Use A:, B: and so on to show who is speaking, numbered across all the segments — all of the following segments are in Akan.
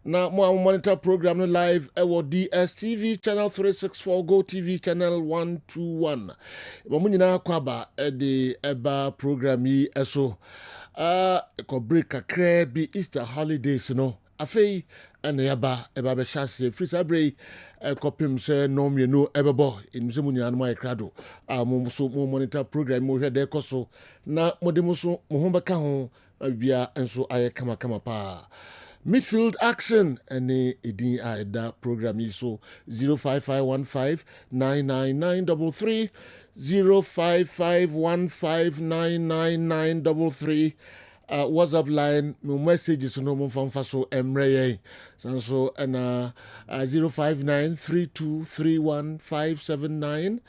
A: na mo monitor program no live ewo DSTV channel 364 Go TV channel 121 mo nyina kwaba de eba program yi eso ko break kakra bi Easter holidays no afei ana yaba eba be chance free sabre kopim se no me no ebebo enuse mu nyina no mai krado mo so mo monitor program mo hwe de koso na mo de mo so mo ho beka ho bia enso aye kama pa. Midfield action and edin aida program is so 05515999933 05515999933 WhatsApp line no messages no mo famfa so emre so and 05932311579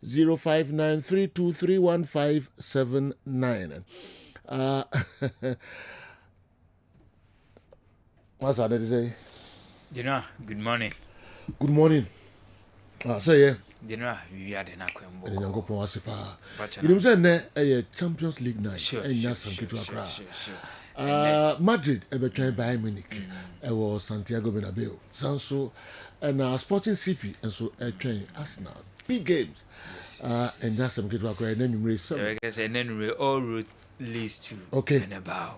A: 05932311579 What's that to say?
B: Good morning.
A: Good morning. Say yeah.
B: We are the Nakwembo.
A: And go for us. You know, a Champions League night.
B: Sure.
A: Madrid, Bayern Munich. I was Santiago Bernabeu. Sanso and Sporting CP, and so I train Arsenal. Big games. And that's some good work. And then you raise
B: and then we all road leads to.
A: Okay.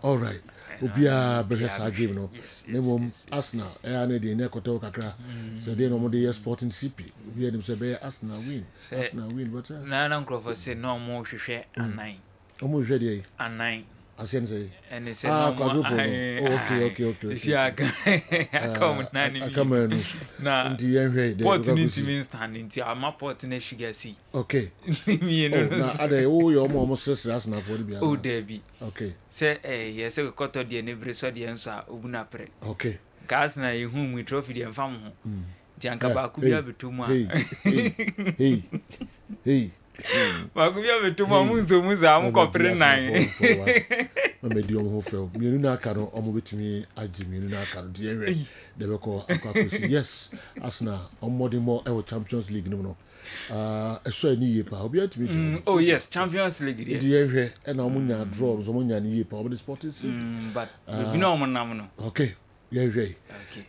A: All right. Obia behesa game no nemom Arsenal na de ne koto kakra so de no mo de Sporting CP obia dem say be Arsenal win but
B: na nkrofo say no mo hwehwe anan
A: o mo hwehwe de
B: anan
A: asian say
B: and say no
A: okay
B: this year come na ni na
A: ndi yenhwe de
B: what means standing ti am port na sugar see
A: okay
B: me no
A: na ade wo yo mo stress Arsenal for bia
B: oh Debbie
A: okay
B: say yes we koto de ne bre so de enso a obuna pre
A: okay
B: gas na yehu mu trophy de mfam ho ti anka ba ku bia betum a
A: hey
B: ba ku bia betum a mu za am kopre nan
A: me di omo fe mienu na aka no omo betimi agi mienu na aka no de enwe de be ko akwakosi yes Arsenal omodi mo e Champions League no eso ani ye pa obi atimi
B: oh yes Champions League
A: de enwe e na omo nya draw so omo nya ni ye pa omo Sporting
B: but we no omo nam no
A: okay okay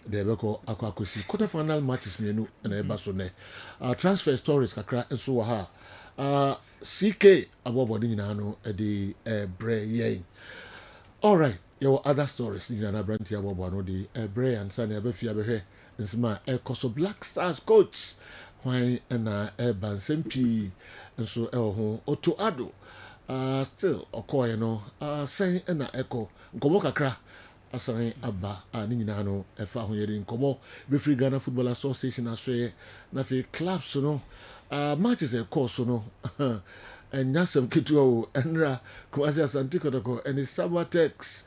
A: de be ko akwakosi quarter final matches mienu na e ba so ne transfer stories kakra enso wa ha CK abobodi nyina no e de bre yen. All right, your other stories ni na branti abobo no de bre ansa na be fia be hwe nsima ekoso Black Stars coach why na bansempi nso ho oto ado still okoye no sen na eko nkomo kakra asan aba ni nyina no efa ho yeri nkomo be free Ghana Football Association asoye na fe clubs no matches e course no and Yasam Kituo Enra Kwasi Asante Kotoko and his Sabatex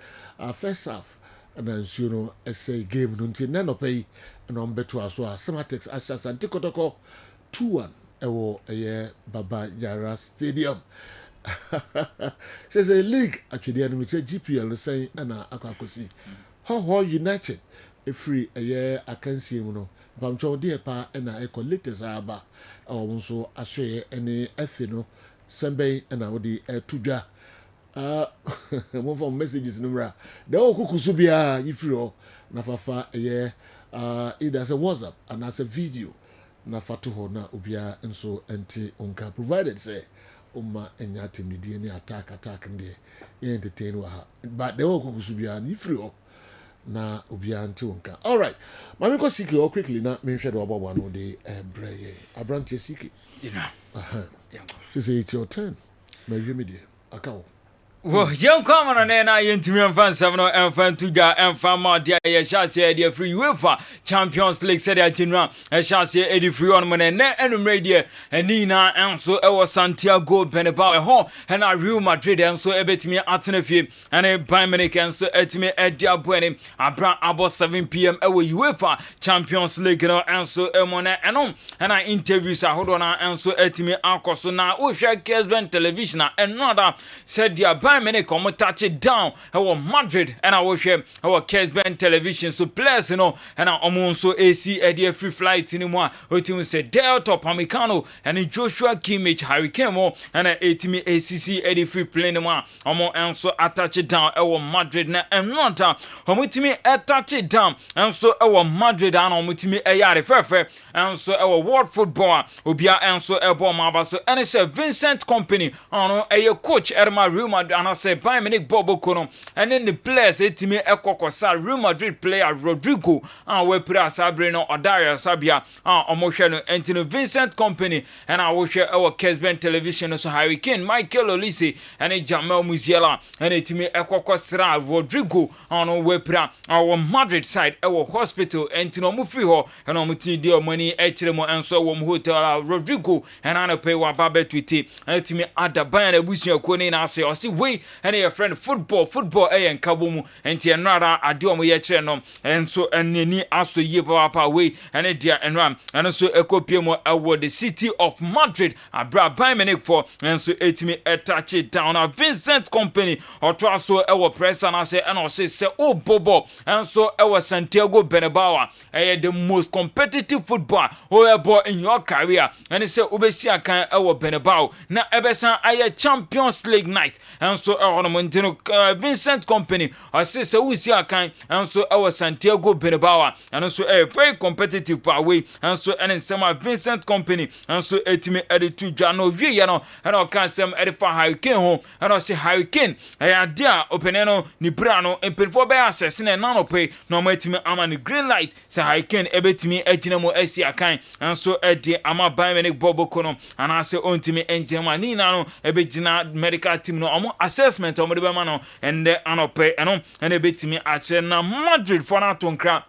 A: first half and then you know essay game nunti nano pay and on beto as well Samatex Asha Asante Kotoko 2-1 ewo Baba Yara Stadium says a league actually and which GPL say and akwakosi how United a free I can see you know Bamcho dear pa and I latest aba also ashe any no Sembe and I would tudja one from messages numera the kukusubia if you nafafa either as a WhatsApp and as a video nafatuho na ubia and so enti unka provided say enya temidi any attack ndi entertain wa but the kukusubia if you na ubia anti unka. All right, mami ko siki o quickly na me hwe do abobo no de breye abrantie siki to say it's your turn. Maybe media. Akao.
B: Well, young common and I intimate fan 7 and fan 2 and fan more dear chassis idea free UEFA Champions League said at General a chassis Eddie free on when and media and Nina and so it was Santiago Bernabeu at home and I Real Madrid and so a bit me at Tenefi and a Bayern Munich and so at me at Diabuene about 7 p.m. away UEFA Champions League and so Emona and on and I interviews I hold on and so at me Alcoso now oh share Kessben television and another said dear Bayern Munich come touch it down Madrid and I wish our Kessben television so players and I so AC a free flight anymore we say Delta Pamecano and Joshua Kimmich Hurricane and a team ACC a free plane and so attach it down Madrid na and not me attach it down and so Madrid and me a yard fair and so our world football Obia and so Mabaso and it's a Vincent company on a coach Erma Real Madrid and I say Bayern Munich Bobo Kono and then the players me Ekokosa Real Madrid player Rodrigo and we put us Sabrina or Daria Sabia Omoshano and Vincent company and I will share our Kessben television so Hurricane Michael Olise and a Jamal Musiala and it me Ekokosra Rodrigo on we put our Madrid side our hospital and to no move and omuti deal money echremo and so hotel Rodrigo and I pay wa babe tweet and to me ada Bayern ebusu akoni na say o see we and your friend football and kabomu and tie nara ade o mo ye kire no and so enani aso ye papa we and dia enram and so ekopie mo award the city of Madrid abra Bayern Munich for and so etimi attach it down a Vincent company or so our press and I say and I say oh bobo and so our Santiago Bernabeu the most competitive football ball in your career and it say obesia kan our Bernabeu na ebesan aye Champions League night and so Vincent company I say we see kan and so our Santiago Bernabeu and so a very competitive way and so and some Vincent company and so etimi edit to Jano no and I can some edit for Hurricane home and I say Hurricane I dia openeno ni brano and for by assessing and nano pay no metimi amani green light say Hurricane ebetimi ejinamo esi kan and so edi ama Bayern Munich Bobo Kono and I say ontimi enjema ni nano ebejina medical team no omo assessment omo de be ma no and anope eno and ebetimi ache na Madrid for na tonkra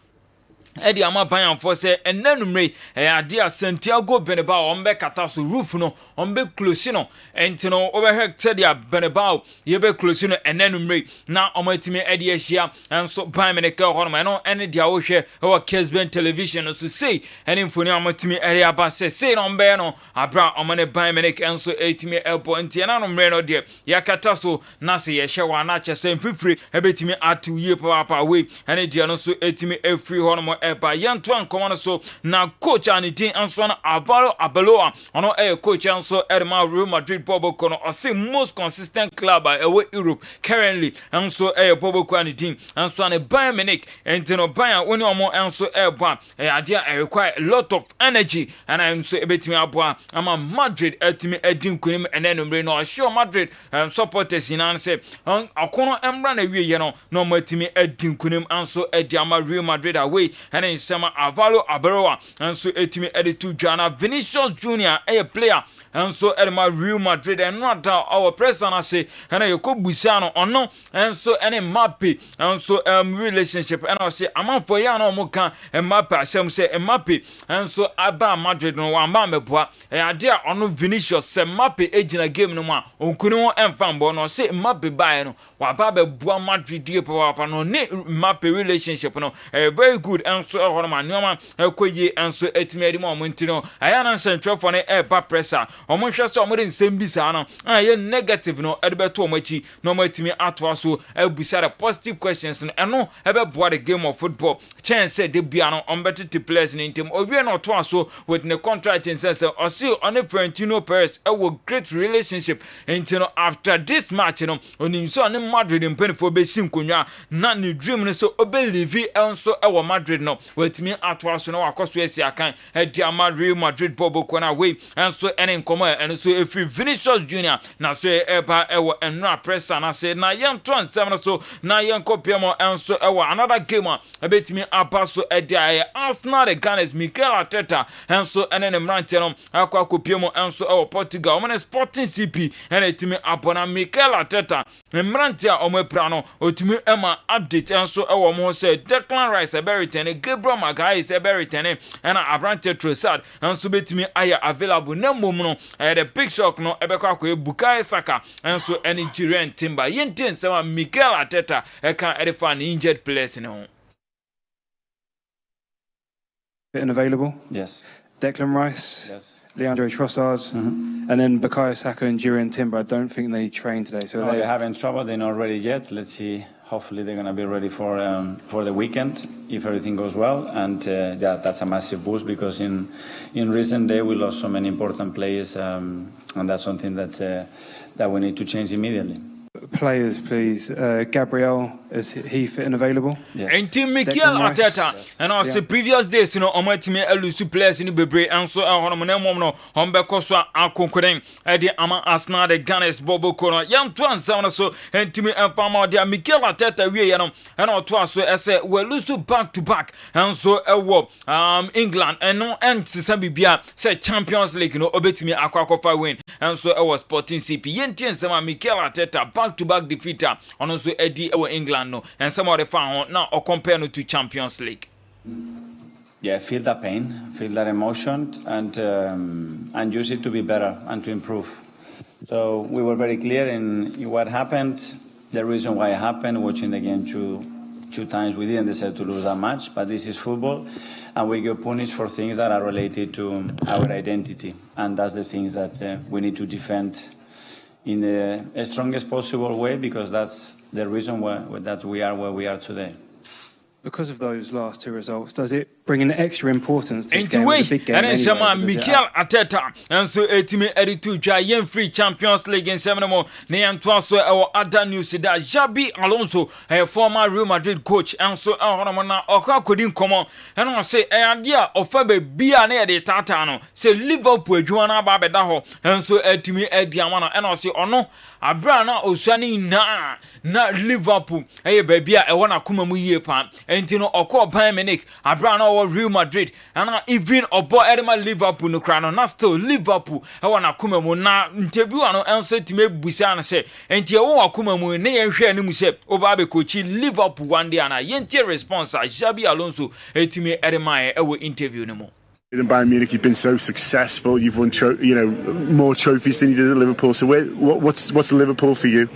B: Eddie ama Bayern for say and nenumre ade Santiago Bernabeu ombe kata so roof no ombe close no entino overhead dia Bernabeu ye be close no and nenumre na omatimi Eddie ahia and so Bayern Munich ho no no and dia wo hwe our Kessben television so say and infoni omatimi area aba say no ombe no abra omane Bayern Munich and so etimi elpo enti na no mre no de yakata so na se ye hwe wa na chese mfifiri ebetimi atu ye papa we and dia no so etimi efri ho no Eba yantuan komano so na coach anidin anso na Abaloa ono coach anso Erma Real Madrid Bobo Kono o say most consistent club away Europe currently anso Bobo Kono anidin anso na Bayern Munich entino Bayern woni omo anso eba adea require a lot of energy and I'm so ebetimi aboa ama Madrid etimi edin kunim enenumre no sure Madrid supporters in say akono emra na wie ye no matimi edin kunim anso edi ama Real Madrid away and in summer Avalo Aberoa and so etimi editu Jana Vinicius Junior a player and so Edma Real Madrid and not our person I say and I could busano or no and so any mappy and so relationship and I say I'm for Yano Moka and Mappa some say a mappy and so Aba Madrid no one mambua and idea on Vinicius say mappy agent a game no one on Kuno and Fambo no say mappy by no Wababe Bua Madrid dear papa no mappy relationship no a very good and so Horman Noma Koye and so etimi momentino I answer for a presser or Manchester more than same bisano I negative no Edberto Machi no matimi atwaso ebusara positive questions and no ebe boa the game of football chance said the biano on better to players in team or we are not twaso with the contract in sense or see on a Florentino Perez a great relationship and after this match on him so on Madrid in pen for besim kunya na ni dream so obelieve and so our Madrid no with me atwaso no akoso esi akan e dia Real Madrid Bobo Kona way and so en komo and so if Vinicius Junior na so eba ewo enra press na say na yen to ansem so na yen kopiemo and so ewo another game ebetimi abaso e dia Arsenal the Ghanaians Mikel Arteta and so enen mrante no akwa kopiemo and so ewo Portugal o Sporting CP and etimi abona Mikel Arteta mrante a omepra no otimi ema update and so ewo mo say Declan Rice e be return Gabriel Magalhaes e be return and Abrante Trossard and so betimi aya available na mom no the big shock no ebekwa akwa Bukayo Saka and so any Nigerian timber yentin sama Mikel Arteta e kan edify injured players no
C: Available?
D: Yes.
C: Declan Rice?
D: Yes.
C: Leandro Trossard, and then Bukayo Saka and Jurriën Timber. I don't think they trained today. So
D: they haven't traveled. They're not ready yet. Let's see. Hopefully they're going to be ready for the weekend if everything goes well. And that's a massive boost because in recent days we lost so many important players, and that's something that we need to change immediately.
C: Players, please. Gabriel, is he fit and available?
B: Yes. And Team Mikel Arteta. And also previous days, Omatime Elusu players in the Bebre, and so on Hombekoswa Akonkoren, Eddie Ama Asna, the Ghana's Bobo Kono, Yan Tuan Sound, so and Timmy and Pama, dear Mikel Arteta, we and our twice, so as I well, lose back to back, and so England, and no end to Sabibia, said Champions League, Obetimi Aquacofa win, and so I was Sporting CP, Yentian Sama Mikel Arteta, back-to-back defeater, and also Eddie over England, and some of the fan now or compared to Champions League.
D: Yeah, feel that pain, feel that emotion, and use it to be better and to improve. So we were very clear in what happened, the reason why it happened. Watching the game two times, we didn't deserve to lose that match, but this is football, and we get punished for things that are related to our identity, and that's the things that we need to defend in the strongest possible way, because that's the reason that we are where we are today.
C: Because of those last two results, does it bring an extra importance to this game?
B: Anyway,
C: it's a big game
B: and then
C: anyway,
B: Mikel Arteta, and so Etime Editu Giant Free Champions League in 7 more. Neantwaso our other news that Xabi Alonso, a former Real Madrid coach, and so Honamana Oka couldn't come on. And I say, idea of Fabe Bia near the Tatano, say Liverpool, Juana Babedaho, and so Etime Ediamana, and I say, oh no, Abrana Osani na Liverpool, hey baby, I want to come a year pan. And you know, Bayern Munich, Abraham or Real Madrid, and even Obo Edema Liverpool no crown, not still Liverpool. I want to come na interview and answer to me Busana say, and you won't come and near share Nimusep, Obabe Cochi, Liverpool one day, and I yente response, Xabi Alonso, Etime Edema, our interview no more.
E: In Bayern Munich, you've been so successful. You've won, more trophies than you did at Liverpool. So, what's Liverpool for you?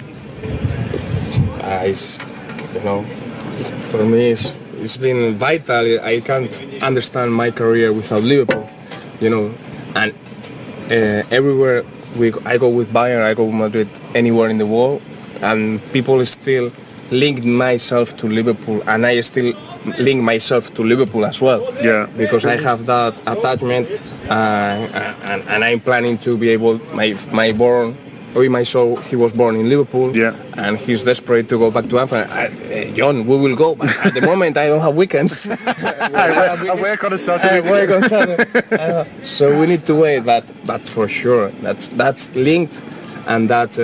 F: For me, it's been vital. I can't understand my career without Liverpool, and everywhere I go with Bayern, I go with Madrid, anywhere in the world, and people still link myself to Liverpool, and I still link myself to Liverpool as well.
E: Yeah.
F: Because I have that attachment, and I'm planning to be able, my son, he was born in Liverpool, and he's desperate to go back to Anfield. John, we will go, but at the moment I don't have weekends.
E: I work on a Saturday.
F: So we need to wait, but for sure that's linked, and that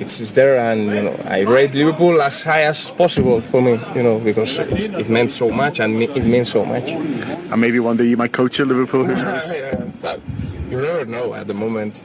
F: it's there, and I rate Liverpool as high as possible for me, because it meant so much, and it means so much.
E: And maybe one day you might coach at Liverpool.
F: You never know at the moment.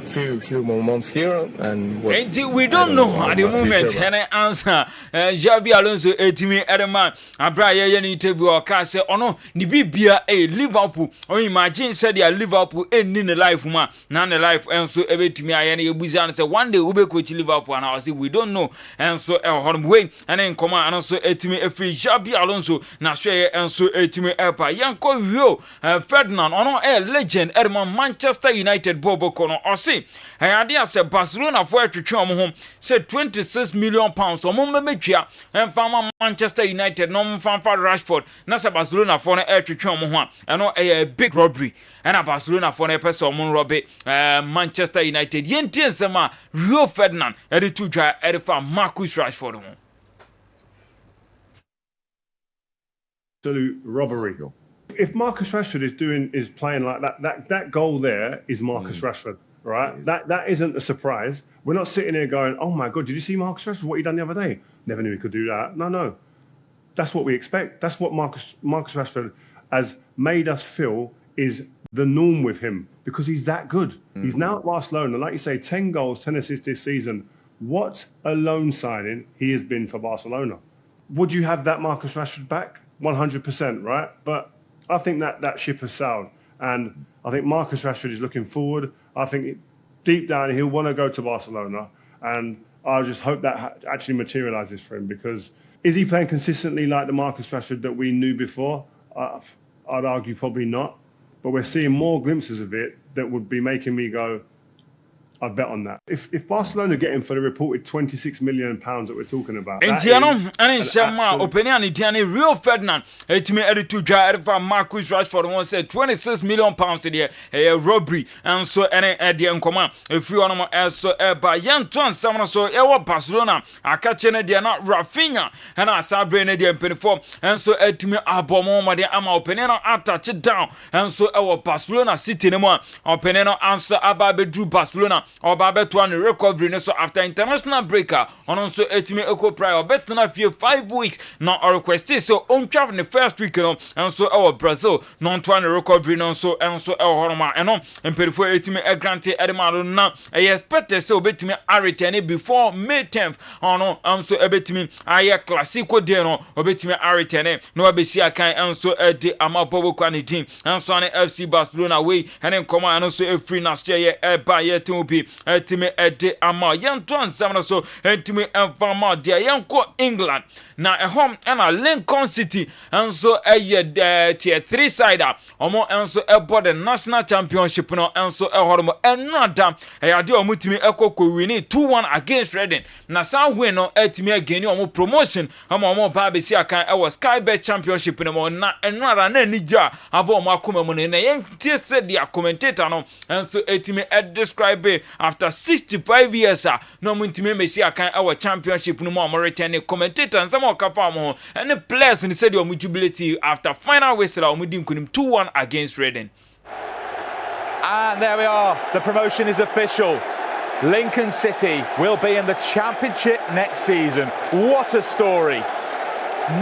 F: Few more months here, and
B: we don't know at the moment. And I answer Xabi Alonso Etime Edema Abraya Yen interview or Kase or no Nibia a Liverpool or imagine said ya Liverpool ending the life ma none the life, and so everything I any Buzan say one day we be coach Liverpool, and I say we don't know, and so way and then come and also Etime a free Xabi Alonso na share, and so Etime Epa Yanko Rio Ferdinand on a legend Edmond Manchester United Bobo Kono or say and idea said Barcelona for a trip home said £26 million or Mumma and farmer Manchester United, no fanfare Rashford, Nasa Barcelona for a trip home, and a big robbery, and a Barcelona for a person Mon Robert, Manchester United, Yentian Sama, Rio Ferdinand, Eddie Tuja, Edifa, Marcus Rashford.
G: Absolute robbery. If Marcus Rashford is playing like that goal there is Marcus Rashford. Right, that isn't a surprise. We're not sitting here going, "Oh my God, did you see Marcus Rashford? What he done the other day? Never knew he could do that." No, that's what we expect. That's what Marcus Rashford has made us feel is the norm with him, because he's that good. He's now at Barcelona, like you say, 10 goals, 10 assists this season. What a loan signing he has been for Barcelona. Would you have that Marcus Rashford back? 100%, right? But I think that ship has sailed, and I think Marcus Rashford is looking forward. I think deep down he'll want to go to Barcelona, and I just hope that actually materialises for him, because is he playing consistently like the Marcus Rashford that we knew before? I'd argue probably not, but we're seeing more glimpses of it that would be making me go, I bet on that. If Barcelona get him for the reported £26 million that we're talking about,
B: Indiano and Shama opinion Indiana Rio Ferdinand etime editu dwa edfa Marcus Rashford won said £26 million there a robbery and so any idea nkoma if you on so ba yanton samna so e wa Barcelona akache ne dia na Rafinha and asabre ne dia mpeniform and so etime abomo mo dia ama opinion attach down and so e wa Barcelona City ne mo opinion answer aba bedru Barcelona Oba beto an recovery so after international breaker on so etime eco prior bet na few 5 weeks no request so on travel the first week no and so our Brazil non to an recovery no so and so horoma and on empirifo etime e grante edemado na e expect so betime a return before May 10th on and so ebetime aye classico day no obetime a return no abesi akan and so de amapobo kwani and so an FC Barcelona way and come and so e free na share e ba ye tin etime ede ama yento ansam so etime enfama dia yenko England na home na Lincoln City and so tier 3 side omo and so ebo the national championship no and so ehoromo enada ade omutimi ekoko win 2-1 against Reading na san win no etime again omo promotion omo ba be si akan ewo Sky Bet championship no na enara na nija abo omo akoma mu ne yentie said the commentator no and so etime describe after 65 years no muntime mesi akan our championship no more returning commentator and some okafa mo and the players and said your jubility after final whistle omudi nkunim 2-1 against Reading.
H: And there we are, the promotion is official. Lincoln City will be in the championship next season. What a story.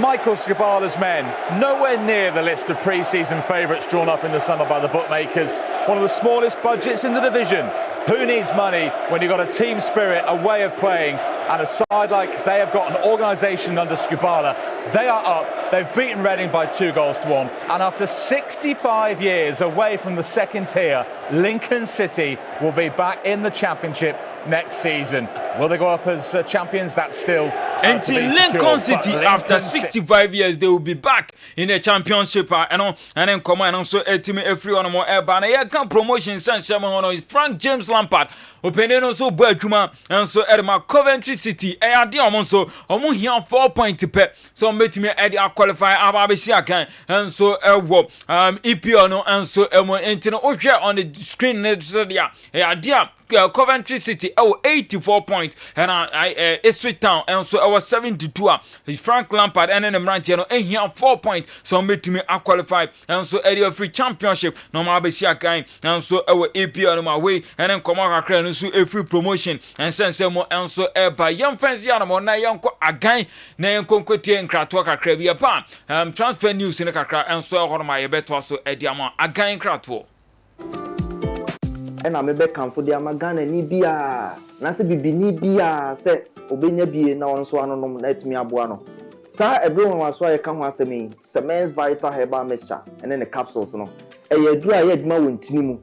H: Michael Skabala's men, nowhere near the list of pre-season favourites drawn up in the summer by the bookmakers. One of the smallest budgets in the division. Who needs money when you've got a team spirit, a way of playing, and a side like they have got an organisation under Skubala? They are up. They've beaten Reading by 2-1. And after 65 years away from the second tier, Lincoln City will be back in the championship next season. Will they go up as champions? That's still
B: until Lincoln City after 65 years they will be back in the championship and then come on and so team every one more and yeah can promotion San Shamon is Frank James Lampard opening so Boachuma and so Edma Coventry City ade so omo here 4 points per so metime ade qualify ababesi akan and so EPO no and so entino o hwe on the screen so dia ade Coventry City 84 points and Ipswich Town and so our 72 Frank Lampard and then the Mrantiano and here 4 points so make me a qualify and so area free championship no ma be sia kan and so our APL no my way and then come out and so a free promotion and sense more and so by young fans ya no na yanko agan na yanko kotie nkrato kakra bi pa transfer news in kakra and so ho ma ye beto so ediamo agan krato
I: and I'm a back for the Amagana Nibia. Nasa Bibinibia said, Obenya be now on so anon let me abuano. Sir, everyone was why I come once me, cements vital herbal mixture, and then the capsules no. A dry head mawin tinimu.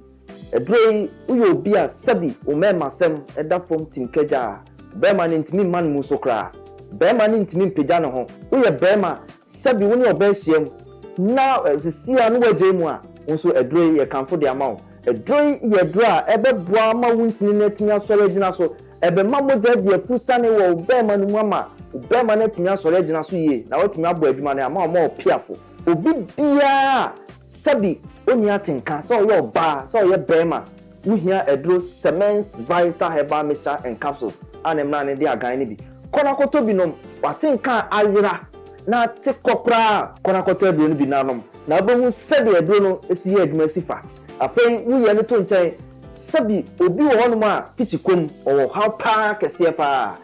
I: A dray, uyo be a sabi, umema sem, a da from Tim Keja. Bearman into me man musokra. Bearman into me pijano home. We a bearman, sabi when your best yam. Now as a sea and where Jamua, also a dray, a come for the amount. A dray ye bra ebe boama wuntini netimia sore gina so ebe mamo de ye pusane wo bema no mama bema netimia sore gina so ye na watimi abo adwuma na ama o piafo obi bia sabi oni atenka so yo ba so ye bema wo hia edro cements vital herbal mixture and capsules anemna ne de agan ne bi kona koto binom watenka ayira na tekopra kona koto edro ne bi nanom na obo sabi edro no esi ye adwuma sifa afei wuye ne to nkyɛn sabi obi wɔ hɔnom a pichikom ɔwɔ how pa kɛseɛ pa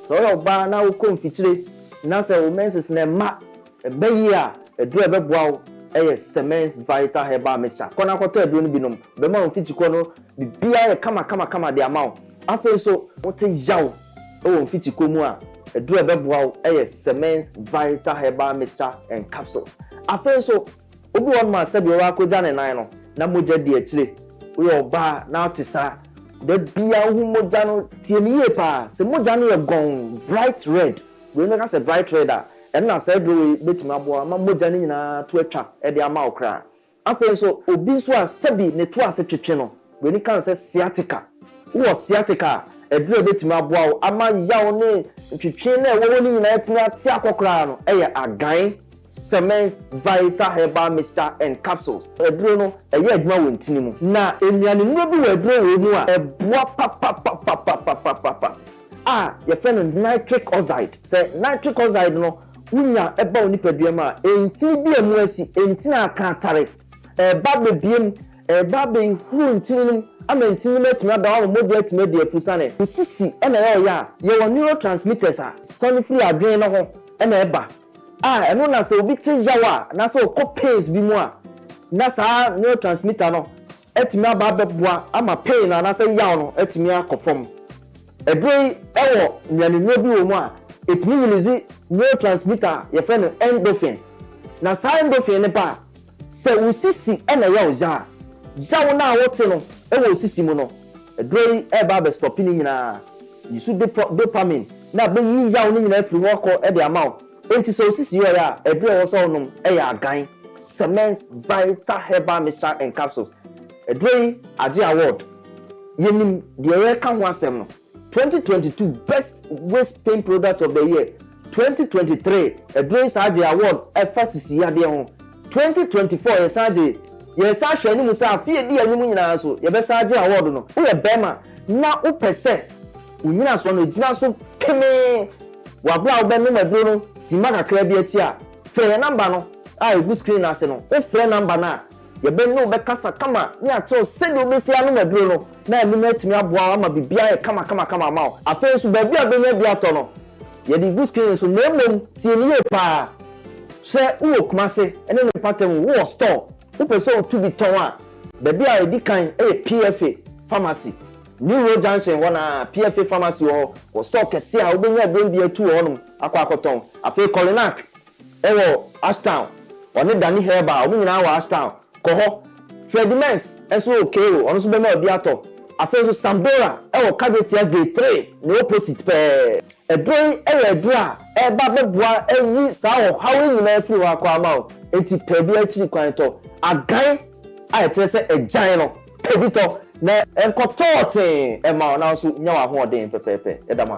I: so ɔyɛ ɔba na wokɔ mfikyire na sɛ wo menses na ma ɛbɛyi a ɛduru ɛbɛboa wo ɛyɛ cements vital herbal mixture kɔna kɔtɔ ɛduru no binom bɛma wo mfikyikɔ no bibia yɛ kama de ama wo afei so wote yaw ɛwɔ mfikyikɔ mu a ɛduru ɛbɛboa wo ɛyɛ cements vital herbal mixture and capsules afei so obi wɔ hɔnom a sabi ɔwɔ akɔgya ne nan no na moja di etire we oba na otisa de bia hu moja no tie mi ye pa se moja no ye gon bright red we no ka se bright red a en na se do betima bo ma moja ni nyina to atwa e de ama okra afei so obi so a sebi ne to ase twetwe no when it can say sciatica wo sciatica edure betimi aboa wo ama yaw ne twetwe na wo ni nyina etimi ate akokra no eye agan cement vital herbal mixture and capsules edure no eye adwuma wo ntini mu na enuane no bi wo edure wo mu a eboa pa your friend nitric oxide say nitric oxide no unya eba oni pedua ma enti bi emu asi enti na aka tare ba bebiem ba be hu ntini ama ntini metuna da wo modi atime de apusane usisi ena ya ye neurotransmitters a sonifree adwen no ho ena eba eno na se obi te jawa na se pains bi mu a na sa neurotransmitter no etimi aba beboa ama pain na se yaw no etimi akofom edrei ewo nyanenwo bi wo mu a etimi release neurotransmitter your friend endorphin na sa endorphin ne ba se usisi ena yaw jaw na wote no ewo usisi mu no edrei eba be stop ni nyina yisu dopamine na be yi yaw ni nyina firi wo ko e de amount enti so usisi yo ya edrei wo so no eya agan cement vital herbal mixture and capsules edrei age award yenim de ye ka ho asem no 2022 best waist pain product of the year 2023 edrei age award FCC ya de ho 2024 yes age ni musa afie di anyum nyina so ye be age award no wo ye bema na wo pese unyina so no gina so keme wabla wo be no maduro no sima kakra bi ati a fe number no a egu screen ase no wo fe number na ye be no be kasa kama ni ato se do be sia no maduro no na emi matimi aboa ama bibia ye kama ma o afa so ba bia be nya bia to no ye di egu screen so na emom tie ni ye pa se wo kumase ene ne pattern wo store wo person to be ton a ba bia e di kan PFA pharmacy New Road Junction wana PFA pharmacy wo store kese a wo benya bia tu wo no akwakoton afa Colinac ewo Ashtown one Dani Herbal wo nyina wa Ashtown ko ho Fredimens eso okeo ono so be ma bia to afa so Sambora ewo Kagetia Gate 3 no opposite pe edrei edra eba beboa eyi sa ho hawo nyina firi wa kwa ma o enti pe bia chiri kwan to agan a etrese ejan no pebito na enkotote ema na so nya wa ho den pepepe edama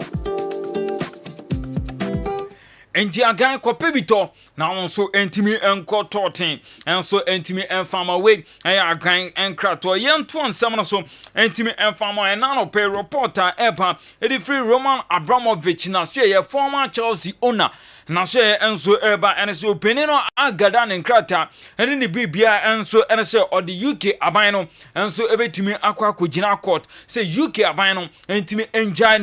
B: enti agan kopebito na onso entimi enkototen enso entimi enfama we agan enkrato yento nsam no so entimi enfama enano pe reporter epa edi free Roman Abramovich na so ye former Chelsea owner na so enso eba enso opini no agada ne nkrata eni ne bibia enso enso odi UK aban no enso ebetimi akwa kogina court say UK aban no entimi enjai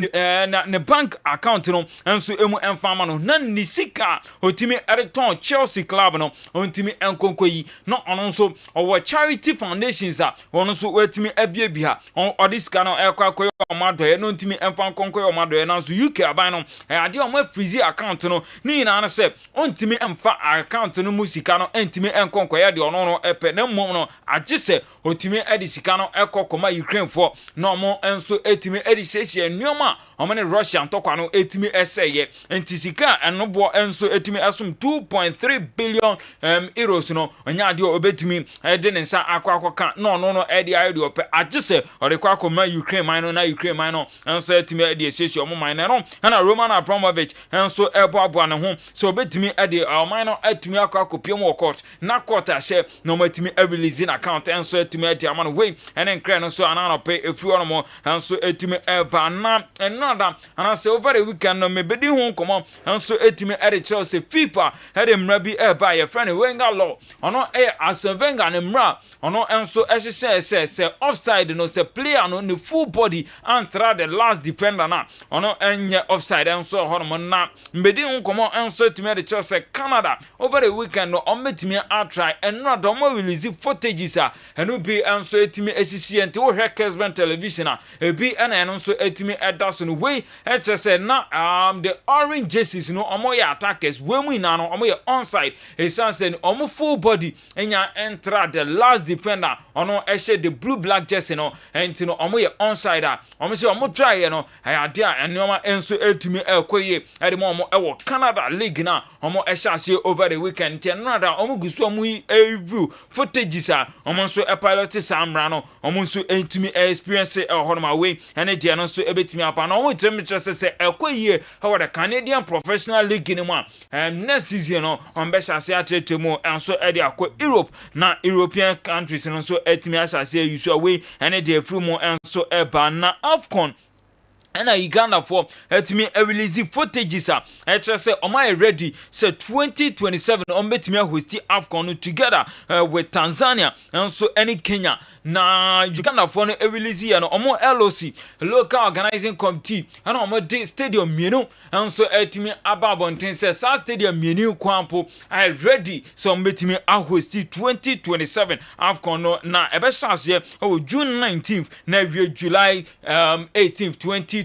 B: ne bank account no enso emu enfama no na ni sika otimi ereton Chelsea club no ontimi enkonkoyi no ono so owo charity foundations a ono so wetimi abiebia odi sika no ekwakoyo omadoye no ontimi enfan konkoyo omadoye na so UK aban no ade omo freeze account no ni na se ontimi emfa account no musika no entimi enkonkoye de ono no epe na mmom no agise otimi edi sika no ekokoma Ukraine for no mo enso etimi edi hyehyɛ nneoma omene Russia ntokwa no etimi eseye enti sika enobo enso etimi asum 2.3 billion euros no onya de obetimi ede ne nsa akwakoka no edi ayo ope agise ode kwakoma Ukraine man no na Ukraine man no enso etimi edi hyehyɛ omo man no na Roman Abramovich enso eboabo ne ho so obetimi edi man no etimi akwakopiem wo court na court ahye no matimi release na account enso etimi edi amano we ene nkre no so anano pe efu ono enso etimi eba na enada ana se over the weekend no mebedi ho komo enso etimi edi Chelsea FIFA edi mra bi eba ye friend Wenger law ono Wenger ne mra ono enso ehye se offside no se player no ne full body and throw the last defender na ono enye offside enso hono na mebedi ho komo enso etimi edi Chelsea Canada over the weekend no ometimi a try enada mo release footages a eno bi enso etimi esisi ente wo hwe Kessben television a ebi ena eno nso etimi eda so no we say na the orange jerseys no omo ye attackers we mu ina no omo ye onside esanse omo full body enya enter the last defender ono ehye the blue black jersey no enti no omo ye onside a omo se omo try no ayade a enoma enso etimi ekoye ede mo omo ewo Canada league na omo ehye ase over the weekend ten no da omo gusu omo view footages a omo nso pilot samra no omo nso etimi experience ehonoma we ene de no nso ebetimi apa na omo temperature se ekoye how the Canadian Professional League in one next season no on be shase atrete mu enso e de akọ Europe na European countries no so etimi ashase use away ene de afru mu enso e ba na AFCON and Uganda for etimi release footages say Omai ready say 2027 betimi host AFCON together with Tanzania and so any Kenya na Uganda for no release and omo LOC local organizing committee and omo stadium mienu and so etimi ababonten say stadium mienu kwampo I ready so betimi host 2027 AFCON no na ebe chance June 19th na July 18th 2027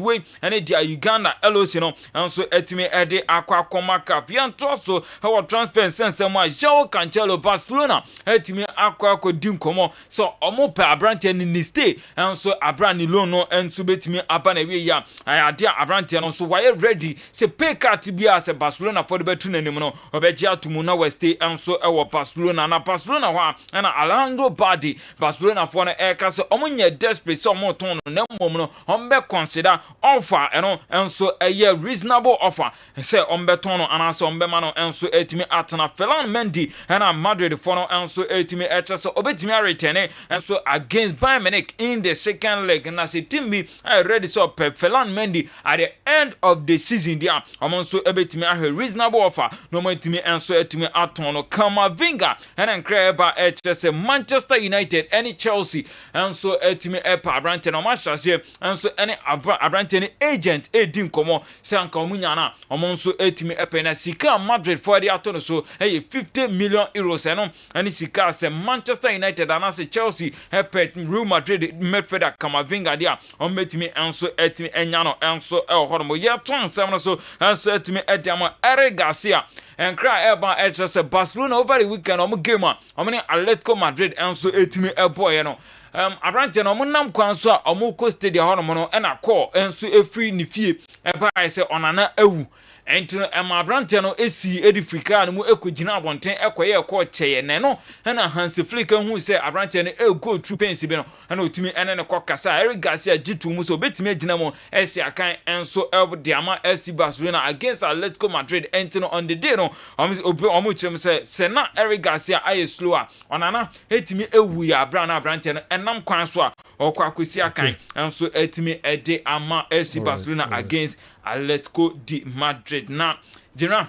B: way and the Uganda LOC no and so etimi ede akwa komaka piantro so how transfer sense ma João Cancelo Barcelona etimi akwa kodim komo so omo pe abrante ni stay and so abrani loan no and so betimi aba na we ya ade abrante no so why ready se pay card bia se Barcelona for the betu nanim no obeji atumu na we stay and so e wo Barcelona na Barcelona ho na Alejandro Balde Barcelona for na e ka se omo nya desperate so omo ton no na mom no ombe consider offer and so a reasonable offer say ombeton no anaso ombema no enso etimi atena Ferland Mendy and Madrid for no enso etimi so obetimi return and so against Bayern Munich in the second leg and as a team be ready so Ferland Mendy at the end of the season there omonso ebetimi a reasonable offer no etimi enso etimi aton no Camavinga and Creba say Manchester United any Chelsea and so etimi epa brand no match and so any abrante agent edin komo se anka omunya na omonso etimi epena sika Madrid for the atono so 50 million euros eno ani sika se Manchester United and se Chelsea hepet Real Madrid midfielder Camavinga dia ometimi enso etimi enya no enso ehormo ye ton sem so enso etimi ediamo Eric Garcia and cry eba se Barcelona over the weekend game omani Atletico Madrid enso etimi eboy no abrante no monam kwan so a omoko stadium hono no na call enso efri ni fie eba se onana ewu entino abrante no esi edifrika no mu ekogina abonten ekoye ekọ cheye ne no na Hansi Flick hu se abrante no ego true pains be no na otimi ene ne kokasa Eric Garcia jitu mu so betimi agina mo esi akan enso diama FC Barcelona against Atletico Madrid entino on the day no omo chem se na Eric Garcia aye slower onana etimi ewu ya abrante no enam kwan so a okwa akosi akan enso etimi ede ama FC Barcelona against Atletico de Madrid na General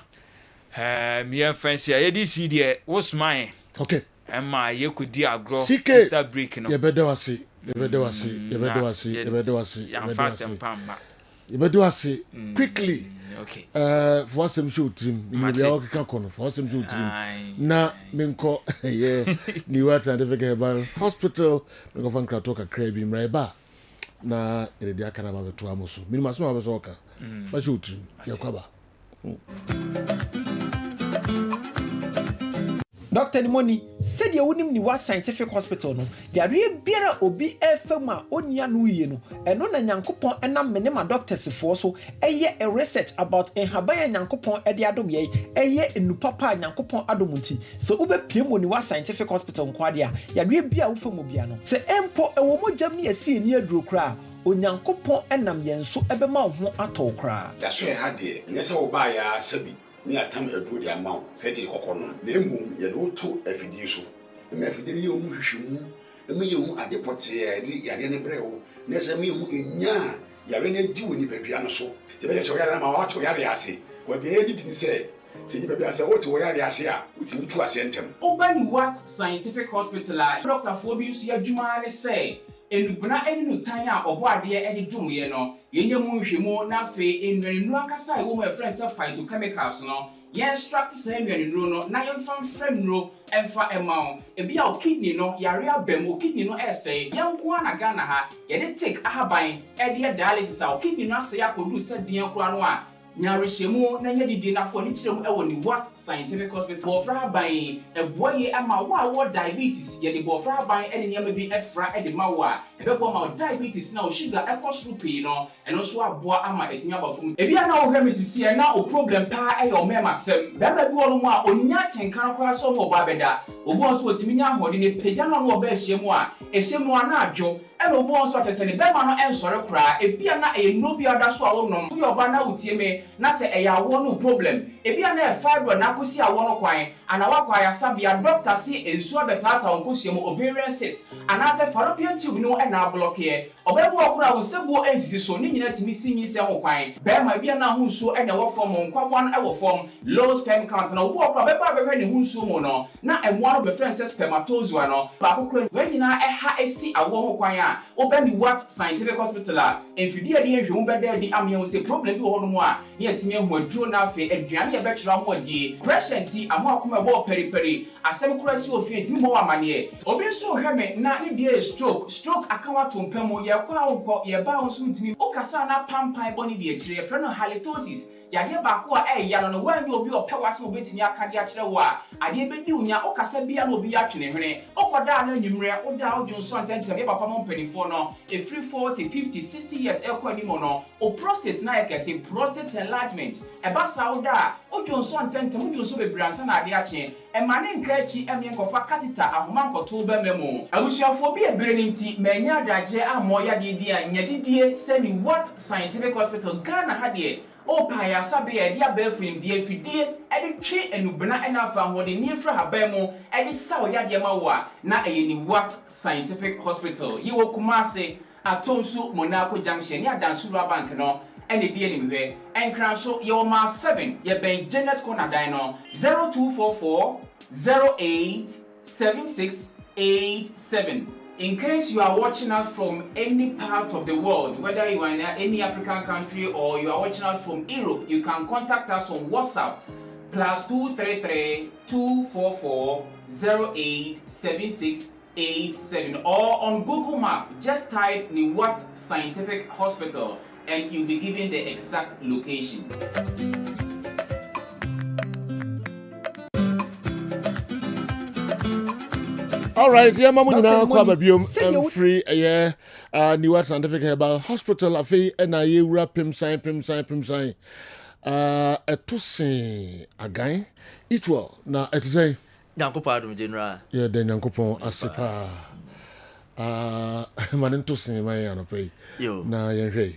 B: me fancy ye di see there what's mine
A: okay
B: Emma ye could di agro
A: after
B: break no
A: ye bedo wase quickly
B: okay
A: for some show trim you be all can kono for some show trim na menko yeah ni what scientific Herbal hospital menko fan kratoka krabi mreba na ere dia kana ba beto amoso minima so ma be so ka fa show trim ya kwaba
J: Dr. Nimoni said you wouldn't need what scientific hospital no. Yari biara obi efema onia no ye no. Eno na Nyankopon enam menema doctors for so eye a research about enhabaya Nyankopon ede adom ye eye enupapa Nyankopon adomunti. So ube piem woni what scientific hospital nkwade a yari bia wo femu bia no. Se empo ewo mojam ne asi ni aduro kra Onyankopon enam yenso ebema ho atokra.
K: Ya so e hade nyese wo ba ya sabi ni atam edu di amount say di kokono na emu ye do to afidi so me afidi ni omu hwehwemu me ye omu adepote e di yade ne brewo na se me omu enya yare na di woni badua no so te be ye so yare na ma wa to yare ase wo de edit ni say se di badua se wo to yare ase a utimi tu ase ntem
L: Obani what scientific hospital Dr. Fobi usu ya juma ne say enubna enu tan a obo ade e dwumye no yenye mu nhwemu na fe enwenu akasa e wo ma friends phytochemicals no ye extract say enwenu no na yemfa frem no emfa emao ebi a kidney no yare abem kidney no essay yenko na Ghana ha ye de take ahaban e de dialysis a kidney no asay akodu se den kura no a nyarehemu na nya didi na fo ni kirem e woni what scientific hospital bofra ban eboye ama wo diabetes ye de bofra ban ene nyama bi efra e de ma wo a ebebo ma diabetes na o sugar e koso pii no eno so aboa ama etinya bafum ebi na wo hwe misisi e na o problem pa e yo mema sem baba bi wo no a onya tenkan kora so mo ba beda obo so otimi nya hode ne pagya no no ba ehyemu a ehyemu ana adwo eno obo so atese ne bema no ensore kora ebi na e no bi oda so a wo no yo ba na utie me na se eya wo no problem ebi na fibroid na kosi a wo no kwan ana wakwa ya sabia doctor si ensu abetata onkosuemu ovarian cyst ana se fallopian tube no e na block ye obebu okura wo sebu ensisi so ni nyina timi sinyi se ho kwan be ma bia na ho nsuo e na wo form nkwabwa no e wo form low sperm count na obu okura be ba be ne ho nsuo mo no na emwa no be friend say spermatozoa no ba kokura we nyina e ha esi awo ho kwan a obendi what scientific hospital a enfidie de ehwe be de amia wo se problem bi wo no mo a ni atimi hu aduro na afi aduane e be kira mo adi pressure nti amo akoma bo periperi asem kura si ofi ntimi mo amane obi so hweme na ne die stroke akawa tompamo ye kwa wo ye ba wo so ntimi o kasa na pampan boni die kire ye no halitosis yade ba ko e ya no wan obi opewase obetimi akade a kire wo a ade be di unya o kasa bia na obi atwene hwene o koda na nyimre o da o junso antentem e papa mo mpanifo no e free 40 50 60 years e ko ni mo no o prostate na e kese prostate enlargement e ba sa o da o junso antentem o junso be bransa na ade a che e mane nka chi e me nkofa catheter ahoma nkoto ba memo abusuafo bi ebere ni nti manya adaje amo ya de di a nyadidie se ni what scientific hospital Ghana ha de o pa ya sabe e dia ba frim die fidie e de twe enubna e na fa ho de ni fra haban mu e de sa o ya de ma wo a na e ni what scientific hospital yi wo Kumase Atonsu Monaco Junction ya Dansura Bank no ene bi ene mehwe enkran so ye o ma 7 ye ben Janet Corner dan no 0244 087687. In case you are watching us from any part of the world, whether you are in any African country or you are watching us from Europe, you can contact us on WhatsApp +233 244 087687 or on Google Map. Just type Niwat Scientific Hospital and you'll be given the exact location.
A: All right, yeah, mamu nyina kwa babiom free Niwat Scientific Herbal Hospital afi na ye wura pimsan etosin agan itwell na etise
M: Nyankopon adom general
A: yeah den Nyankopon asepa manen tosin man ya no pay na ye hwe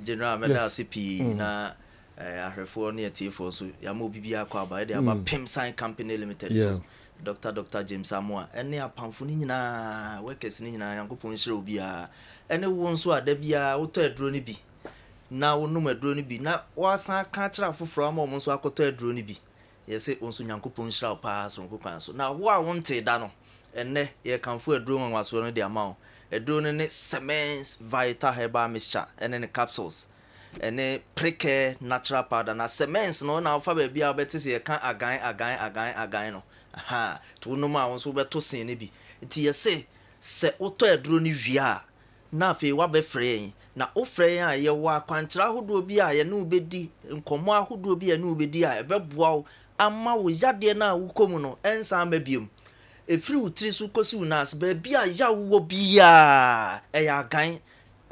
M: general meda asepi na ahwefo ne atifo so ya mo bibia kwa ba de aba pimsan company limited so Dr. James Samoa ene apamfo ni nyina workers ni nyina Yankopon hire obia ene wo nso ada bia wo to aduro ni bi na wo nom aduro ni bi na wasan ka kira foforo ama wo nso akoto aduro ni bi yese onso Yankopon hire pa so nkokwan so na wo a wonte da no ene ye kanfo aduro nwaso no de ama wo aduro ne Semens Vital Herbal Mixture ene ne capsules ene Preke natural powder na Semens no na fa ba bia obetese ye kan agan no aha to no ma won so beto sen ne bi nti yese se oto aduro ni wia na afi wa be frɛ na o frɛ a ye wa kwantra hodo bi a ye no bedi nkomo ahodo bi a no bedi a ebeboa ama wo yade na wo komu no ensa ma biem efiri utiri so kosi unas ba bi a ya wo bi a ya gan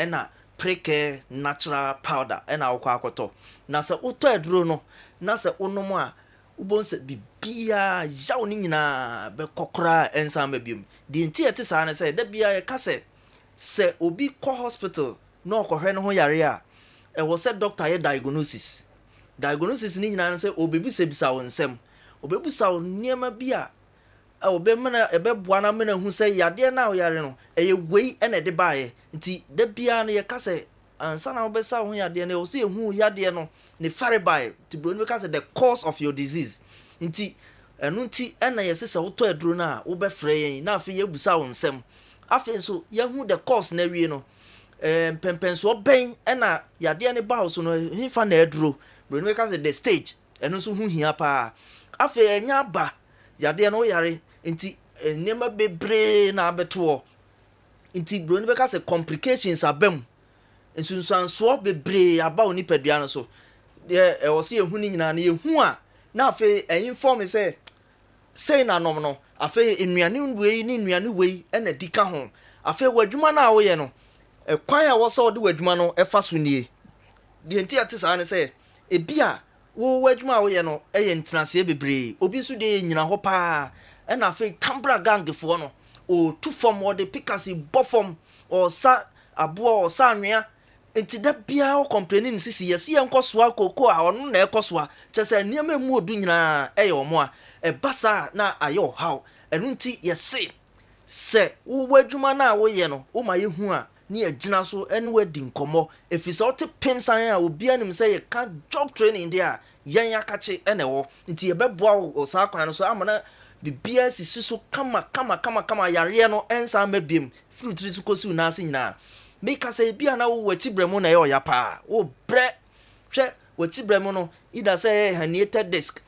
M: na Preke natural powder na wo kwa akoto na se oto aduro no na se onom a ubonse bibia yaw ni nyina be kokora ensam biom di nti ete sa na se da bia ye kase se obi ko hospital no okohwe no ho yare a e wo se doctor ye diagnosis ni nyina se obebu se bisa wonsem obebu sa niema bia obemana ebeboa na mena hu se yade na o yare no eye wei ene de baaye nti da bia na ye kase ansa na obesa ho yade na o se hu yade no ne fare by to bro because the cause of your disease nti enu nti ena yesese woto aduro na wo be frɛ yen na afi yebusa wo nsem afen so yehu the course na wie no pempenso ben na yade ne ba so no hifa na aduro bro no ka say the stage eno so hu hia pa afen enya ba yade no yare nti nema bebre na abeto nti bro no ka say complications abem nsunsanso bebre aba oni padua no so e wo se ehu ni nyina na ehu a na afen inform say na nom no afen enuane wei ni enuane wei na dika ho afen wadwuma na wo ye no kwan a wo so de wadwuma no efa so nie de nti ate sa ne say ebia wo wadwuma wo ye no ye ntenase bebre obi so de nyina ho pa na afen tambra gangfo no o tu form o de pikasi bofom o sa abo o sa anwea enti da bia o complaining sisi yesi enkoso akoko a ono na ekoso a chese niam emu odu nyina eye omo a basa na ayo how enu nti yesi se wo wadwuma na wo ye no wo ma ye hu a ni agina so enu wadi nkomo efisa o te pem san a obi anim se ye ka job training there yan yakache ene wo nti ye beboa o sa kwan no so amana bibia sisi so kama yare no ensa mabiem fruit ri so kosi na ase nyina make say bia na wo wati bremo na ye oya pa wo bre hwe wati bremo no ida say herniated disc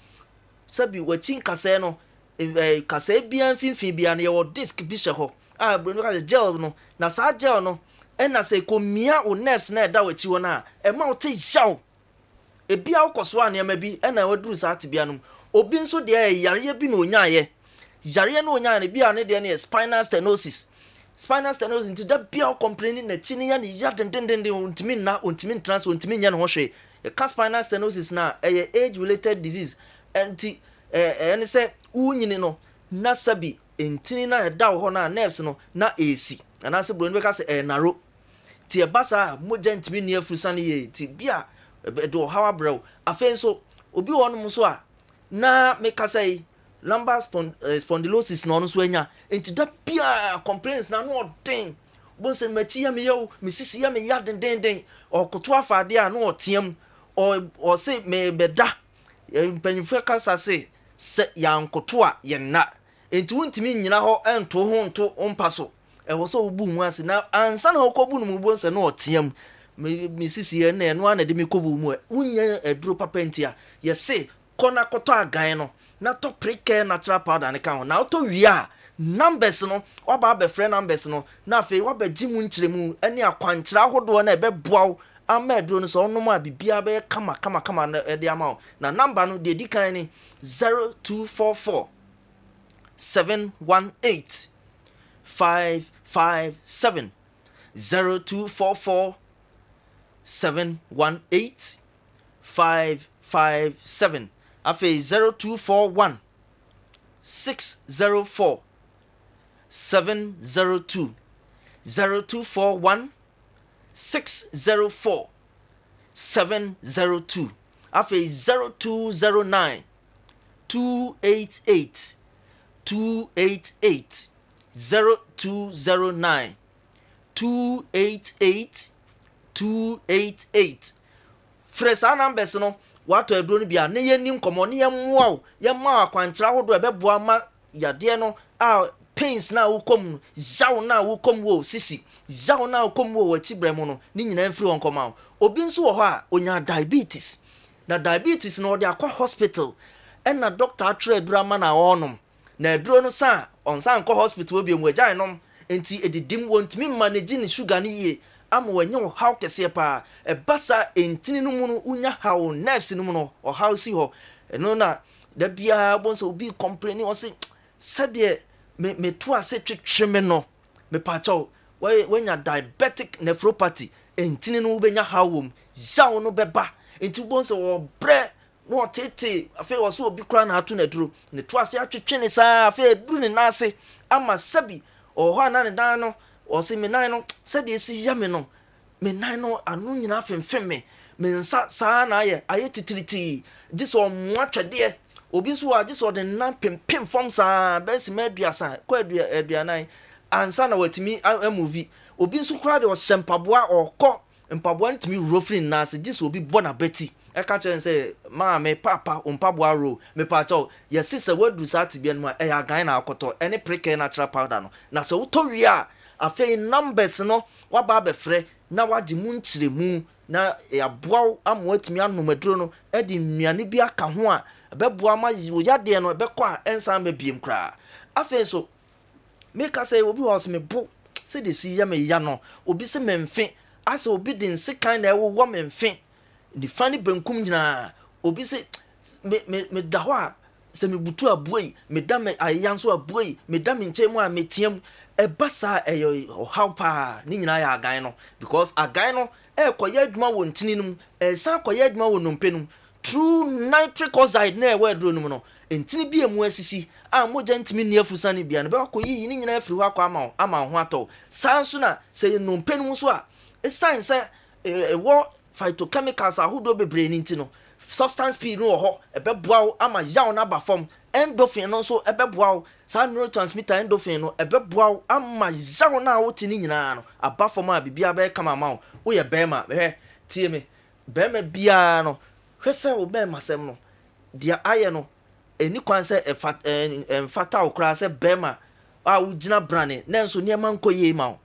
M: sabi wati nkase no kase bia mfimfin bia na ye wo disc bi hye ho bremo ka gel no na sa gel no na say ko mia o nerves na da wati wo na ma wo te yaw bia wo koso anema bi na waduru sa ate bia no obi nso de yare bi na onyaye yare na onyaye bia ne de na spinal stenosis into that bia complaining na tini ya ni ya dendende ontimi trans ontimi nya no hwe e spinal stenosis na age related disease anti ene se unyini no na sabi entini na da ho na nerves no na esi ana se bro no be ka se naro ti e basa moja ntimi ni afusa ne ye ti bia do hawa bro afenso obi wonu so a na me ka say lumbar spondylosis no so anya enti da bia complaints na no den bonse machi ya me yo misisi ya me ya den okoto afade a no otiam o se me beda panyimfa kasa se ya nkoto a ye na enti wontimi nyina ho ento ho nto ompaso wo so obu mu ase na ansa na okobu no mu bonse no otiam misisi ya na no ana de me kobu mu unya aduro papenti a ye se kona koto agan no na to pre-care natural powder ne kan na auto wia numbers no oba be friend numbers no na fe wa be gimu nchiremu ene akwankyira hodo na ebe boaw amaduro no so onum a bibia be kama na e de ama na number no de dikan ni 0244 718 557 0244 718 557 afi 0241 604 702 0241 604 702 afi 0209 288 288 0209 288 288 fresa numbers no wato aduro no bia ne yenim komo ne yemwa yemma akwankyira hodo ebeboa ma yade no a pains na wokom jaw na wokom wo sisi jaw na wokom wo wachibrem no ni nyina mfiri won koma obi nso wo ho a onya diabetes na diabetes no de akwa hospital na doctor atre aduro ma na wonom na aduro no sa onsa nko hospital obi emu agyan nom enti edidim wontimi manage ni sugar ni ye ama wanyo how kese pa basa entini no mu no unya how nerves no mu no o how si ho no na da bia bonso obi complaining o say sade me to ase twetweme no me pacho wenya diabetic nephropathy entini no benya how wom jaw no beba enti bonso o bre no tete afi wo so obi kura na ato na duro ne to ase atwetwe ne sa afi duru ne na ase ama sabi o ho na ne dan no o se me nan no se de si ya me no me nan no anu nyina femfem me nsa saa na aye titiriti dis o mwatwede obi so a dis o de nan pempem fom saa be si maduasa kwa aduanan ansa na watimi a movie obi so kra de o sempaboa okọ mpaboa ntimi rofrin na se dis obi bona beti e ka chere say ma me papa mpaboa ro me pa cho yes se wadu sa tibia no e ya gan na akoto ene preke natural powder no na so to wi a afei numbers no waba abɛfrɛ na wagye mu nkyerɛmu na aboa ama watumi anom aduro no de nnuane bi aka ho a ɛbɛboa ma yadeɛ no ɛbɛkɔ a ɛnsan bɛbiem koraa afei so meka sɛ obi wɔ sɛ mebo sɛ de si yɛ me ya no obi sɛ memfe asɛ obi de nsekan na ɛwɔ memfe nifa ne benkum nyinaa obi sɛ me da hɔ a sɛ mebutu abuoi meda me ayɛya nso abuoi meda me nkyɛn mu a metiam ɛba saa ɛyɛ ɔhaw paa ne nyinaa yɛ agan no because agan no ɛkɔyɛ adwuma wɔ ntini no mu ɛsan kɔyɛ adwuma wɔ nnompe no mu true nitric oxide na ɛwɔ aduro no mu no ntini bi emu asisi a mogya ntimi nni afusa ne bia no bɛkɔ yiyi ne nyinaa afiri hɔ akɔ ama ho atɔ saa nso na sɛ nnompe no mu so a ɛsan sɛ ɛwɔ phytochemicals ahodoɔ bebree ne nti no substance P no wɔ hɔ ɛbɛboa wo ama yaw na aba fam endorphin no nso ɛbɛboa wo saa neurotransmitter endorphin no ɛbɛboa wo ama yaw na wote ne nyinaa no aba fam a bibia bɛyɛ kama ma wo woyɛ bɛrima bɛhɛ tie me bɛrima biara no hwɛ sɛ wo bɛrima sɛm no deɛ ayɛ no ɛni kwan sɛ ɛmfata wo koraa sɛ bɛrima a wogyina brane na nso nneɛma nkɔ yie ma wo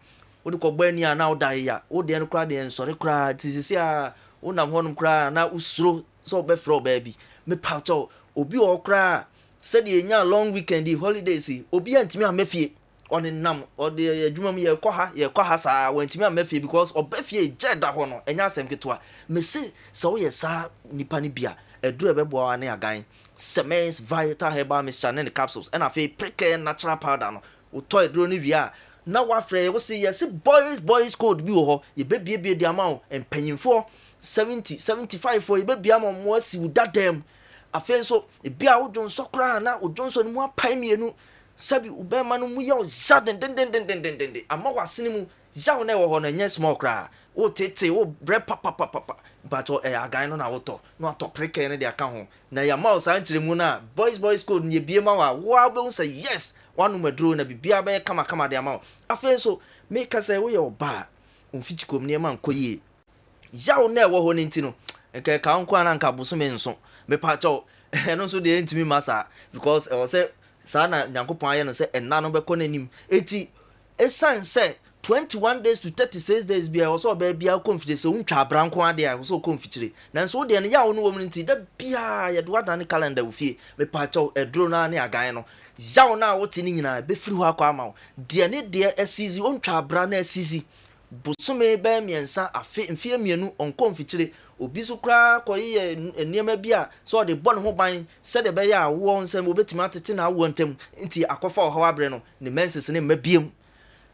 M: wode kɔbɔ ani a na woda yɛ wo deɛ no koraa deɛ nsɔre koraa tisisi a wonam hɔnom koraa na usuro so obefrɛ oba bi me pato obi o kra said ye nya long weekend holidays obi antimi amafie on nam o de adwuma mu ye kɔ ha saa wantimi amafie because obafie jeda hɔ no enya asɛm ketwa me se so wo ye saa nipa ne bia eduru ebeboa wa ne agan Semens Vital Herbal mixture ne capsules and afei prickle natural powder no wo to eduru ne wia na wa frɛ wo se yes boys code bi wo hɔ ye bebie di ama wo empanyimfo 70-75 for baby am mo asi wo dadam afei so bia wo dwon so kra na wo dwon so no mu apai mienu sabi wo be ma no mu yaw jaden den ama wasene mu yaw na wo ho na nya small kra wo tete wo bre papa but agan no na wo to no ato preke ne de aka ho na ya ma o san kyere mu na boys code ne bie ma wa be say yes wanu madro na bibia be kama de ama afei so make ka say wo ye oba onfitikom ne ma nkoyie yaw na ɛwɔ hɔ ne ntino nke ka nko ana nka boso me nso me pacho eno so de ntimi masa because ɛwɔ sɛ saa na nyankopɔn ayɛ no sɛ ɛna no bɛkɔ nanim eti esan sɛ 21 days to 36 days bia also ba bia confidence untwa abranko ade a so confitire nanso de ne yaw no wɔ mu nti da bia ye do adane calendar wo fie me pacho eduro na ne agan no yaw na wote ni nyina be firi hɔ akɔ ama de ne de asizi untwa abra na asizi bosome ba miensa afi mfie mienu onko mfikyire obi so kra koye eniema bi a so de bɔ ne ho ban sɛ de bɛyɛ a wo nsɛm obetimi atete na wo ntem nti akɔfa ɔhaw abrɛ no ne menses ne mabiem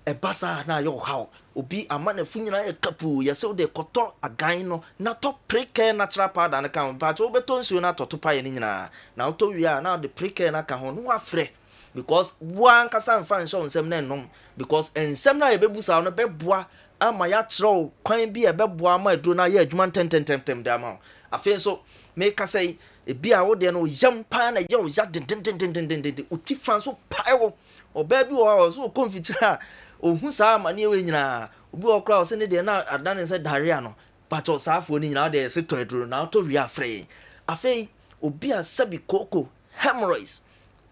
M: ɛbasa na yɛ ɔhaw obi ama na fu nyina yɛ kapu yɛ sɛ de kɔtɔ agan no na tɔ preke natural powder na kan ba to beto nsuo na tɔto pa yɛ ne nyina na wotɔ wi a na de preke na ka ho no afrɛ because one kasa mfa nso nsɛm na ennom because nsɛm na yɛbɛbusa no bɛboa ama ya trɔ kwan bi ɛbɛboa ama aduro na yɛ adwuma tentem da ma afei so me ka sɛ ebi a wo de no yam pa na yɛ o ya den uti fan so pae wo ɔbaa bi wo so confitira ohun saa ma ne we nyina obi wo kra o se ne de na adane sɛ diarrhea no but o saafo ni nyina de se tɔ aduro na to wi afrɛ afei obi a sabi koko hemorrhoids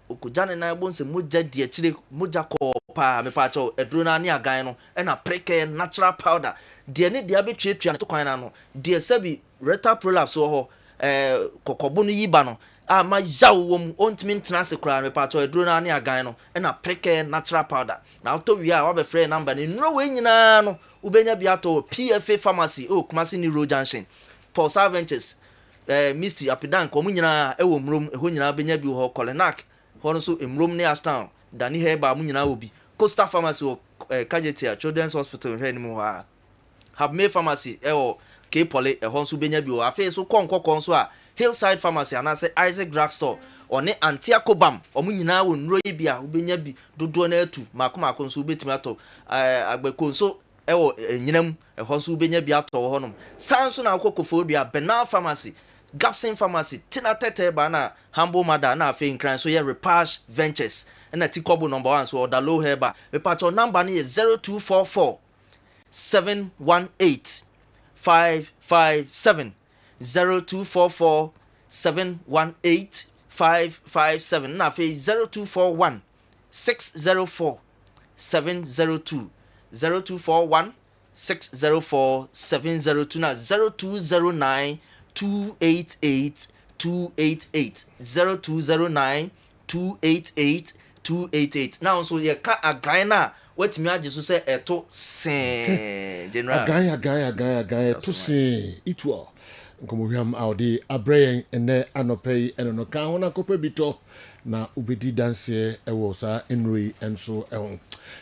M: okujane na egbo nse moja di akire moja ko pa me pa cho eduro na ne agan no e na preke natural powder de ne de abetwetwa to kwan na no de sabi rectal prolapse ho kokobo no yiba no a ma yaw wom ontimi ntena se kra me pa cho eduro na ne agan no e na preke natural powder na to wi a wa be frɛ number ne nro we nyina no ubenya bia to PFA pharmacy Kumasi ni road junction for Saventures Misty Apidan ko mu nyina e wo mrom e ho nyina benya bi ho Kolenak hono so emrom ne Aston Dani Herbal mu nyina obi Costa Pharmacy o Kajetia Children's Hospital hwe ni mu ha Herbal Pharmacy o K Poly ho so benya bi o afi so konkokon so a Hillside Pharmacy anase Isaac Drugstore one Antiacobam omu nyina wo nro yi bia obenya bi dodo na atu makoma so betimi ato agbeko so wo nyinam ho so benya bi ato honom sanso na akokofo bia Benal Pharmacy Gapsin Pharmacy tina tete ba na Humble Mother na afi nkran so ye Repash Ventures na Tikobo number 1 so Oda Low Herbal me patcho number ni 0244 718 557 0244 718 557 na afi 0241 604 702 0241 604 702 na 0209 288 288 0209 288 288 now so ye ka agan na watimi age so say eto sen general
A: agan to sen itwa nkomohwam awde abrayen ene anopei ene no kan hona kopa bito na ubedi dance ewo sa enroi enso ehon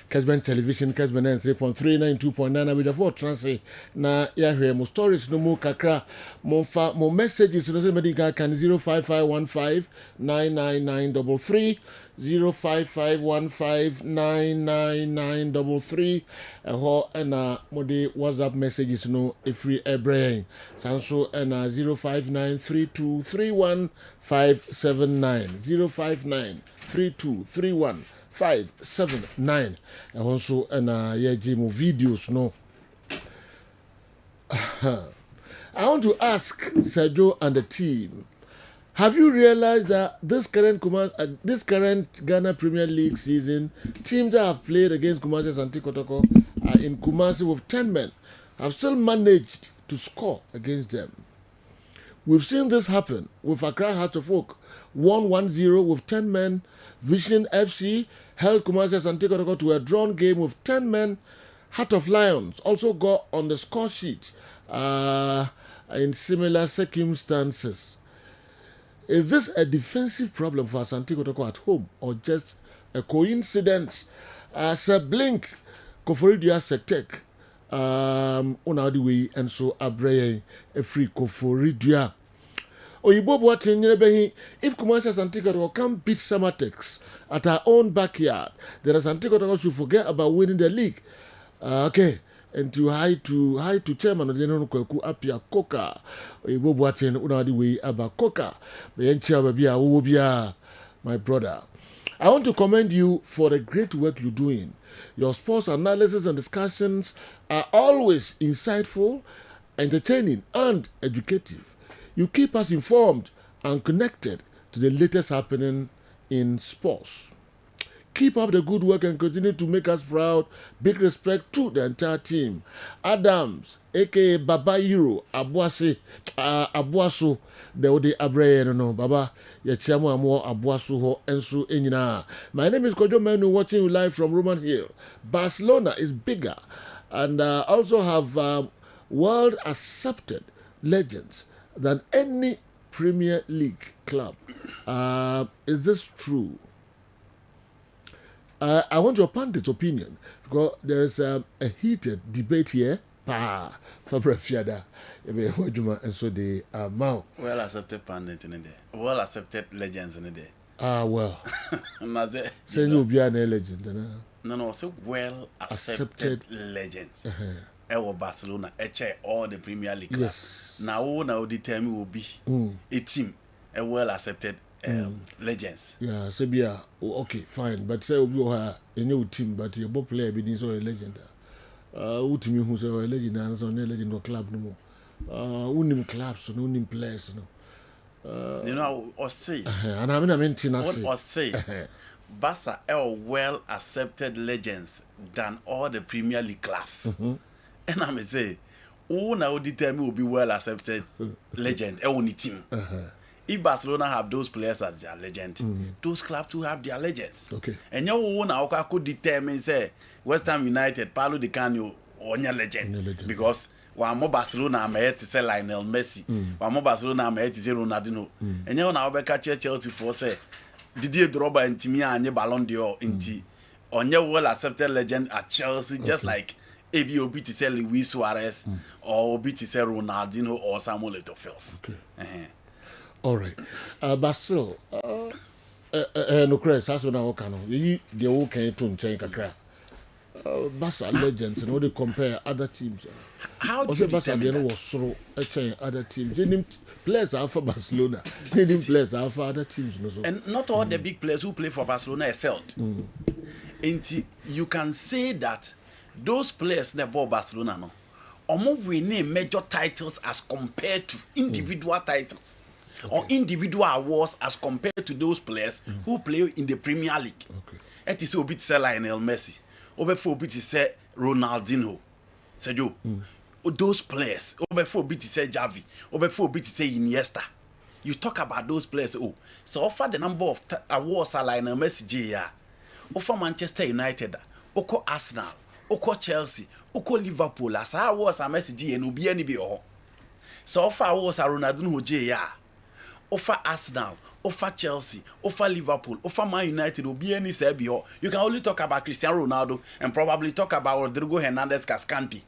A: Kessben television Kessben 3.392.9 with the four transit na ya hwe mo stories no mu kakra mo fa mo messages no se medical can 05515999933 05515999933 eho na mo de WhatsApp messages no free ebrain sanso na 0593231579 0593231579 and also mo videos no. I want to ask Sergio and the team, have you realized that this current Ghana Premier League season, teams that have played against Kumasi Asante Kotoko are in Kumasi with 10 men have still managed to score against them? We've seen this happen with Accra Heart of Oak, 1-1-0 with 10 men. Vision FC held Kumasi Asante Kotoko to a drawn game with 10 men. Heart of Lions also got on the score sheet in similar circumstances. Is this a defensive problem for Asante Kotoko at home or just a coincidence? Sir Blink, Koforidia Sektek, Onadiwe, and so Abreye, a free Koforidia. Oyibo Boateng Nyerebehi, if Kumasi Asante Kotoko can beat Samatex at our own backyard, then Asante Kotoko should forget about winning the league. Okay, and to hi to chairman of the Kweku Apia Koka, Oyibo Boateng Onadiwe Aba Koka, Beyencha Babia Ubia, my brother. I want to commend you for the great work you're doing. Your sports analysis and discussions are always insightful, entertaining, and educative. You keep us informed and connected to the latest happening in sports. Keep up the good work and continue to make us proud. Big respect to the entire team. Adams, aka Baba Hero, Abuaso, the Ode Abreye, no, Baba, Yachamu Amo, Abuaso, Ho, Ensu, Enyina. My name is Kojo Menu, watching you live from Roman Hill. Barcelona is bigger and also have world accepted legends than any Premier League club. Is this true? I want your pundit's opinion because there is a heated debate here. Fiada, and so they are well
N: accepted pundit in there, well accepted legends in there.
A: Well, say you'll be an legend.
N: No, so well accepted legends. Ewo Barcelona, all the Premier League.
A: Yes.
N: Now the term will be a team, a well accepted legends.
A: Yeah, Sebia, okay, fine. But say you are a new team, but your both player be this or a legend. Who to me who's a legend and so no legend or club no more. Unim clubs, no unim players, no.
N: You know, or say,
A: and I mean,
N: what or say, Barca are well accepted legends than all the Premier League clubs. And I may say, who now determine will be well accepted legend, only team. If Barcelona have those players as their legend, those clubs too have their legends.
A: Okay.
N: And you now could determine say West Ham United, Paulo Di Canio, or your legend. Because one more Barcelona I'm here to say Lionel Messi, one more Barcelona I'm here to say Ronaldinho. And you now be catch Chelsea for say Didier Drogba and Timia and Ballon d'Or into on your well accepted legend at Chelsea, just like Ebi Obi to say Luis Suarez or Obi to say Ronaldinho or Samuel Eto'o. Okay.
A: All right. But still, no Chris, that's what I can. You the old can to change kakra. Barca legends, and how they compare other teams.
N: How do you determine that?
A: Was so other teams. They named players are for Barcelona. They named players are for other teams.
N: And not all the big players who play for Barcelona excelled. And you can say that those players that bought Barcelona no, almost winning major titles as compared to individual titles. Or individual awards as compared to those players who play in the Premier League. It is Obi to say Lionel Messi, Obi to say Ronaldinho. Said you, those players, before BT say Javi, before BT say Iniesta. You talk about those players. So offer the number of awards are like a message here. Offer Manchester United, Oko Arsenal, Oko Chelsea, Oko Liverpool. As I was a message and be any be all. So offer awards are Ronaldinho J. Offer Arsenal, offer Chelsea, offer Liverpool, offer Man United, will be any Serbia. You can only talk about Cristiano Ronaldo and probably talk about Rodrigo Hernandez Cascanti.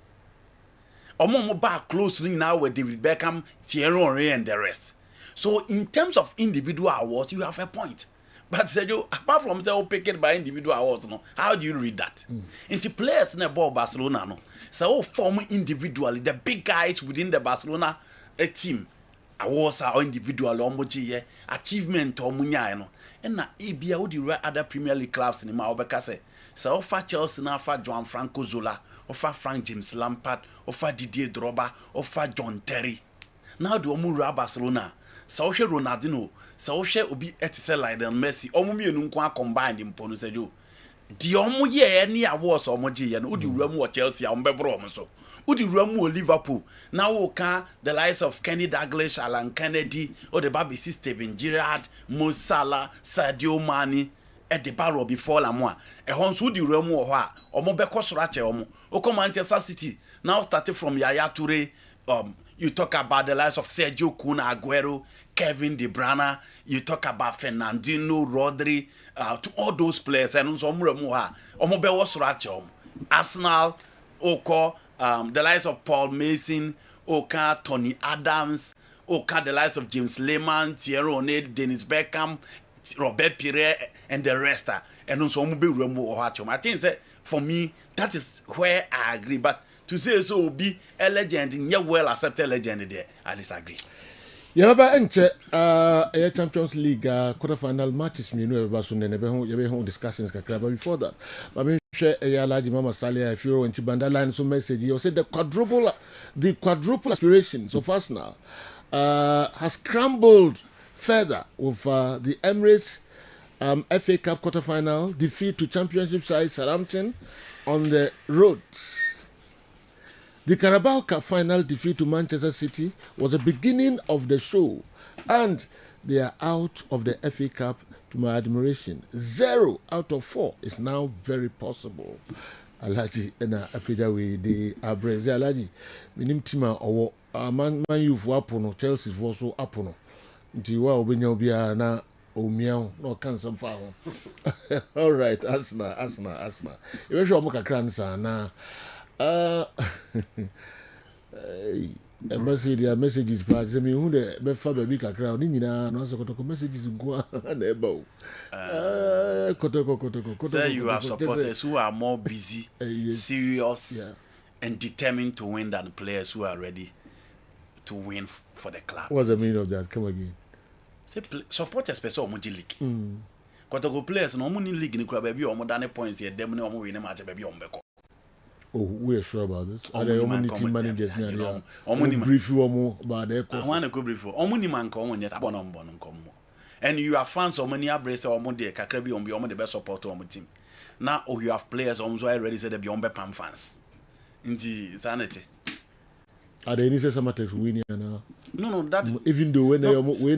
N: Omo back closely now with David Beckham, Thierry Henry, and the rest. So in terms of individual awards, you have a point. But Sergio, apart from the picked by individual awards, no, how do you read that? Into players in the ball Barcelona, no. So form individually, the big guys within the Barcelona team. Awards are individual omoji achievement omunya no and na ebia wo di other Premier League clubs ni ma obeka say so offer Chelsea na offer João Franco Zola, offer Frank James Lampard, offer Didier Drogba, offer John Terry. Now do omu Barcelona so hwe Ronaldinho so hwe obi etise Lionel Messi omu mienu nko combined impono say you di omu ye ni awards omoji ye no udi wura mu Chelsea a ombebro omo so Udi Ramu Liverpool. Now okay, the likes of Kenny Dalglish, Alan Kennedy, or the BBC Steven Gerrard, Mo Salah, Sadio Mane, at the barrel before Lamoa. A Hons Udi Ramu or Mobeko Srache Omo. Oko Manchester City. Now started from Yaya Toure. You talk about the likes of Sergio Kun Aguero, Kevin De Bruyne. You talk about Fernandinho, Rodri, to all those players. And also Ramu Omobeko Srache Omo. Arsenal, Oko. The likes of Paul Mason, Oka, Tony Adams, Oka, the likes of James Lehmann, Thierry Henry, Dennis Beckham, Robert Pire, and the rest. And also, I think that for me, that is where I agree. But to say so will be a legend, yeah, well accepted legend there, I disagree.
A: Yeah, but enter Champions League quarterfinal matches. Me know about soon. Never discussions. But before that, I mean, share a large Mama Salia. If you're in Chibanda line, so message you said the quadruple aspirations of Arsenal has crumbled further with the Emirates FA Cup quarterfinal defeat to Championship side Southampton on the road. The Carabao Cup final defeat to Manchester City was the beginning of the show, and they are out of the FA Cup to my admiration. 0 out of 4 is now very possible. Alaji ena apedawe de abreze Alaji minim tima owo man you for apono Chelsea for so apono nti wa obenya obia na omiao no kan some fa ho. All right, Arsenal. You show mo kakra nsa na messages but say me who the be fa baby kakra ni nyina no so kotoko messages go na eba o kotoko
N: say you have supporters who are more busy, serious, and determined to win than players who are ready to win for the club.
A: What's the meaning of that? Come again.
N: Say supporters person omo league kotoko players no omo ni league ni kura baby omo dane points here dem ni omo win match baby omo beko.
A: Oh, we're sure about this. Are there only team managers now? Brief you about their course.
N: I want to go brief you. Omuni man come yes, abon come. And you have fans or many abrace or Monday, Kakrebi on beyond the best support on the team. Now, you have players almost already said the beyond Pam fans. Indeed, sanity.
A: Are there any semantics winning now?
N: No, that
A: even though when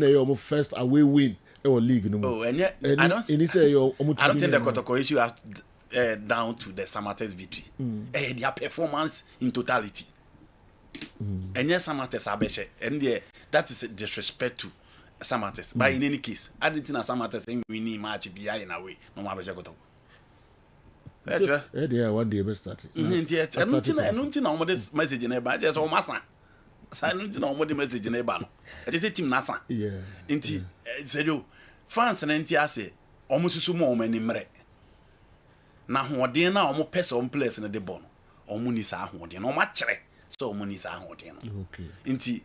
A: they almost first away win or league no more.
N: Oh, and yet I don't think the Kotoko issue has down to the Samatex victory. Their performance in totality. And yes, Samatex Abeshe, and that is a disrespect to Samatex. But in any case, I didn't think Samatex winning match be in a way. No matter what.
A: Yeah, one day best start.
N: I don't know this message in a bad just all massa. I don't know what the message in a ban. It is a team Nasa.
A: Yeah.
N: Inti said you fans and NTS almost sumo many mre. Na hoden na omo person place na de bon omo ni sa hoden no ma kire so omo ni sa hoden no
A: okay
N: nti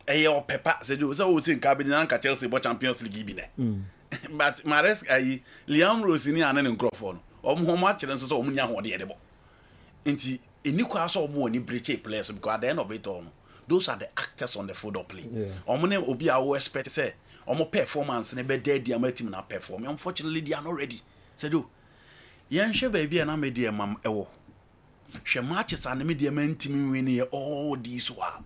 N: eye o pepa say do so o sin ka be na ka Chelsea bo Champions League bi ne but Mares ayi Liam Rose ni anan nkrofo no omo ho ma kire so omo nya hoden de bo nti eni kwa so omo ni breach players because at the end of it all those are the actors on the football play omo ne obi a wo expect say omo performance ne be dead dia ma team na perform unfortunately they are not ready say do Yanshe baby and I made dear mam ewo. hwɛ matches a ne me deɛ mantimi win yɛ all these while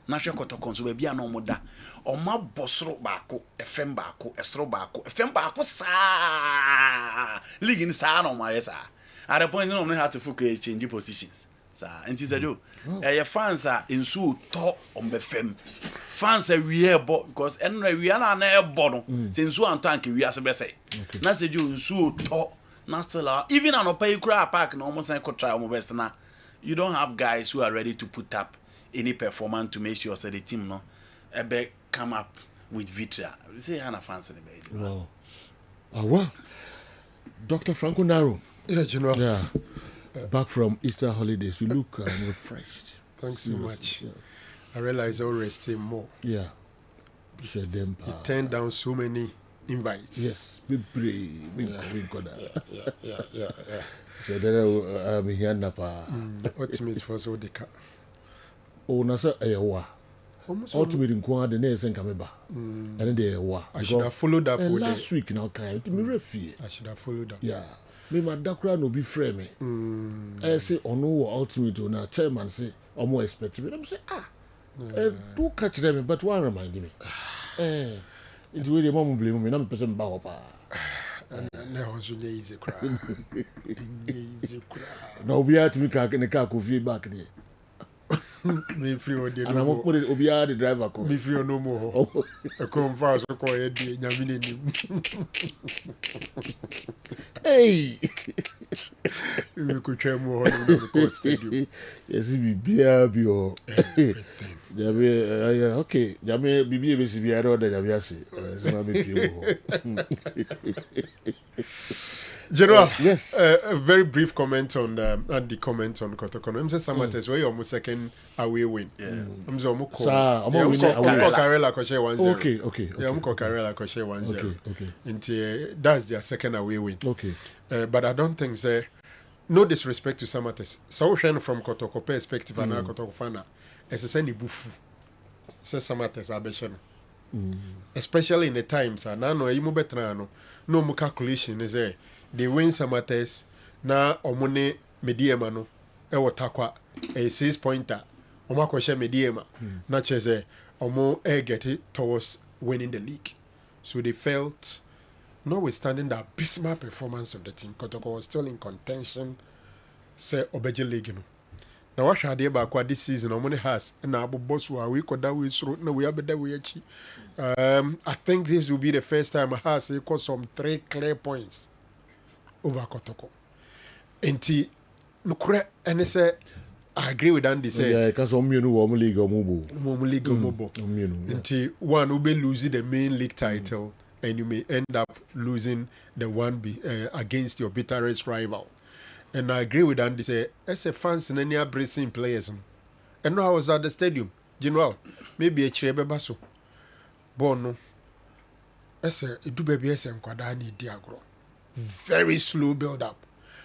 N: na hwɛ kɔtɔkɔ nso baabi a na ɔmo da ɔma bɔ soro baako fm baako ɛsoro baako fm baako saa league ni saa na ɔmo ayɛ saa at the point no ɔmo had to focus change positions saa nti sɛ do ɛyɛ fans a nsuo tɔ ɔmo fm fans a wiɛ bɔ because ɛno wiɛ na ɛbɔ no sɛ nsuo antɔ anka wiɛ ase bɛsɛ na sɛ do nsuo tɔ na still even anopa yi kura park na ɔmo san kɔ try ɔmo best na you don't have guys who are ready to put up any performance to make sure that the team no ebe come up with victory. Say Hannah fans in the bed.
A: Wow. Well, Dr. Franco Naro.
O: Yeah, General.
A: Yeah. Back from Easter holidays, you look refreshed.
O: Thanks so much. Yeah. I realize I'll rest him more.
A: Yeah. Share them.
O: He turned down so many invites.
A: Yes. Be brave. Yeah. So
O: then I'm here now. Ultimate for so the car.
A: Oh, Nasa Ewa. Ultimate in Kwa, the name and Kameba. And then they were.
O: I should have followed up with
A: last week now. Kind of me
O: I should have followed up.
A: Yeah. Me my dakra no be frame me. I say on no ultimate na chairman say or more expect me. I'm say do catch them but one remind me. It's way the mom blame me. I'm person ba pa.
O: Na was easy cry. Easy cry.
A: No be at me car in the car coffee back there.
O: Me free or
A: and I'm put it Obia the driver call.
O: Me free or no more. I come fast so call it Nyamine.
A: Hey.
O: We could try more on the court stadium.
A: Yes, it be BRB. Okay. Jame BB BCB I don't know Jame
O: General,
A: yes.
O: A very brief comment on the comment on Kotoko. I'm saying Samates where almost second away win. I'm saying almost Karela Koshe 1-0.
A: Okay.
O: Yeah, I'm Karela Koshe 1-0.
A: Okay.
O: And that's their second away win.
A: Okay.
O: But I don't think no disrespect to Samates. So from Kotoko perspective and Kotoko fana, as a send bufu. Say Samates abeshen. Especially in the times and no imu betrano no mu calculation is there. They win Samates na omune mediema no ewo takwa a 6-pointer omako she mediema na cheze omo get it towards winning the league. So they felt, notwithstanding the abysmal performance of the team, Kotoko was still in contention say obeje league no. Now what shall they back this season omune has na abo boss wa we koda we sro na we abeda we achi. I think this will be the first time has got some 3 clear points over Kotoko. Enti nukure ene say I agree with Andy say
A: yeah, because league
O: mobo. Enti one will be losing the main league title and you may end up losing the one against your bitterest rival. And I agree with Andy say as a fans in any bracing players. And now I was at the stadium. General, maybe a chebe baso. Bono. Ese do baby ese nkwada ni diagro. Very slow build up.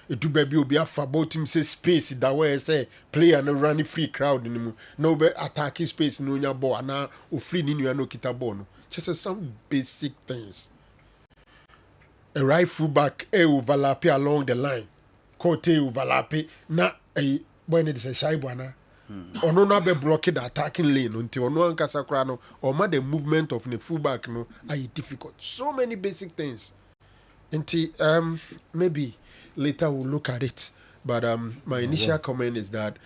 O: It do baby obi afa about him say space that way say player no run free crowd ni mu. No be attacking space no nya ball na o free ni no kita ball no. Just some basic things. A right full back overlap along the line. Kote overlap na when it is a shy bwana. Ono na be block the attacking lane until ono ankasa kra no or ma the movement of the fullback no are difficult. So many basic things. Until maybe later we'll look at it. But my initial comment is that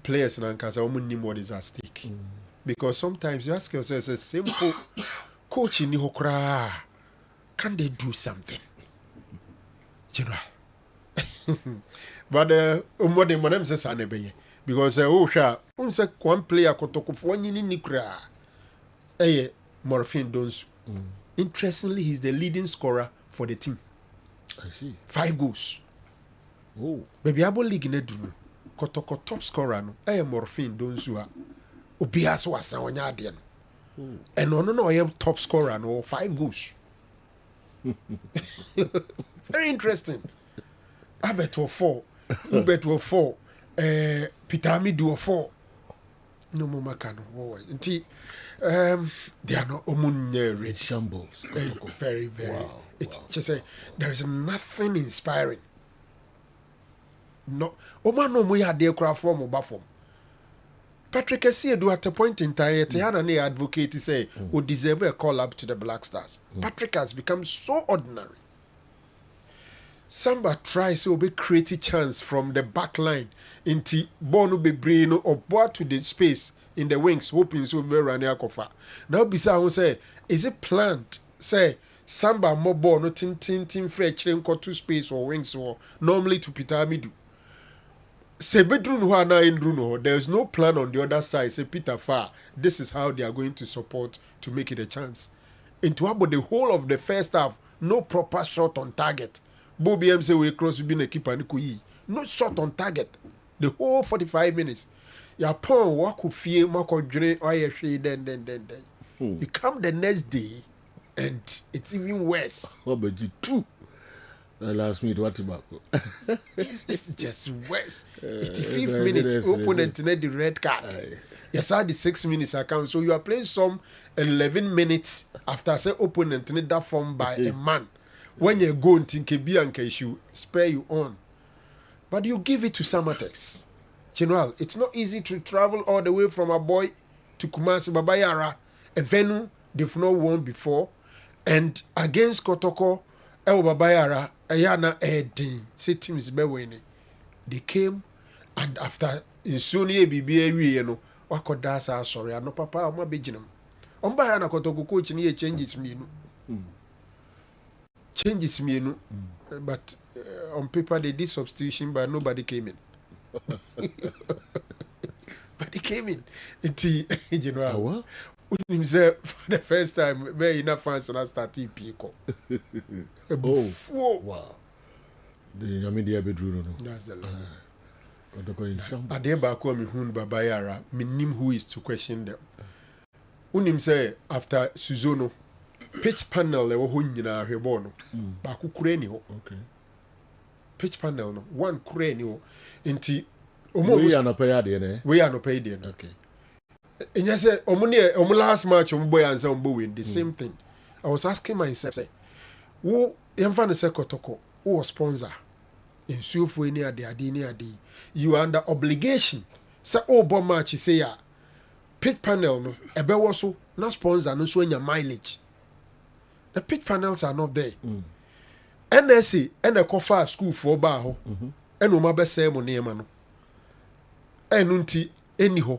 O: players in ankasa omo nim what is at stake. Because sometimes you ask yourself, it's a simple coach in Hokra, can they do something? You know. But more than one says because one player Kotoko for one Morphine Dons. Interestingly, he's the leading scorer for the team.
A: I see.
O: 5 goals.
A: Oh.
O: Baby Abo League Nedru. Kotoko top scorer no. Morphine Dons Obias was a one and no, I am top scorer no 5 goals. Very interesting. I bet 4. You bet 4. Pitami do 4. No more Makano. They are not omun
A: shambles.
O: Very. It's just there is nothing inspiring. no Oma no mo ya de kra form oba form Patrick Essiedu at a point in time Tiana advocate say who deserve a call up to the Black Stars. Patrick has become so ordinary. Samba tries to be create a chance from the back line into Bono Bebrino or board to the space in the wings, hoping so be running akofa. Now Bisa say, is it planned? Say Samba more ball no tin fresh to space or wings or normally to Peter Midu. Say bedroom who are now in Bruno, there's no plan on the other side. Say Peter Far, this is how they are going to support to make it a chance. Into about the whole of the first half, no proper shot on target. Bobby M say we cross being a keeper no shot on target. The whole 45 minutes. Your pawn walk with fear, Marco Dre, then. You come the next day and it's even worse.
A: What about you too? Last minute, what about?
O: It's just worse. 85 minutes, opponent the red card. Yes, I the 6 minutes account. So you are playing some 11 minutes after say opponent need that form by a man. When you go and think Bianca issue, spare you on. But you give it to Samatex. General, it's not easy to travel all the way from a boy to Kumasi Babayara, a venue they've not won before, and against Kotoko, El Babayara, Ayana Eddie, say teams be winning. They came, and after in Sony BBA, you know, Wakodasa, sorry, I no papa, I'm a bejinum. Bayana Kotoko coach and he changes me. Changes me, but on paper they did substitution, but nobody came in. But he came in. You know, himself for the first time, very enough fans and I started people.
A: Oh, wow. The media bedroom.
O: That's the line. I dare back me hun Babayara, minim who is to question them. Unim say after Suzono. Pitch panel lewo ho nyina Herbal no ba ku kure ni ho
A: okay
O: pitch panel no one kure ni ho nti
A: we are not paid there
O: we are not paid there
A: okay
O: enya say omo last match omo boy and say omo win the same thing. I was asking myself say who yemfa ne say Kotoko who sponsor in sufu ni ade you are under obligation say bo match say ya pitch panel no ebe wo so na sponsor no so anya mileage. The pitch panels are not there. NSA and a coffee school for Baho and Umaba Samo Neamano. And Unti anyhow.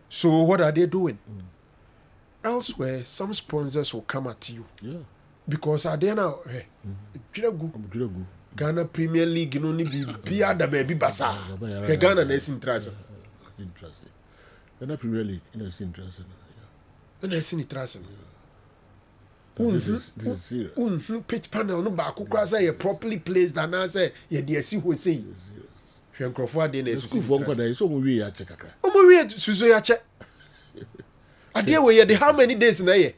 O: So what are they doing? Elsewhere, some sponsors will come at you.
A: Yeah.
O: Because are they now Ghana Premier League no ni be the baby bazaar. Ghana is interested.
A: Ghana Premier League is interested.
O: And I see it trust.
A: This is serious.
O: Pitch panel no back who say properly placed and I say yeah the see who say Shankrofa dey
A: school for nkwada so mo wi ya che kakra
O: omo wi suzo ya che ade we ye how many days na ye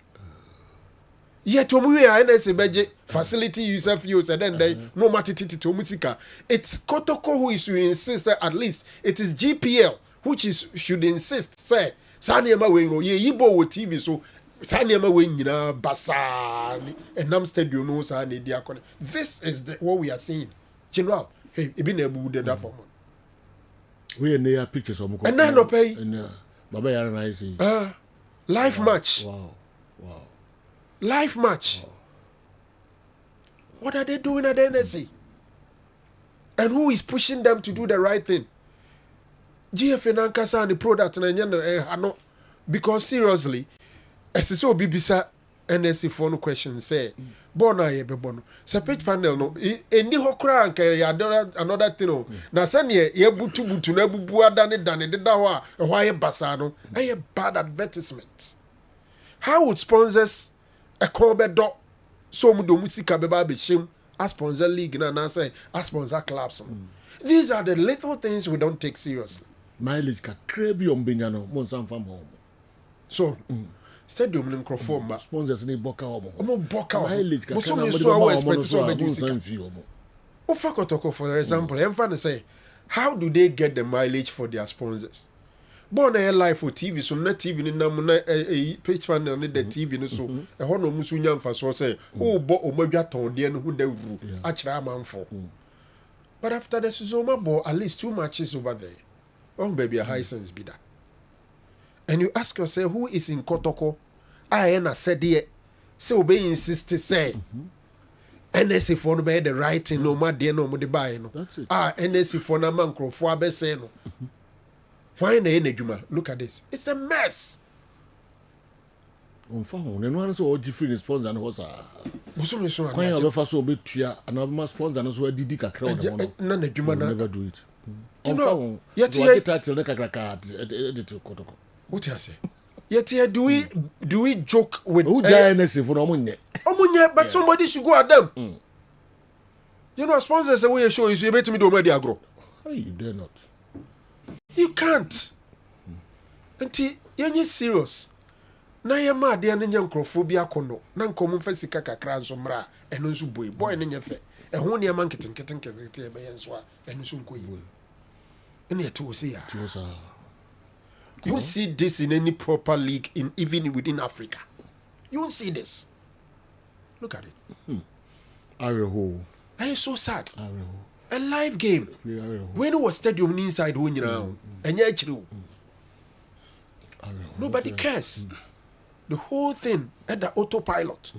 O: yet omo wi ya na se beje facility user fees and then no matter titi to musika. It's Kotoko who is to insist that at least it is GPL which is should insist say Saniema we no ye yibo with TV so Saniema we nyina basa enam stadium no sa na dia kone. This is what we are seeing. General, hey, e be na ebu de that for money.
A: We near pictures of
O: and then no pay.
A: Baba Yara na see.
O: Live match.
A: Wow.
O: Live match. Wow. What are they doing at the NSC? And who is pushing them to do the right thing? GFN Ankasa and the product and because seriously, as so Bibisa NSC for no question say, Bona ye bebono. Sa page panel no eni hokra anka ya another thing no. Na sane ye butu na bubu adane dane de da ho a ho ye basa no. Aye bad advertisement. How would sponsors a cobe do so mu do musika beba be shem as sponsor league na say as sponsor clubs. These are the little things we don't take seriously.
A: Mileage ka krebi ombenya no mo nsam fam ho.
O: So stadium in Crawford
A: sponsors ni boka omo.
O: Omo boka
A: mileage ka
O: kana
A: mo
O: so expect
A: so be music.
O: Ofa Kotoko for example, em say how do they get the mileage for their sponsors? Born a live for TV so na TV ni na page panel ni the TV no so e ho no musu nya mfa so say o bo omadwa ton de no hu da vuru a kira amanfo. But after the Suzoma ball, at least 2 matches over there. Oh, baby, a high sense be that. And you ask yourself, who is in Kotoko? I said here, so be insist to say. NSC for no the right thing, no more dear, no more the buy.
A: That's it.
O: NSC for no man crow for a say no. Why the energy? Look at this. It's a mess.
A: On phone, and one so different sponsor and was quite a lot so bit and I'm sponsor and so did Kakra.
O: None of you
A: never do it.
O: You
A: On
O: know,
A: phone,
O: yet
A: yet title the Kakra card.
O: What you say? Yet here do we joke with
A: who NSC for
O: Omunye, but somebody should go at them. You know, sponsors say we show you bet me do media grow.
A: You dare not.
O: You can't. Until you're serious. Na ye ma de ne nya nkrofobia kono na nkomo fa sika kakra nso mra eno nso boy ne nya fe ehun ne ma nketen e be yenso a eno nso nkoyi ene ye to say ya you won't see this in any proper league in even within Africa. You won't see this. Look at it.
A: Areho.
O: It's so sad. A live game. When it was stadium inside when you know and yet nobody cares. The whole thing at the autopilot.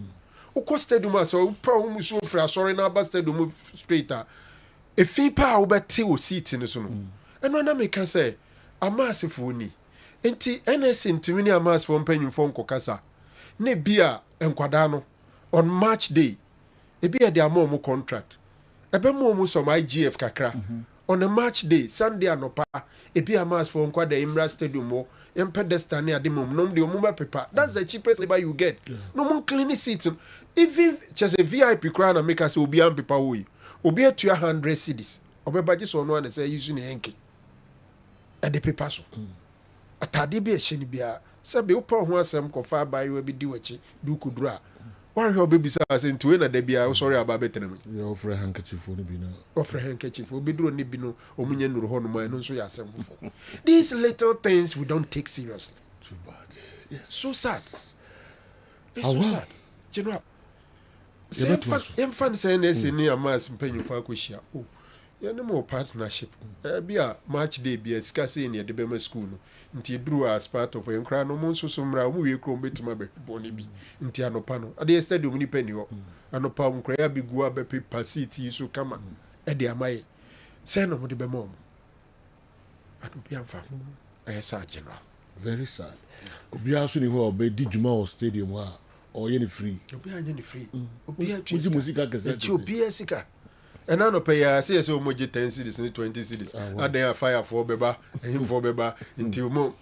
O: Oko stadium so problem so for sorry na ba stadium straight a fi pa obeti o seat ni so no. Eno na me can say amasifo ni. Enti NS ntimi a amasifo mpanyimfo nkokasa. Ne bia enkwada no on March day. E bia dia mo contract. Ebe mo some IGF kakra. On a match day, Sunday anopa, e bia amasifo nkwada Imra Stadium mo pedestal near the mum, no the umuma paper. That's the cheapest labor you get. No more clean seats. Even just a VIP crown and make us be on paper. Will be at 200 cities. Or by just one and say using a hanky at the paper. A taddy be a shinibia. Sabi upon one some coffee by you will be do could draw. One her baby says into a debia. Sorry about better.
A: You offer a handkerchief for the bino.
O: Offer a handkerchief will be doing Nibino or Munyan or Honoma and so you these little things we don't take seriously.
A: Too bad. Yes.
O: So sad. It's so sad. You know, fan saying this in near mass and paying for Kushia. Oh, you're no more partnership. Be a March day be a scarcity in the Bema school. Until drew as part of a crown, no monso sumra, we come bit my bonny be. Until pano. At the stadium, ni penny. And no pound crea be guabe paper city, so come on. Eddie Amay. Send them to the mom. I don't be unfathomable. Sad general.
A: Very sad. Obiasu ni ho be di Juma stadium or any free.
O: Obianya free.
A: Obiasu musika kese.
O: Obia sika. And I no pay say so much 10 cities and 20 cities. And they are fire for beba and him for beba until mo.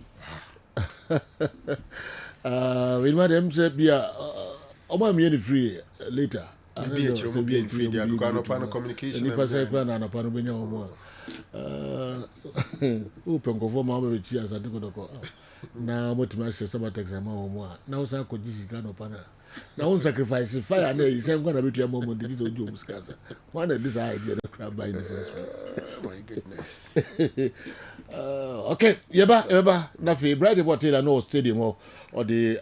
A: We madam say bia oba me free later.
O: Be free there because no pan communication.
A: Ni pasa kwa na pan benya omo. Upengo for ma be chi asante kodoko. Na motima se sama exam omo. Na usa ko jisika no pana. Now on sacrifice fire na you say ngwana betu ya moment this ojo muskasa. One of this idea that crab by in the first place.
O: My goodness.
A: Okay, yeba na fi bright hotel no stadium or the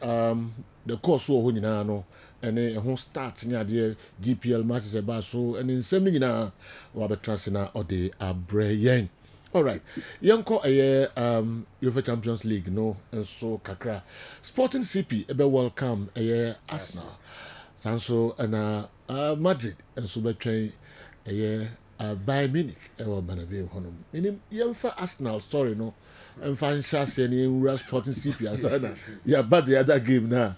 A: course wo nyina no ene ho start ni ade GPL matches eba so ene nsem nyina wa betrasena or the abreyen. All right. Yanko UEFA Champions League no and so kakra. Sporting CP ebe welcome Arsenal. Sanso and Madrid and so between Bayern Munich ewa Bernabeu honum. Meaning yemfa Arsenal story no and fan chance any Sporting CP asana. Yeah, but the other game now.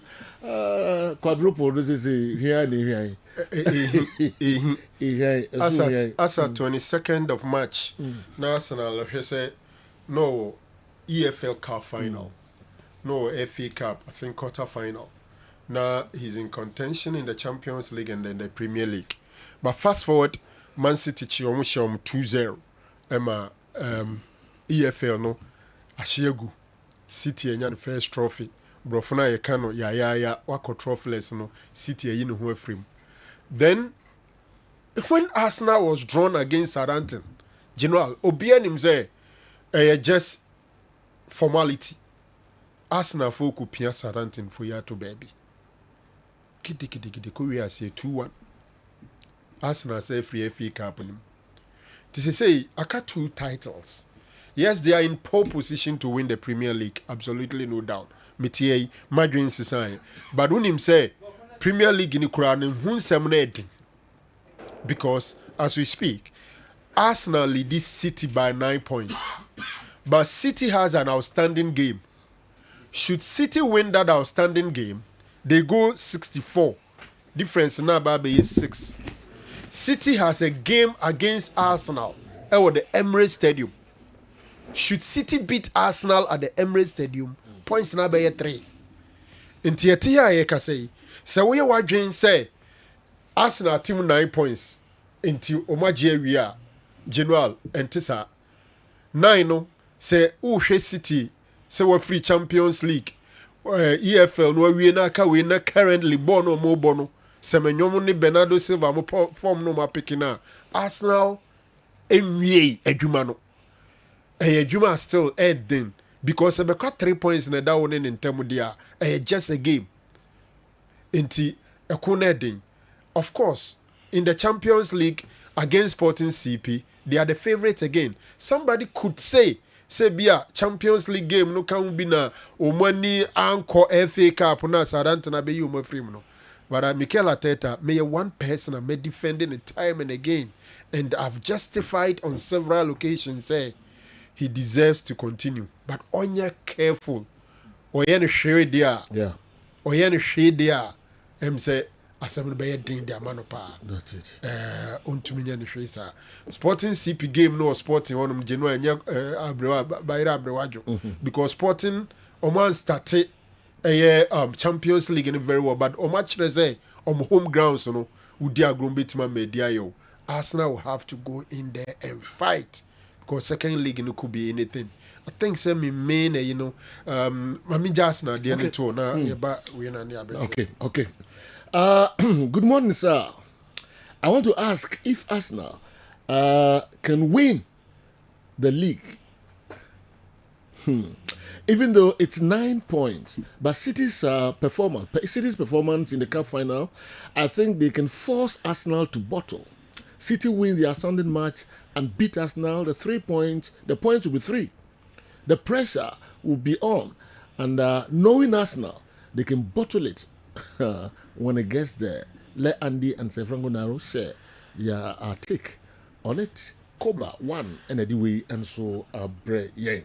A: Quadruple this is here and here.
O: As at 22nd of March, Arsenal say no EFL Cup final, no FA Cup, I think quarter final. Now he's in contention in the Champions League and then the Premier League. But fast forward, Man City chiomshom 2-0. Emma EFL no Ashiegu City enya the first trophy. Brofuna yekano ya wako trophyless no City yin ho afrim. Then when Arsenal was drawn against Southampton, General Obian him say just formality. Arsenal folk could pia Southampton for ya to baby. Kidi Korea say 2-1. Arsenal say free FA Cup him. To say, I got 2 titles. Yes, they are in pole position to win the Premier League. Absolutely no doubt. Metier, Madrid Society. But when him say, Premier League in the Quran, who's some because as we speak, Arsenal lead this City by 9 points. But City has an outstanding game. Should City win that outstanding game, they go 64. Difference now is 6. City has a game against Arsenal at the Emirates Stadium. Should City beat Arsenal at the Emirates Stadium, points now by 3. In Tiatia, I can say, so we are going say Arsenal team 9 points into Omaji area, General and Tessa 9. No, say, oh, City, say we're free Champions League, EFL, no, we are currently Bono, Mobono, Semenyomo, Bernardo Silva, form no more picking up Arsenal, MVA, Ejumano. Ejuma still heading because I got 3 points in the down in Temudia. Just a game. Inti Ekuneding. Of course, in the Champions League against Sporting CP, they are the favorites again. Somebody could say Bia Champions League game no can be na Omani Anko FA Cup na Sarantana be you free no. But Mikel Arteta, may one person I may defending it time and again, and I've justified on several occasions say he deserves to continue. But onya careful. Oyen share there.
A: Yeah.
O: Oyen share there. Say asem be din dia manopa.
A: That's it.
O: Ontuminya ni share. Sporting CP game no Sporting onum Jenu anya abrewa bayra abrewajo. Because Sporting oman started Champions League in very well, but match say home grounds no udi agrom betima media yo. Arsenal will have to go in there and fight. Because second league it could be anything. I think say me main Mami just now the end to now we
A: Okay. Good morning, sir. I want to ask if Arsenal can win the league. Even though it's 9 points, but City's performance in the cup final, I think they can force Arsenal to bottle. City wins the outstanding match and beat Arsenal. The 3 points, the points will be 3. The pressure will be on, and knowing Arsenal, they can bottle it when it gets there. Let Andy and Sefrango Naro share their take on it. Koba 1 and Ediwe and so Bre. Yeah.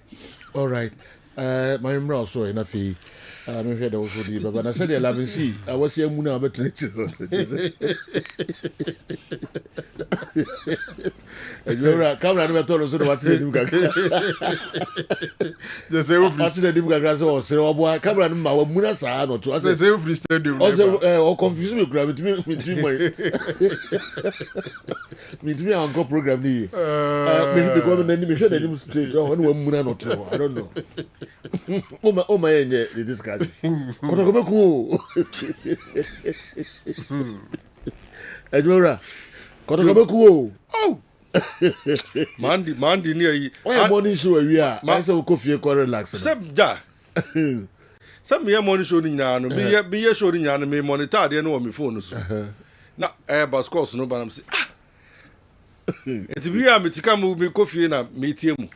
A: All right. My name also enough. I heard also the but I said the 11C. I was here Muna better. Camera never told us what to do. The same after the Dimgrass or Seroboa, camera Muna San or to us the same free stadium. Also, or confuse me gravity between me on go program. Maybe become an enemy should demonstrate on one Muna or two. I don't know. Oh my the discussion. Edwora Kotokobeku. Oh.
P: Mandi near you.
A: Why morning show we are? I say we coffee ko relax.
P: Seb ja. Some me morning show ni nyano. Be show ni nyano me monitor dey no on my phone so. Na bus course no but am say ah. Enti bi a metika mu me coffee na me tie mu.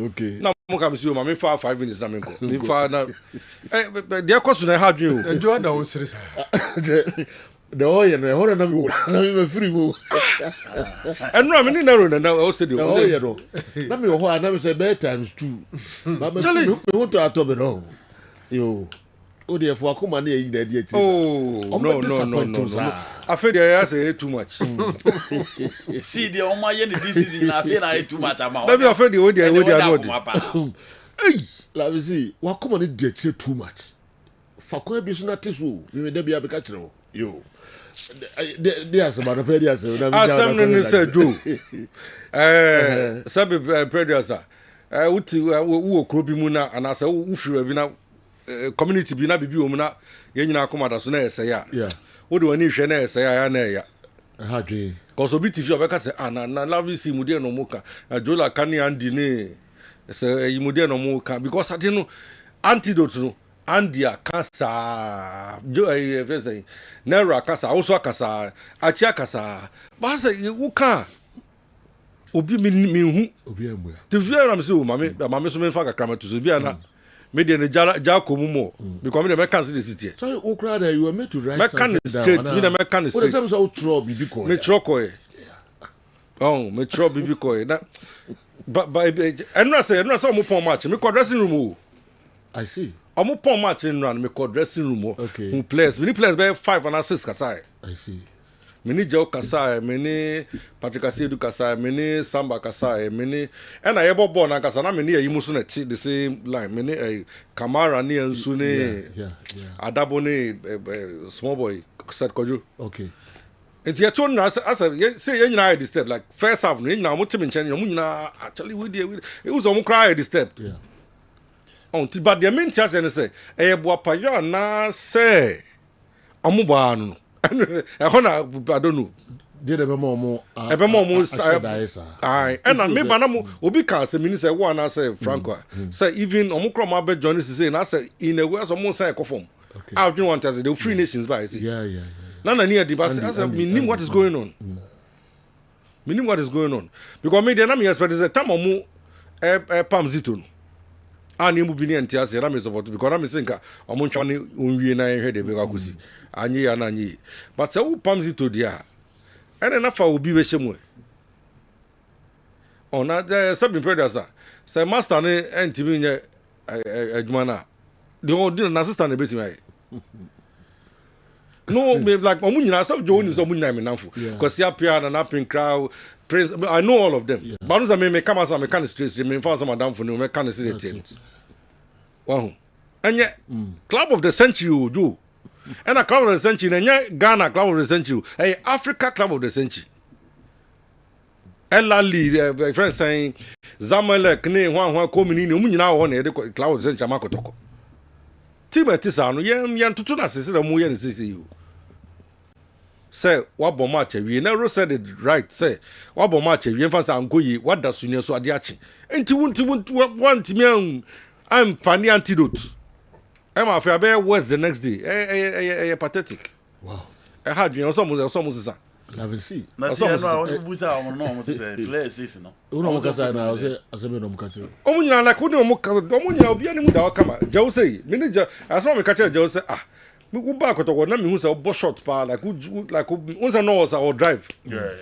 A: Okay.
P: Na mo kam see o ma me fa 5 minutes na me ko. Me fa na dey course na ha dwen o.
O: Enjoy na o serious.
A: The oil and the horror na me free mo.
P: And no me na na o say the
A: oil no. Na me ho na me say bedtimes 2. But me want to atop it all. Yo. O dey for akoma na yi na dey ati.
P: Oh, no. I feel they say too much.
N: See the oma ye this season na feel na too much amount.
P: Maybe I feel the way they are.
A: Hey, let me see. Wa akoma na dey too much. Fakwa bi so na tisu. We dey bia be ka kire o. Yo. There's about the previous.
P: Some no say do. Sabe previous. Uti wo krobi mu na and asa wo firi bi na community bi na bibi o mu na ye nyina akoma da so na ese ya.
A: Yeah.
P: Wo de wani hwe na ese ya na ya.
A: Ha dwe.
P: Cause obi TV obeka say na love si mu de no mu ka. Jola kan andi ne say mu de no mu ka because ade no antidote no Andia kasa jo Nera kasa also kasa achia kasa but say you can obi me hu
A: obi amua
P: te fia na me say o mame so me fa kakra to so bia na me de ne ja ko mu mo because me dey cancel the city
A: so o kra that you were made to write
P: something down straight me dey make can straight
A: o say so throw bibi ko
P: me throw ko oh me throw bibi ko na but and no say mo pon match me ko dressing room o
A: I see
P: omo pon match in run me ko dressing room o
A: okay
P: players me players be 5 and 6 kasai
A: I see
P: me ni Joe Kasai, me ni Patrick Asiedu Kasai, me ni Samba Kasai, me ni and I ebo ball na Kasai na me ni yimusu na the same line, me ni Kamara ni Ensu ni Adabo ni small boy set koju.
A: Okay.
P: Enti ya tone na as say you nyina the step like first half no nyina mo team nchen you nyina actually we dey it was on cry the step.
A: Yeah.
P: On ti but the main thing say e bo apayo na say omo ba no. I don't know.
A: Did ever more
P: aye and me banamo obi can say minister one I say Franco say even omukro be Johnny say na say in a way so mo say conform I don't want as the free nations by say
A: yeah
P: na near the bas as me nim what is going on me nim what is going on because me dey na me expect the time omo pam zito no ani mu bi ni entiase na me support because na me think omo ntwa ne onwie na hwe de be kwakusi anyi ya na anyi but say who pam zito dia ene na fa obi be shemu ona the sabin predator say master ne entimi nye adwuma na the na sister na betimi ai no me like omu nyina say jo ni so omu nyina me namfo because ya pia na pin crowd prince I know all of them but no say me come as me can straight me fa some madam for no me can see the team wow anya club of the century ojo and a club of the century anya Ghana club of the century Africa club of the century Elali friend saying Zamalek ne hwan komini ni omu nyina wo na de club of the century makotoko Timetisa no yem tutu na sisi da mu ye sisi you say what bomb match we never said it right say what bomb match we fa say ankoyi what da sunya so ade achi enti want me I'm funny antidote I'm after be worse the next day pathetic
A: wow
P: I had you some sisa
A: Let me see.
N: Na see no busa o no say players is no.
A: Uno mo kasa na asebe no mo kachiro.
P: Omo nyina like omo nyina obi ani mu da wakama. Jew say, manager asma me kachiro Jew say me go back to na me hu say bo shot pa like unsa no was our drive.
N: Yeah.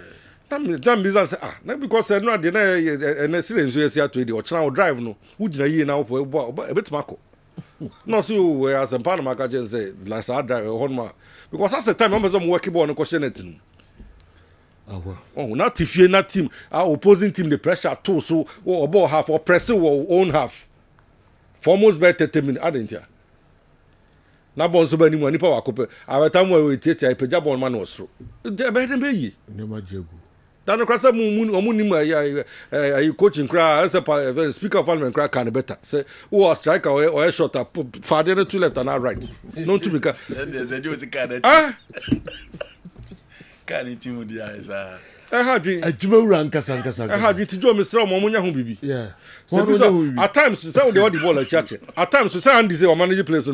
P: That means say na because no dey na silence so yesi ato dey o chana o drive no. Wu gina yi na wo ebetuma no so we as a pan maka say like sa drive honma because that's the time I'm some working ball no question it. Oh, not if you're not team, our opposing team the pressure too, so or ball half or press or own half. For almost by 30 minutes, I didn't ya. Now, bonds so many money power couple. Our time we take a pajab on man was through. They're better than me.
A: Never jago.
P: Dan Crasa Moon or Moon, you coaching cry as a speaker of parliament crack can better. Say, oh, a striker or a shot up, father two left and right. No to because
N: they do the kind Can't eat him with the eyes.
P: I had you
A: a Jumura Casanca.
P: I had you to join Mr. Momunya Hubibi.
A: Yeah.
P: At times, to say the ball at church. At times, to say Andy say or manage players.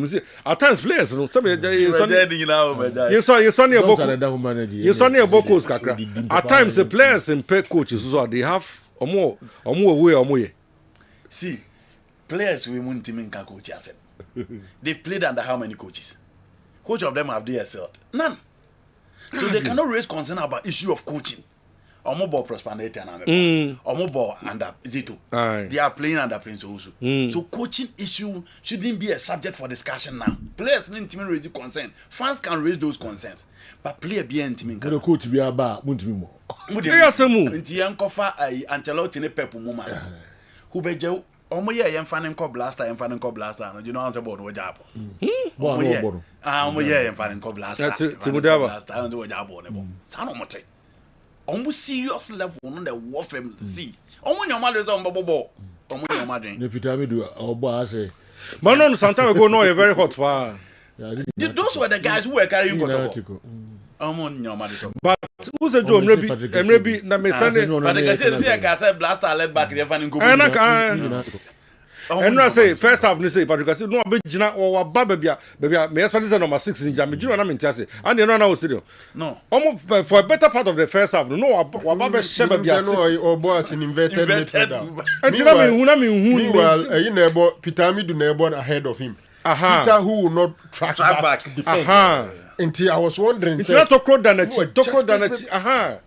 P: At times, players. Some you saw near Boko. You saw near Boko's Kakra. At times, the players and pay coaches so they have or more way or more.
N: See, players we want team in coaches. They've played under how many coaches? Coach of them have they excelled? None. So they cannot raise concern about issue of coaching. Omo ball prosperity and Omo ball under Zito. They are playing under Prince Osu. So coaching issue shouldn't be a subject for discussion now. Players need to raise concern. Fans can raise those concerns. But player be team.
A: The coach be about Muntimi mo.
N: Nti yankofa Ancelotti ne Pep Muma. Who be je omo ye yemfa nko blaster no you know answer board wo jabo. Omo ye yemfa nko blaster. Blaster no wo jabo ne bo. Sa no mote. Omo serious level no the warfare see. Omo nyoma le so mbobo. Omo nyoma dwen.
A: Ne Peter me do obo ase.
P: But no some time ago no a very hot fire.
N: Those were the guys who were carrying Kotoko. Omo nyoma de so.
P: But who's a Joe Mrebi na me sane
N: but the guy say I can say blaster led back the fan go.
P: And I say first half ni say Patrick say no abegina or baba bia me expect say number 6 in jam me na me ntase and you know na stadium
N: no
P: for a better part of the first half no wa baba sheba bia
O: or boss in inverted midfielder
P: and me hu
O: meanwhile you know Peter Midu na ahead of him Peter who will not track back to defend until I was wondering
P: it's not Tokro Danachi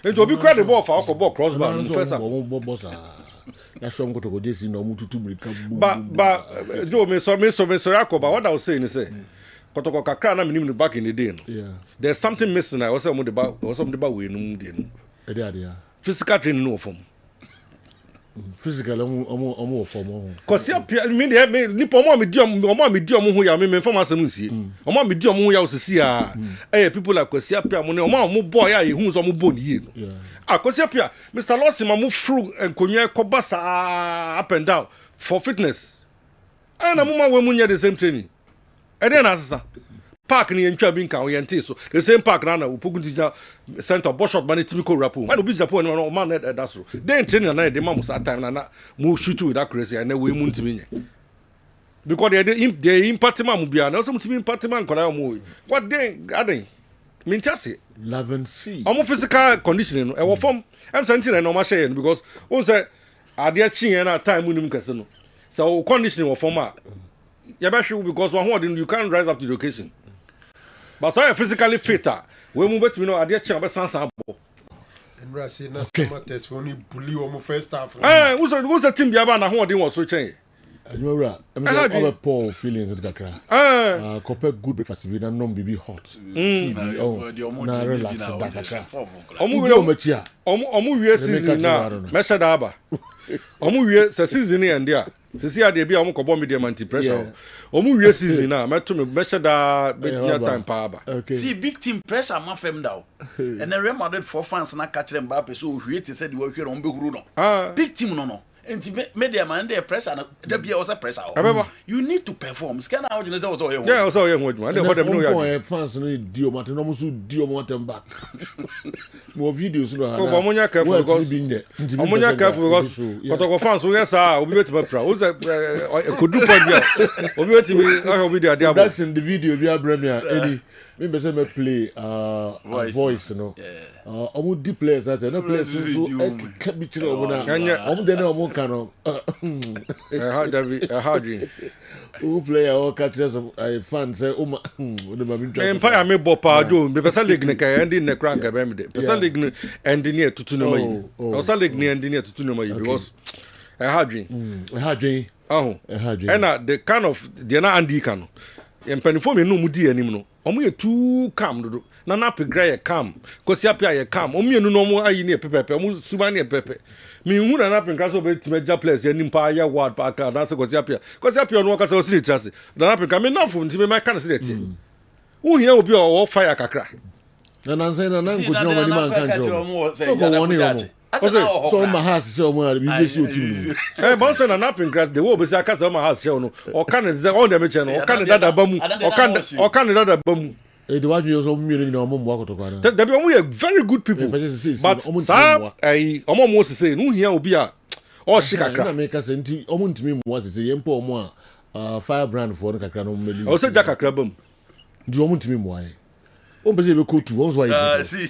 P: and to be credit the ball for ball crossbar in first half
A: that's why I'm going to go this in Omututu.
P: But Joe, me so Yakoba, what I was saying is, Kotoko Kakra na minimum back in the day.
A: Yeah.
P: There's something missing. I was something about we no physical training no form.
A: Physical, I'm form.
P: Cause I mean, ni pomo medium who ya me form asem nsie. Omo medium who ya osisi a. People like Kwesi Apia mo ne omo boy ya hu so mo bo ni no.
A: Yeah.
P: Kwesi Apia, Mr. Lawson mo through enkonwa kobasa up and down for fitness. Na mo ma we mu nya the same training. Then asasa. Park ni entwa bi nka o yente so. The same park na upogunti center boss shot mani timiko rapo. Man obi Japan no man that so. Then training na dey ma mo time na mo shoot with that crazy and we mu ntimi nye. Because they impact man mo bia na so mutimi impact man kola mo. What then garden? Me ntase
A: 11C.
P: Omo physical conditioning no e wo form. Am something na no ma share because on say ade chi na time mu nim kase no. So conditioning wo form a you because you can't rise up to the occasion. But so you're physically fitter. We move it, you know, I did check about Sansa.
O: And Rasi, na summer test for only bully on first half.
P: Who's the team Biabana who didn't was switching?
A: You know, I'm a poor feelings in the Kakra. Compare good breakfast with a non baby hot. TV, na relax Dakaka.
P: Omu we season na. Mesha daba. Omu we season and there. See how they be omu kobo medium anti pressure. Omu we season na. Mesha da be time power.
N: See big team pressure man fem down. And then Real Madrid for fans na catch them Mbappe so we te said we here on be huru no. Big team no. And media man there pressure there be also pressure. You need to perform. Scan out you know was all here.
P: Yeah, also here what man. Let them know
A: you. Fans no dio matter no musu dio mo them back. More videos no.
P: Ko omonya careful because omonya careful because kotoko fans we say obi wet me pra. O say kodu point there. Obi wet me I obi there there.
A: That's in the video we are premier any me be say me play voice no. Omo deep players that no players so kept me chiro omo na. Omo dey na omo kan
P: how dream.
A: Who player or catchers of fans say o ma
P: Empire me bopa do me pesa league ne kai ending ne crank be me de. Pesa league ne ending near tutu no mai. Pesa league ne ending near tutu no mai because how dream.
A: How dream.
P: Oh. And the kind of the na Andy kan. Empanifo me no mu di anim no. Omo ye too calm do. Na na pegra ye calm. Kosi apia ye calm. Omo enu no mo ayi ne pepepe. Omo suba ne pepepe. Me hu na pegra so be timeja players ye nimpa ya ward park na se kosi apia. Kosi apia no ka se o siri trase. Na pegra me na fo ntime me kan se det. Wo hia obi o fire kakra.
A: Na nanse na nan ko jino mani man kan jo. So ko woni omo. So my house say omo be be so team.
P: But so na pegra the wo be say aka say my house say no. O kan ze on dem che no. O kan dada bamu. O kan dada bamu.
A: The one you also mean in Omo Wakotokana.
P: They be only very good people. But some Omo Moses say, no here will be a or Shikaka.
A: Make us into Omuntimi was a Yempo Moa firebrand for the Kakano Melly.
P: Also, Jack a crabum.
A: Do you want to mean why? Oh, but you go to once why?
N: See,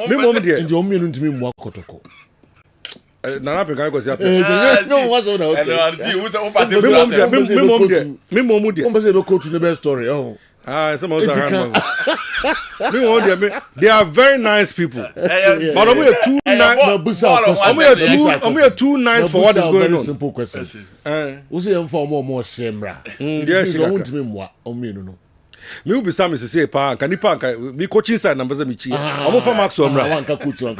A: me mom dear, and you mean to me Wakotoko.
P: Nana Pika goes up.
A: No, what's on out?
P: Me mom dear.
A: Almost able to go to the best story. Oh.
P: Some of they are very nice people. But we are too nice. We are too nice for what is going on.
A: Simple question. Who's the inform more shemra? Yes, I want me more. No.
P: Me will be some say pa can me coaching side numbers me chi. I'm for Max Omra.
A: One ka coach.
P: I'm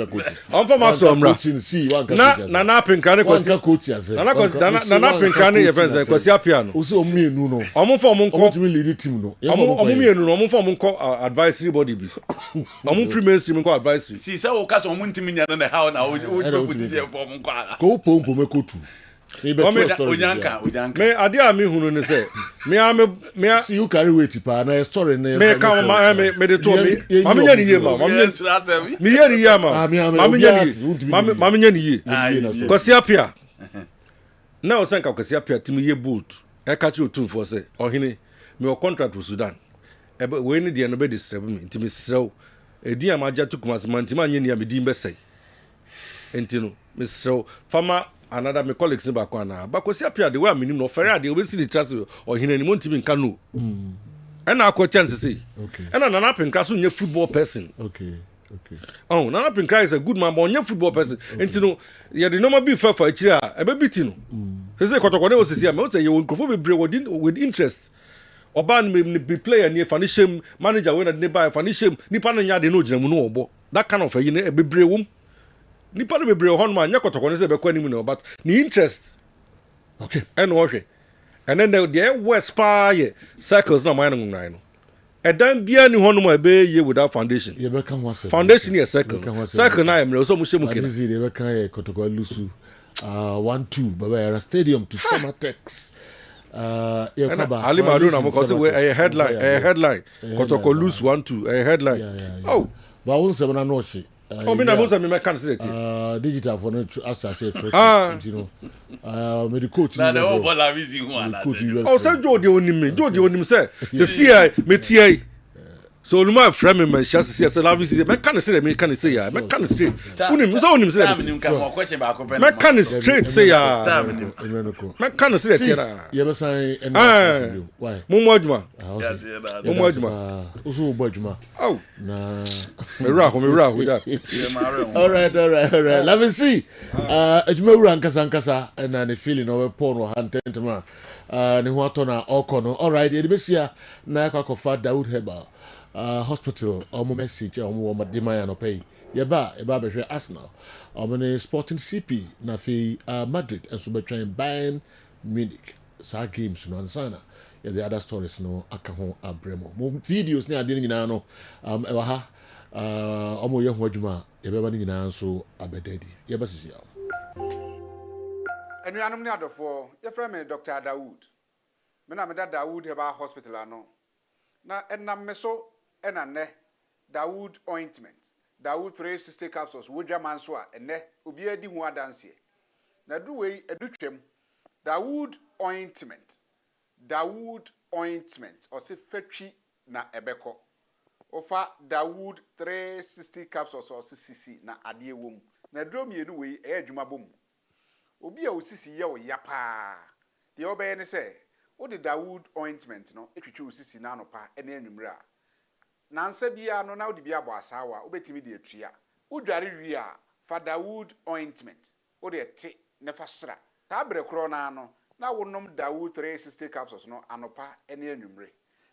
P: for Max Omra.
A: See one ka
P: coach. Na pinkane
A: coach.
P: Na pinkane ye fence kwasi apiano.
A: O se o me nu no.
P: I'm for mon
A: ko lead team no.
P: I'm me nu no. I'm for mon ko advisory body bi. I'm free mainstream ko advisory.
N: See say o ka so mon team nya na how na o put it for mon ko ala.
A: Ko pompo me ko tu.
N: Me
P: ade a me hunu ne say me
A: see you carry weight pa na story na
P: me ka me de to me ma me nya ni ye ma me nya ni ye ma ma me nya ni ye ko si apia na o sanka kwasi apia timi ye bolt e ka chi otum for say ohene me o contract with Sudan e be we ni de no be disturb me ntimi srew edi amaja to kuma semanti ma nyenia me din be say entino me srew fama another me colleagues ba kwa na ba kwasi apia de we aminim no fere ade obesi di trust ohene ni mo ntimi nka no na akọ chance say
A: okay
P: na Nana Pinkra so nye football person
A: okay
P: oh Nana Pinkra is a good man but nye football person entino ye de normal be fair for akiri a e be biti no say kotokone o sisi a me say ye nkofo be bre with interest oban me be player ni fanishem manager we na de buy fanishem nipa na nya de no ginamu no obo that kind of a yin e be bre wom nipa no be bre ho no ma nya kotokone say be kwa nimu no but ni interest
A: okay
P: and okay and then the west pa ye circles na man ngun no edan bia ni ho no ma be ye without foundation
A: ye be kan ho say
P: foundation ye circle na emre so mu shemu kina
A: this is the be kan ye kotokwa lusu 1-2 baba era stadium to Summertex
P: ye kaba Ali Madu na mo ko say a headline kotokwa lose 1-2 a headline oh
A: ba won se na no she
P: me na mo say me kan say
A: digital for no assassin you know me the coach
N: na no ball la vizi hu ana
P: oh say Jode onim say see me tie so Oluma frame me shas say la vizi me kan say me kan say ya me kan straight onim say me kan straight say ya me kan say tira
A: ye be say why
P: mo adwuma
A: usu bo adwuma
P: oh
A: na
P: me ra that
A: all right let me see adwuma wura nkasa na ne feeling no pon no hantent ma ne ho ato na okono all right ye be sia na akwakofa Dawood Herbal hospital omo message omo madema no pay ye ba be hwe Arsenal omo ne Sporting CP na fi Madrid and so be train Bayern Munich sa games no ansana yeah, the other stories no aka ho abremo mo videos ne ade nyina no e wa ha omo ye ho adwuma ye be ba ne nyina so abedadi ye ba sisi
Q: enuanom ne adofo ye frɛ me Dr. Dawood me na me da Dawood Herbal hospital ano na enam me so enane Dawood ointment Dawood 360 capsules wodwa manso a ene obi adi hu adanse na duwei edutwem Dawood ointment osi fetwi na ebeko ofa Dawood 360 capsules osi sisi na ade ewom na drom yenu wei adwuma bom obi a osisi ye o yapa de obeye ne se o de Dawood ointment no etwetwe osisi na anopa ene anwumre a nansa bia no na odi bia bo asawa obetimi de atua udware wi a fa Dawood ointment o de te ne fa sra ta bre kro na no na wonom Dawood 360 capsules no anopa ene anwumre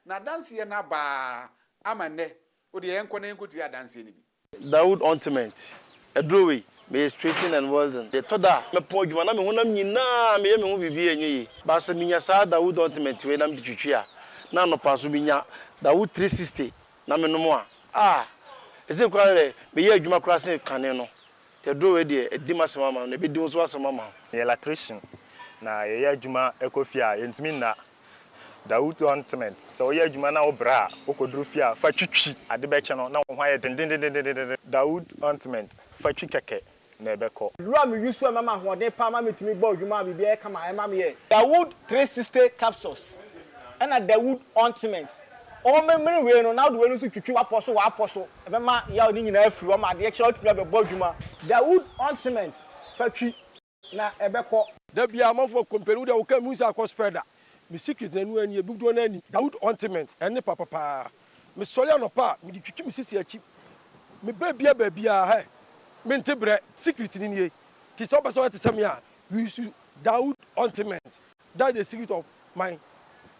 Q: na danse ye na ba amane o de enko na enko ti adanse ni bi
R: Dawood ointment edrowe me straighten and welding the toda me pon djuma na me honam nyina me ye me ho bibi enye ba se minya sa Dawood ointment we na me twitwi a na no paso binya Dawood 360 na me no mo a ese kware me ye adwuma kra se kane no te do we de edima se mama na be di so asema mama
S: ye electrician na ye adwuma ekofia yentimi na Dawood ointment so ye adwuma na obra okoduru fia fa twitwi ade be che no na wo hwa ye den Dawood ointment fa twi keke na ebeko
R: dura me yusu mama hoden pa mama metimi gba adwuma bibi e kama e mama ye Dawood 360 capsules and a Dawood ointment o memre we no na do we no so twitwi waposo ebe ma ya oni nyina afiri o ma de che otimi be gba adwuma Dawood ointment fa twi na ebeko
T: da bia amafo company da wo ka musa akospreda mi secret na nu ani e bugdo na ani Dawood ointment ene papa mi sole anopa mi di twitwi mi sisi achi mi babia he mi ntebre secret ni nie ti so person to say me a we use Dawood ointment that the secret of my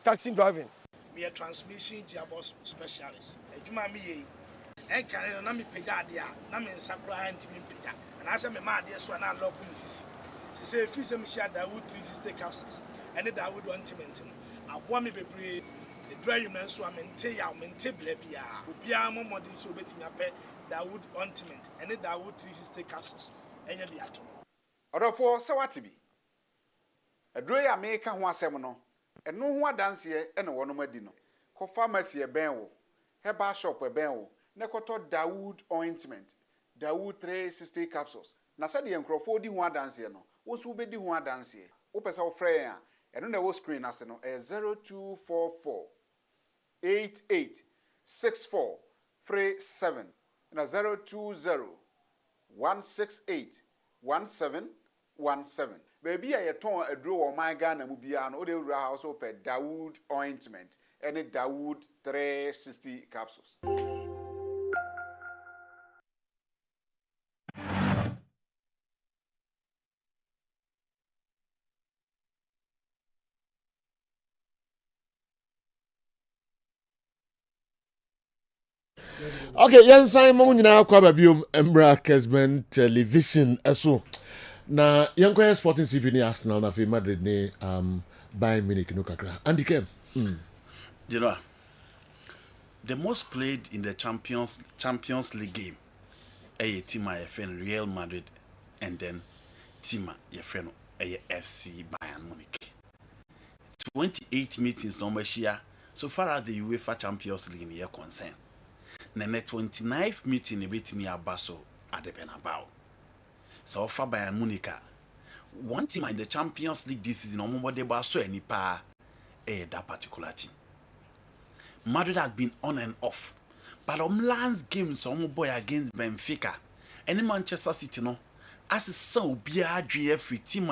T: taxi driving
R: me a transmission gearbox specialist adwuma me ye en kan na me pega ade a na me nsakura antimi pega na ase me ma ade so na lock me sisi se free se me share Dawood 360 capsules and the Dawood ointment aboa me bebre the dry man so amente ya mente bla bia obia mo modern so betimi ape Dawood ointment and the Dawood 360 capsules enya bi ato
Q: odofo se wate bi aduro ya me ka ho asem no eno ho adanse ene wono madi no ko pharmacy e ben wo herbal shop e ben wo ne koto Dawood ointment Dawood 360 capsules na se de enkrofo di ho adanse no wo so be di ho adanse wopesa wo frɛ a ɛno na ɛwɔ screen ase no 0244 88 64 37 na 020 168 1717 baby a yɛtɔn aduro wɔ man Ghana mu bia no wode wura house pɛ Dawood ointment ɛne Dawood 360 capsules.
A: Okay, yansan mo nyina kwa babiom Embra Kessben television eso. Na yanko Sporting CP ni Arsenal na fi Madrid ni Bayern Munich no kakra. Andy Kem.
N: You know, the most played in the Champions League game, a team I friend Real Madrid, and then team your friend FC Bayern Munich. 28 meetings no year so far as the UEFA Champions League in year concern. Na 29th meeting with me abaso at the Bernabeu. So far Bayern Munich, one team in the Champions League this season, no they baso any pa that particular team. Madrid has been on and off, but last game some boy against Benfica, and Manchester City no, as a son be a GF team,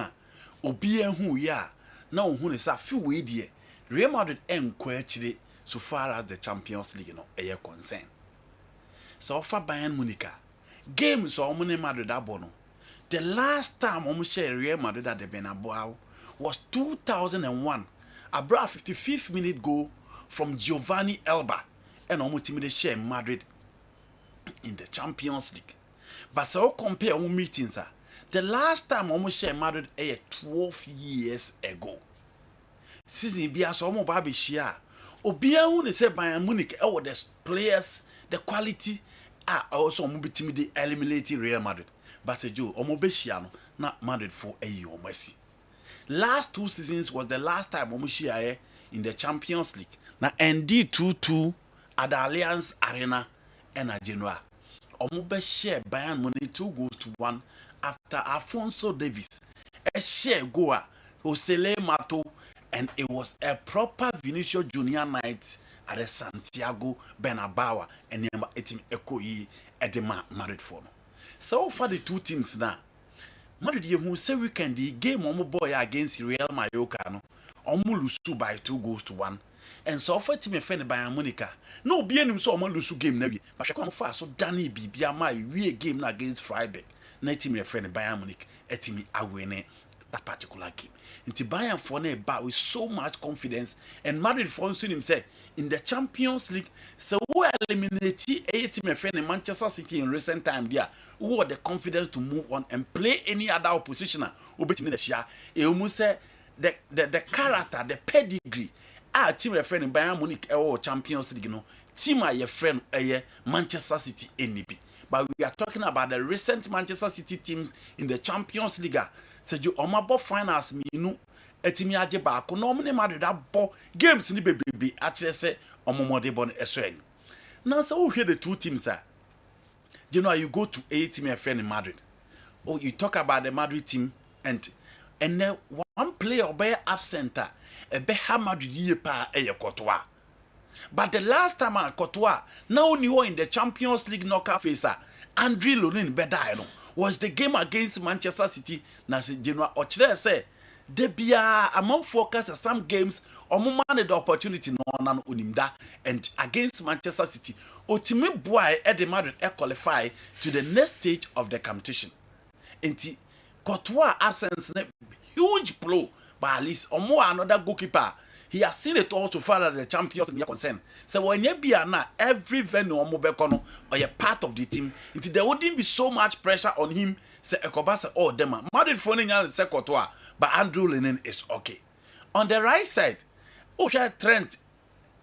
N: obia who ya now who is a few way there. Real Madrid quite so far as the Champions League no a concern. So far Bayern Munich games so Madrid abono. The last time almost share Real Madrid at the Bernabeu was 2001. About 55th minute goal from Giovanni Elba and almost share Madrid in the Champions League. But so compare our meetings, the last time almost share Madrid 12 years ago. Season be as almost baby share. Obia who say Bayern Munich the players, the quality are also be eliminating Real Madrid. But Joe, Omobeshiano, not Madrid for a year or mercy. Last 2 seasons was the last time Omoshia in the Champions League. Now, ND 2-2 at the Alliance Arena and a Genoa. Omobeshare Bayern Munich 2-1 after Alphonso Davies. A share goer, Osele Mato, and it was a proper Vinicius Junior night at the Santiago Bernabeu and Etim Ekoi at the Madrid for. So far the two teams now. Madrid who say weekend the game boy against Real Mallorca no lose by 2-1. And so far team friend Bayern Munich. No be any so lose game na we. But come fast so Danny Bibia my we game against Freiburg. Na team friend Bayern Munich etimi awene that particular game. Into Bayern for na ba with so much confidence and Madrid for himself in the Champions League. So who eliminate a team friend Manchester City in recent time there. Who had the confidence to move on and play any other oppositioner who beat me the share. It almost say the character, the pedigree. Our team friend in Bayern Munich or Champions League, no team your friend Manchester City NB. But we are talking about the recent Manchester City teams in the Champions League. So you omabo finals me no etimi age ba ko no me Madrid abo games ni baby actually say omomode bon eswen. Now so who hear the two teams are. You know, you go to a team your friend in Madrid. Oh, you talk about the Madrid team and then one player be absent a be Madrid ye pa e Courtois. But the last time at Courtois, now you in the Champions League knockout phase, Andre Lonin Bedano was the game against Manchester City. Na Genoa Ochre say they be among focus some games or man the opportunity no unimda and against Manchester City. Ultimate boy at the Madrid qualify to the next stage of the competition. Inti Courtois absence huge blow, but at least or more another goalkeeper. He has seen it all so far as the Champions League concerned. So when you be now every venue or mobekono or a part of the team, until there wouldn't be so much pressure on him. Say Ekobasa or them. Madrid phoning out say Courtois, but Andrew Lennon is okay. On the right side, Osha Trent,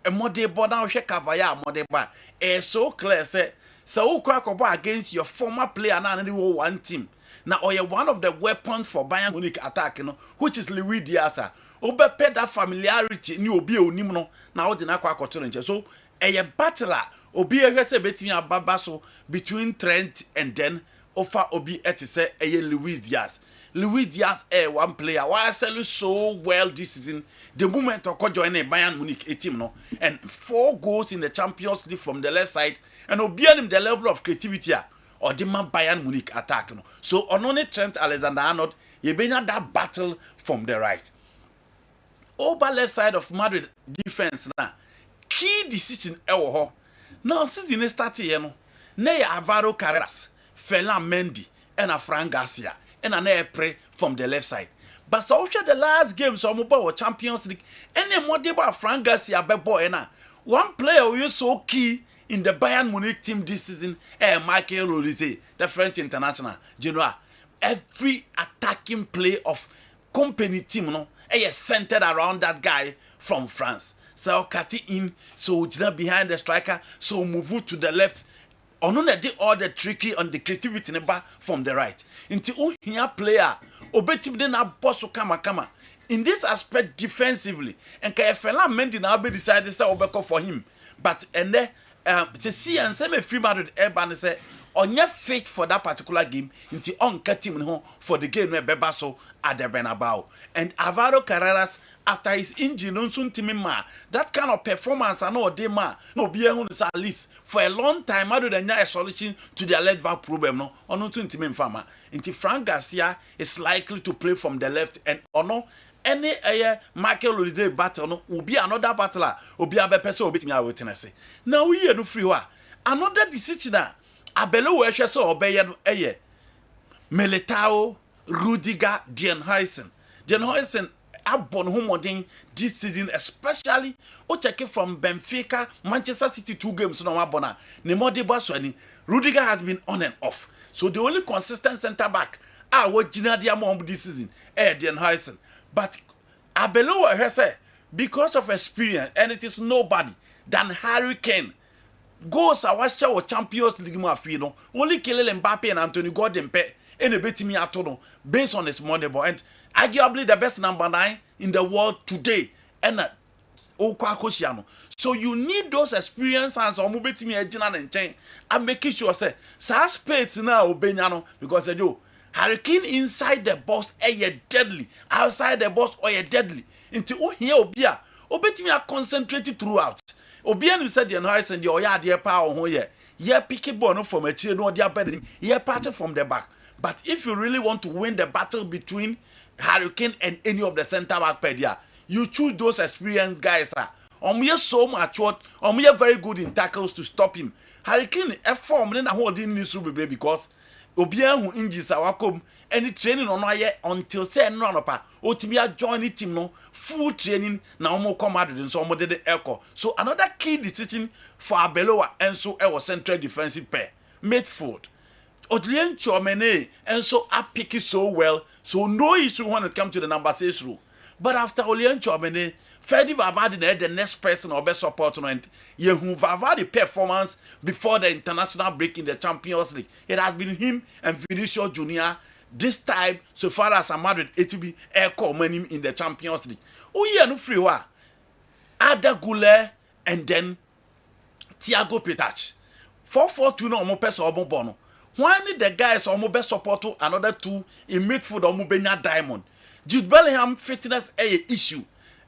N: a mode border Osha Kabaya modeba. It's so clear say so Kwakoba against your former player now one team. Now or one of the weapons for Bayern Munich attack, which is Luis Diaz. Obepe that familiarity ni obi onim no na odi na kwa akoto nche so a battler obi ehwe se betimi ababa so between Trent and then offer obi etise Luis Diaz. Luis Diaz one player why sell so well this season. The moment Oko join Bayern Munich a team no and 4 goals in the Champions League from the left side and obianim the level of creativity or the man Bayern Munich attack no. So on only Trent Alexander-Arnold you benya that battle from the right. Over left side of Madrid defense na key decision ewo ho. Now season start here no. Na Alvaro Carreras, Ferland Mendy and a Fran Garcia and an Epre from the left side. But so the last game so mobile Champions League any more about Fran Garcia be boy na one player who is so key in the Bayern Munich team this season Michael Olise, the French international. You know every attacking play of company team no is centered around that guy from France. So cut it in, so behind the striker, so move to the left. Onuna did all the tricky on the creativity from the right. Into here player, obetim den na boss kama. In this aspect defensively, and Ferland Mendy now be decided say obeko for him. But and there to see and say me free Madrid Herbal say on your fit for that particular game into on team home for the game where Bebaso at the Bernabeu. And Alvaro Carreras after his injury no soon ma that kind of performance I know they ma no be at least for a long time other than a solution to their left back problem no on no soon fama into Fran Garcia is likely to play from the left and no any Michael Olise battle no will be another battler will be a person will beat me out with now we no free wa another decision Abelo we so obey Militao Rudiger Den Huysen abon homodin this season especially o check it from Benfica Manchester City 2 games no abona ne modeba swani Rudiger has been on and off so the only consistent center back what Gina Diamond this season Den Huysen but Abelo we say because of experience and it is nobody than Harry Kane goals are watched or Champions League no only Kylian Mbappe and Anthony Gordon pe any bet me at all based on his money ball and arguably the best number 9 in the world today and so you need those experience and so bet me and chain and making sure say space now obenyano because Harry Kane inside the box deadly outside the box deadly into here obia obet me concentrated throughout Obian said the noise and your yard power on here. Yeah, pick a bono from a chair, no dear bedding, yeah, parted from the back. But if you really want to win the battle between Harry Kane and any of the center back pedia, you choose those experienced guys. We are so matured, we are very good in tackles to stop him. Harry Kane a form then a holding this room because Obian who injures our come any training on here until say no pa Otimia join the team no full training na omo come out and so omo did the echo. So another key decision for Abeloa and so our central defensive pair midfield. Odlien Chomene and so I pick it so well so no issue when it comes to the number 6 rule. But after Odlien Chomene Freddy Valverde the next person or best support and Yehu Valverde performance before the international break in the Champions League. It has been him and Vinicius Junior this time so far as Madrid it will be air him in the Champions League. Oh yeah, no free wa. Ada Gule and then Thiago Petach. 4-4-2 no omo person omo bono. Why need the guys omo best support to another 2 in midfield omo benya Diamond. Jude Bellingham fitness a issue.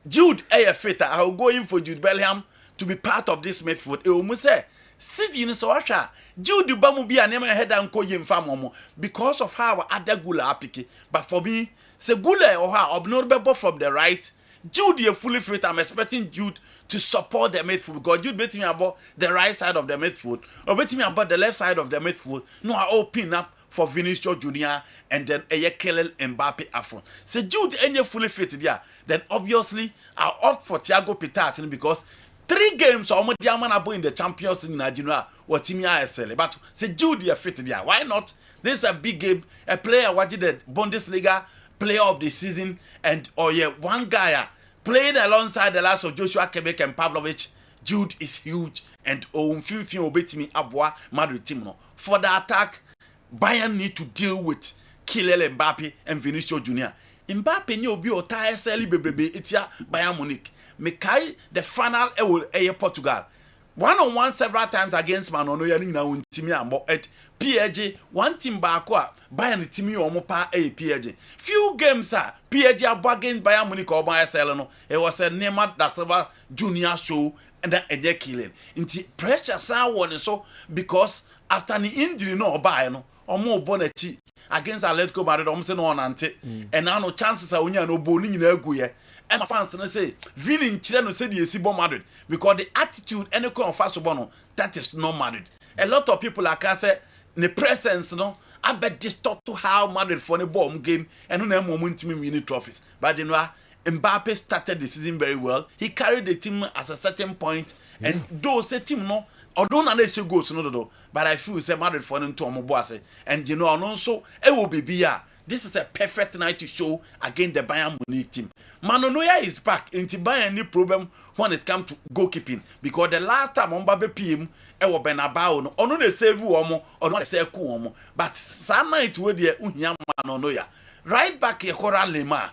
N: Jude a fitter. I will go in for Jude Bellingham to be part of this midfield. E omo say City in so asha Jude Bamu be an head and ko yim fam because of how other Gula apiki. But for me, say Gula or her obnorable from the right. Jude you fully fit. I'm expecting Jude to support the midfield because Jude bet me about the right side of the midfield or bet me about the left side of the midfield. No, I open up for Vinicius Junior and then Kylian Mbappe after. Say Jude any fully fit there. Then obviously I opt for Thiago Petach because 3 games or more abo in the Champions in Nigeria or Team ISL. But say Jude you fit there. Why not? This is a big game. A player watching the Bundesliga player of the season and one guy playing alongside the likes of Joshua Quebec and Pavlovich. Jude is huge and obetimi abwa Madrid team no. For the attack, Bayern need to deal with Kylian Mbappe and Vinicius Junior. Mbappe ni obi o ta SL bebrebe etia Bayern Munich. Mekai the final will Portugal. 1-on-1 several times against Man ono ya ni na untimi ambo at PSG one team baako a Bayern timi omo pa PSG few games a PSG against Bayern Munich or Bayern sell no it was a Neymar da Silva junior show and then they killing inti pressure sa won so because after the injury no Bayern no omo bonachi against Atletico Madrid omo se no onante and now no chances a onya no bo ni nyina aguye. And my fans say, Vini Chileno said you see Madrid because the attitude any kind of fast bono that is not Madrid. A lot of people like I say the presence, I bet distort to how Madrid for the bomb game and no moment to win trophies. But you know, Mbappe started the season very well. He carried the team at a certain point, and those team although none of goes no, but I feel say Madrid for them to Omoboase, and you know, and also it will be here. This is a perfect night to show against the Bayern Munich team. Manonoya is back into Bayern any problem when it comes to goalkeeping because the last time on Babe PM ewo Benabao no ono dey save omo ono dey save ku omo but some night we dey unya Manonoya right back e Coral Lema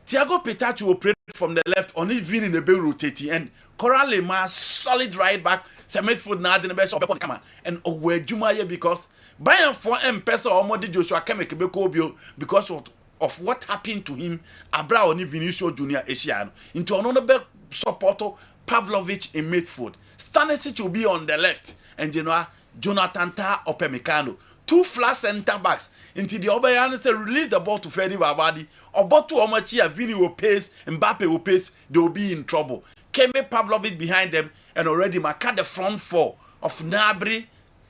N: Thiago Petacho operate from the left on even in the ball rotating and Coral Lema solid right back midfield na the best of the camera and Owedjuma because Bayern for M-Pesa Omodi Joshua Kemeke Bekobio because of what happened to him Abra oni Vinicius Junior Asiano into another supporter Pavlovic in midfield. Stanisic will be on the left and you know Jonathan Ta Opemecano. Two flat center backs into the Obayana say release the ball to Freddy Babadi or ball to Omachia Vini will pace Mbappe will pace they will be in trouble. Keme Pavlovic behind them and already mark the front four of Gnabry,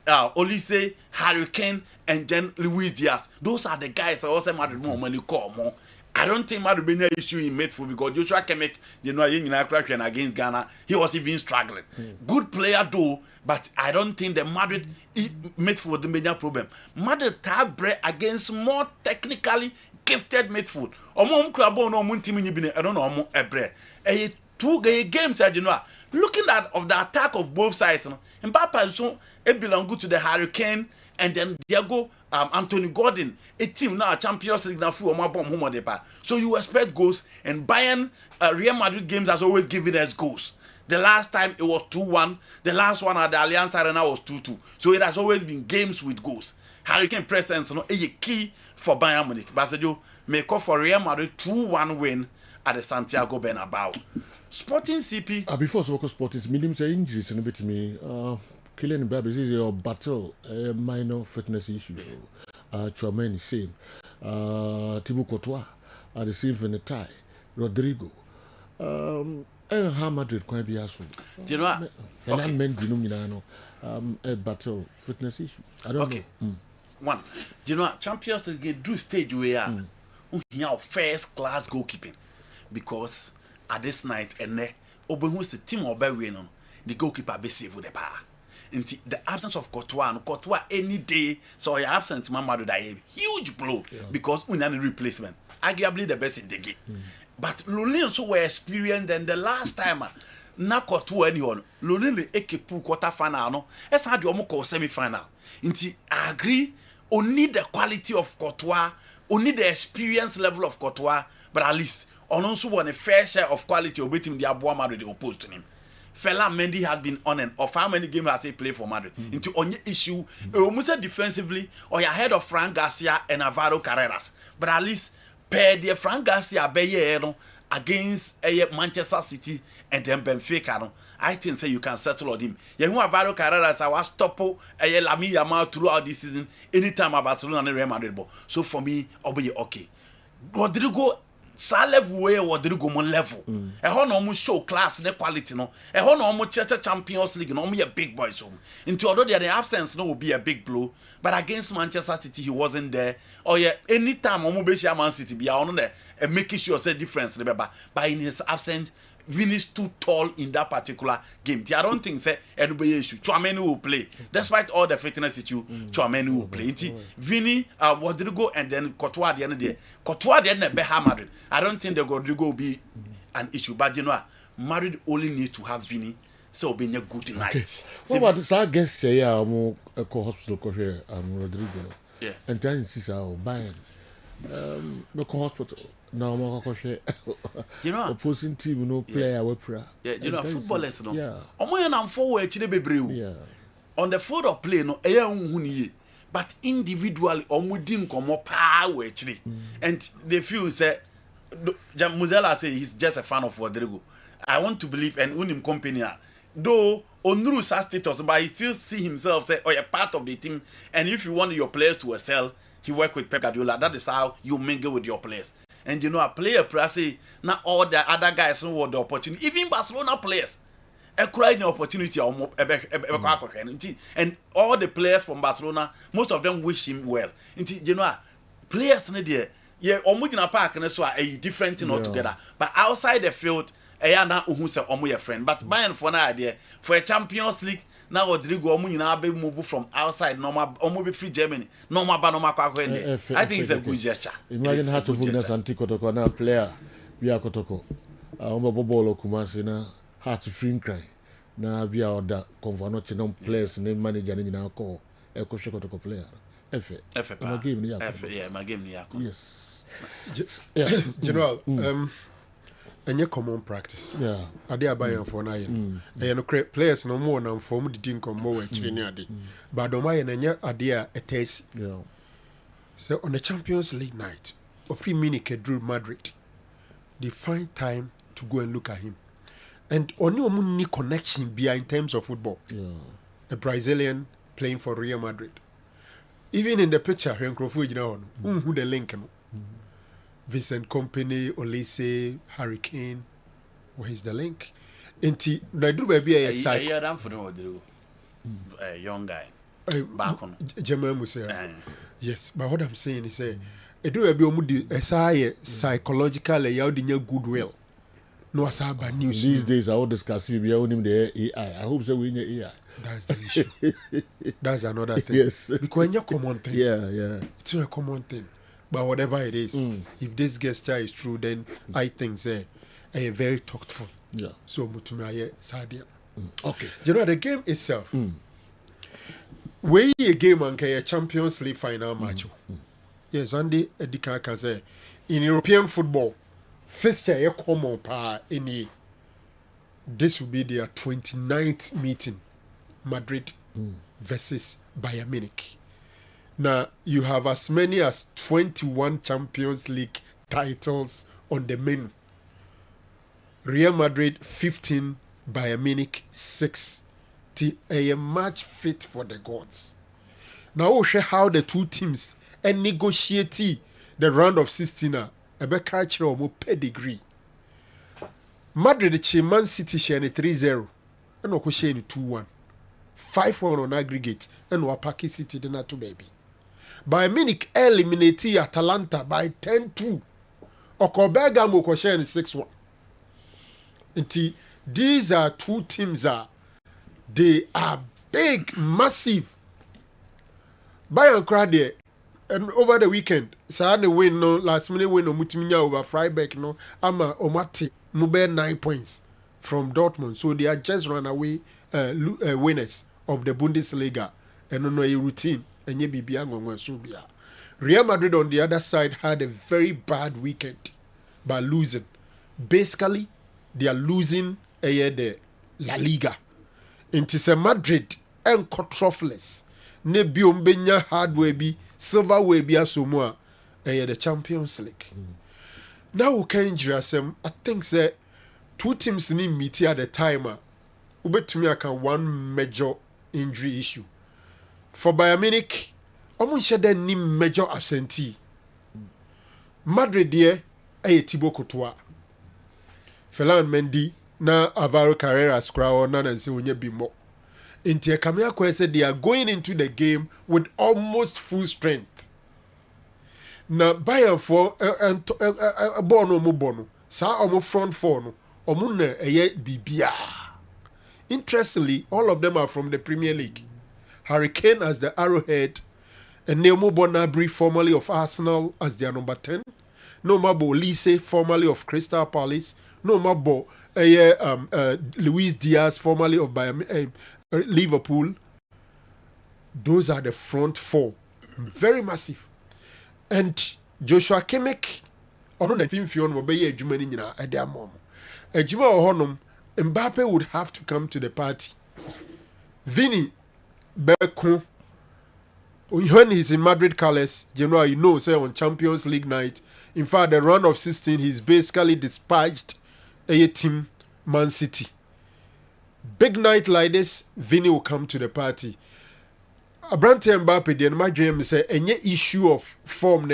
N: Olise, Harry Kane, and then Luis Diaz. Those are the guys I also Madrid more money call more. I don't think Madrid be an issue in midfield because Joshua Kemek, you know, against Ghana, he was even struggling. Good player though, but I don't think the Madrid midfield the major problem. Madrid tab against more technically gifted midfield. Omom Krabo no Muntimi Nibine, I don't know Omom Ebre. Two games, you know. Looking at of the attack of both sides, Mbappe so it belong good to the Hurricane and then Diego Anthony Gordon, a team now Champions League now full bomb home depa. So you expect goals and Bayern Real Madrid games has always given us goals. The last time it was 2-1, the last one at the Allianz Arena was 2-2. So it has always been games with goals. Hurricane presence a key for Bayern Munich. Basajo make up for Real Madrid 2-1 win at the Santiago Bernabeu. Sporting CP.
A: Before so Sporting, medium say injuries and a bit me. Killing Mbappe is your battle, minor fitness issues. Chouameni same. Thibaut Courtois the same for the tie. Rodrigo. How Madrid can be as well.
N: Do you know
A: what? A battle fitness issues. I don't know.
N: One. Do you know what? Champions League do stage where you have first class goalkeeping because. At this night and Obehu's the team of Bayern, the goalkeeper be saved with the power. In the absence of Courtois any day, so your absence, Mamadu a huge blow because we need a replacement. Arguably the best in the game. But Lulin also were experienced than the last time. Na Courtois anyone. Lulin the Ekepu quarter final, no. As had your moko semi final. I agree, only the quality of Courtois, only the experience level of Courtois, but at least. On also won a fair share of quality of beating the Abuwa Madrid opposed to him. Fela Mendy had been on and off. How many games has he played for Madrid? Into on your issue, almost defensively, or you're ahead of Frank Garcia and Alvaro Carreras. But at least, pair the Frank Garcia against Manchester City and then Benfica. I think say you can settle on him. You know Alvaro Carreras, I was stoppo Lami Yamal throughout this season. Anytime about Barcelona and Real Madrid. So for me, I'll be okay. Rodrigo. Sa level way Rodrigo mon level. E ho no mo show class the quality no. E ho no mo Champions League no mo a big boy so. Into although the absence no will be a big blow, but against Manchester City he wasn't there. Or yeah, anytime mo be share Man City be on there and making sure say difference but in his absence Vini is too tall in that particular game. I don't think say anybody issue. Chouameni will play. Despite all the fitness issue, Chouameni will play. Vini, Rodrigo, and then Courtois at the end of the day. Courtois at the end of Madrid. I don't think the Rodrigo will be an issue. But you know, Madrid only need to have Vini. So it'll be a good night.
A: Okay. What about this? I guess say I'm a hospital career. Rodrigo.
N: Yeah.
A: And then this is our Bayern. Local hospital. Now,
N: you know,
A: opposing team, no player,
N: yeah, you know, footballers, no.
A: Yeah.
N: I'm forward to the
A: yeah.
N: On the field of play, no, but individually, didn't come up power actually, and they feel say, Muzela say he's just a fan of Rodrigo. I want to believe and Unim company, though Onuru status, but he still see himself say, oh, you're part of the team, and if you want your players to excel, he work with Pep Guardiola. That is how you mingle with your players. And you know, a player say not all the other guys don't want the opportunity. Even Barcelona players, a crying opportunity and all the players from Barcelona, most of them wish him well. You know, players in there, yeah, Omugina Park and so a different thing altogether. But outside the field, na who say your friend. But Bayern for an idea for a Champions League. Now Rodrigo Omugina be move from outside normal be free Germany. Normal I think it's a good gesture.
A: Imagine how to focus anti-Kotoko now player. We are Kotoko. Bobolo Kumasi na heart free cry. Na we are the convanoche non players name manager in our call. Eko Kotoko player.
N: My game
A: yes.
O: Yeah. General, and your common practice.
A: Yeah.
O: Are they buying for nine? And players no more than form the team come more actually. But the my and your idea a taste.
A: Yeah.
O: So on the Champions League night, of Munich drew Madrid, they find time to go and look at him. And on your money connection be in terms of football.
A: Yeah.
O: A Brazilian playing for Real Madrid. Even in the picture, who the link. Vincent Company, Olise, Hurricane. Where is the link? Inti, Nadu baby a side.
N: Yeah, for a young guy. Back on.
O: German Musa. Yes, but what I'm saying is, it do a psychological goodwill. No, bad news.
A: These days, I will discuss if you own him the AI. I hope so. We need AI.
O: That's the issue. That's another thing.
A: Yes.
O: Because it's a common thing.
A: Yeah.
O: It's a common thing. But whatever it is, if this gesture is true, then I think they are very thoughtful.
A: Yeah.
O: So Mutumaya Sadia.
A: Okay.
O: You know the game itself. Where a game and a Champions League final match. Yes, Andy Edika can say in European football, first year common power in this will be their 29th meeting, Madrid versus Bayern Munich. Now, you have as many as 21 Champions League titles on the menu. Real Madrid 15, Bayern Munich 6. A match fit for the gods. Now, we'll show how the two teams negotiate the round of 16. A pedigree. Madrid, Man City, share 3-0. And we'll share 2-1. 5-1 on aggregate. And we'll pack City dinner to baby. Bayern Munich eliminate Atalanta by 10-2. Bergamo ko share 6-1. These are two teams they are big, massive. Bayern crowd there, and over the weekend, Saturday win no last minute win no Mutiminya over Freiburg no ama Omati mube 9 points from Dortmund, so they are just run away winners of the Bundesliga and no a routine. Real Madrid on the other side had a very bad weekend by losing. Basically, they are losing the La Liga. Into Madrid and trophless. Ne biombenya hardware be silverware be asomua the Champions League. Now we can injure I think say two teams need meet at the time. Ubetumi aka one major injury issue. For Bayern Munich, omunshede ni major absentee. Madrid there, Thibaut Courtois. Ferland Mendy na Alvaro Carreras crowd na nansi onye bimo. Inti Kamia Kwe said they are going into the game with almost full strength. Na Bayern for bono mo bono. Sa omo front four no. Omo na bibia. Interestingly, all of them are from the Premier League. Hurricane as the arrowhead, and Neomo Bonabri, formerly of Arsenal, as their number 10. No Mabo Lise, formerly of Crystal Palace. No Mabo Luis Diaz, formerly of Liverpool. Those are the front four. Very massive. And Joshua Kimmich ɔno na mfimfini no wɔbɛyɛ adwuma no nyinaa ɛde ama ɔmo adwuma wɔ hɔnom Mbappe would have to come to the party. Vini Beko, when he's in Madrid colours, you know, say on Champions League night, in fact, the round of 16, he's basically dispatched a team, Man City. Big night like this, Vini will come to the party. Abrante Mbappe, the my dream say, any issue of form,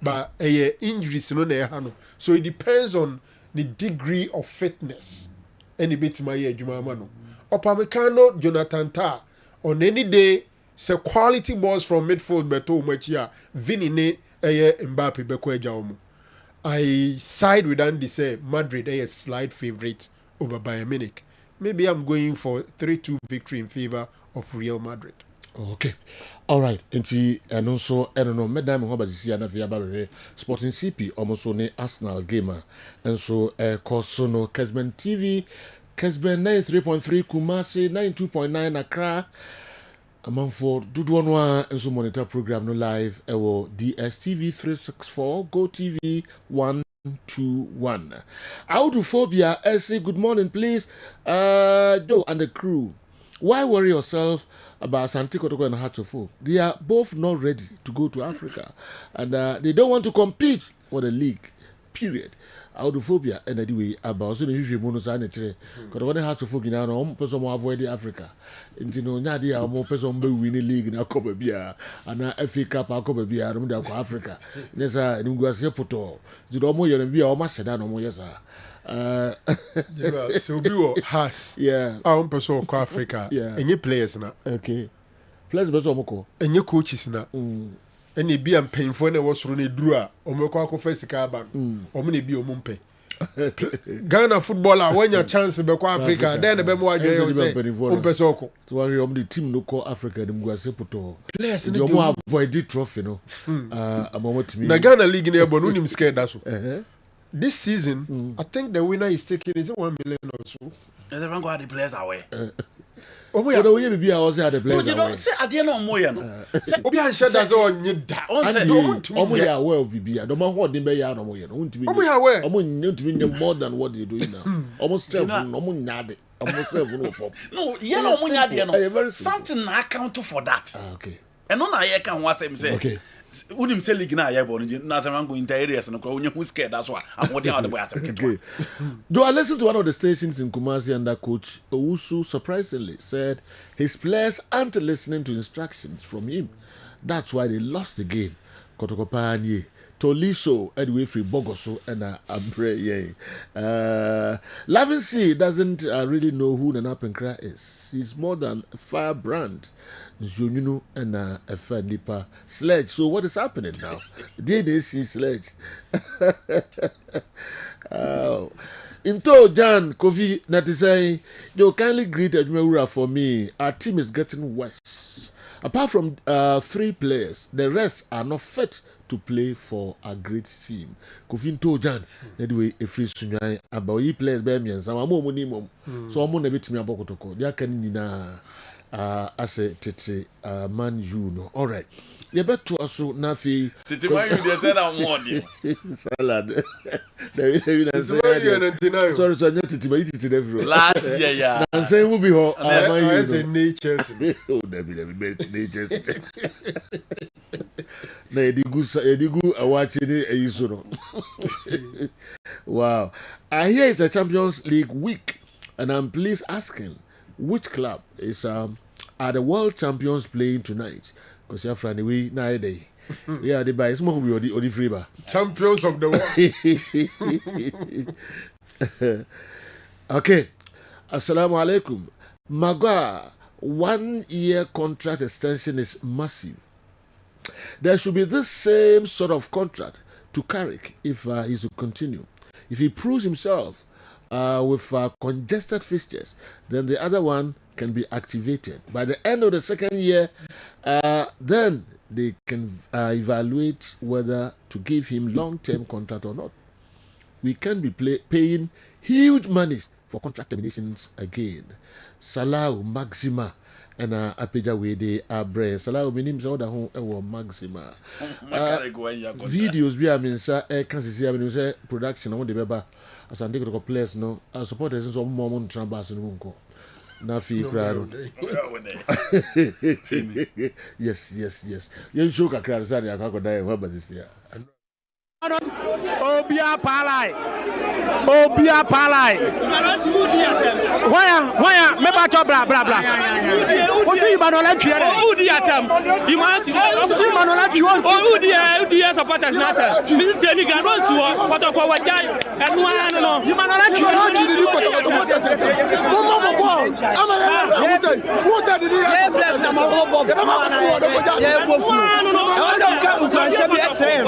O: but injuries, so it depends on the degree of fitness. Any bit my Jumamano. Opamecano, Jonathan Tah, on any day, say quality balls from midfield beto machia, Vini ne Mbappe Bekwe. I side with Andy say Madrid a slight favourite over Bayern Munich. Maybe I'm going for 3-2 victory in favour of Real Madrid.
A: Okay. All right. And also, I don't know, Madame Hobazisi and Avia Sporting CP, almost on Arsenal gamer. And so, Kosono, Kessben TV, Kessben 93.3, Kumasi, 92.9, Accra. Among for Dudwanwa, and so monitor program no live, DSTV 364, Go TV 121. Audophobia, say good morning, please. Joe and the crew. Why worry yourself about Santi Kotoko and Hatofo? They are both not ready to go to Africa. And they don't want to compete for the league. Period. Audophobia, and anyway, about so the usual bonus anatomy. Because when Hatofo in our person avoid Africa. And you know, Nadia, more person will win the league in a Copa Bia, and a FA Cup, a Copa Bia, and Africa. Yes, I don't go as a poto. You don't know you're going to be almost sedan or more, yes, sir.
O: So we has our person of Africa and your players now.
A: Okay. Players beso moko.
O: And your coaches now. And you be am painful and was running drua or moko first carbon or many be mumpe. Ghana footballer when your chance to be Africa then the bemo you say umpesoko.
A: To worry the team no call Africa them go say poto. Players you more avoid the trophy no.
O: Na Ghana league in but unim scared that's this season, I think the winner is taking is 1 million or so.
N: There's a wrong the players away.
A: Oh, yeah, we be also the players.
N: You don't say I didn't know more.
O: Obi and said that's all you that.
A: Omo ya aware of BB. I don't know what they be ya no more. Omo
O: ya aware.
A: Omo need to be more than what they doing now. Almost omo nyade. Almost no form.
N: No, you know omo nyade no. Something account for that.
A: Okay.
N: And no na ye can wa say me say.
A: Okay.
N: Unim say league na ya bo na say go into areas no ko onye who scared that's why I'm holding out the boy at okay.
A: Do I listen to one of the stations in Kumasi and that coach Owusu surprisingly said his players aren't listening to instructions from him. That's why they lost the game. Kotokopanye, Toliso, Edway Free Bogoso, and Abre. Lavin C doesn't really know who Nana Penkra is. He's more than a firebrand. Zununu and a Nipa Sledge. So what is happening now? DDC Sledge. Into Jan Kofi Natisai, you kindly greet Admira for me. Our team is getting worse. Apart from 3 players, the rest are not fit to play for a great team. Kofi into Jan, anyway, a free sunyai about ye players by me and some minimum. So I'm gonna bit me about Kotoko. They are can as a tete man you know. All right. You better also nafi.
N: Tete man you dey tell am one.
A: Salad. Sorry, so tete man tete every.
N: Last year, yeah.
A: And say who be ho
O: man you. As a nature.
A: Oh, Debbie nature. Na edigu awachini eyisuno. Wow. I hear it's a Champions League week and I'm please asking which club is are the world champions playing tonight? Because you're from anyway, now day. Yeah, the buy small or the free bar.
O: Champions of the
A: world. Okay. Assalamu alaikum. Magua, 1-year contract extension is massive. There should be this same sort of contract to Carrick if he's to continue. If he proves himself with congested fixtures, then the other one can be activated. By the end of the second year, then they can evaluate whether to give him long-term contract or not. We can't be paying huge monies for contract terminations again. Salah, Maxima, ɛna apagya wei de abrɛ sala omenim sɛ woda ho ɛwɔ maxima videos bi a mensa ɛka sisi a menim sɛ production wɔn de bɛba asante kotoko players no supporters nso ɔmo mo ntra baas no mu nkɔ na fi kra no yes yen show kakra sa de akakɔda ɛ hɔ bazisia
T: Obia Palai. Why, me bacho blah. What's he manola kiere?
U: Who the atom? You want to
T: see manola ki wants.
U: Who the supporters not? Visit the Liga no so what of what and one no. You manola kiere di ko to supporters. Who said the yeah bless na mo bob. Yeah go fu. I want to come to be extreme.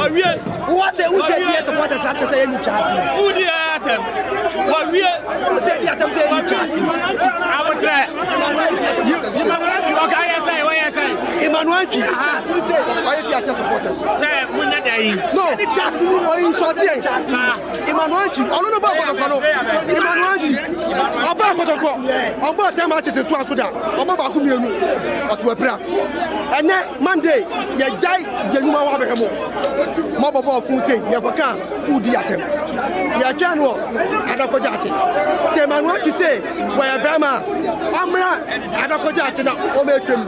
U: Who said the supporters have to say any chance? Who the atom? What we who said the atom say any chance? I would try. Okay, I say. Emmanuel Ki. Why is he a supporters? Say, no, just in sortie. Emmanuel Ki. I don't know about Kotoko. Emmanuel Ki. About Kotoko. About 10 matches in Tuasuda. About Bakumienu. As we pray. And then Monday, ye jai Zenuma Wabemo. Mobile phone say, Yakwaka, who the atom. Yakano, Adakojachi. Emmanuel Ki say, where Bama, Amra, Adakojachi, Ometum.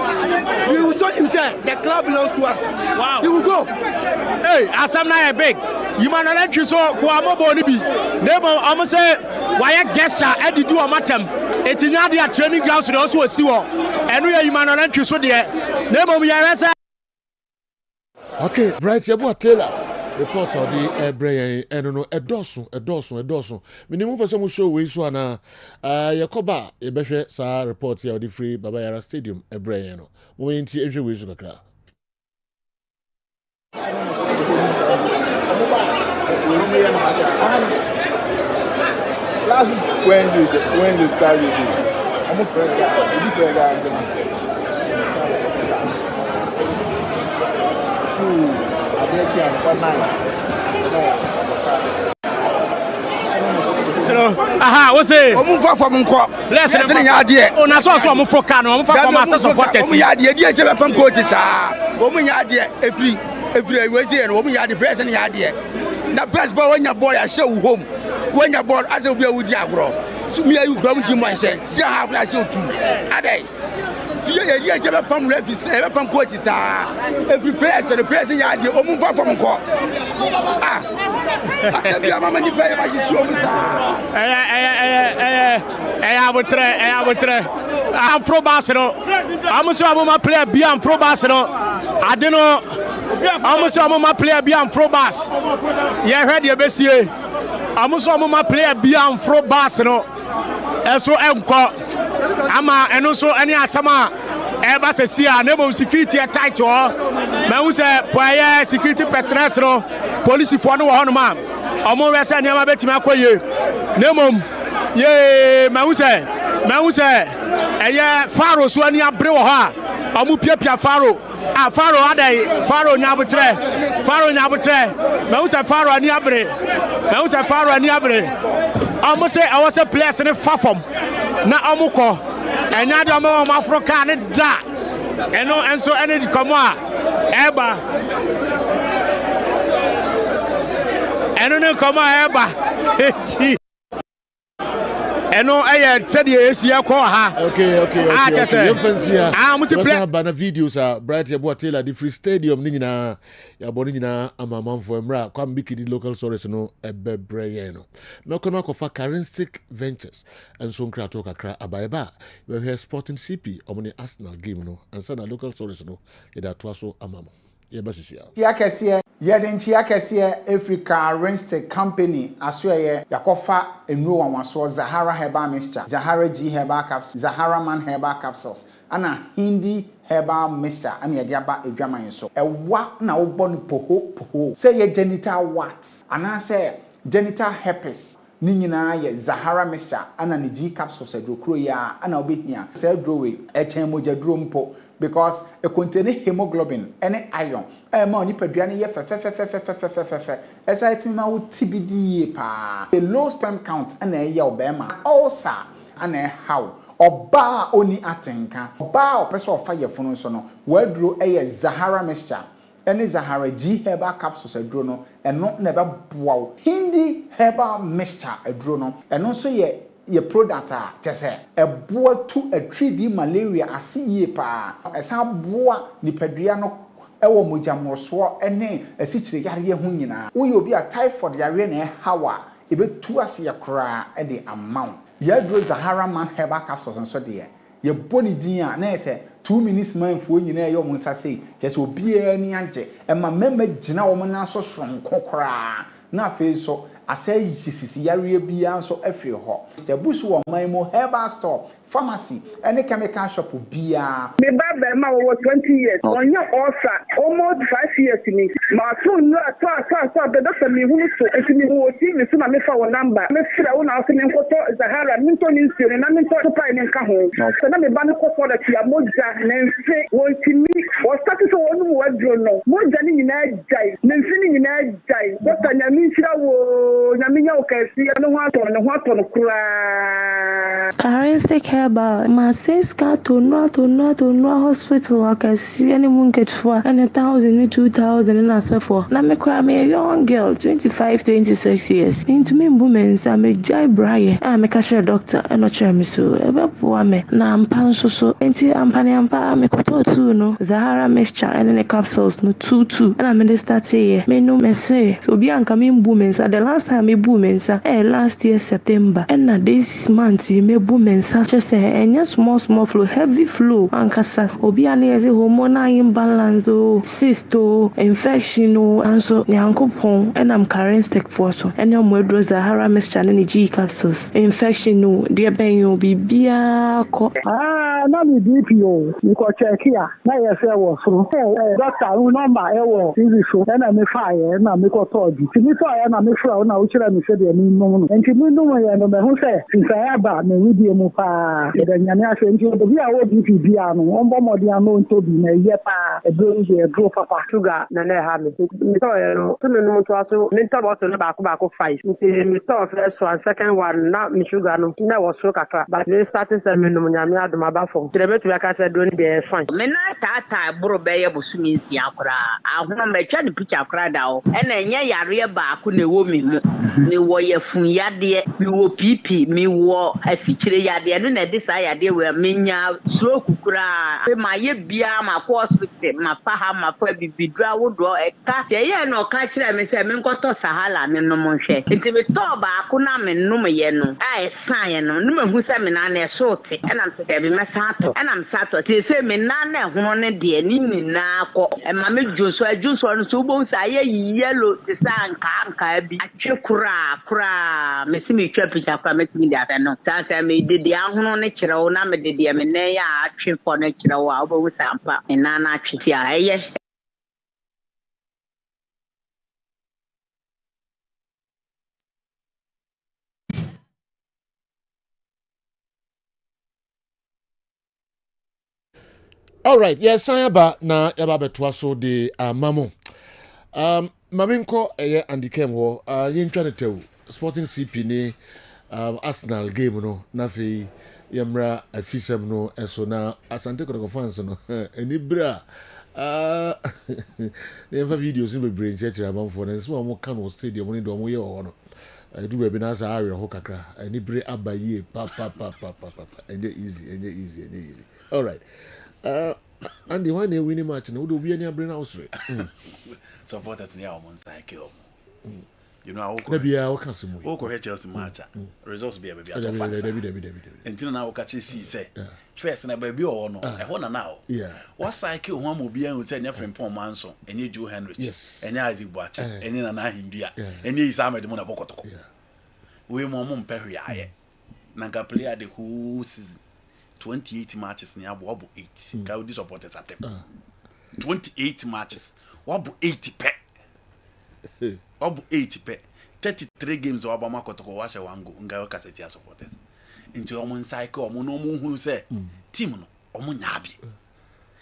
U: We will show him say the club belongs to us. Wow. He will go. Hey, Asamna a big. You man let you so Kwamo Bonibi. Neighbor, I'm say why a gesture at the do a matem. It's in the training grounds to also see what. And we are you man let you so there. Neighbor, we are
A: okay, Bright Yabo Taylor. Report of the Brian and no a dozen. Minimum person show we so na Yakoba a beshe sa report here the free Babayara Stadium a Brian. We into every way to cry.
V: Last week when you started it, I'm a friend guy.
T: What's it? Less than a yard. Oh, I saw some for Cano, for my supporters. We had the idea of a coaches. Woman idea every way, and woman had the present idea. Now, press ball when your boy I show home. When your ball as a beer with Yagro. So me, you go to my say, see how I show too. Ade. See, you have a pump refs, a pump coaches. Every place and the present idea, or move from court. I would try. I'm from Barcelona. I'm so my player beyond from Barcelona. I don't know. I'm so my player beyond from Bas. Yeah, heard your best year. I'm so my player beyond from Barcelona. And so Ama and also any atama eba se sia nebo security title ma hu se poye security personnel police fo no ho no ma omo we se niam betima akoye nemom ye ma hu se eye faro so ani abre wo ha omo piapia faro faro adai faro nyabotre ma hu se faro ani abre omo se I was a place in fafom na omuko enya de omo Africa ne da eno enso ene di komo a eba eno ne komo a eba eno eye tede esia ko ha
A: okay you fancy multiplayer bana videos Bright Yabo Taylor the free stadium ni nyina ya boni nyina amamanfo emra kwa mbikidi local source no ebebreye no me kono akofa Caristic Ventures enso nkra to kakra abayeba we hear Sporting CP omoni Arsenal game no ansa na local source no yeda to aso amamo yebasisia
W: yakese yedenchi yakese Africa Caristic Company asoye yakofa enuro wanwaso Zahara Herbal Mixture, Zahara G Herbal Capsules, Zahara Man Herbal Capsules, ana Hindi Herbal Mixture ana yede aba edwaman so ewa na wo no poho say ye genital warts ana say genital herpes ni nyina ye Zahara Mixture ana ne G capsules adrokro ya ana obehia say drowe echen moja drompo because it contains hemoglobin and iron. Ma ni peduane ye fe. Esa ma wo TBD pa. A low sperm count and ye obema. Also and how Oba oni atenka. Oba opeso ofa yefunu so no. Waduro eye Zahara mixture. Ene Zahara G Herbal capsules aduro no. Eno na be boa. Hindi Herbal mixture aduro no. Eno so ye product a chese eboa to a 3D malaria asiye pa. Esa boa nipadua no ewo mojamroso ene asichire yare hu nyina. Wo ye obi a typhoid yare na hawa ebetu ase yakra e de amount. Yadro Zahara man Herbal capsules nso de ye boni din a na ese 2 minutes man fo nyina ye omo nsase chese obi ani age e ma memma gina wo na so sonkokra na fe so asay sisi yare bia nso afiri ho je busu wo man mo Herbal store pharmacy any chemical shop bia
C: me baba ma wo 20 years onya osa almost 5 years ni ma so no so the doctor me hu so etimi wo TV so na me fa wo number me fira wo na so me nkoto Zahara me to ni nsire na me to pa ni nka ho so na me ba me ko for the tia moja na nse wo timi wo start so wo no wo adro no moja ni nyina jai na nse ni nyina jai doctor nya mi fira wo nya mi nya o kasi no ho ato no kura
D: Caristic Herbal, my sister to no hospital. I can see anyone get for 1,000, 2,000 and as for. Now me cry me a young girl, 25, 26 years. Into me women, I'm a jai Brian. I'm a cashier doctor and not sure me so. About me. Now I'm pan so. Until I'm panny me koto too no. Zahara mixture and then the capsules no 2. And I'm in the start here. Me no me say. So Bianca me women. The last time me women last year September. And now this month me women just say small flow, heavy flow ankasa obi ane eze hormonal imbalance cyst infection and so nyankopon and I'm carrying stick for so and your modro Zahara mixture ne G capsules infection no dear ben you bibia ko
C: na me DPO you go check here na yes e wo so doctor who number e wo TV so na me fire na me ko to di me fire na me fra na wo kira me se de me no enti me no ye no me hu se sinsa ba me wi mu pa de nyane ase nti obi a wo bi bia no ombo modi ano ntobi na ye pa ebro papa sugar na na ha me so no to no to aso me to bottle no ba ko 5 nti me to first one second one na me sugar no na was so kakra but we starting se me no nyame adoma ba fo trebe to ka se do ni de fine me na tata bro be ye busumi nsi akra ahoma me twa de picture akra da o e na nya yare ba ko na wo mi mu me wo ye fun yade me wo pipi me wo afikire yade no na disa yade we menya stroke kura ma ye bia ma ko hospital ma pa ha ma fa bibidra wo do e ka se ye no ka kire me se me nkoto sahala me no mo hwe nti me to ba ko na me no me ye no ai san ye no me hu se me na na so te e na se be me sato e na me sato te se me na na ho ne de ni na ko e ma me juso no so bo sa ye yellow te san ka bi atwe kura me si me twa picture kura me ti da no sa sa me de ahono ne kire na me de me na ya atwe fo ne kire wo a wo sa ampa na na atwe ti a eye.
A: All right, yes, I about na yaba betwa so de mamo. Maminko eye andikem ho yin twa tew Sporting CP ni Arsenal game no na fe yamra afisem no eso na Asante Kotoko fans no eni bra never videos in the brain church amamfo na so mo kan wo stadium ni do mo ye ho no do be na sa awe ho kakra eni bre abaye pa ende easy all right. And the one they winning match now, would be any brain house.
N: Supporters near on side. You know,
A: maybe I will cancel.
N: Oko Chelsea match. Results be a baby. Until now, catch say first and a baby or no. I want now. Yeah. What cycle one will be able to tell your friend Paul Manson and you Joe Henry. Yes. And I think watch and in an India. And he is Ahmed Monaboko. We mom Perry. Nanga play the whole season. 28 matches ni abo 8 ka odi supporters atem 28 matches wabo 80 pe wabo 80 pe 33 games wabo makotoko washe wangu ngayo kaseti supporters into omo cycle omo no mo hunu se team no omo nyaabi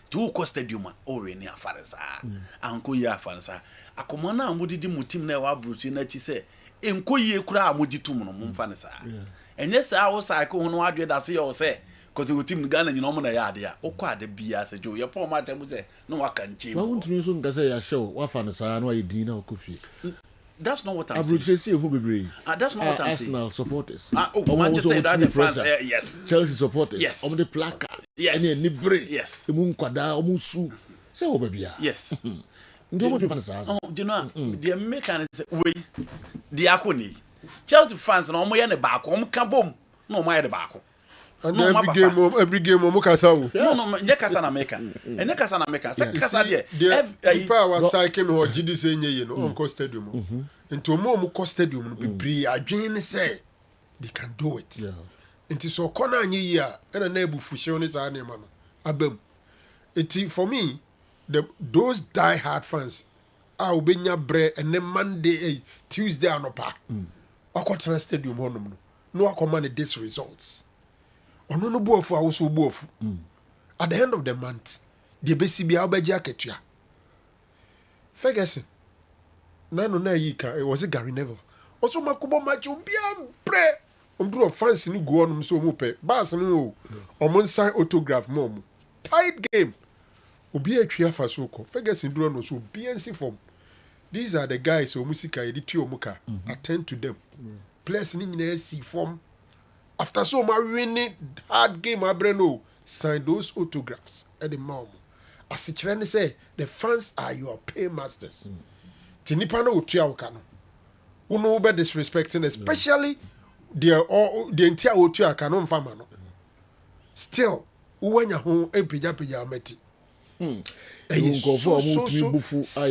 N: tu ko stadium o re ni afaresa anko ye afaresa akoma na amodidi mu team na wa bruchi na chi se enko ye kura amodi tum no mo mfa ne sa enye sa wo cycle hono adwe da se yo se because the team Ghana you know na ya de a okwa de bia se jo ye pon match am say no wa kan chim
A: wa won tumi so nka say ya show wa fa no saa no ya din na okofie.
N: That's not what I'm saying.
A: Chelsea who be
N: that's not what I'm saying.
A: Arsenal supporters.
N: Manchester United fans, yes.
A: Chelsea supporters.
N: Yes.
A: The placard.
N: Yes.
A: Any libre.
N: Yes.
A: Emu nkwada, emu su. Say wo baby.
N: Yes.
A: Ndo mo fans as.
N: Do you know the mechanism way the akoni. Chelsea fans no mo ye ne baako, mo ka bom. No mo ye de baako.
O: And every game mo kasa wo.
N: No, nye kasa na meka. Ene kasa na meka. Se kasa de.
O: People was cycling or GD say nye no on stadium. Into mo stadium no be adwen say they can do it. Yeah. Into so corner nye ya na na ebu fuhye oni za na ma no. Abam. For me those die hard fans obenya bre and then Monday Tuesday anopa. Akotran stadium honom no akoma this results. Ono no boafu awuso boafu. At the end of the month, the besi bia obeji aketua. Ferguson. Na yika, it was a Gary Neville. Also makubo match bia bre. Ombro fans ni go on so mo pe. Bas no o sign autograph mom. Tight game. Obi atwa fa so ko. Ferguson duro no so BNC form. These are the guys o musika editi omuka. Attend to them. Players ni nyina see form. After so my winning hard game, Abreno sign those autographs at the mom. As the trend say, the fans are your paymasters. Tinipano utia okano. Uno be disrespecting, especially the entire utia okano mfamano. Still, uwanya hon pija meti.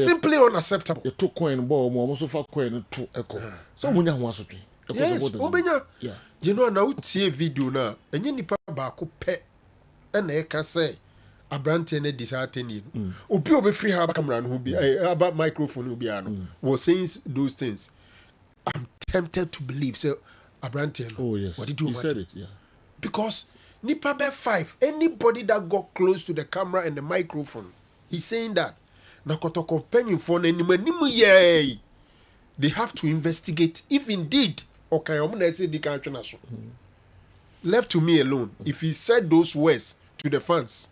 O: Simply unacceptable.
A: You took coin ball, almost so coin to echo. So munya ho asotwe.
O: Yes, obenya. Yeah. You know na utie video na enye nipa ba ko pe na e ka say abrante na disheartening. Obi obe free her camera no bi about microphone obi ano. Was saying those things. I'm tempted to believe say abrante no.
A: Oh yes.
O: What did you
A: He said it, yeah.
O: Because nipa be 5 anybody that got close to the camera and the microphone he's saying that na kotoko penyin for na animu ye they have to investigate if indeed okay, I'm going to say the country national. Left to me alone. If he said those words to the fans,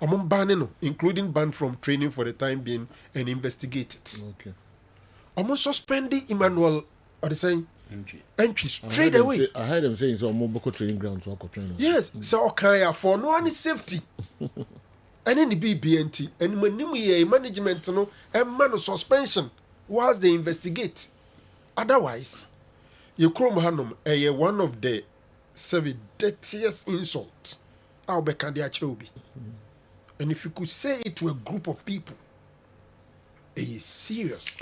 O: I'm banning, including ban from training for the time being and investigate it.
A: Okay.
O: I'm suspending Emmanuel or the saying entry straight away.
A: I heard them saying so I'm going training ground so I could train.
O: Yes, so okay, for no one safety. And in the BBNT and when management no and man suspension whilst they investigate. Otherwise, you chrome hanum one of the 7 dirtiest insults. I'll be candy. And if you could say it to a group of people, it is serious.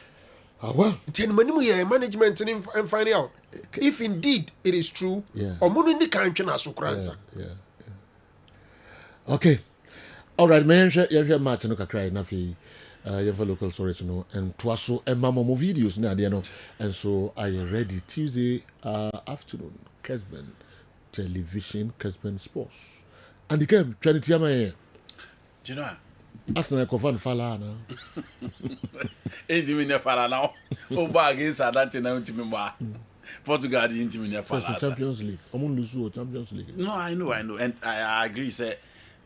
A: Well,
O: management and find out if indeed it is true. Or in the country as
A: yeah. Okay. All right, man. You have match no kakra na fi. You have local stories, you know, and twaso and mama videos na there no, and so I ready Tuesday afternoon. Kessben television, Kessben sports, and the game Trinity Amaye.
N: Do you know?
A: Arsenal confirm fala na.
N: Intimine fala now. Oba against Adante na intimine. Portugal the intimine fala.
A: Champions League. Omo lose Champions League.
N: No, I know, and I agree. Say,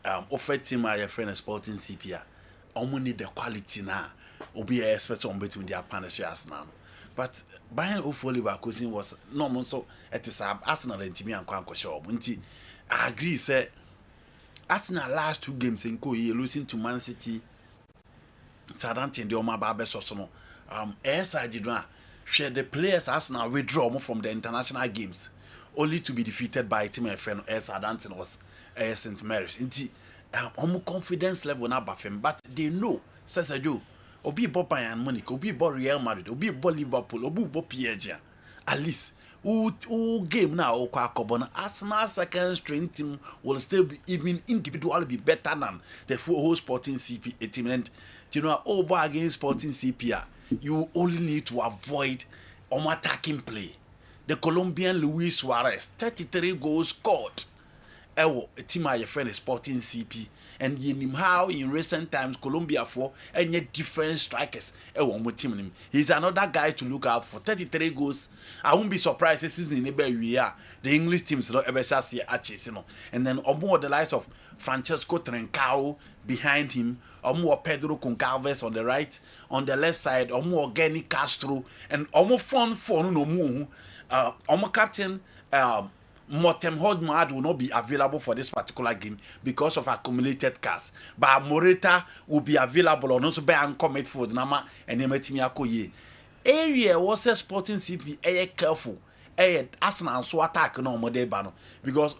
N: offer team my friend Sporting CPR. Omo need the quality now. Obi expect on between their partnership Arsenal. But Bayern hopefully Leverkusen was normal so it is Arsenal and Timmy and Kwanko show. I agree. Say Arsenal last 2 games in Koye losing to Man City. Southampton the Oma Babe Sosono. Share the players Arsenal withdraw from the international games, only to be defeated by team and friend Southampton was St. Mary's. Confidence level na bafem, but they know says Joe. Obi bo Bayern Munich, Obi bo Real Madrid, Obi bo Liverpool, Obi bo PSG. At least who game now Okwa Arsenal second string team will still be even individually be better than the whole Sporting CP team. And you know, over against Sporting CP, you only need to avoid attacking play. The Colombian Luis Suarez, 33 goals scored. a team a friend Sporting CP, and you know how in recent times Colombia for any different strikers one team. He's another guy to look out for. 33 goals. I won't be surprised this season in the English teams not ever shall see Archie, and then more the likes of Francesco Trencao behind him, or more Pedro Concalves on the right, on the left side, or more Geni Castro, and almost fun no more. Captain Mortem Hodmad will not be available for this particular game because of accumulated cash. But Moreta will be available on also by Ancomet for the Nama and Emetimiakoye. Area was a Sporting CP, careful. Arsenal so attack no more bano because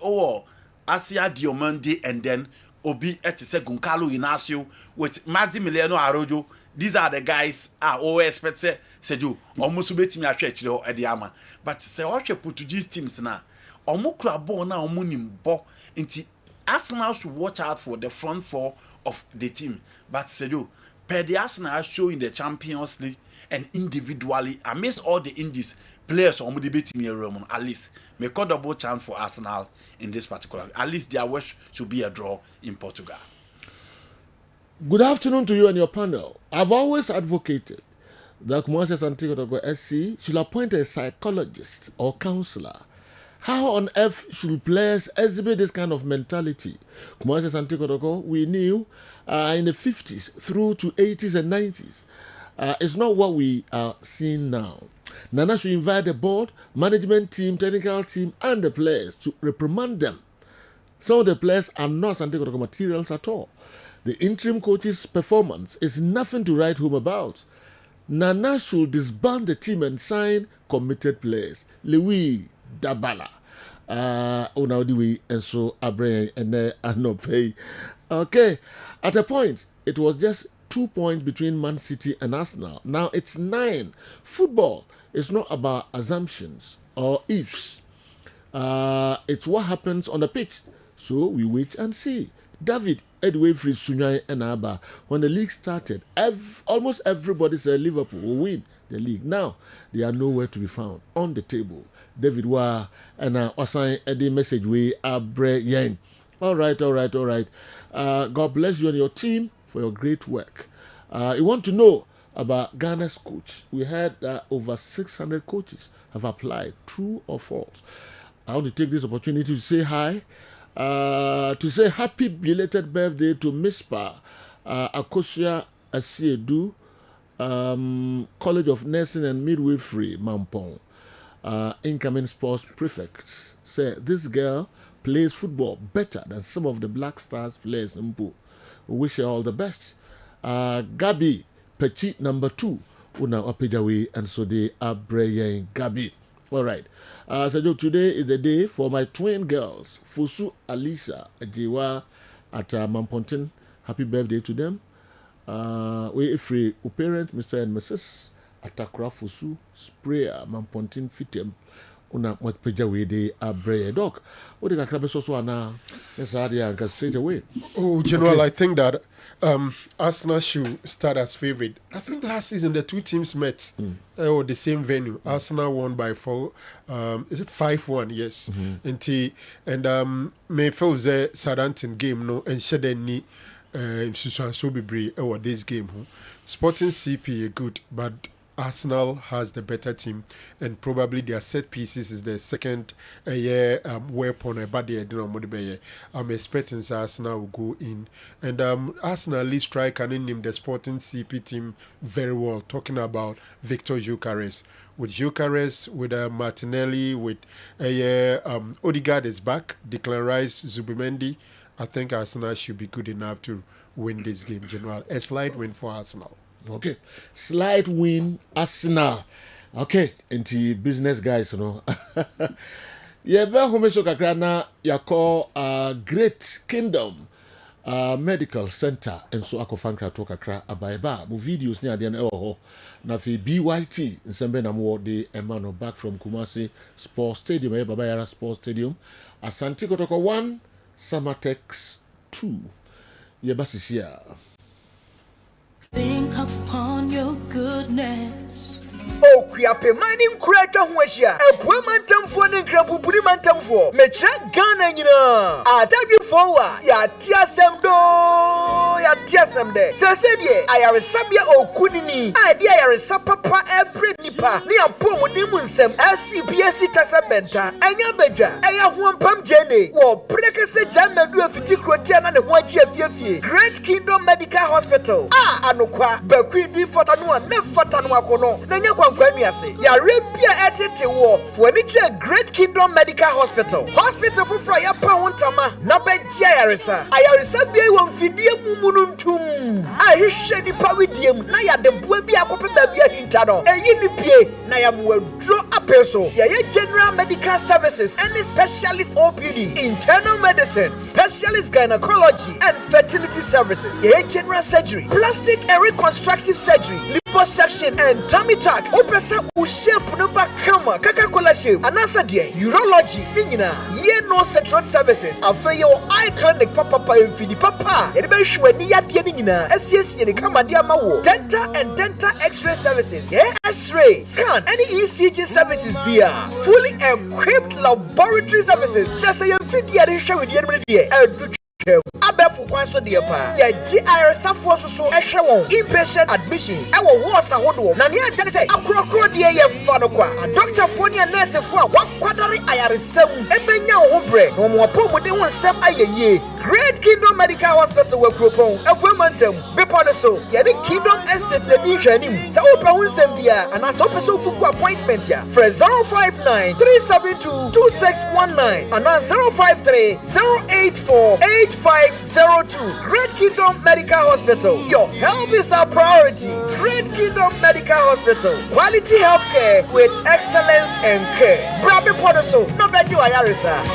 N: Asia Diomande and then Obi Etise Gunkalo Inacio with Maximiliano Arojo. These are the guys all expect say do almost betting me a church at the ama. But say what you Portuguese teams now. Omukra bo na omunim bo into Arsenal should watch out for the front four of the team. But say do per the Arsenal show in the Champions League and individually amidst all the indies players on debate me room at least make a double chance for Arsenal in this particular. At least their wish should be a draw in Portugal.
A: Good afternoon to you and your panel. I've always advocated that Kumasi Santiago Kotoko SC should appoint a psychologist or counselor. How on earth should players exhibit this kind of mentality? Kumasi Santiago Kotoko, we knew in the 50s through to 80s and 90s. It's not what we are seeing now. Nana should invite the board, management team, technical team, and the players to reprimand them. Some of the players are not Santiago Kotoko materials at all. The interim coach's performance is nothing to write home about. Nana should disband the team and sign committed players. Louis Dabala, Unaudiwi, and so Abre and Anope. Okay, at a point, it was just 2 points between Man City and Arsenal. Now it's 9. Football is not about assumptions or ifs. It's what happens on the pitch. So we wait and see. David Edway Free Sunyai and Abba, when the league started, almost everybody said Liverpool will win the league. Now, they are nowhere to be found on the table. David Wa and Osan Eddie message we Abre Yang. All right. God bless you and your team for your great work. You want to know about Ghana's coach? We heard that over 600 coaches have applied, true or false. I want to take this opportunity to say hi. To say happy belated birthday to Mispa Akosia Asiedu, College of Nursing and Midwifery, Mampong, incoming sports prefect. Say this girl plays football better than some of the Black Stars players in Mbu. We wish her all the best. Gabi Petit number 2, Una Opejawe, and so they are Brian Gabi. All right. So today is the day for my twin girls, Fusu Alisa Ajiwa at Mampontin. Happy birthday to them. We free parent, Mr. and Mrs. Atakra Fusu Sprayer Mampontin Fitem. Una Motpejawe de Abre Dog. What did I grab so now? Let's add straight away.
O: Oh, General, okay. I think that Arsenal should start as favorite. I think last season the two teams met or the same venue. Arsenal won by 5-1, yes. And Mayfield's Southampton game no and Shedeni so be this game. Sporting CP good, but Arsenal has the better team, and probably their set pieces is the second weapon. I'm expecting Arsenal will go in, and Arsenal lead striker named the Sporting CP team very well. Talking about Victor Gyökeres. With Gyökeres, with Martinelli, with Odegaard is back, Declan Rice, Zubimendi. I think Arsenal should be good enough to win this game. General, a slight win for Arsenal.
A: Okay, slight win, Arsenal. Okay, into business guys, you know. Yeah, but home so kakra na yako Great Kingdom Medical Center, and so akofankra to kakra abaiba. Mu videos ni ade na ho na fi BYT nsembe na mo de emano back from Kumasi Sports Stadium, Baba Yara Sports Stadium, Asante Kotoko 1, Samatex 2. Yebasisia.
E: Think upon your goodness okuape mani nkura atwa ho ahyia apue mantamfo ne nkrabuburi mantamfo mechira Ghana nyina atadwefo wa ya tiasem de sese die ayaresabia okunini ade ayaresa papa ebre nipa ne apomode mu nsem SCPS tasa benta anya bedwa eya ho mpam jene wo prekese jamadu afiti krotia na ne ho achi afiafie Great Kingdom Medical Hospital anokwa bakwidi fotano ne fotano akono na nya kwankwa nuase yare bia etete wo foniche Great Kingdom Medical Hospital for frya pa wontama na begia ayaresa bia wo mfidie mumunu ntum ahwehwe di pawidiem na ya de boa bia kope ba bia hinta no eyi ni pie na ya mwadro apeso ya general medical services and specialist OPD internal medicine specialist gynecology and fertility services ya general surgery plastic and reconstructive surgery liposuction and tummy tuck opesa u shape no bakama kaka-cola shape anasa de urology ninyina ye no central services afeye o eye clinic papa enfidi papa e be hwani yade ninyina asiesie ne kama de amawo dental and dental x-ray services yeah x-ray scan any ECG services bia fully equipped laboratory services just say enfidi ya de hwe de no de abefu kwanso de pa ya GIR safo so ehwe won inpatient admissions ewo wards ahodo na ne ade say akrokro de ye fa no kwa doctor fo ne nurse fo a wakwadare ayaresam ebenya wo bre no mo pomode won sam ayeye Great Kingdom Medical Hospital we kropon ekwemantam bepo so ye ne Kingdom Estate de di hwanim se opa won sam bia ana so person book appointment ya for 059 372 2619 and 053 084 8502 Great Kingdom Medical Hospital. Your health is our priority. Great Kingdom Medical Hospital. Quality healthcare with excellence and care. Brabe Podoso, no beji wayarisa.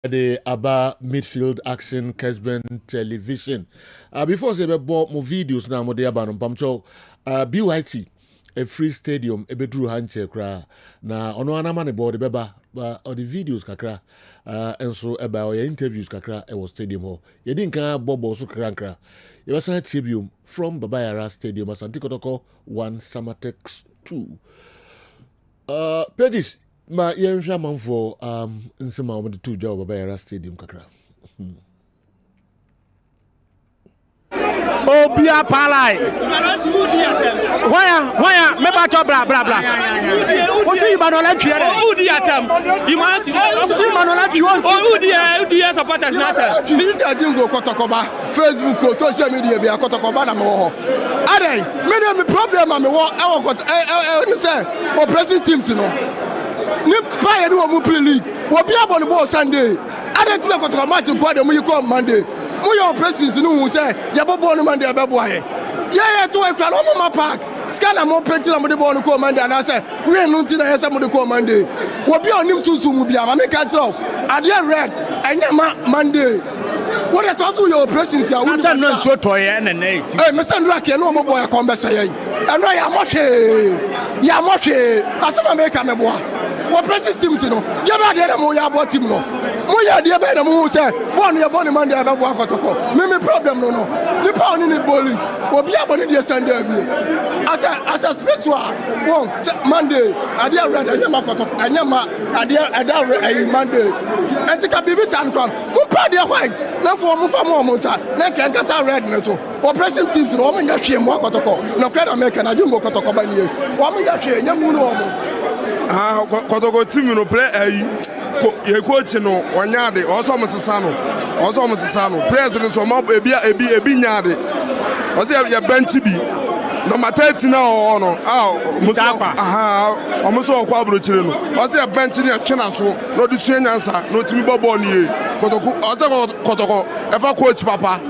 A: The Aba Midfield Action Kessben Television. Before say more videos now, more there banum pamcho. BYT a free stadium a bedroom handche kra na ono anamane board beba or the videos kakra and so about your interviews kakra e was stadium ho. You didn't can bobo so krankra. You was a tribune from Babayara Stadium as Antikotoko 1 Samatex 2. Pages. Ma yɛnhwɛ amanfoɔ nsɛm a wɔde to dwa wɔ Babayara Stadium kakra.
U: Obia Palai. Why, me bacho bla bla bla. What's he manola kiere? Who di atam? You want to see manola you want? Oh, who di supporters nata. Visit Adingo Kotokoba, Facebook, social media be a Kotokoba na mo. Ade, me problem am me wo I got say o pressing teams no. Ni Bayern wo play league. Wo bia ball ball Sunday. Ade ti Kotokoba match go dem you come Monday. Mo your presidents no say ya bobo no man dey abebo aye yeah to e kra no mama park scanner mo penti na mo dey ball no come Monday na say we no nti na yesa mo dey come Monday wo bi onim susu mu bia ma make a draw ade red enya ma Monday what is also your presidents ya we say no so to ye na na eti eh me say ndra ke no mo boy come be say ye ndra ya mo hwe asema make am bo wo presidents teams no je ba de mo ya bo team no moya de be na mo say born ya born man de be bo akotoko me problem no ni pa oni ni boli obi aboni de Sunday bi as a spiritual one Monday ade red anya makotoko anya ma ade eda Monday etika bibi san kron mo pa de white na for mo fa mo sa na ke kata red na so operation teams no mo nya hwe mo akotoko no credit america na jumbo kotoko ba nie wo mo nya hwe nya mu no mo
F: kotoko team no play ye coach no wanyade also musisa no president so ma ebi nyade also ya bench bi number 30 na no omuso okwa abrochire no also ya bench ni atwena so no de sua nyansa no timi bobo ni kotoko efa coach papa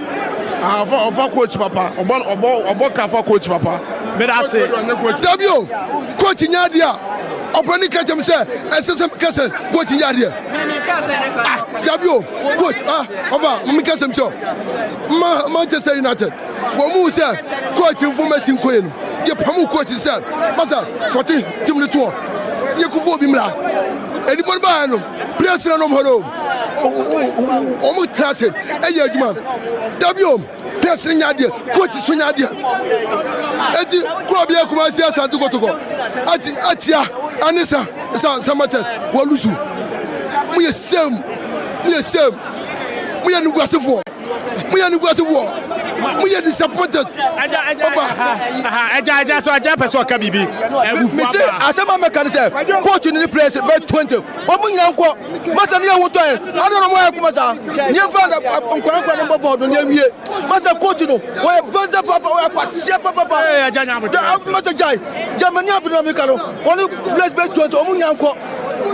F: coach papa obo ka fa coach papa
U: me da say Dabio coach nyadia
V: Opani Katam say, and some cousin, coach in Yadia. W, coach, over Mikasam Show. Manchester United. Wamu said, coach information queen. Your Pamu coach said, Master, 14, Tim the tour. You could vote Bimla. Anyone buy no, President of Horo. Almost classic, a young man. W, President Yadia, coach Sunyadia. Eti Krobia Kumasia Santuko to go. Atia, Anissa, Samata, Walusu. We are same. We are same. We are Nugasu war. We are Nugasu war. We are disappointed.
U: Aja so aja person ka bibi. Me say asema meka say coach in the place by 20. Omu nyanko. Masa ne woto e. Adoro mo akumasa. Nyemfa nkwankwa ne bobo no nyawie. Masa coach no. We bonza papa we akwase papa. Aja nyamo. Masa jai. Jamani abino me kalo. Only place by 20. Omu nyanko.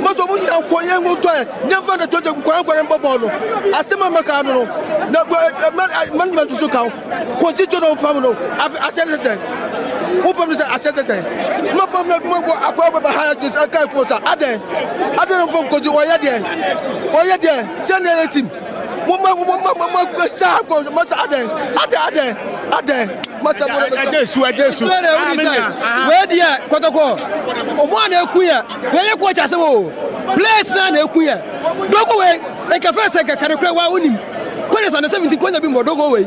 U: Masa omu nyanko yen woto e. Nyemfa na 20 nkwankwa ne bobo no. Asema meka no. Na man so ka. Continue no pam no. Assess. Who pam say assess. No pam no akwa ba higher this kai quota. Ade no pam ko oya there. Oya there. Send the team. Mama sa ko masa ade. Masa bo ajesu. Where there kotoko. Omo na ekuya. Where ko cha se wo. Place na ekuya. Dogo we e ka first ka karekwa wa unim. Kwene sana 70 kwene bi mbodogo we.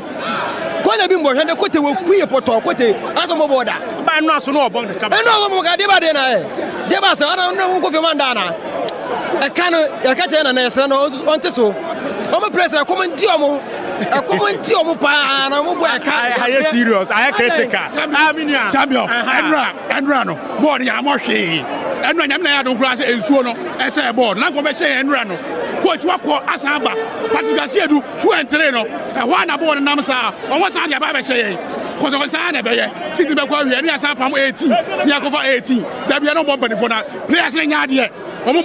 U: Kwene bi mbo hende kote we kuye poto kote aso mo boda. Ba no aso no obon ka. E no mo ka de ba de na e. De ba sa ana no ko fi manda na. E kan e ka che na na esra no onte so. O mo press na komandi omo. E komandi omo pa na mo bo e ka. I serious. I critical. Aminia. Champion. Enra no. Board ya mo hwe. Enra nyam na ya don kura se ensuo no. E se board. Na ko be she enra no. Coach wako asamba Patrick Edu 2 and 3 no e wa na ball nam sa on wa sa dia ba be hye ko so sa na be ye city be kwa wi ni asa pam 18 ni akofa 18 da bia no bomba ni fo na players ni nya de omo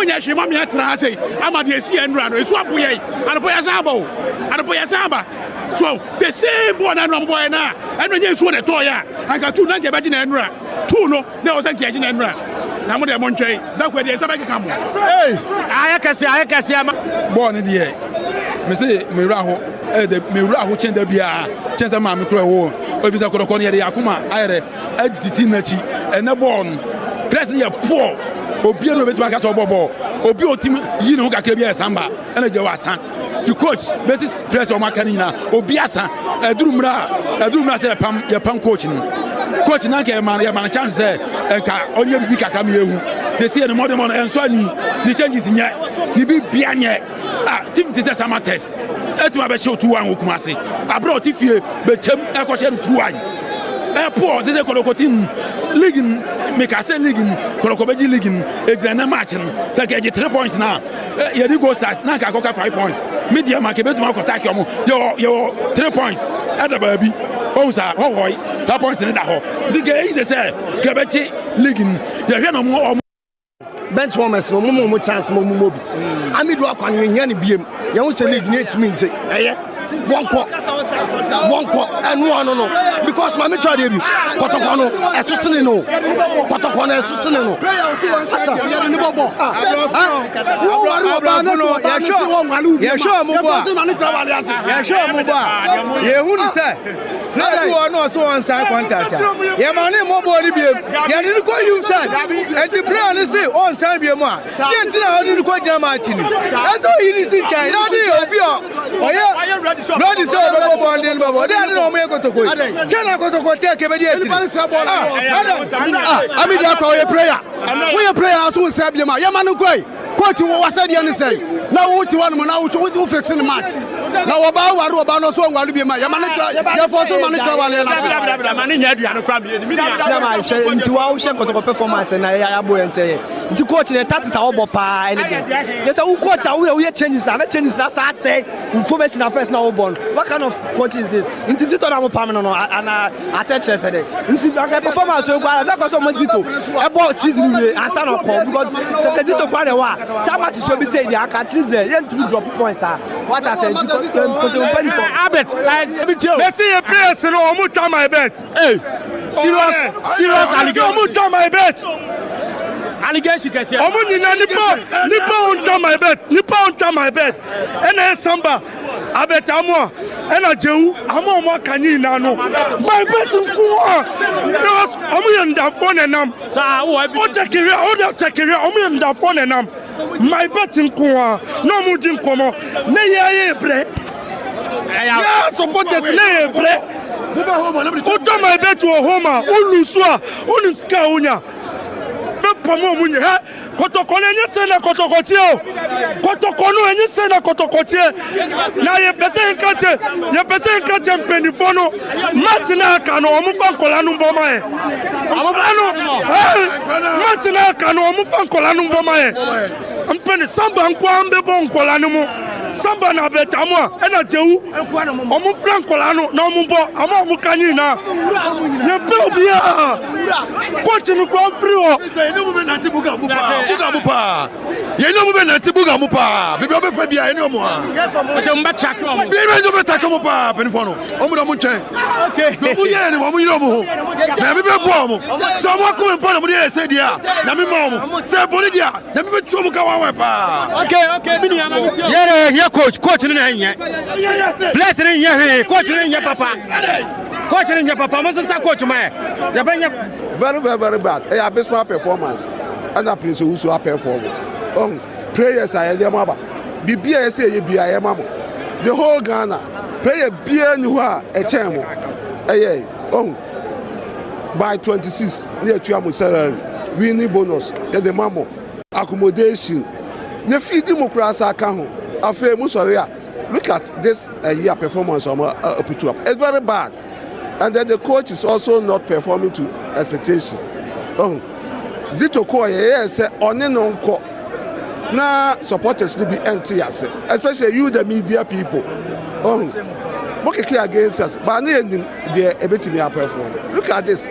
U: nya chi ma me atra sei ama de si enra no esu aboye anapo ya samba so the same boy na no boy na enra nya esu de to ya anka tu na ge ba gi na enra tu no na o sa ge gi na enra na mo de mo ntwei da kwa de nsaba keka mo ayakasi ama ball ni de me say me wura ho chen da bia chen sa ma me kro wo ofisa kodoko ne de akoma ayere aditi nachi ene ball press ye poor obi no betima ka so bobo obi otim yi no kakra bia samba ene je wasan fi coach basis press o makani na obi asa edurumra say pam coach ni coach na ke man chance say enka onye bibi kakra me ehu they see the modern man enso ni changes nya ni bibia nye team tete sama test etu abe show 2-1 okumase abro tifie be chem ekoshe 2-1 poor they kolokotin league make I say league kolokobeji league e na match no say get 3 points now ye di go size na ka koka 5 points media market betu ma kota ki omo yo 3 points at the baby oh sa hoy sa points ni da ho dige they say kebechi league ye hwe no mo bench warmers no mo chance mo bi amidu akwa ne nya ne biem ye wo say league ni etimi nje eye one call and one no because my meter dey bi kotoko no esusene no kotoko no esusene no asa ni bobo wo wari oba no ye show mo ba ye hu ni say na do no so one side contact ye ma ni mo bo ni bi ye ni ko you say and the player ni say on side bi mo a ye ti na ni ko jam match ni eso yi ni si chai na di obi o oye Lord is over bonding babo. They no me kotoko. Chana kotoko take be dey. Ami dey kwa we prayer. We prayer so say bi ma. Ya ma no koi. Coach wo wasa dey ni say. Na wo ti one mo na wo fix the match. Na wo ba waru oba no so nwalu bi ma. Ya ma no ya for so ma no travel na. Ma ni nya aduane kwa me. Mi dey ma hye nti wa wo hye kotoko performance na ya bo ente. Nti coach ne tactics a wo bo pa anything. Yes wo coach a wo ye changes na sa say information affairs na wo born. What kind of coach is this? Inti zito na mo pam no and I said yesterday. Inti performance so kwa za kwa so mo zito. E ball season we answer no call because zito kwa de wa. Some match so be say they are at least there. You to drop points ah. What I said Albert. Let's see a place no mo try my bet. Hey. serious allegation.
T: Omu turn my bet.
U: Allegation kesi.
T: Omu nyina nipa on turn my bet. Nipa on turn my bet. Ena samba abetamwa ena jewu ama kanyi na no. My bet nko. Because omu yenda phone enam.
U: Sa wo
T: o tekere omu yenda phone enam. My bet nko. No mu di nkomo. Ne ye bre. Yeah, supporters ne bre. Uta my bet to home, ulusua, unuska unya. Me pomo munye ha kotokone nye sena kotokotio. Kotokono nye sena kotokotie. Na ye pese nkache mpenifono. Match na kano omufa nkola numboma e. Match na kano omufa nkola numboma e. Mpeni samba nkwa mbebo nkola numu. Samba na betamwa ena jewu omu frankola no na omu bo ama omu kanyi na ye pe obia coach ni kwa free o
V: say no move na tibuga mupa ye no move na tibuga mupa bibi obe fa bia eni omo a
U: o te mba track o
V: bibi no be track omo pa penfono omu do mu ntwen
U: okay
V: no mu ye ni omu yiro omo ho na bibi bu omo so omo ko mpo na mu dey say dia na me ma omo say boni dia na me tu omo ka wa pa
U: okay bini ama mi tio ye coach ni na nye place ni nye he coach ni nye papa mo say coach ma ya banya
F: very bad abysmal performance and a prince who so perform prayers are there mama bibia say ye bia ye mama the whole Ghana prayer bia ni ho a chemo by 26 near to am salary winning bonus the mama accommodation ye feed democracy account afa mu sorry look at this year performance up. It's very bad, and then the coach is also not performing to expectation. Zito Koye say oni nonko na supporters will be empty, especially you the media people. Mokeke against us, but they able to be perform. Look at this,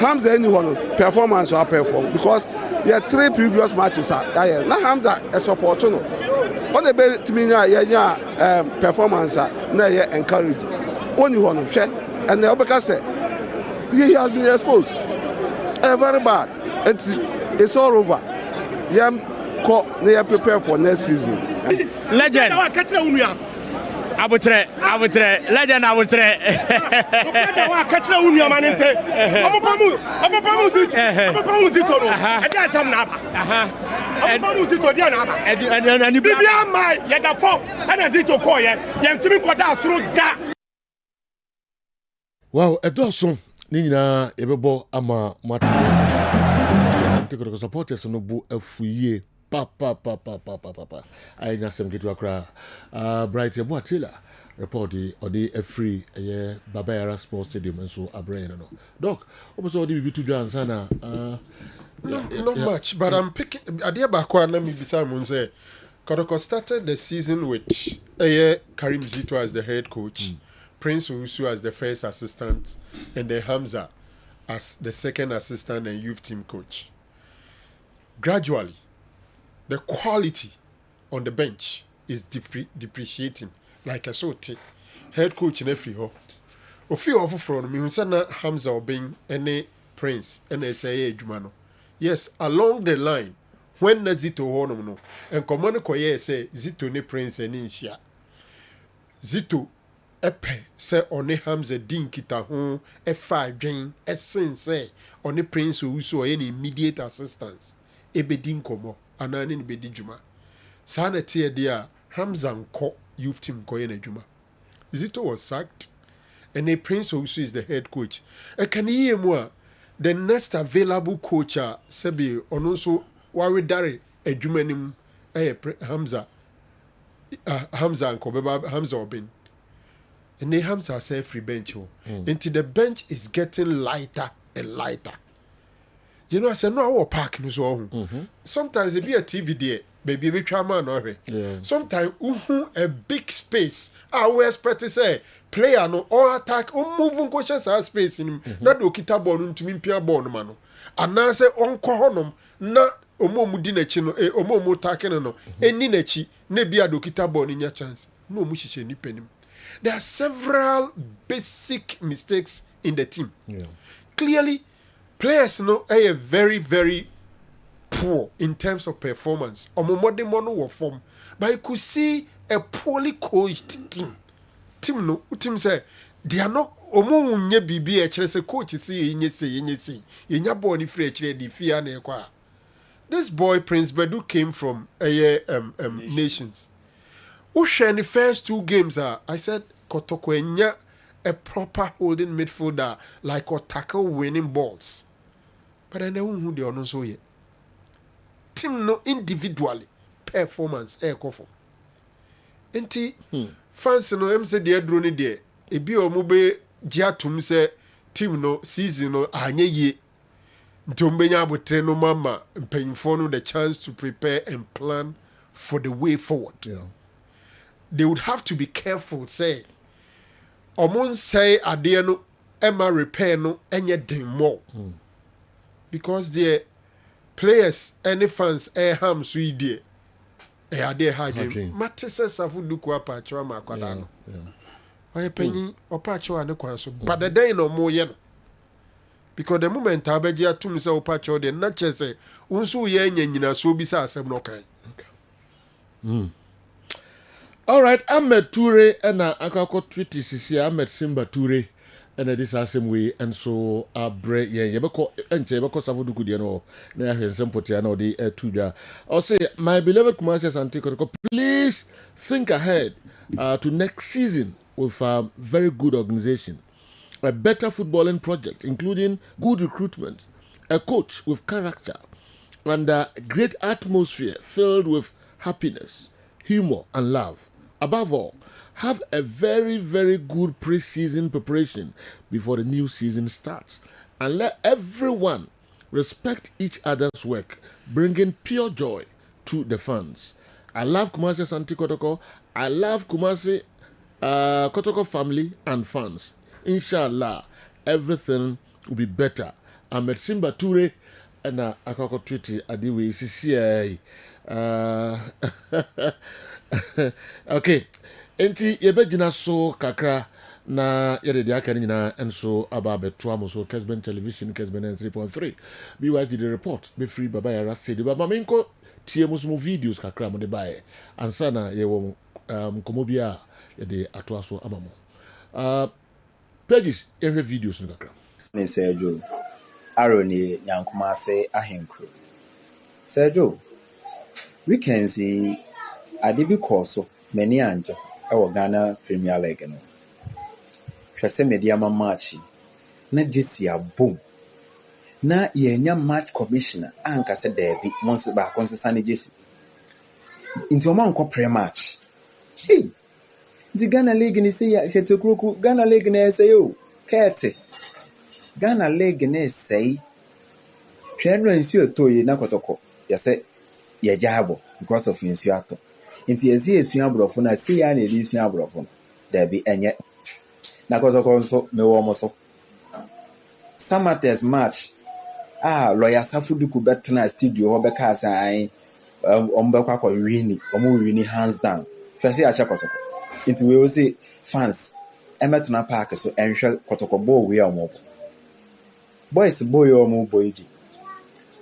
F: Hamza anyone performance or perform because there are 3 previous matches are now Hamza a support no. What the best to me now performance na ye encourage. Only one share and the Obeka say he has been exposed. Very bad. It's all over. They are prepared for next season.
U: Legend. Abutre legend abutre
T: wa kachira unia manente omopamu zito no eja sam na aba omopamu zito dia na aba and bibia mai ye da fo and zito ko ye ntimi koda asoro da.
A: Wow, edoso ni nyina ebebo ama mati something supporters no bu afuye papa I nya sem ketu akra bright ebo atila report the a free Bayern Sports Stadium and so abrain no doc oboso the bibi to answer na
O: not much but I'm picking adia bakwa na me bisa mun say Kodoko started the season with Karim Zito as the head coach, Prince Usu as the first assistant, and then Hamza as the second assistant and youth team coach. Gradually, the quality on the bench is depreciating like a sort head coach in every ho. Ofi ofu from me na Hamza obeng any Prince and say Jumano. Yes, along the line when na Zito honom no and command koye say Zito ne Prince and Inshia. Zito epe say one Hamza din kita ho e fa adwen e sen say one Prince Usu any immediate assistance ebe din komo anani ni bedi juma. Sana tie dia Hamza nko youth team koye na juma. Zito was sacked and a Prince Usu is the head coach. E can hear more the next available coach sebi onoso wari dare adwumanim Hamza nko beba Hamza obin. And the Hamza say free bench until the bench is getting lighter and lighter. You know, I said, no, our park no so. Sometimes it be a TV there, baby, we come on already. Sometimes, a big space. I will expect to say, player no, or attack, or move questions our space in him. Not do kita ball to me, Pia Bonmano. And now say, on Kohonum, not Omo Mudinechino, Omo Mutakeno, any nechi, nebia do kita ball in your chance. No mushish any penny. There are several basic mistakes in the team. clearly players no are very very poor in terms of performance. Omomode mono were form, but you could see a poorly coached team. Team say they are not. Omo nye bibi actually say coach see yenya body free actually the fear na kwa. This boy Prince Bedu came from Nations. Who share the first 2 games I said Kotoko enya a proper holding midfielder like or tackle winning balls. But I know who they are not so yet. Team no individually performance kofo. Enti fans no em say they drone there. Ebi omobe jiatum say team no season no anye ye. Ntombenya abotre no mama mpanyimfo no the chance to prepare and plan for the way forward. Yeah. They would have to be careful say omon say ade no Emma repair no enye den more. Because the players any fans ham so idea ade hagin matese safu duku apa achewa makwada no. Oye penyi opa achewa ne kwan so but the day no mo ye no. Because the moment abeji atum se opa achewa de na chese unsu ye nyina so bi sa asem no kan.
A: All right, Ahmed Toure and akako treaty sisi Ahmed Simba Toure and this same way and so bre yebeko enche beko savudu die no na ahwensem potia na odi tuja. I'll say my beloved Kumasi Asante Kotoko, please think ahead to next season with a very good organization, a better footballing project including good recruitment, a coach with character and a great atmosphere filled with happiness, humor and love. Above all, have a very, very good pre-season preparation before the new season starts. And let everyone respect each other's work, bringing pure joy to the fans. I love Kumasi Asante Kotoko. I love Kumasi Kotoko family and fans. Inshallah, everything will be better. Ahmed Simba Toure and Akoko Treaty Adiwe CCA. Okay. Enti yebegina so kakra na yede dia kan nyina enso aba beto so Kessben television Kessben 3.3 BYD the report be free baba ya rasta de baba menko tie musumu videos kakra mo de bae ansa na ye wo komo bia yede ato aso amamo pages every videos no kakra
G: ne Sergio Aroni Nyankuma se ahenkro Sergio we can see adibi koso many anja our Ghana Premier League no. Hwese media ma match na Jesse boom. Na yenya match commissioner anka se derby monse ba konsesane Jesse. Inti oma nko pre-match. Di Ghana League ni se ya hetekroku Ghana League na say yo. Kete. Ghana League na say tweno nsuo toyi na kotoko. Ya se ye jabo because of nsuo ato. Inti ezi esu abrofo na si ya na edi esu abrofo da bi enye na kotoko nso me wo mo so Samates match lawyer Safuduku betna studio ho beka asan ombekwa akọ wini omo wini hands down twese a kotoko inti we o say fans emetna park so enhwe kotoko ball we omo boys boy omo boy di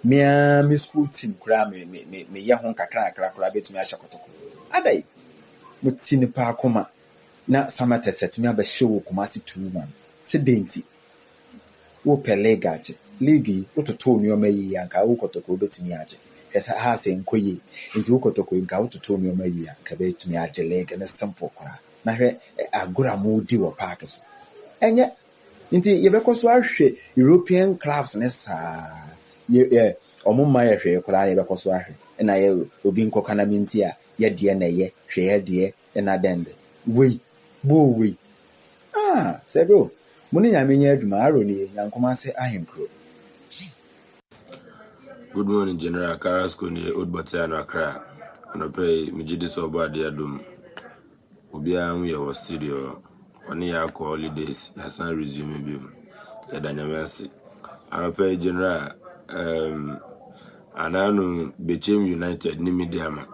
G: me school team kra me ye ho kakra betumi a kotoko adai mutini pa akoma na Samate setumi abehwe Kumasi 2-1 sedenti wo pelegaje ligi ototo nioma yi anka wo kotoko betumi age esa ha se nkoyi nti wo kotoko nka ototo nioma yi anka betumi age leg na simple kora na hwe agora mudi wo park so enye nti yebekoso ahwe European clubs ne sa ye omumma ye hwe kora yebekoso ahwe na ye obi nkoka na minti a ye de na ye hwe ye de na dende we Sebro muni nyamenya aduma aroni Nyankoma se ahenkro.
H: Good morning, General Carrasco ni Odbatiano Accra. Anope mijidi so obo ade adum. Obia hu ye wo studio. Oni ya ko holidays ya san resume bi. Ya danyamasi. Anope General ananu Bechem United ni mediama.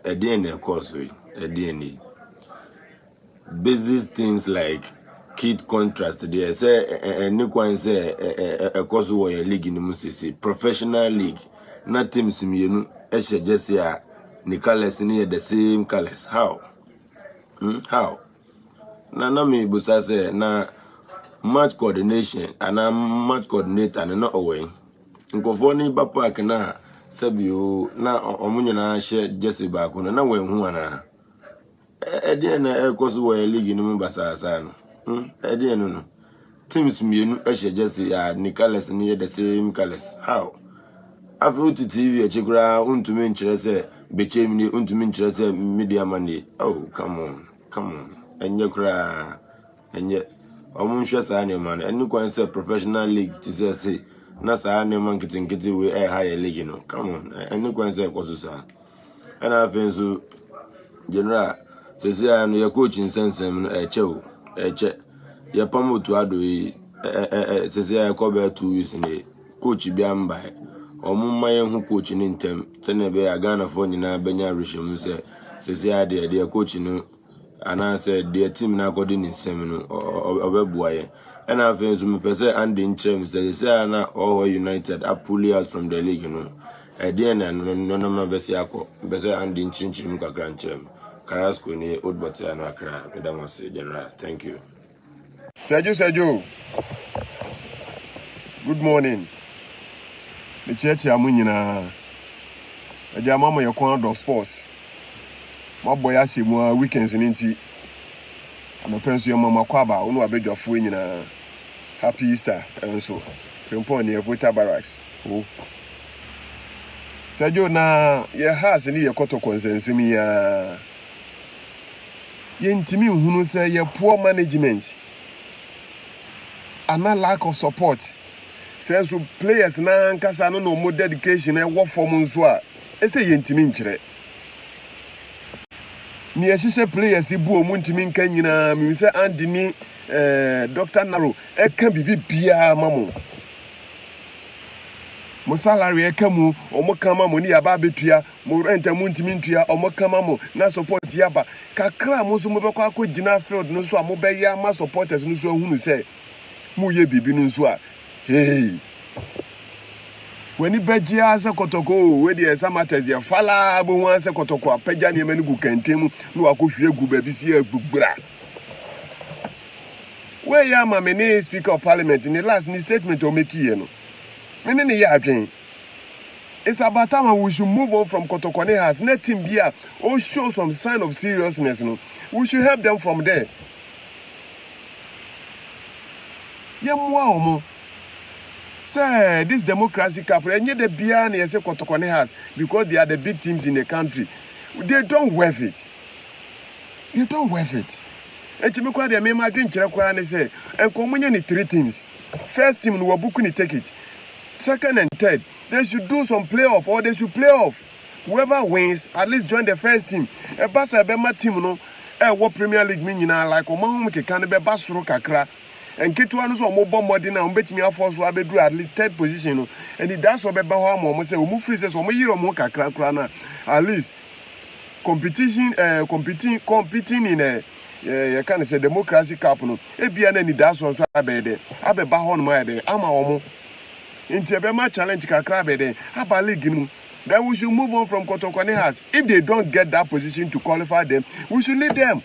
H: Edien e course we. Edien basic things like kid contrast there say any kwan say a cause wo your league no say professional league na teams mienu e just ya ni colors ni the same colors how na me busa say na match coordination and match coordinator na away nkofo ni ba park na sabio na omunyo na share just ba ko na we hu ana e na e cause wo your league no mbasa no no. Teams mienu just ya ni colors ni the same colors. How? After to TV chekura untumi nkyere se bechemni untumi nkyere se media money. Oh, come on. Enye kura enye omunhwe sa na man. Enu kwan se professional league ti say na sa na man kitin we higher league no. Come on. Enu kwan se koso sa. Ana afenso general sesi anu ya coaching sensem no eche ya pamo to ado sesi ya ko be 2 weeks ni coach bia mbae omumma ye hu coach ni ntem tene be ya Ghana for nyina benya rehwem se sesi ya de coach no ana se de team na akodi ni nsem no obebua ye na afenso me pese andi nchem sesi ya na all United are pulled out from the league no na no mabesi akọ bese andi nchinchim kakra nchem Carrasco ni Odbote and Accra. Madam General, thank you.
B: Sergio. Good morning. The church amunyina. Eja mama yakwan dog sports. My boy ashimwa weekends ninti. I'm a pension mama kwaba unu abedwafo nyina. Happy Easter and so. Frimpon near Vota Barracks. Oh. Sergio na ye has ni yakoto konsensimi ya yentimi hunu say ye poor management and a lack of support. Say so players na nkasa no more dedication e work for nso a ese yentimi nkyere. Ni ehise players ibu omu ntimi nka nyina mi say Anthony Dr. Naro e ka bibi bia mamo. Mo salary e kamu omo kama mo ni aba betua mo rent mo ntimi ntua omo kama mo na support yaba kakra mo so mo be kwa akogina field no so a mo be ya ma supporters no so hunu say mo ye bibi no so a hey when ibejia se kotoko we dey samates dey fala bo wan se kotoko apagya ne mani gu kantem no akohwie gu ba bi si agbura we ya ma me speaker of parliament in the last statement o make here no. It's about time we should move on from Kotokone has let him be or show some sign of seriousness. No, we should help them from there. Say this democracy couple and yet the Bayern yes Kotokone has because they are the big teams in the country. They don't worth it. You don't worth it. And to me, they may my dream and say, and come in 3 teams. First team no book ni take it. Second and third, they should do some playoff or they should play off. Whoever wins, at least join the first team. A basa bema team no, what Premier League mean like Omahu ke kan be basuro kakra. And get one so mo body na mbeti me afọ so abedu at least 3rd position no. And it does so be ba ho mo say o mu free say so mo yiro mo kakra kra na. At least competing in a you can say democracy cup no. E bia na ni that so abede. Abeba ho no ma de ama omo. Into a challenge Kakrabede, Herbal League. Then we should move on from Kotokone has. If they don't get that position to qualify them, we should leave them.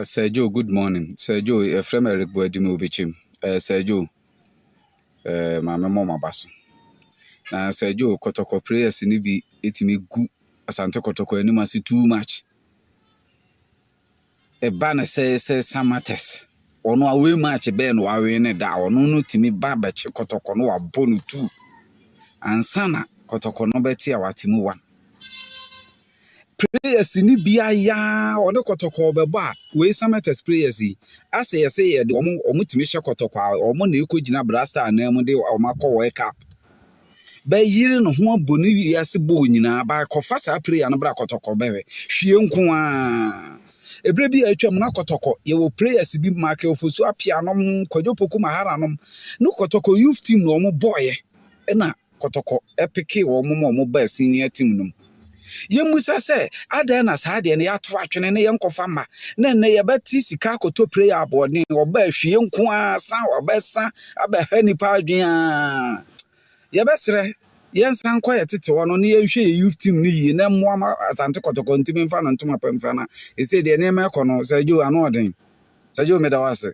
I: Sergio, good morning. Sergio, from Eric Boedimo Bichim. Sergio, my mama basso. Now, Sergio, Kotoko prayers in be it me good as Santa Kotoko anymore too much. A banner says some matters. Ono away match be no awe ne da ono no timi ba ba che Kotoko no abonu 2 ansana Kotoko no beti awatimu 1 prayers ni bia ya ono Kotoko be ba we samates prayers yi ase ye de omo timi hye Kotoko omo na ekogina brasta na mu de omo akọ World Cup ba yiri no ho abonu wi ase bo nyina ba kofa sa prayer no bra Kotoko bewe hwie nko a Ebrebi atwam na Kotoko ye wo players bi mark ofosu apianom kwajopoku maharanom no Kotoko youth team no mo boy na Kotoko epike wo mo ba senior team no Yemusa say ada na saa de na yato atwene na yenkofa ma na na yebati sika koto prayer aboard ne oba hwie nko asa obesa abɛha nipa adwen a yebesre yensan kwa yetete wono na yehwe youth team ni yi na mmoa asante kotoko ntimi mfa no ntoma pamfra na ese de na ema ekono sajo ano oden sajo medawase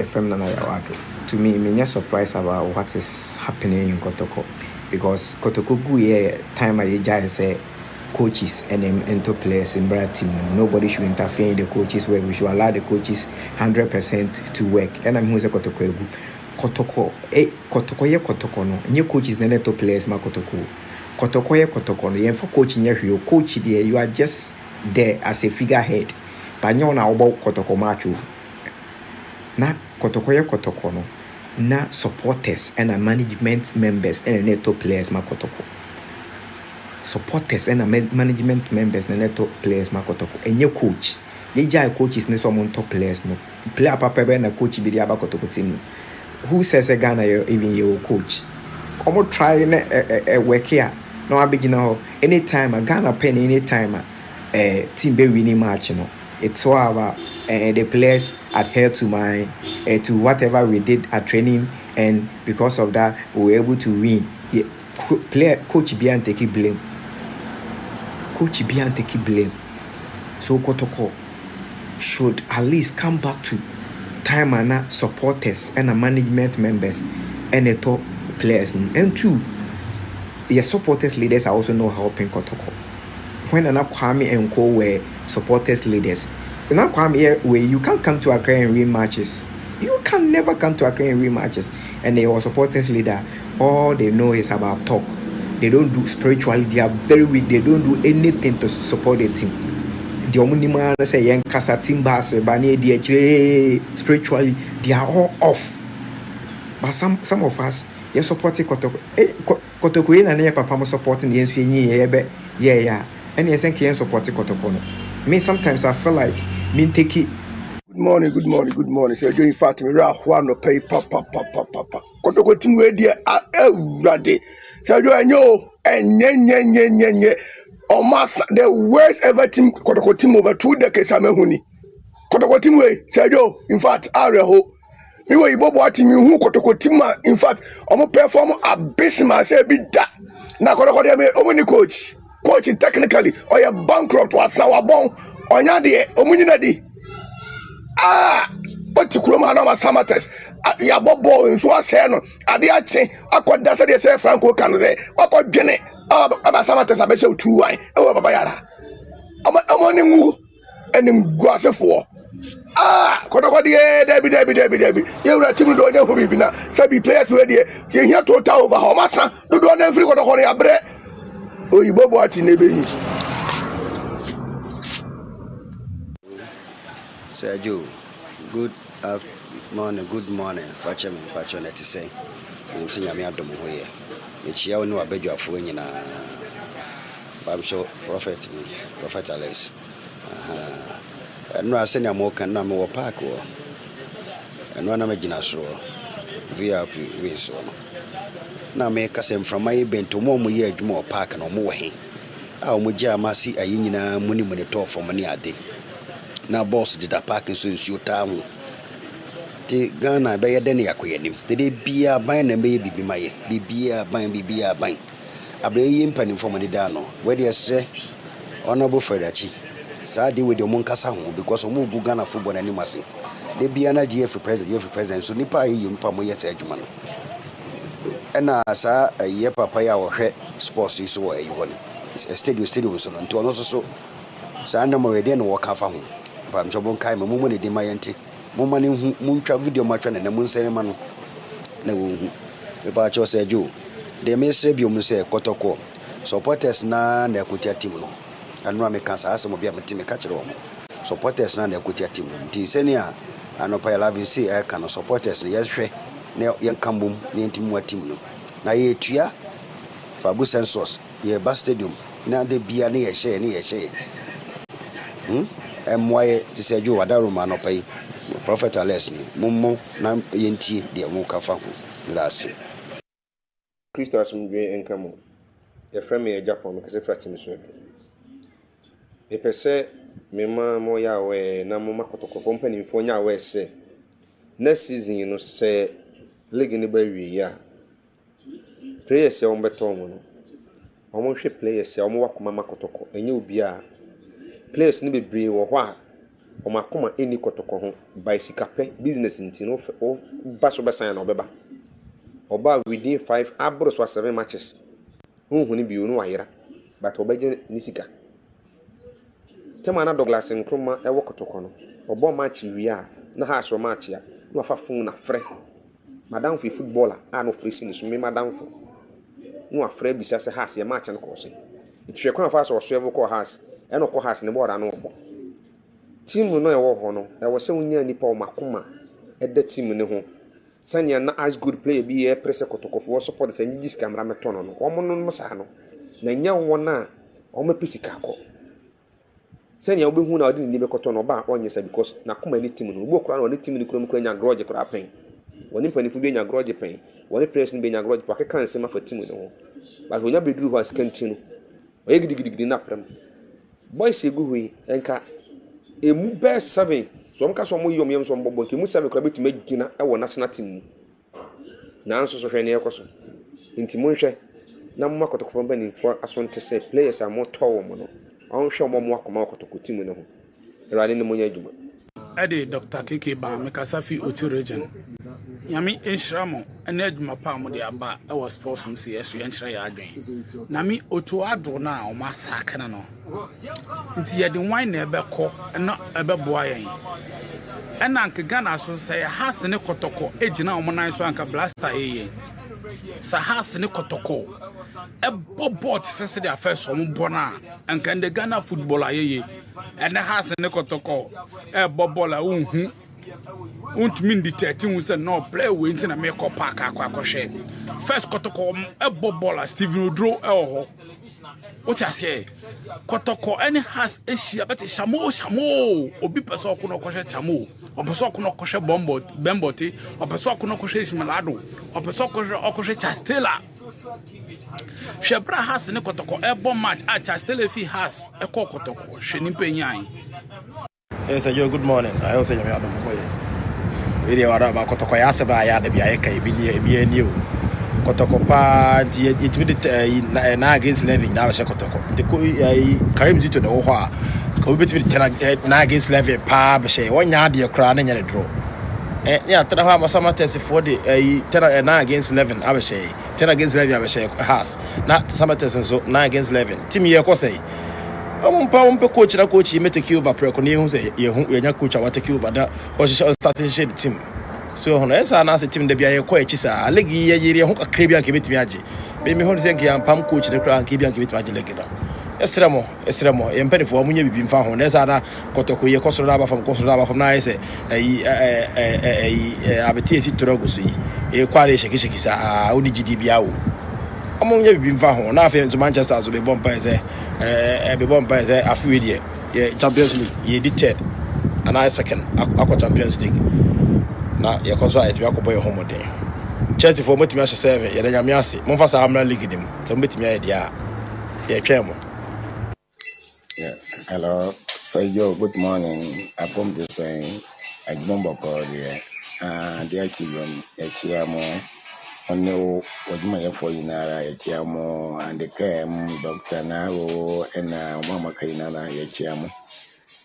J: from Nanayawado. To me, I'm not surprised about what is happening in Kotoko because Kotoko Guye time I just say coaches and into players in Brad team. Nobody should interfere in the coaches' work. We should allow the coaches 100% to work. And I'm who's a Kotoko. Kotoko no. New coaches and into players ma Kotoko. Kotoko no. For coaching you coach there. You are just there as a figurehead. But you know about Kotoko macho. Na Kotoko no na supporters and management members and neto players ma Kotoko supporters and management members and neto players ma Kotoko enye coach ye jai coaches ne so mon top players no player papa be na coach bi dia ba Kotoko team who says a Ghana even your coach come try na work here no abegina ho anytime a Ghana pen anytime team be winning match no it's all about the players adhere to my to whatever we did at training, and because of that we were able to win. Coach Bian take blame. So Kotoko should at least come back to time and supporters and management members and the top players. And two, the supporters leaders are also not helping Kotoko. When Kwame and Co were supporters leaders. Now come here where you can't come to Accra and win matches. You can never come to Accra and win matches. And they were supporters leader. All they know is about talk. They don't do spiritually. They are very weak. They don't do anything to support the team. The only man say young Kasa team bass, Bani, spiritually they are all off. But some of us, you're supporting Kotoko. Kotoko and your papa supporting the NCA. Yeah. And you think you're supporting Kotoko. Me sometimes I feel like me take it.
V: Good morning. So you in fact me ra one no pay papa. Kotoko team we there ready. So you know nye. Almost the worst ever team Kotoko team over 2 decades amehuni. Kotoko team we say you in fact areho. Me we bobo team who Kotoko team in fact omo perform abysmal say be that. Na Kotoko dey me omuni coach technically or you bankrupt or sawabon onya de omunyina di particular na samates ya bobo nso ase no ade ache akoda se de se Franco kan se akodwene aba samates abese otuwan e wo baba yara amoni ngu enim guasefo Kotoko de debi you ra team do nya ho bibi na sabi players we de ye hia total over how masa do na free Kotoko ya bre oyibo bo ati nebehi.
K: Sergio, good morning. Fache me to say. Me sinya me adom ho ye. Me chia woni abadwafo nyina. Bam show prophet Alex. No asenya mo kan na me wo park wo. Eno na me gina soro. VIP we so no. Na me kasem from my bento mo ye adwuma o park na mo wo he. A mo gya amasi ayi nyina muni to for money ade. Na boss did a parking so nsuo taa ho. Te Ghana be yede ne yakoyanim. Te de bia ban na me bibi maye. Bibia ban. Abre yi mpani for money da no. We dey say honorable Fedachi. Sa dey with the monkasa ho because omo bu Ghana football na nimase. De bia na DF president so nipa yi mpa mo yete adwuma no. Ena sa ye papa ya wo hwe sports yi so wo ayi ho ne. Stadium so no nti ono so sa na mo we dey no wo ka fa ho. Pam chobon kai mo mo ne de mayente. Mo mane hu mo ntwa video match na mo nsere ma no. Na wo hu. E ba cho se ju. De me se bi o mo se Kotoko. Supporters na ekotia team no. Anu Americans asemo bia me team ka kire wo. Supporters na ekotia team no. Nti senia anopa ya love see e ka no supporters ye hwe na ye kambom ne team wa team no. Na ye tua Fabu Census ye ba stadium na de bia ne ye hye. Mwaye tiseju wadaruma no pay prophet Alex ni mummo na yenti de mu kafa ho last
L: Christos mwe enkamo yɛfrɛ me Japan mekasɛ fra team so adu mepɛ sɛ mema mo yɛ awɛ na mo makɔtɔkɔfɔ mpanimfoɔ nyɛ awɛ sɛ next season no sɛ league no bɛwie a players yɛ wɔmbɛtɔ mo no ɔmo hwɛ players yɛ ɔmo wakoma makɔtɔkɔ ɛnyɛ obi a players no bebree wɔ hɔ a ɔmo akoma ɛni kɔtɔkɔ ho by sikapɛ business nti no ba so bɛsan na ɔbɛba ɔba within 5 aboro so 7 matches hunhuni bi onu ayera but ɔbɛgye ne sika tema na Douglas Nkrumah ɛwɔ kɔtɔkɔ no ɔbɔ match wie a na ha so match a na wafa phone na frɛ madam for footballer a no frɛ si ne so me madam for no afrɛ bisa sɛ has ye match no kɔ it hwɛ kwan fa so ɔso ɛwɔ kɔ has ɛno kɔ has ne board ano ɔbɔ team no ɛwɔ hɔ no ɛwɔ sɛ wonya nipa o makoma ɛda team ne ho sanya na as good player bi yɛ press kɔtɔkɔfo support sɛ nyi dis camera meto no ɔmo no sa no na nya wona ɔmo pesika akɔ sanya obehu na ɔde ne be kɔtɔ no ba ɔnyɛ sɛ because na koma ne team no obo kora na ɔne team ne kura mu kura nya grudge kora pen wɔne panifo be nya grudge pen wɔne press ne be nya grudge pa keka nsɛm afa team no ho but wonya beduru va skanti no ɔyɛ gidigidi na prem boys egu hui enka emu be 7 so ɔmo ka so ɔmo yom yom so mbɔbɔ nke mu 7 kora betuma gina ɛwɔ national team mu na nso so hwɛ ne ɛkɔ so nti mo nhwɛ na mo makɔtɔkɔfo ba ninfo asonte sɛ players a mo tɔwɔ mo no ɔmo hwɛ mo akoma akɔtɔkɔ team no ho ɛwade ne mo nya adwuma
R: ɛde Dr. Keke ba mekasa fi Oti region nyame enhyira mo ɛna adwuma pa mo de aba ɛwɔ sports mu si ɛso yɛnkyerɛ yɛ adwen na me oto ado na ɔmo asakana no nti yɛde wine na ɛbɛkɔ ɛna ɛbɛboa yɛn ɛna anka Ghana so sɛ has ne kɔtɔkɔ egyina ɔmo nan so anka blaster ɛyɛ sa has ne kɔtɔkɔ ɛbɔ bɔt sɛ de afɛ so ɔmo bɔ na anka ndɛ Ghana football ayɛ ɛna has ne kɔtɔkɔ ɛbɔ bɔl a unhu untumi nditete hu sɛ no play we nti na me kɔ park akɔhwɛ first kɔtɔkɔ ɛbɔ bɔl a Steven Odro ɛwɔ hɔ what you say kɔtɔkɔ ɛne has ɛhyia bɛte shamo obi pɛsɛ ɔko no kɔhwɛ chamo ɔpɛsɛ ɔko no kɔhwɛ bembote ɔpɛsɛ ɔko no kɔhwɛ Ismailado ɔpɛsɛ ɔkɔhwɛ Chastela hwɛbra has ne kɔtɔkɔ ɛbɔ match a Chastela fi has ɛkɔ kɔtɔkɔ hwɛ nipa nyan.
M: Yes, sir, good morning. I also am Adam Boy. Video about Kotoko Yasaba, ya the Biaka, be new. Kotoko pa, it will na against Levy, now Shakotoko. The Karim to the Oha, Kobit na against Levy, pa, Beshe, 1 yard your crown and a draw. Yeah, Tanaha Masama test for the 10 against 11, Abashe, 10 against Levy, Abashe has not some test so 9 against 11. Timmy Yakose. Umpe coach na coach me take over pre koni hu say ye coach wa take over da o starting shade team so hono esa na se team da bia ye ko echi sa league ye yiri ho kakra bia ke betimi age be me ho se nke pam coach ne kra nke bia ke betimi age league da esremo ye mpedefo amunya bibi mfa ho na esa na kotoko ye kosoro da ba fam na ese abeti esi torogo so yi e kware sheki sa odi gidi bia wo amunya bibi mfa ho na afi to Manchester so be bomb pa say afu die ye Champions League ye di third and I second akwa Champions League na ye konso a etimi akoboy home den Chelsea for motimi ahye 7 ye da nyame ase momfa sa Amra League dim so motimi aye dia ye twemo.
P: Yeah, hello, so yo, good morning. I come to say I bomba call here and the actually chiamo ono wajuma ya for inara ya chiamo and the cam Dr. Naro and mama kainana ya chiamo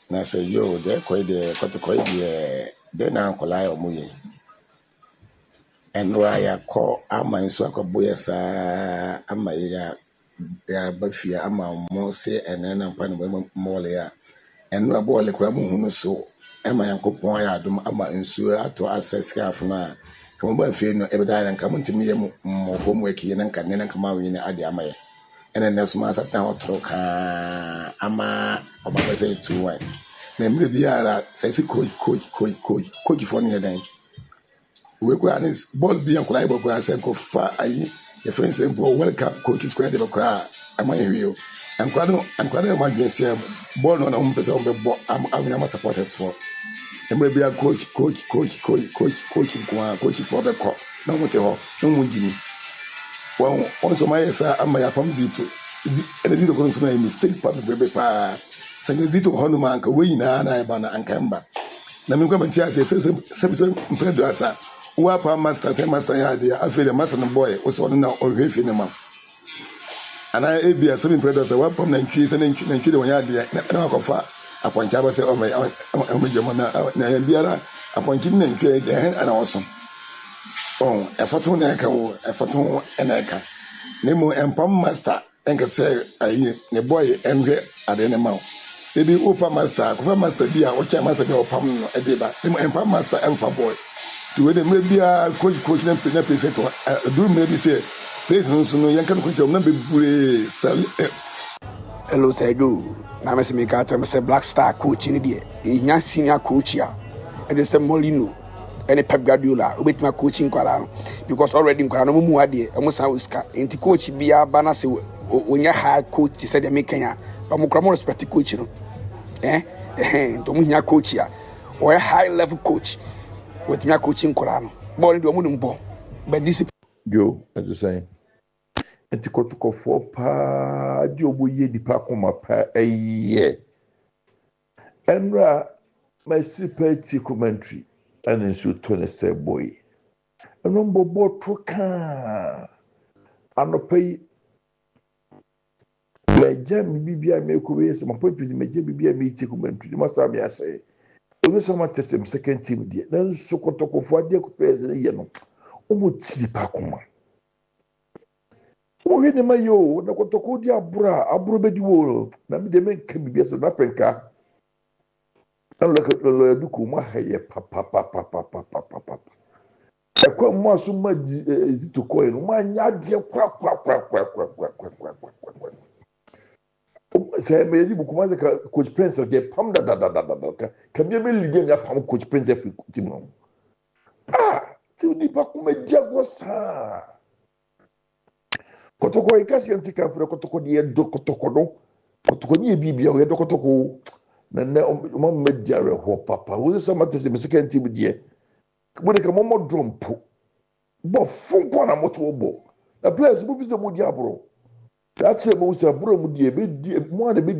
P: na say yo de ko de kotoko de na nkola omuye and why ya call ama nso akoboya sa ama ya bafia ama mo se enena mpa no mole ya enu abole kura mu hunu so ema yankopon ya adom ama nsu ato access caf na kama ba fie no ebeda na nka montimi ye mo homework ye na nka ne na kama wi ne ade ama ye ene ne so ma satan otro ka ama obaba say 2-1 na mre biara say si coach for ne dan we go anis ball bi ankola ibo go ase ko fa ayi your friends say World Cup coaches square de cry am I here and kwado ma gbesia ball no na umpesa umbebo am supporters for emre bia coach kwa coach for the call no mote ho no mujimi Well, also my sir, I'm my apam zito. And zito going to my mistake, but baby pa. Saying zito Honuman, we na bana and Kamba. Namika Matia says, some predecessor. Wapa master, say master idea. I feel the master and boy was on now or if in the mouth. And I be a semi predecessor, wapam and trees and kill one idea. No, go far. Upon Java say, oh my, Biara, upon King and trade the hand and awesome. Oh, a photon and eka. Nemo and Pam Master, and can say, the boy angry at the mouth. Maybe Upa Master, Upa Master be a watch master be a Pam a deba. Nemo and Pam Master and for boy. To where maybe a coach and present do maybe say, please no sooner young can coach number
Q: Hello, say go. Now, I say Black Star coach in the year. Senior coach here. And it's a Molino. And a Pep Guardiola with my coaching Quarano. Because already in Quarano Muadi, I must have and the coach be a banner when you hire coach, said the Mekanya. But more respect the coach. Don't mean coach here. Or a high level coach with my coaching Quarano. Born into a moon ball. But this
S: Joe, as you say. Enti kotoko fo pa di oboye di pa koma pa eye enra my sipeti commentary and so to ne say boy eno bobo toka anopai meja mi bibia me ko we se my point is meja bibia me ti commentary ma sa bia say obi so ma tesem second team die na so kotoko fo ade ko president ye no o mo ti pa koma Ohe ne mayo na kotoko di aburo bedi wo na me de men ka bibia se na penka na lo eduku ma haye papa ekwa mo aso ma zito coin ma nya de kwa say me di buku ma ka coach prince de pam da ka me ligue ya pam coach prince fi team no ti di pa kuma dia go sa Kotoko ikasi antika fura kotoko di edo kotoko no kotoko ni bibia o edo kotoko na mo media re ho papa wo se mate se second team die mo de ka mo drompo bo funko na moto bo na players mo visa mo di abro that say mo se abro mo die be mo na be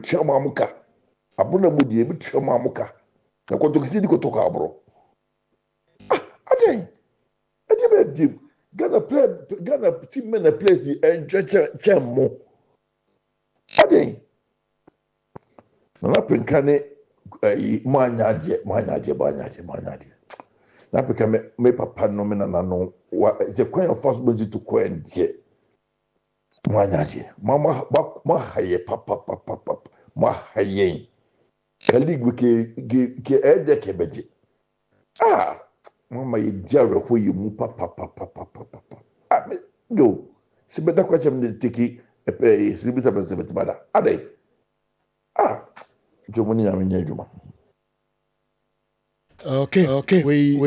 S: twa mo amuka abro na mo die be twa mo amuka na kotoko si di kotoko abro adai be di Ghana team men a place and chemo. Ade. Na penkane manyaje. Na pekame me papa no me na no the coin of first busy to coin die. Manyaje. Mama ma haye papa ma haye. Kalig ke ede ke beje. Mama ye diare ho ye mu papa go se beda kwa chem de tiki e sibisa ba sebet bada ade jomoni ya menye juma
A: okay we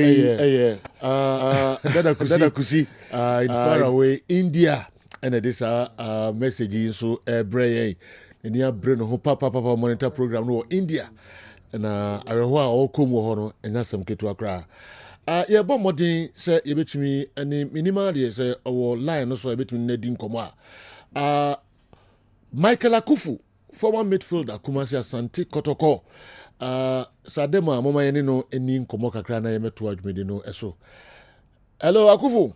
A: dada kusi in far away India and this message so brain and ya brain ho papa monitor program no India na areho a okomu ho no enya sam ketu akra yeah, but modern say you bet me any minimal say our line no so bet me nedin komo Michael Akufu former midfielder Kumasi Asante Kotoko sadema mama yeni no eni nkomo kakra na yemeto adwumedi no eso. Hello Akufu.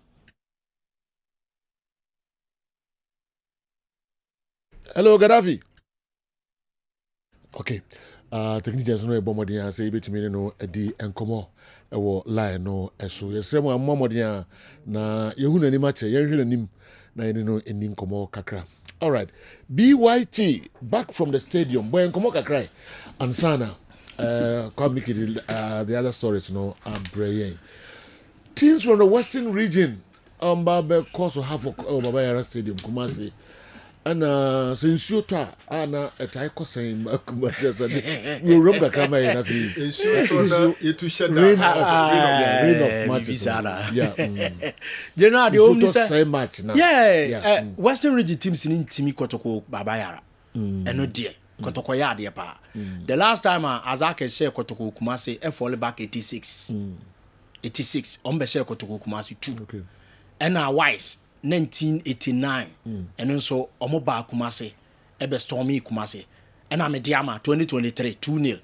A: Hello Gaddafi. Okay. Technicians no bomodin say bet me no edi enkomo ewo line no eso yesrem amomodin na yehu nani ma che yenhwe nanim na yeni no eni nkomo kakra. All right. BYT back from the stadium. Boy enkomo kakra ansana come make the other stories no abreye. Teams from the western region babe cause havoc Baba Yara Stadium Kumasi. And since you ana etai kosen Kumasi we rob the camera in afi rain of matches
W: you know the only
A: say match now
W: western region teams in Timi Kotoko Baba Yara and no dear Kotoko ya dear pa the last time Azaka share Kotoko Kumasi fall back 86 on be share Kotoko Kumasi 2 and wise 1989 ɛno nso ɔmo ba Kumase ebe stormy Kumase ɛna Mediama 2023 2-0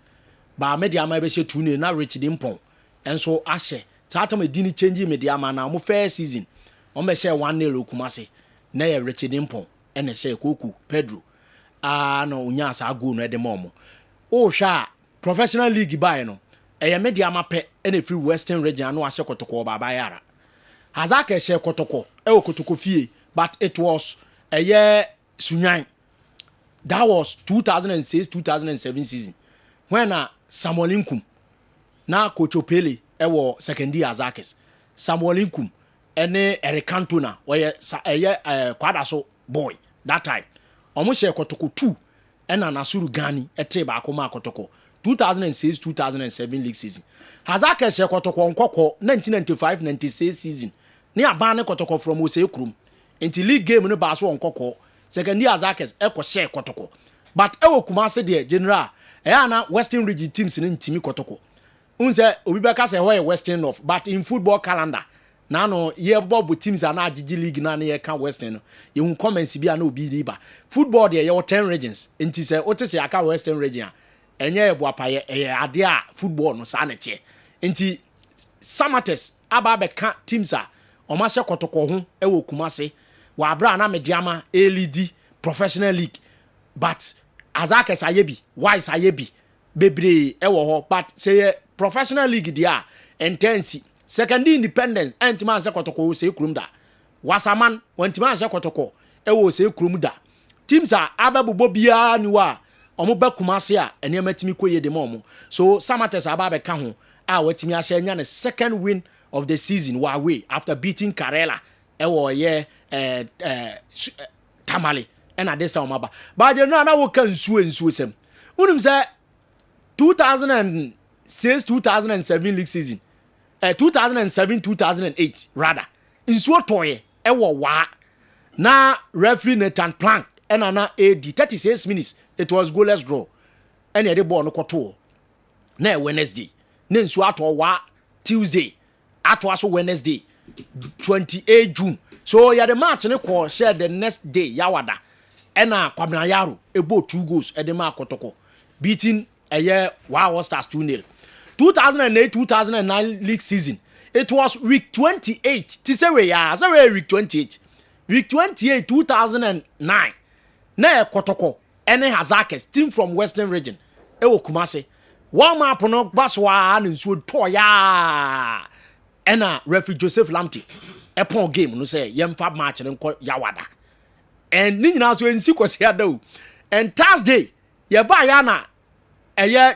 W: ba Mediama ebe she 2-0 na Rich Dimpon enso ahye tata me dini change Mediama na ɔmo first season ɔmo she 1-0 Kumase na ye Rich Dimpon ɛna she Koku Pedro na unya sa go no edema ɔmo o hwa professional league buy no ɛyɛ Mediama pɛ ɛna free Western region no ahye kotoko baba yara Hazaka she kotoko ewo kotoko fie but it was Sunyan. That was 2006-2007 season when Samuel Inkum na Coach Opele ewo second year Hazakes Samuel Inkum ene Eric Cantona oye kwadaso boy that time omo she kotoko 2 ena Nasuru Gani ete ba akoma kotoko 2006-2007 league season Hazaka she kotoko nkoko 1995-96 season ni abane kotoko from Ose Krum into league game no ba so nkoko second year Hazakes eko share kotoko but ewo Kumase de general na Western region teams ni ntimi kotoko unse obi beka say where Western of but in football calendar na no ye bobo teams na agigi league na ye ka Western no ye hu comments bi na obi liba football de ye 10 regions enti say ote say aka Western region enye ye boapa ye ade a football no sa na tie enti Samates aba be ka teams a oma hye kotoko ho ewo Kumase wa abra na Mediama LED professional league but Hazakes ayebi wise ayebi bebre ewo ho but say professional league dia intense second independence antima se kotoko se krum da wasaman wantima se kotoko ewo se krum da teams a ababubo bia ni wa omo ba Kumase a ene matimi koye de mo so Samates aba be ka ho a watimi ahye nya ne second win of the season wa away after beating Karela ewo ye Tamale and at this time but you know na wo kan nsuo sem unim say 2006-2007 league season 2007-2008 rather nsuo toye ewo wa na referee Nathan Plank and na AD 36 minutes it was goalless draw and the ball no koto na Wednesday na nsuo ato wa Tuesday ato aso Wednesday 28 June so ya the match ne call share the next day yawada ena Kwabena Yaro ebo 2 goals edema kotoko beating Wow Stars 2-0 2008-2009 league season it was week 28 tisewe ya say week 28 2009 na kotoko ene Hazakes team from Western region ewo Kumase one map no baswa na nsuo to ya ena referee Joseph Lamte epon game no say yemfa match ne nko yawada and ni nyina so ensi kwose ada and Thursday ye ba ya na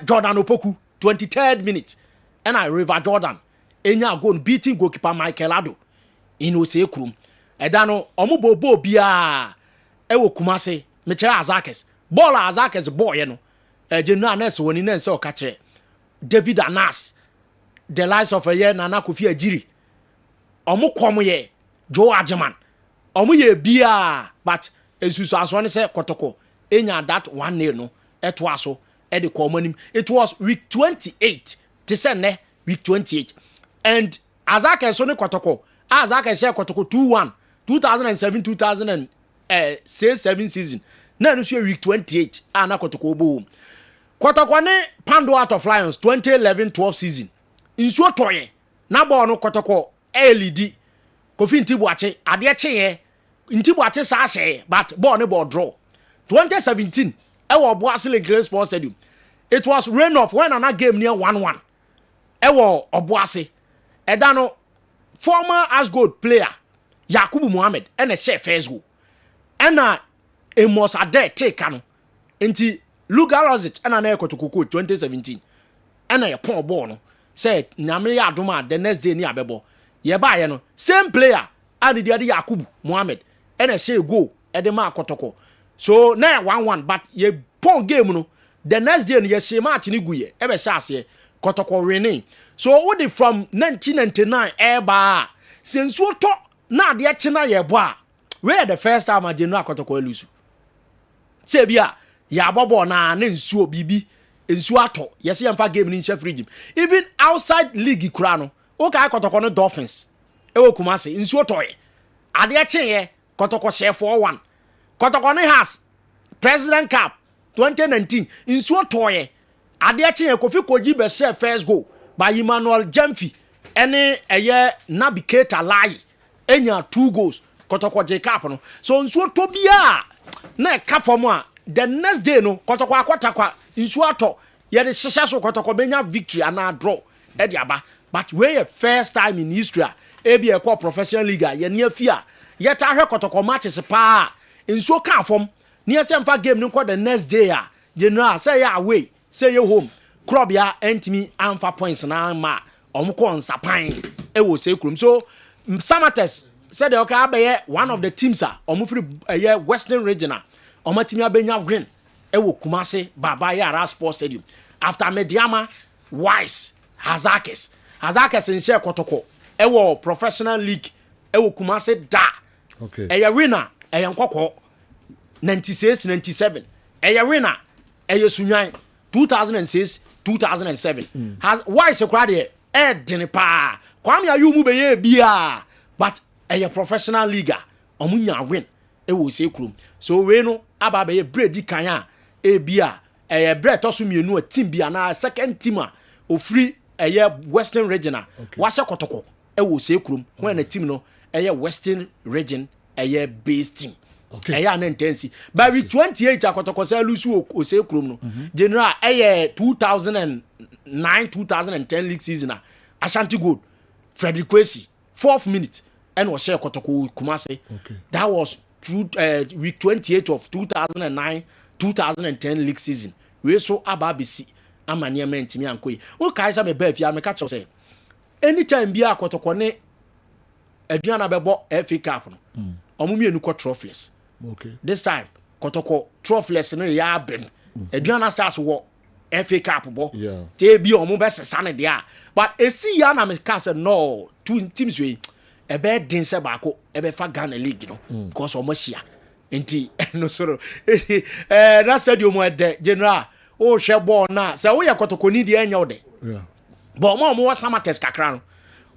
W: Jordan Opoku 23rd minute and River Jordan enya goal beating goalkeeper Michael Ado in Ose Krum eda no omobobo bia ewo Kumase me kire Hazakes ball Hazakes boy no general nurse woni na se o ka kire David Anas the lies of Nana Kofi Ajiri omo kom ye Joe Ajeman omo ye bia but esusu aso ne se kotoko enya that 1-0 no eto aso e de komanim it was week 28 to say ne week 28 and Hazakes so ne kotoko Hazakes share kotoko 2-1 2007 season na no share week 28 na kotoko bo kotoko ne Pando out of Lions 2011-12 season insuo toye na ball no kotoko LED Kofi Ntibuache ade cheye Ntibuache sa hye but ball no ball draw 2017 ewo Obuasi Grace Sports Stadium it was rain off when another game near 1-1 ewo Obuasi eda no former Asgold player Yakubu Mohammed and a chef first goal and Amos Ade take ano enti Luka Rosic and an Ekotoko 2017 and a pon ball no say nyame ya adoma the next day ni abebo ye ba ye no same player and the other Yakubu Mohammed and a share goal e de ma Kotoko so na 1-1 but ye pon game no the next day ye share match ni guye e be sha ase Kotoko winning so what the from 1999 eba since so to na de china ye bo a where the first time General Kotoko lose say bia ya bobo na nsuo bibi ensu ato yes yemfa game ni chef regime even outside league kura no o ka Kotoko no Dolphins e wo Kumase ensu toye Adia Che, Kotoko share 4-1. Kotoko has President Cup 2019 in so toye. Adia Che Kofi Kojibe share first goal by Emmanuel Jemfi. Any a year Navigator lie. Enya 2 goals. Kotoko J Cup no. So in so tobia na ka for mo the next day no Kotoko akwata in so ato ye de hyehyɛ so Kotoko benya victory and a draw e de aba. But we first time in history ebi e call professional league ye ne afia ye ta hwe Kotoko matches pa nso ka fom ne se mfa game no the next day general say ya away say you home club ya entimi amfa points na ma omko nsapan e wo say krum so Samates said the okay abaye one of the teams omufri Western Regional omatimi abenya win e wo Kumasi Baba Yara Sports Stadium after Mediama Wise Hazakis in share Kotoko ewo professional league ewo Kumasi da
A: okay
W: eya winner eya nkoko 96 97 eya winner eya Sunyan 2006 2007 has Wise kwade e dene pa kwame ayu mu beye bia but eya professional league omunya win ewo se krum so we no aba beye bredi kan a e bia eya bre to so mienu a team bia na second team a ofri eya Western Regional washe Kotoko ewo se krum when na team no eya Western Region eya base team eya na intensi by 28 Kotoko say lusu o se krum no general eya 2009 2010 league season Ashanti Gold Frederick Kwesi 4th minute and was share Kotoko Kumasi that was through week 28 of 2009 2010 league season we so ababisi amania mentimi ankoi o kai sa me ba afia me catch say anytime bia Kotoko ne aduana bebo FA Cup no omumienu ko trophyless this time Kotoko trophyless no ya bem aduana stars wo FA Cup bo te bi omu be sesa ne dia but esi ya na me ka say no two teams we e be din se baako e be fa Ghana League no because omo hia enti no soro that stadium we de general o hwe ball na say wo ye Kotoko ni de anya ode but omo Samates kakra no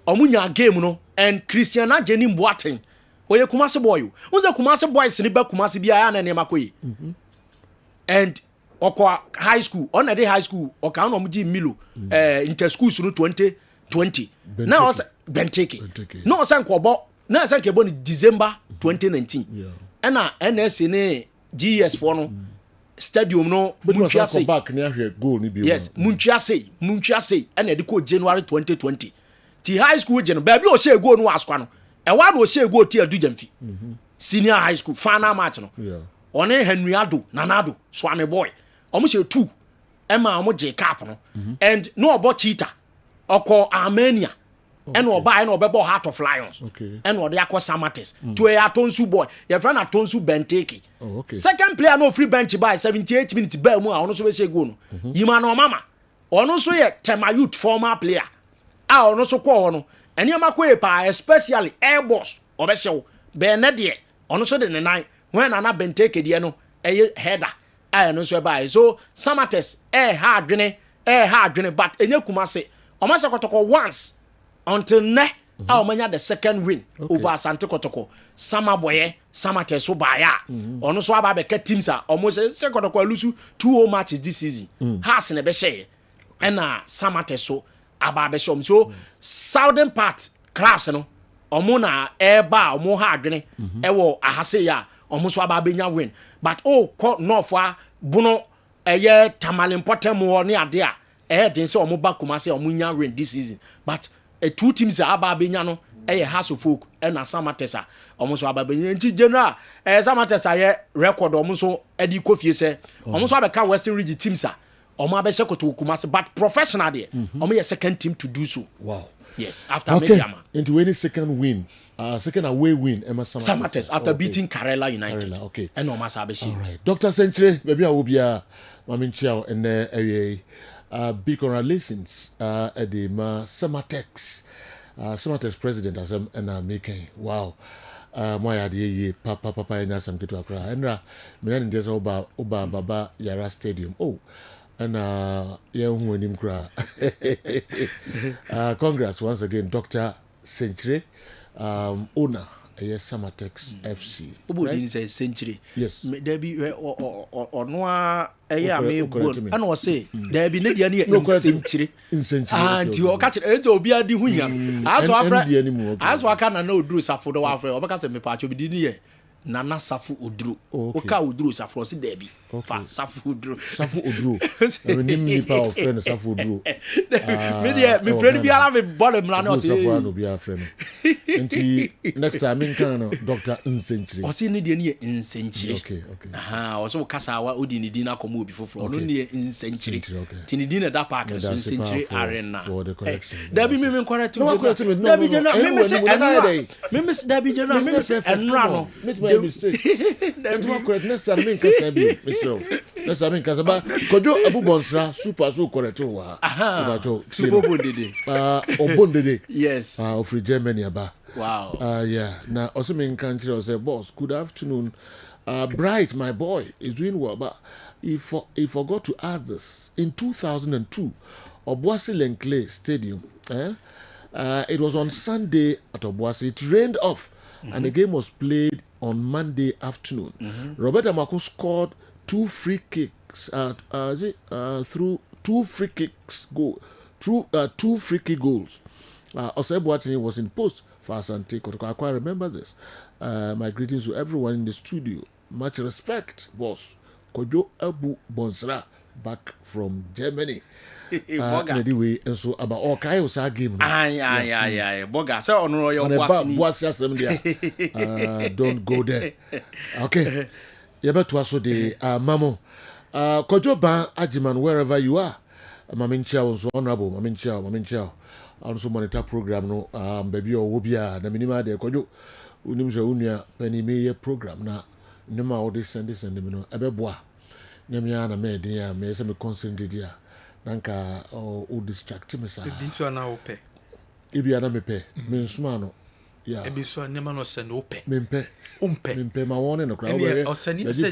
W: omo nya game no and Christian Ajeni Mboaten oye Kumasi boy unze Kumasi boys ni ba Kumasi bia ya na ne makoyi and okwa high school on the high school oka no mji Milo inter schools no 2020 na o Benteke no san kobo na san kebo ni December 2019 na NSA ne GS4 no stadium no
A: Munchiase back na hwe goal ni bi
W: yes Munchiase na de ko January 2020 ti high school gen ba bi o share goal no askwa no e wa do share goal ti adu jamfi senior high school final match no one Henry Ado Nanado Swami boy omo share 2 ema omo je cap no and no about cheater oko Armenia and oba and obebo Heart of Lions and o de akọ Samates to a Atonsu boy your friend Atonsu Benteke second player no free bench by 78 minutes bell mu a ono so be share goal no yima no mama ono so ye Tema Youth former player a ono so ko no eni amakọ pa especially air boss obehyew be ne de ono so de ne nan when ana Benteke de no eye header a no so by so Samates ha adwene but enye Kumasi omase Kotoko once until ne a omanya the second win over Asante Kotoko Samaboye Samates so baya ono so aba be ka teams a almost say Kotoko lose 2 matches this season has ne be share na Samates so aba be shom so southern part clubs no omo na eba omo ha adwene ewo ahase ya omo so aba benya win but north a buno eye Tamale Potem wo ne ade a den se omo ba Kumasi omo nya win this season but two teams aba benya no House of Folk na Samates omo so aba benya nti general Samates aye record omo so edi kofie se omo so abeka Western Region teams omo abehye Kotoko Kumasi but professional there omo ye second team to do so yes after Mediama
A: into any second win second away win Emma
W: Samates after beating Karela United and omo sabeshi
A: all right Dr. Century baby a wo bia maminchia and big congratulations at the Samatex president as and making wow my idea papa and some get to Accra and me and just oba baba Yara Stadium and yeah who him cry congrats once again Dr. Century owner ɛyɛ Samatex FC.
W: Obo di say century.
A: Yes.
W: There be ono a ɛyɛ ame bon. Ana o say there be ne dia ne century. Anti o ka kire ento obi adi hu yam. Aso afra. Aso aka na oduru safo do wa afra. Obeka say me pa acho bi di ne Nana Safu Udru. Oka Udru Safu si Debbie. Fa Safu Udru. Safu
A: Udru. Name nipa of friend Safu Udru.
W: Me friend bi ala me ball me na o say.
A: Safu no bi a friend. Nti next time in kan Dr. Insenchiri.
W: O say ne de ne Insenchiri.
A: Okay.
W: Aha, o so kasa wa odi ne di na komo obi foforo. No ne Insenchiri. Ti ne di na da park so Insenchiri arena.
A: For the correction.
W: Debbie me correct me. Debbie jana me say enra. Me say Debbie jana me say enra no.
A: Mistake. Next time correct. Next time me kasa bi. Next time me kasa ba. Kojo Abu Bonsra super so correct wa.
W: Aha. Super Bondede.
A: Obondede.
W: Yes.
A: Of Germany aba.
W: Wow.
A: Yeah. Now also me country I say boss. Good afternoon. Bright, my boy, is doing well, but he forgot to ask this. In 2002, Obuasi Lenkley Stadium. It was on Sunday at Obuasi. It rained off, and the game was played on Monday afternoon. Roberto Amako scored 2 free kicks through 2 free kicks through 2 free kick goals. Osebuatini was in post for Asante Kotoko. I quite remember this. My greetings to everyone in the studio. Much respect, boss. Kojo Abu Bonsra back from Germany. Anyway, and so about all kinds of game.
W: Boga. So on your
A: don't go there. Okay. You better also the Mamo. Kojo Ban Ajiman, wherever you are. Mamin Chow was honorable. Mamin Chow. Also monitor program no baby or wobia na minima de Kojo. Unimza unia penny me program na nema all this and me no ebeboa. Nyamia na me dia me se me concentrate dia. Nanka o distract me sa.
C: Ebi so na ope.
A: Ebi ana me pe. Me nsuma no. Yeah.
C: Ebi so nema no se no ope.
A: Me mpe. Me mpe ma won no kra.
C: O sani se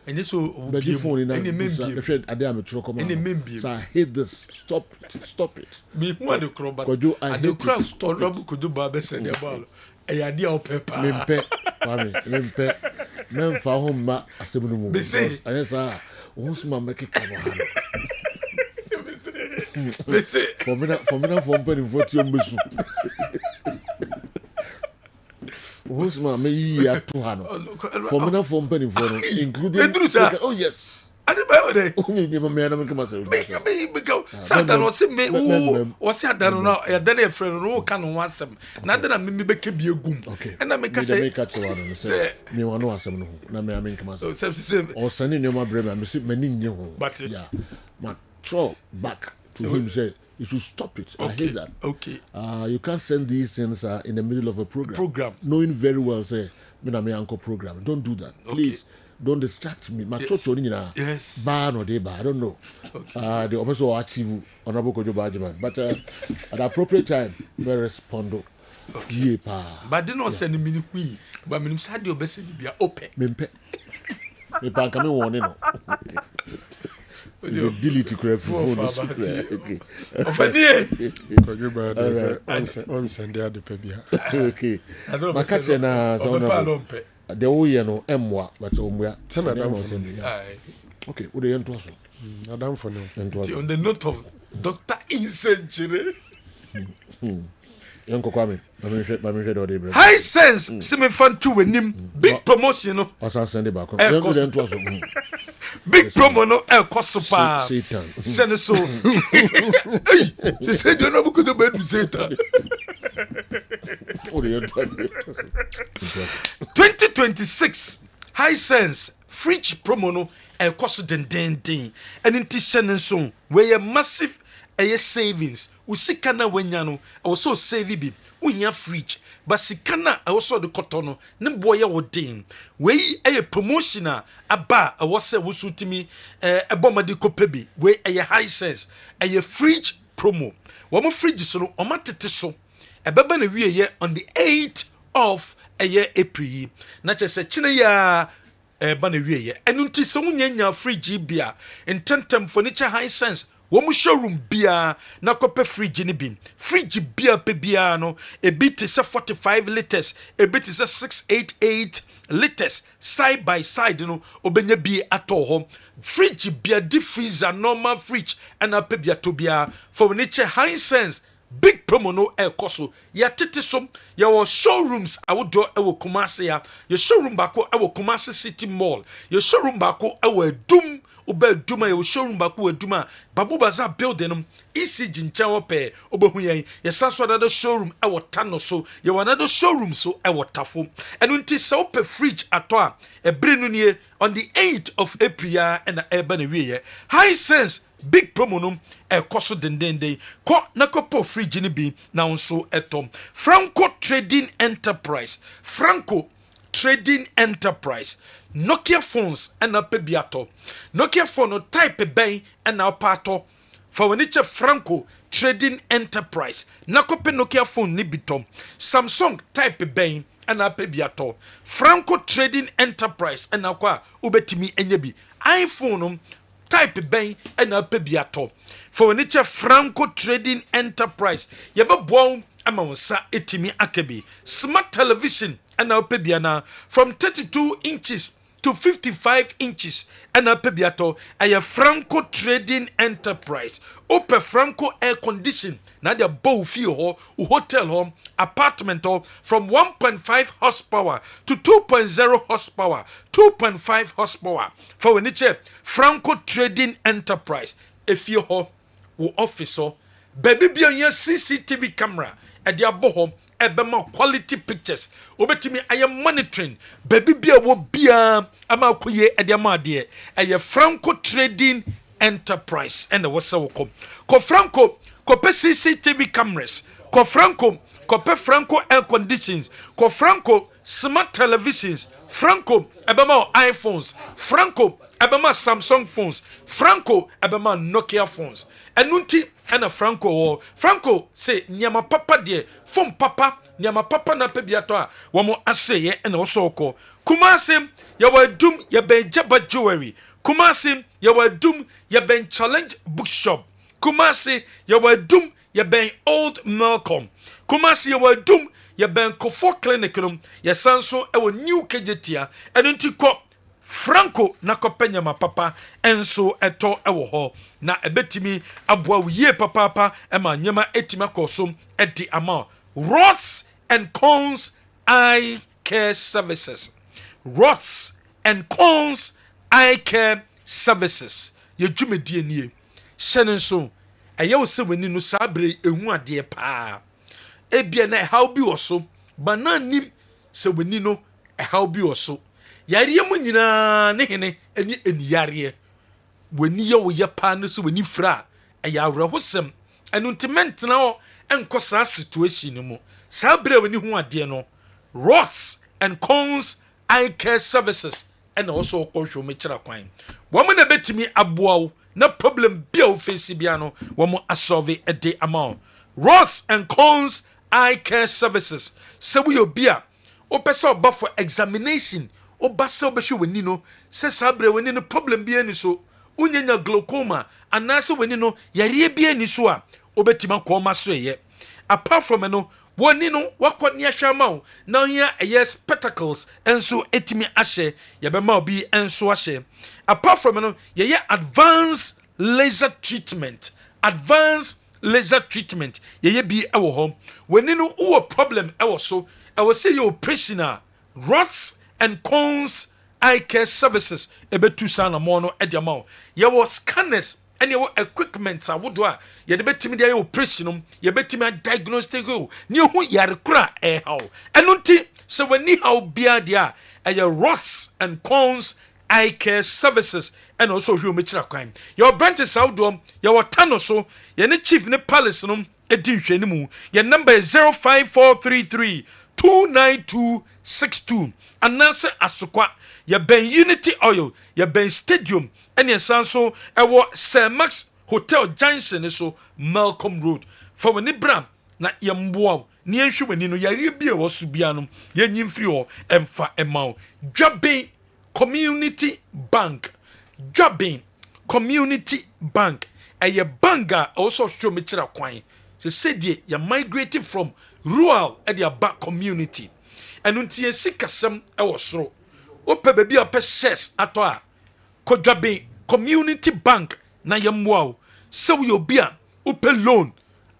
C: eni so
A: obi phone na. Eni membi. The friend ade am tro come.
C: Eni membi.
A: So I hate this. Stop it.
C: Me hu ade kro ba.
A: Kojo I hate to stop.
C: Rob kojo ba be se de ball. Eyade o pepa.
A: Me mpe. Men fa ho ma asem no mu. Anesa onsuma make kabo. For me for pen vote your musu. Onsuma me yi ato ha no. For me for pen for no including oh yes.
C: Ade ba ode.
A: Onye nyema me na me kama se.
C: Because Satan was me was Satan no ya dan e friend no ka no asem. Na dan na me be ke bi egum. And na me ka say.
A: Me ka chewa no say. Me wano asem no. Na me kama se. O sani nyema brema me se mani nye ho. Yeah. Ma throw back to him say you should stop it. I hate that.
C: Okay.
A: You can't send these things in the middle of a program. Knowing very well say me na me anchor program. Don't do that. Please. Don't distract me. My church only
C: yes.
A: Ban or they ban. I don't know. Okay. They also achieve honorable Kojo Bajiman. But at the appropriate time, we respond. Okay.
C: But they not send me ni. But me say the best be open.
A: Mempe. Me pan kami one no. You delete crap phone. Okay.
O: Kojo Bajiman on send the pebia.
A: Okay. My catch na so the way no emwa but omwa
O: tena dam for
A: okay we dey ento so
O: adam for no
C: on the note of Dr. Insenchiri
A: yanko kwame mame do dey bro
C: high sense semi fan to wenim big promotion no
A: osa send back we dey ento so
C: big promo no e cost pa
A: Satan
C: send so they say do no go do bad Satan 2026 high sense fridge promo no e cost den and in tishen so we massive savings usika na wanya no also save bi unya fridge but sika na also the cotton no ne boye wo den we promotion aba wose wusutimi ebomadi kopebi we high sense fridge promo wo mo fridge so no o matete so ebeba na wie ye on the 8th of April na chese chine ya eba na wie ye enu nti se wunya fridge bia intentem furniture high sense wɔn showroom bia na kɔpɛ fridge ni bi fridge bia pɛ bia no ebi te sɛ 45 liters ebi te sɛ 688 liters side by side no obenya bi atɔ hɔ fridge bia deep freezer normal fridge ɛna pɛ bia to bia for nature high sense big promo no ekoso ya tete so ya wo showrooms awodo ewo Kumasi ya your showroom bako ewo Kumasi City Mall your showroom bako ewo Edum oba Eduma your showroom bako Eduma Babu Bazaar building ECG nchen wo pe obehu yen your sanso another showroom ewo Tano so your another showroom so ewo Tafo enu nti se wo pe fridge ato a ebere no nie on the 8th of April and eba na wie high sense big promo no ekoso dendende ko na kopo fridge ni bi na nso etom Franco Trading Enterprise Nokia phones and a pebiato Nokia phone no type ben and a pato for when it's a Franco Trading Enterprise na kope Nokia phone ni bitom Samsung type ben and a pebiato Franco Trading Enterprise and a kwa ubetimi enyebi iPhone type ben and a pebiato for when it's a Franco Trading Enterprise yaba bon amansa etimi akebi smart television and a pebiana from 32 inches to 55 inches and a pebiato a Franco Trading Enterprise ope Franco air condition na dia bow feel ho hotel home apartment ho from 1.5 horsepower to 2.0 horsepower 2.5 horsepower for when it's Franco Trading Enterprise if you ho wo officer baby bi on CCTV camera e dia bo home ebema quality pictures obetimi aye monitoring baby bia wo bia ama koye edema de aye Franco Trading Enterprise and wo se wo kom ko Franco ko pe CCTV cameras ko Franco air conditions ko Franco smart televisions Franco ebema iPhones Franco ebema Samsung phones Franco ebema Nokia phones enunti ena Franco say nyama papa de phone papa nyama papa na pebiato a womo aseye ena osoko Kumasi ya wadum ya ben Jaba Jewelry Kumasi ya wadum ya ben Challenge Bookshop Kumasi ya wadum ya ben Old Malcolm Kumasi ya wadum ya ben Kofo Clinic ya sanso ewo New Kejetia enunti ko Franco na kopenya mapapa enso eto ewo ho na ebetimi aboa ye papa ema nyema etima kosom edi ama Rods and Cones Eye Care Services Rods and Cones Eye Care Services ye dwumedie nie hyene so eye wo se wani no sabre ehu ade pa ebia na how bi wo so bananim se wani no how bi wo so yare mu nyina ne hene eni eniyare wani ye wo ye pa no so wani fra ya awrehosem enuntement na o enkosa situation mu sabre wani hu ade no Rods and Cones Eye Care Services and also kɔhwɛ me kyerɛ kwan wɔn na betimi aboa na problem bia o face bia no wɔn asolve a day amount Rods and Cones Eye Care Services sɛ wo yɛ bia o pɛ sɛ for examination o ba sɛ obɛhwɛ wani no sɛ sabre wani no problem bia ni so unyanya glaucoma anase wani no yare bia ni so a obɛtima kɔma so yɛ apart from no woni no wakɔ ne ahwama wo na nya ɛyɛ spectacles enso etimi ahye yɛbɛma obi enso ahye apart from no yɛyɛ advanced laser treatment yɛyɛ bi ɛwɔ hɔ woni no wo problem ɛwɔ so ɛwɔ sɛ yɛ operation a Rods and Cones Eye Care Services ebetu sana mo no ediama yɛwɔ scanners and your equipment a wodo a ye de betimi de operation ye betimi diagnostic go ni hu yare kura how enunti se wani how bia dia a Rods and Cones Eye Care Services and also hu me kira kwan your branches outdo your Tano so ye ne chief ne palace no edi hwani mu your number is 05433 29262 ananse asokwa ye ben Unity Oil ye ben Stadium ene sanso ewo Sir Max Hotel Junction so Malcolm Road for wani bram na ye mboa ni enhwe wani no yare bia wo so bia no ye nyimfiri ho emfa emaw Dwaben Community Bank ɛyɛ bank a also show me kyerɛ kwan say deɛ yɛ migrated from rural ɛde aba community ɛno nti yɛsi kasɛm ɛwɔ soro wopɛ baabi a wopɛ shares atɔ a kɔdwaben community bank na yɛmmoa wo sɛ woyɛ obi a wopɛ loan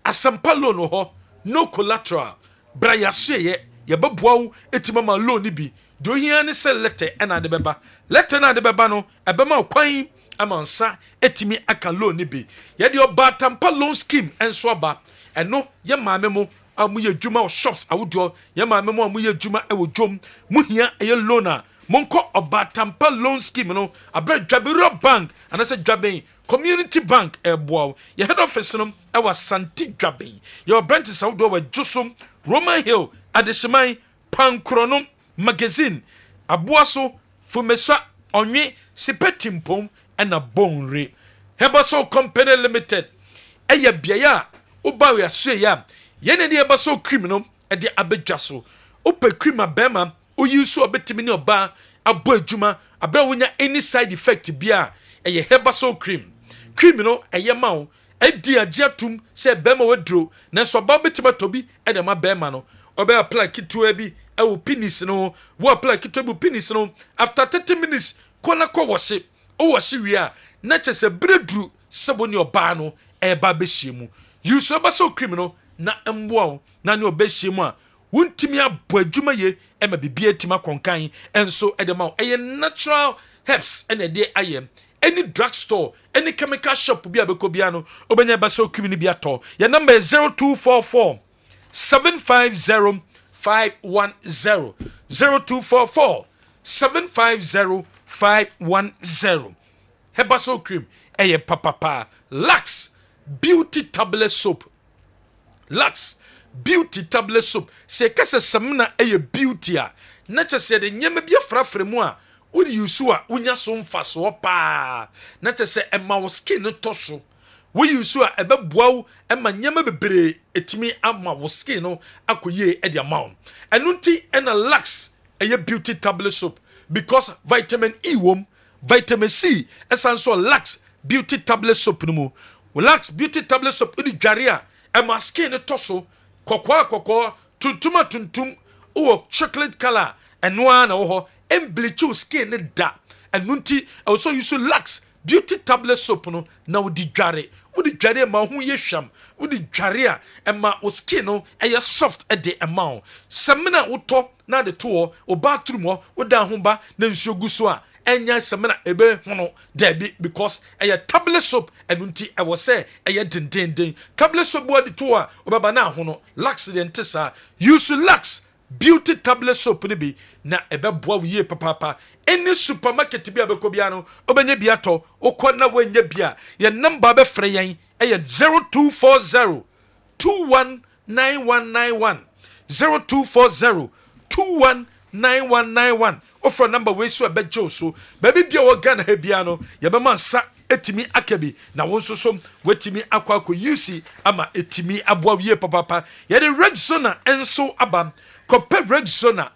C: asɛmpa loan wɔ hɔ no collateral bra yɛasoɛyɛ yɛbɛboa wo ɛtumi ma loan no bi deɛ ohia ne sɛ letter ɛna ade bɛba letter na ade bɛba no ɛbɛma wo kwan ama nsa ɛtumi aka loan no bi yɛde ɔbaatampa loan scheme ɛnso aba ɛno yɛ maame mo a mo yɛ adwuma wɔ shops awodoɔ yɛ maame mo a mo yɛ adwuma ɛwɔ dwom mo hia ɛyɛ loan a monkɔ ɔbaatampa loan scheme no abrɛ dwabero bank anasɛ dwaben community bank ɛboa wo yɛ head office no ɛwɔ santi dwaben yɛwɔ branches awodoɔ wɔ dwosom roman hill adehyeman pankoro magazine aboa so fumeswa onwe sipetimpom ɛna bonre Herbal company limited ɛyɛ biaya uba we asue ya yene ne Herbal cream no ɛde abedwa so upe cream abema uyusu obetimi ne oba abo adwuma abra wonya any side effect bia ɛyɛ Herbal cream no ɛyɛ ma wo ɛdi agiatum sɛ bema wadro na so ba betima tobi ɛde ma bema no obe apply kitwa bi ɛwɔ penis no wo apply kitwa bi penis no after 30 minutes kona ko wɔhye o wɔhye wi a na kyese breduru sebo ne oba no ɛba behye mu use Herbal cream no na mboa wo na ne obehye mu a wontimi abo adwuma ye ɛma bibia tima konkan enso ɛdema wo ɛyɛ natural herbs ɛna de ayem any drugstore any chemical shop bi abeko bia no obenya Herbal cream ni bia to your number is 0244 750 510 0244 750 510 Herbal cream eye papa Lux beauty tablet soap Lux beauty tablet soap se kase samna eye beauty a na chese de nyema bia frafre mu a wo di use a wonya so mfaso pa na chese ema wo skin no to so wo use a ebeboa wo ema nyema bebre etimi ama wo skin no akoye e dia maun enu nti ena Lux eye beauty tablet soap because vitamin E wom vitamin C esanso Lux beauty tablet soap no mu Lux beauty tablet soap udi dware a ema skin no to so kokwa tuntum o chocolate color enwa na wo ho embleach skin ne da enu nti also use Lux beauty tablet soap no na udi dware ma ho ye hwam udi dware a ema o skin no eye soft e de ema o semina wo na de to o bathroom ho wo da ho ba na nsuo guso a enya semina ebe hono debi because eye tablet soap enu nti e wo se eye dendenden tablet soap wo de to a obaba na ho no Lux de ntesa use Lux beauty tablet soap ni bi na ebe boa wiye papa any supermarket bi abeko bia no obenya bia to okọ na wanya bia ye number be frɛ yen eye 0240 219191 0240 219191 offer number we so abejo so baby bia wo Ghana ha bia no ye be man sa etimi akabi na wonso som wetimi akwa use ama etimi aboa wiye papa ye de Rexona enso aba Kope Rexona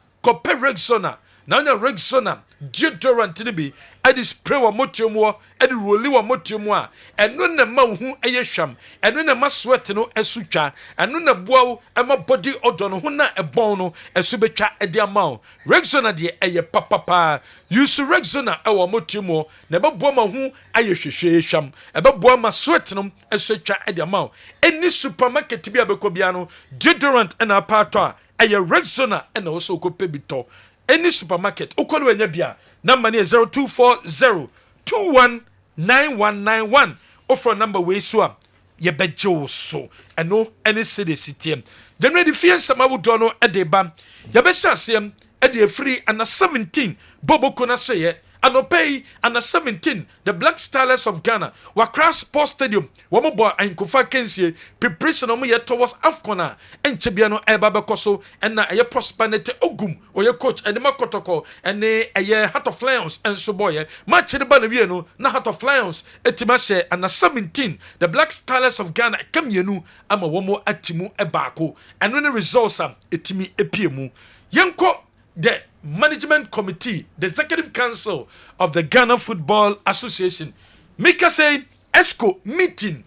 C: na nya Rexona deodorant ni bi adi spray wa motium wo adi roli wa motium a eno na ma hu eye hwam eno na ma sweat no esutwa eno na boa wo ema body odor no hu na ebon no esu betwa edi ama Rexona de eye papa use Rexona e wa motium wo na be boa ma hu aye hwehwe hwam e be boa ma sweat no esutwa edi ama any supermarket bi abeko bia no deodorant na apato a eye Rexona na wo so kope bito any supermarket ukolo wenya bia number ni 0240 219191 offer number we so a ye bejo so eno any city city then ready fie sama wo do no e de ba ye be hyasem e de free and 17 boboko na so ye anopay and 17 the Black Stars of Ghana Wakra Sports Stadium womobo ankofa kensie preparation omo ye towards Afcon enchebia no eba bekoso na eye prosperity ogum oye coach Edema Kotoko ene eye Heart of Lions enso boy match ne ba na wie no na Heart of Lions etima she and 17 the Black Stars of Ghana kamienu ama womo atimu ebako eno ne results am etimi epiemu yenko the management committee, the executive council of the Ghana Football Association, Mika say, ESCO meeting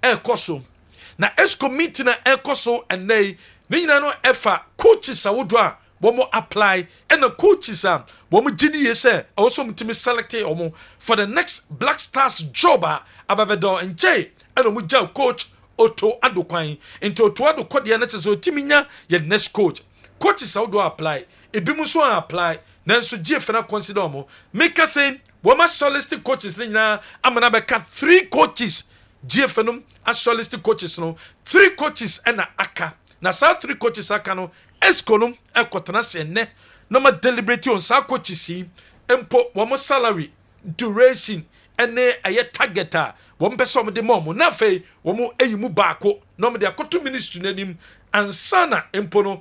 C: ekoso na ESCO meeting na ekoso ennei ne nyina no efa coaches awodo a womo apply and the coaches womo gidi yese also mtimi select omo for the next Black Stars job ababedo nje and omo ja coach Otto Adokwan into Otto Adokwa de na tse otiminya ye next coaches awodo apply ebimu so apply nanso GF na consider omo make us saying woma shortlisted coaches ne nyina amana beka 3 coaches GF no as shortlisted coaches no 3 coaches and aka na sa 3 coaches aka no ESCO no ekotena se ne no ma deliberate on sa coaches empo wo salary duration ene aye target wo mpese wo de mom na fe wo eyimu baako no me de akoto ministry nanim ansana empo no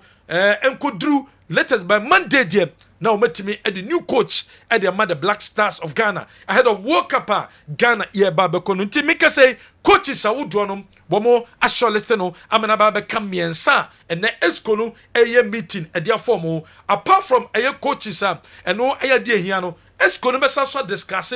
C: enkodru letters by Monday there now metimi the new coach at the mother Black Stars of Ghana ahead of World Cup Ghana ye babeko no nti make say coaches awudo no bomo ashortlist no amana ba come miensa and na ESCO no eye meeting e dia form apart from eye coaches and no eye dia hia no ESCO no be so discuss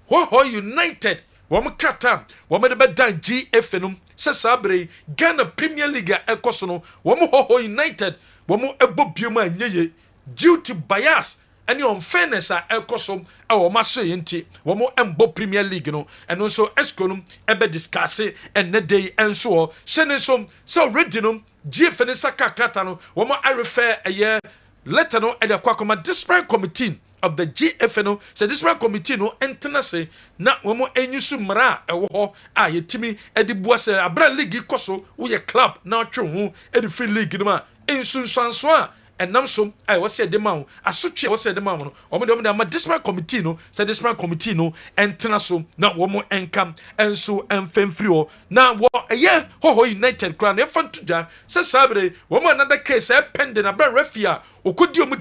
C: ho united wom krata wom de be dan GF no se sabre Ghana Premier League ekoso no wom ho united wom ebo bioma anyeye due to bias any unfairness ekoso e maso yenti womo embo Premier League no and also ESCO no ebe discuss and ne day enso shene so ready no GF ne saka krata no womo I refer a letter no e de kwakoma discipline committee of the GF no so discipline committee no entena se na womo enyusu mra e wo ho a yetimi e de bua se abra league koso wo ye club na twe ho e de free league no ma ensunsanso a and namsom I was said the man asotwe was said the man no omo de ma discipline committee no said discipline committee no entena so na womo enkam enso enfemfiri o na wo eye ho united crown e fantuja se sabre womo another case e pending abra refia okodi omo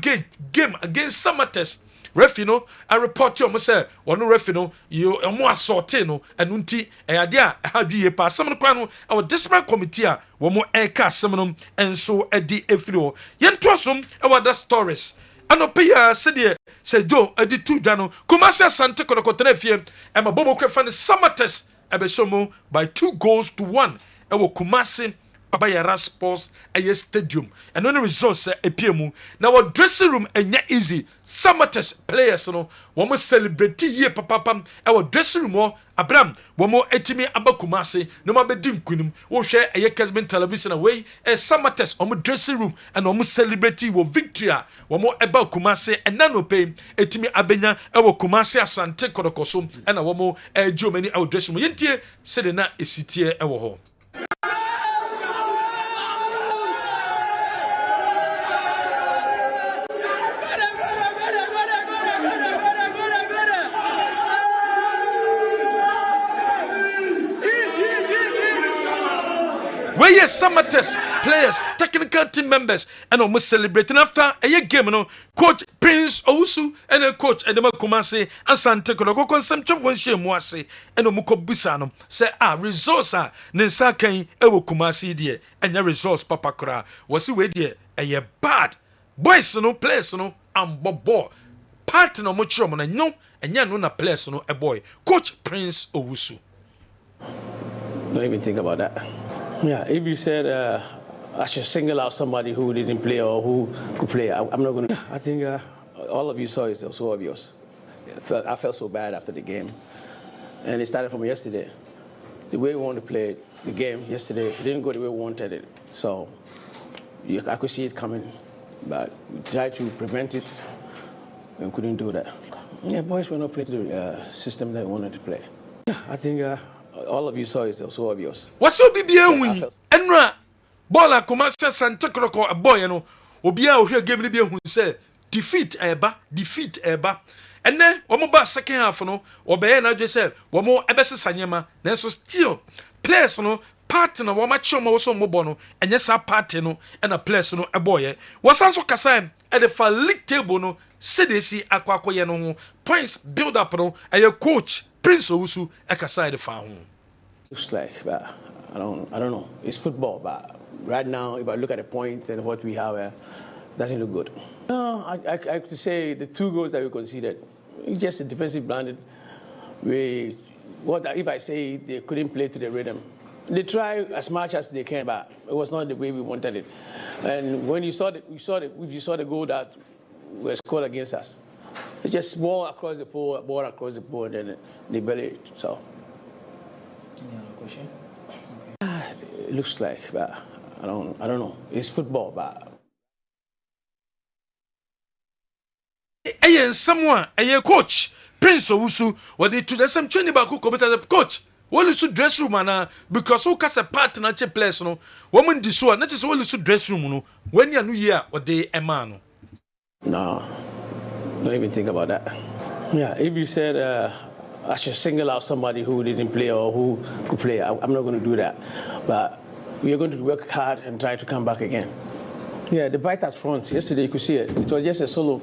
C: game against Samates refi no I report to omo say wono refi no you omo assault no enunti eyade a hadwie pa asem no kwa no our discipline committee a womo eka asem no enso edi efrio yento asom e the stories anopeya se jo edi tu dwa no Kumasi Asante kodokotena fie e mabomo kwefa ne Samates ebesomo by 2-1 e wo Kumasi Bayern Sports a stadium and on the results epiemu now our dressing room enya easy Samates players no womo celebrate ye papa our dressing room Abraham womo etimi abakumase no ma bedi nkunum wo hwe eye Kessben television away Samates omo dressing room and omo celebrate wo victory womo eba kumase enano pay etimi abenya ewo Kumasi Asante kodokoso and womo ejomani our dressing room yentie sede na esitie ewo ho. Where yes, Samates players, technical team members, and almost celebrating after a game, no coach Prince Owusu and a coach Edema Kumasi and Sante Kodoko consumption one shame wasi and Omuko Bisano say results are Nensa Kain Ewo Kumasi dear and your results Papa Kura was he way dear a bad boys no players no and bobo partner much and no and ya no na players no a boy coach Prince Owusu.
D: Don't even think about that. Yeah, if you said I should single out somebody who didn't play or who could play, I'm not going to. I think all of you saw it, so obvious. I felt so bad after the game. And it started from yesterday. The way we wanted to play the game yesterday, it didn't go the way we wanted it. So I could see it coming, but we tried to prevent it and couldn't do that. Yeah, boys were not playing the system that we wanted to play. Yeah, I think all of you saw it, so obvious.
C: What's your BBA? Enra, Bola Kumasi Asante Kodoko a boy, no, Obia or game ni be who say defeat Eba. And then one more second half, no, or Bayern just said, one more Ebessa Sanyama, then so still players, no, partner, one much also mobono, and yes, our partner, and a place, no, a boy. Was also Kasan at the league table, no, CDC Aquacoyano, points build up, no, and your coach, Prince Owusu, Ekasai the farm.
D: Looks like, but I don't know. It's football, but right now, if I look at the points and what we have, doesn't look good. No, I could say the 2 goals that we conceded, it's just a defensive blinded. We what if I say they couldn't play to the rhythm? They try as much as they can, but it was not the way we wanted it. And when you saw the goal that was scored against us, they just ball across the pole, and then they buried it. So. Question? It looks like, but I don't know. It's football, but.
C: Someone, coach Prince Owusu, what they to the same training back who coach. What is to dress room because who cast a part na place no woman this one not just what is to dress room no when you new year or day a man.
D: No, don't even think about that. Yeah, if you said I should single out somebody who didn't play or who could play, I'm not going to do that. But we are going to work hard and try to come back again. Yeah, the bite at front. Yesterday you could see it. It was just a solo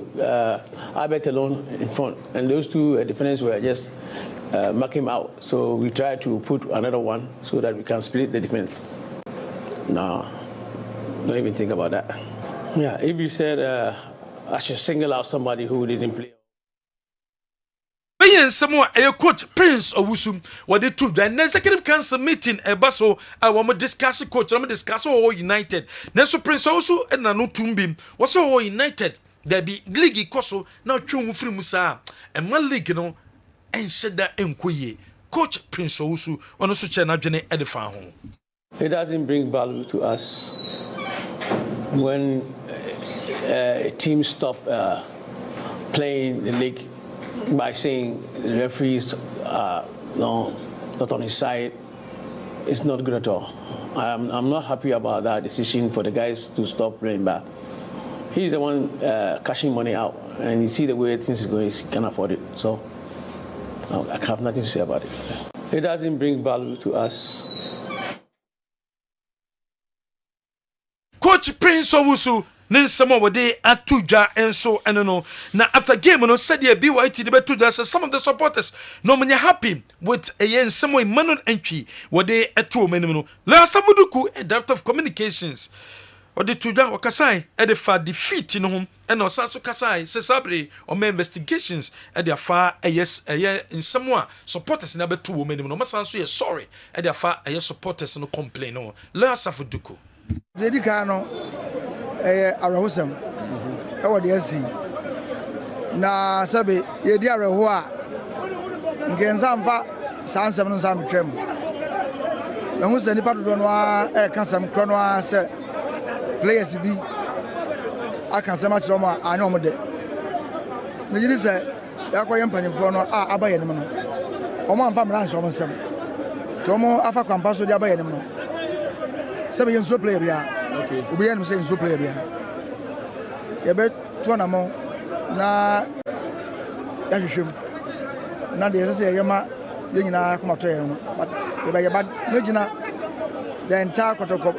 D: Albert alone in front, and those two defenders were just marking him out. So we tried to put another one so that we can split the defense. No, don't even think about that. Yeah, if you said I should single out somebody who didn't play.
C: Someone a coach Prince Owusu what they took the executive council meeting a baso I want to discuss coach I'm discuss all United Neso Prince Owusu and no tumbim was all United there be league koso now chum free musa and one league no and sheda enkoye coach Prince Owusu on also channel adwene edifan ho.
D: It doesn't bring value to us when a team stop playing the league by saying the referees are not on his side. It's not good at all. I'm not happy about that decision for the guys to stop playing back. He's the one cashing money out, and you see the way things is going, he can't afford it. So I have nothing to say about it. It doesn't bring value to us.
C: Coach Prince Owusu Ninsamo wade atuja enso enono na after game no said ye BYT the betuja says some of the supporters no many happy with a yen samo Emmanuel entry wade etu menino la sabuduku a draft of communications or the tuja wakasai e the fa defeat no hom and no saso kasai se sabre or me investigations e the fa yes in someone supporters na betu menino no masanso ye sorry e the fa supporters no complain no la sabuduku
U: dedika no arahusam ewo de asi na sabe ye di arahu a ngenza mfa sansam no sam twem na hu se ni padodo no a kasam kro no a se players bi akansam a kiro ma anya omde me yiri se yakoye mpanyimfo no a abaye nim no omo amfa mra nso omo nsem to omo afa kwampa so di abaye nim no sabe yen so player bia okay obi yen say so player bia ye be to na mo na ya hwehwem na de say ye ma ye nyina kuma to ye no but ye be ye bad no gina the entire kotoko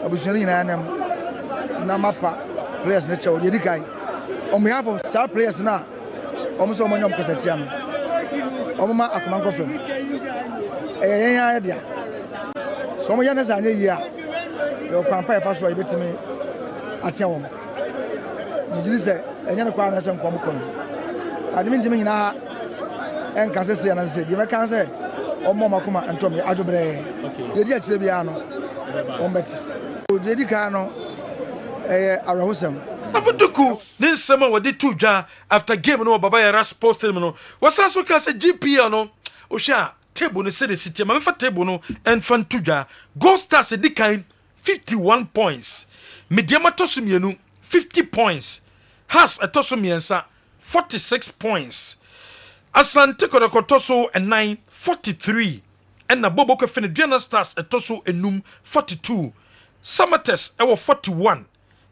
U: abusuani nyina nam na mapa players ne chew ye di kai on behalf of star players na omo so mo nyom kasatia no omo ma akoma nkofem yen ya dia so mo ya na sa anya yi a yo kwampa e fa so ibetimi atia wo njiri se enya ne kwa na se nkom kon adimi ntimi nyina ha en kan se na se di me kan se omo makoma entom adwobre ye di akire bia no ombeti o di ka no arahusam
C: abuduku ninsema wadi tujwa after game no baba ya ras posted no wasaso ka se GPL no o sha table no se de city ma fa table no en fan tujwa Gold Stars di kan 51 points. Mediama Tosumienu 50 points. Has a Tosumiensa 46 points. Asante Kodokotoso and 9 43. And Nabobo Kefenediana Stars a Toso enum 42. Samates ewo 41.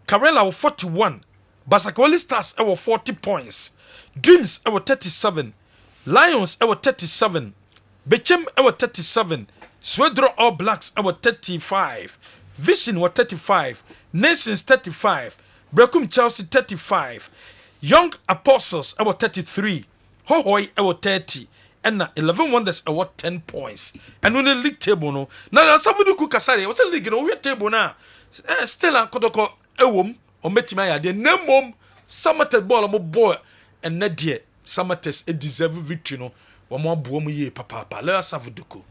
C: Karela 41. Basakoli Stars ewo 40 points. Dreams ewo 37. Lions ewo 37. Bechem ewo 37. Swedro All Blacks ewo 35. Vision was 35, Nations 35, Brekum Chelsea 35, Young Apostles about 33, Hohoi about 30, and 11 Wonders about 10 points. And on the league table, no, now somebody could Kasari, what's a league no we table now? Still a Kodoko, a womb, or Metimaya, the name mom, Samates ball, boy, and Nadia, Samates a deserved victory, no, wɔn aboa mu yie papaapa lɛɛ savuduku.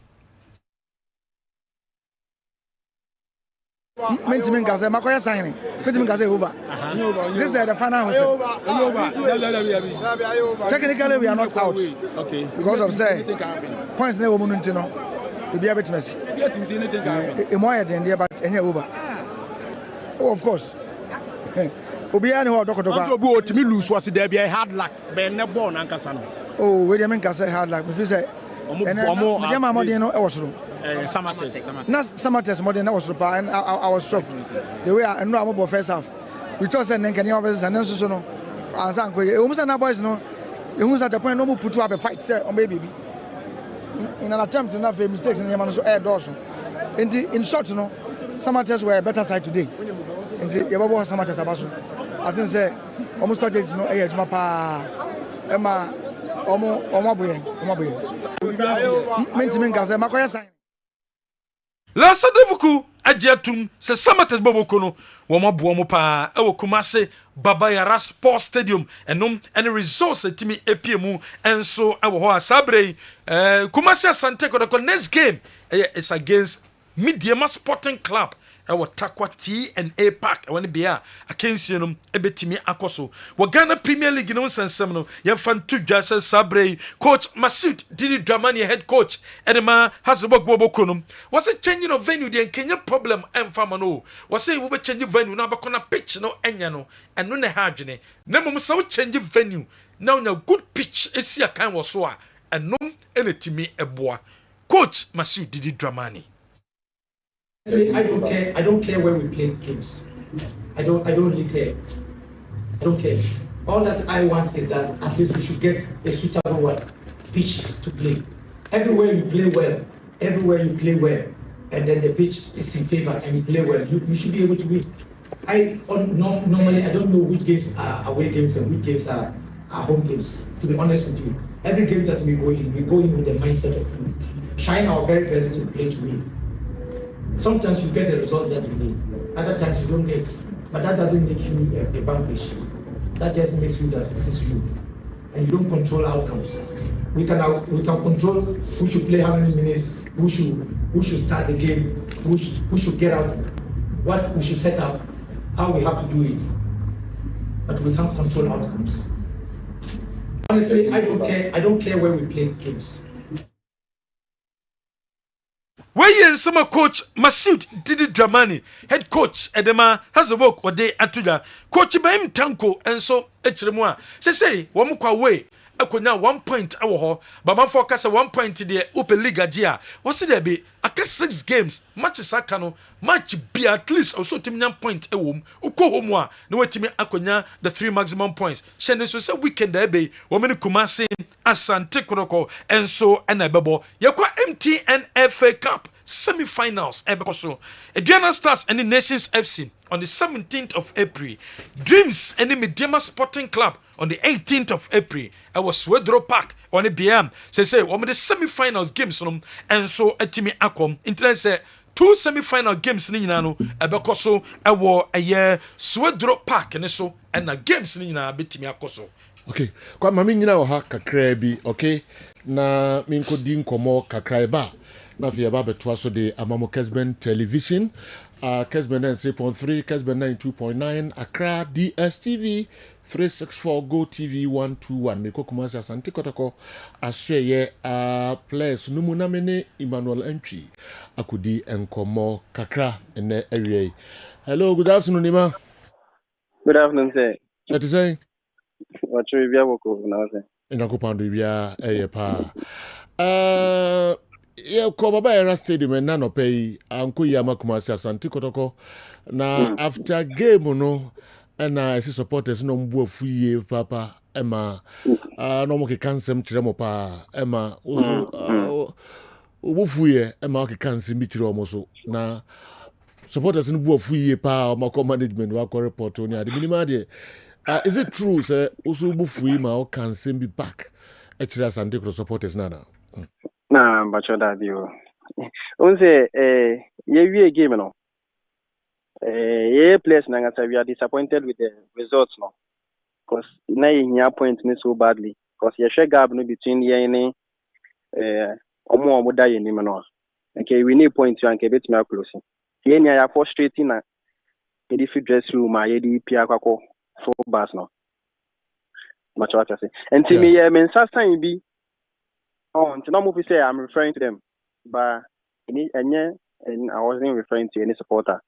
U: Mentimi nkase makoye signing. Mentimi nkase over. This is the final whistle. Technically we are not out. Okay. Because of say points na woman ntino. We be able to mess. E mo ya den there but any over. Oh of course. Obi ani ho dokotoko.
W: Once obi otimi lose was there be hard luck. Be ne ball na nkasa no.
U: Oh, we dey mean nkase hard luck. Me feel say omo jama modern no e was room.
W: Samates.
U: Not Samates modern that was super and I was shocked. The way I know I'm about first half. We thought say nkan you versus and so no. Ansan ko e almost na boys no. You must at the point no mo put up a fight say on baby. In an attempt to not make mistakes in the man so air doors. In short no, Samates were a better side today. In the Yababo Samates abaso. I think say almost touches no eh juma pa Emma omo boye. Mentimi nkase makoye sign.
C: Lasa Devuku agiatum se Samates Boboko no wɔn aboa mu paa ɛwɔ Kumase Babayara Sports Stadium ɛnom ɛne resource etimi epie mu ɛnso ɛwɔ hɔ asabre Kumase Asante Kotoko next game is against Midiama Sporting Club ɛwɔ Takwa T&A Park ɛwɔ ne bia akensie no ebetimi akoso wɔ Ghana Premier League no nsensem no yɛmfa nto dwa sɛ sabre coach Masud Didi Dramani head coach ɛdema Hasbok Boboko no was a changing of venue the Kenya problem ɛmfa ma no was say we be change venue na bakɔ na pitch no enya no ɛno ne ha adwene na mmom sɛ wo change venue na onya good pitch esi akan wɔ so a ɛnom ɛnetimi ɛboa coach Masud Didi Dramani.
E: I don't care. I don't care where we play games. I don't really care. I don't care. All that I want is that at least we should get a suitable pitch to play. Everywhere you play well, and then the pitch is in favor and you play well, you should be able to win. Normally I don't know which games are away games and which games are home games. To be honest with you, every game that we go in with the mindset of trying our very best to play to win. Sometimes you get the results that you need. Other times you don't get. But that doesn't make you a vanquish. That just makes you that this is you. And you don't control outcomes. We can control who should play how many minutes, who should start the game, who should get out, what we should set up, how we have to do it. But we can't control outcomes. Honestly, I don't care where we play games.
C: Where summer coach Masud Didi Dramani, head coach Edema has a work or day atuga. Coach Ibrahim Tanko and so Echremoa. Say, Wamukwa way. Akonya 1 point awo but man focus 1 point to the Open League ajia. Was it there be? I guess 6 games. Matches akano. Match be at least also timnya point ewom. Uko homwa. No timi akonya the 3 maximum points. Shende so say weekend there be. Womeni Kumase Asante Kotoko and so enabebo. Yakwa MTN FA Cup semi-finals ebekoso. Ediana Stars and the Nations FC on the 17th of April. Dreams and the Midiama Sporting Club on the 18th of April. I was Swedro Park on the BM. Say one of the semi-finals games and so etimi akom. Internet say 2 semi-final games ni nyina no ebekoso ewo eye Swedro Park ne so and na games ni nyina betimi akoso.
A: Okay, kwa mami nyina wo ha kakra bi, okay? Na minko di nkomo kakra ba. Na fi aba beto so de amamo Kessben television. Kessben 3.3, Kessben 2.9, Accra DSTV 364, Go TV 121. Meko Kumasi Asante Kotoko asye players numuna mene Emmanuel Entry akudi enkomo kakra ene area. Hello, good afternoon, Ima.
F: Good afternoon, sir.
A: What you saying?
F: What you be able now, sir?
A: Inakupandu bia pa. Yeah, ko Babayara Stadium na no pay anko yama Kumasi Asante Kotoko na after game no na esi supporters no mbu afuye papa ema no mo ke kansem kire mo pa ema oso obufuye ema o ke kansem bi kire mo so na supporters no bu afuye pa ma ko management wa ko report oni ade minima de is it true say oso bufuye ma o kansem bi back e kire Asante Kotoko supporters na
F: Nah, but you that you. Unse ye game no. Ye players na ngata we are disappointed with the results no. Because na ye point me so badly. Because ye share gap no between ye and omo da ye nim no okay we need point to anke betimi close ye nya ya frustrating na e di fit dress room ma ye di pia kwakọ for bus no much what I say and to me men sustain be to not move say I'm referring to them but and I wasn't referring to any supporter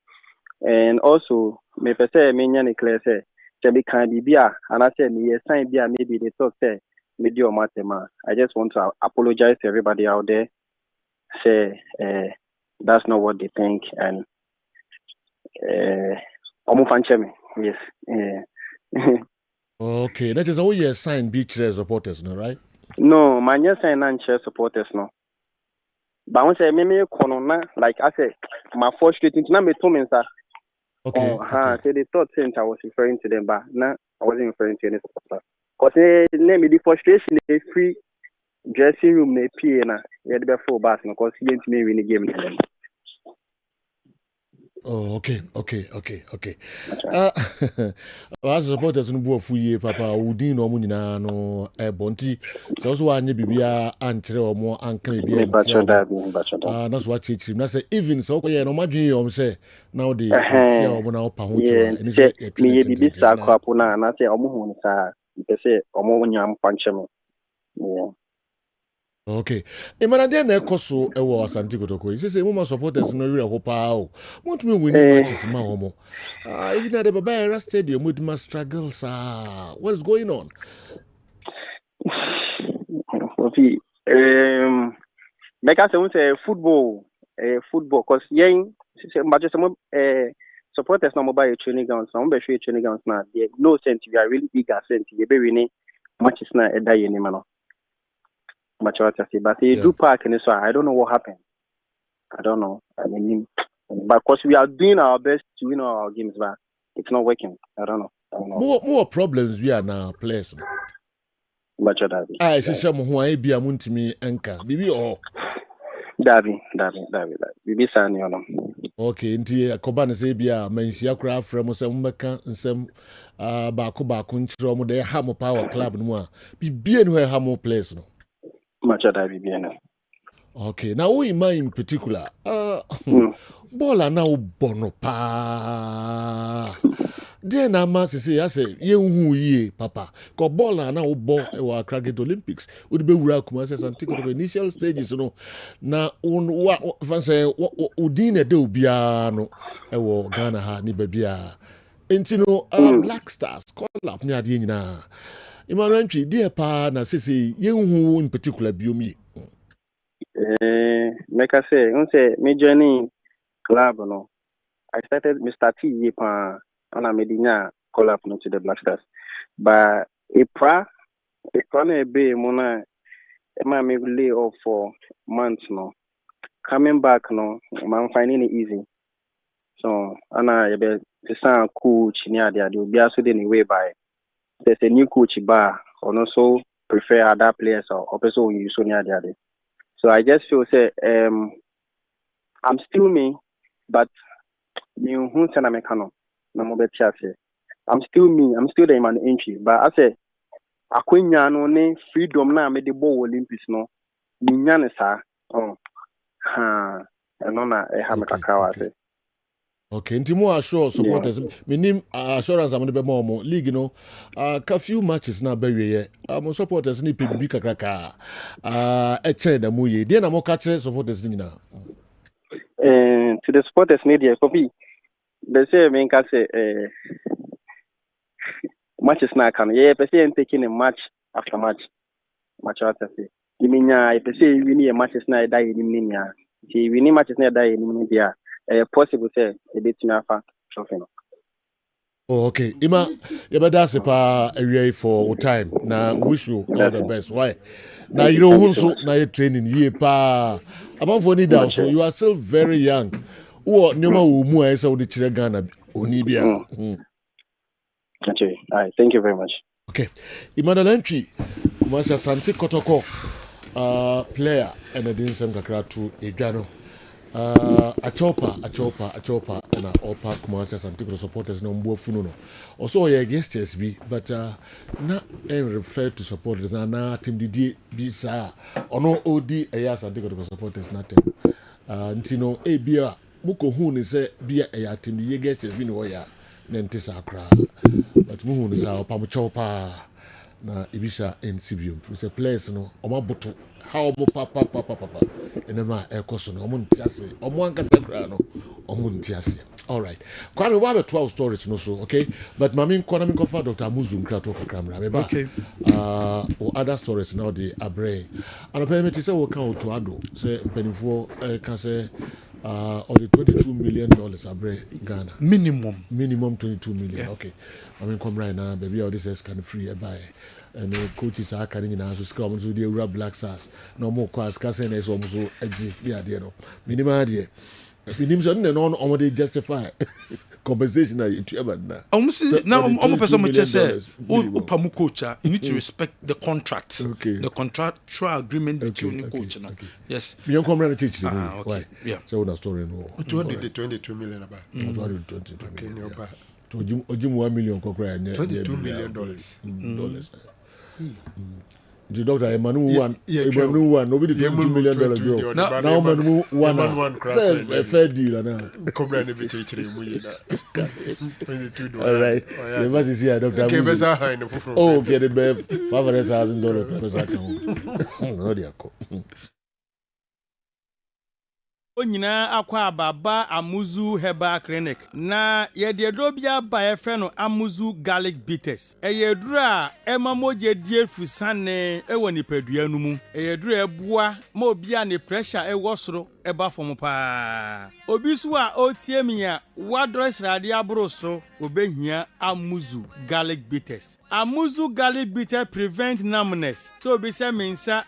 F: and also me per se me nya clear say be can be bia and I say me sign bia maybe they talk say me do matema. I just want to apologize to everybody out there. Say that's not what they think and yes.
A: Okay, that is all you sign beach supporters, no, right?
F: No, my yes sign and share supporters no. But I say me corona like I say my frustrating na me to me sir.
A: Okay.
F: So they thought since I was referring to them, but now I wasn't referring to any supporter. Because name the frustration is free dressing room they pay na yeah the full bass because he didn't me win the game.
A: Oh, okay. As supporters no bo afuye papa udin no mu nyina no bonti so so anye bibia ankyere omo anka bibia na so achichiri na say even so ko ye no madwen yom say now the tia omo na opa ho tiwa
F: any say me bibi sa kwapo na say omo hu ni sa be say omo nyam panche me. Yeah.
A: Okay. Imanade na ekoso ewo Asante Kotoko. You say mo supporters no real hopa o. Want me winning matches ma homo. Even at the Bayern Stadium with my struggles. What is going on?
F: Like I say football cause yen matches some supporters no mobile training grounds na be show training grounds na there no sense we are really eager sense you be winning matches na e da yen ma no. Much what I say, but they do park and so I don't know what happened. I don't know. I mean, but because we are doing our best to win our games, but it's not working. I don't know.
A: More problems we are now players.
F: Much of that.
A: I see some who are be amuntimi enka. Bibi oh.
F: Davi. Bibi sani ono.
A: Okay, nti akoba na say bia mansia kra frem so mbeka nsem baako nchiro mo de ha mo power club no a bibie no ha mo players no.
F: Much of that Bibiana.
A: Okay, now we in particular, Bola now bono pa. Then na must say I say ye papa. Ko Bola now bo e wa Cricket Olympics. Would be wura kuma say Asante Kotoko initial stages no. Na wa fan say udine de obia no e wo Ghana ha ni babia. Enti no Black Stars call up ni ade nyina. Emmanuel Ntwi dear pa na sisi yenhu in particular biomi.
F: Make I say me journey club no. I started Mr. T pa ana Medina call up no to the Black Stars. But April na be mona me lay off for months no. Coming back no, I'm finding it easy. So ana be the sound coach ni ade will be also in way by there's a new coach bar or also prefer other players or also use near the other. So I just feel say I'm still me, but I'm still me, I'm still the man entry. But I say Aquina no name freedom na me the ball Olympics no. Minyane sa and on a hammer.
A: Okay, nti mo assure supporters minim assurance am be more league no ka few matches na be we am supporters ni PBB kakraka e che da mo ye dey na mo ka kire supporters ni na
F: to the supporters media copy they say me can say matches na kan ye pe say taking a match after match what I say iminya pe say we need matches na da ye ni nya ti we need matches na da ye ni dia possible say a bit nafa trophy no.
A: Oh, okay. Ima yebada se pa away for time. Na wish you all the best. Why? Now you know who na you training ye pa. About for need so you are still very young. Wo nyoma wo mu esa wo de kire Ghana oni bia.
F: Okay. All right. Thank you very much.
A: Okay. Emmanuel Ntwi Asante Kotoko player and the dinsem kakra to Edwano. Achopa, and all park Kumasi and Tico supporters no more funo. Also, against SB, but not refer to supporters and now Team DD bisa or no OD a yes and Tico supporters nothing. Ntino a beer Muko Hoon is a beer a team the against SB no ya Nentisa cry. But Moon is our Pamuchopa na Ibisha and Sibium. It's a place no Omabutu. How mo papa enema ekoso no omuntiase omwanka sakra no omuntiase. All right, kwame we have 12 stories no so okay, but mami nkona mi kofa Dr. Amuzu nkra to kakramra me ba
C: okay.
A: Or other stories now the abre and permit say we kan to ado say penifo can say or the $22 million abre Ghana
C: minimum
A: $22 million.
C: Yeah.
A: Okay, I mean come right now baby all this is kind of free buy. And the coaches are carrying out to scrum to the Ura Black Stars. No more class, Cassin is almost a dear. Minimum idea. Minimum and on they justify compensation.
C: Almost now, almost person much says, Pamu coach, you need to respect the contract. Okay. The contractual agreement between the coach. Yes.
A: You come around and teach you.
C: Okay. Yeah.
A: So that's story.
O: What did the 22 million about?
A: 22 million. To $1 million.
O: $22 million.
A: The doctor Emmanuel one nobody $22 million bill. Now Emmanuel one a fair deal now. All right. The must is here, Dr. Oh, get it back $500,000 per account.
G: Onyina akwa ababa Amuzu Herbal Clinic na yededro bia ba efre no Amuzu garlic bitters eyedro a emamoje die fusane ewo nipadua nu mu eyedro ebua ma obia ne pressure ewo soro eba fom pa obi su a otie mi a wadro srade abro so obehia Amuzu garlic bitters. Amuzu garlic bitter prevent numbness so obi se mensa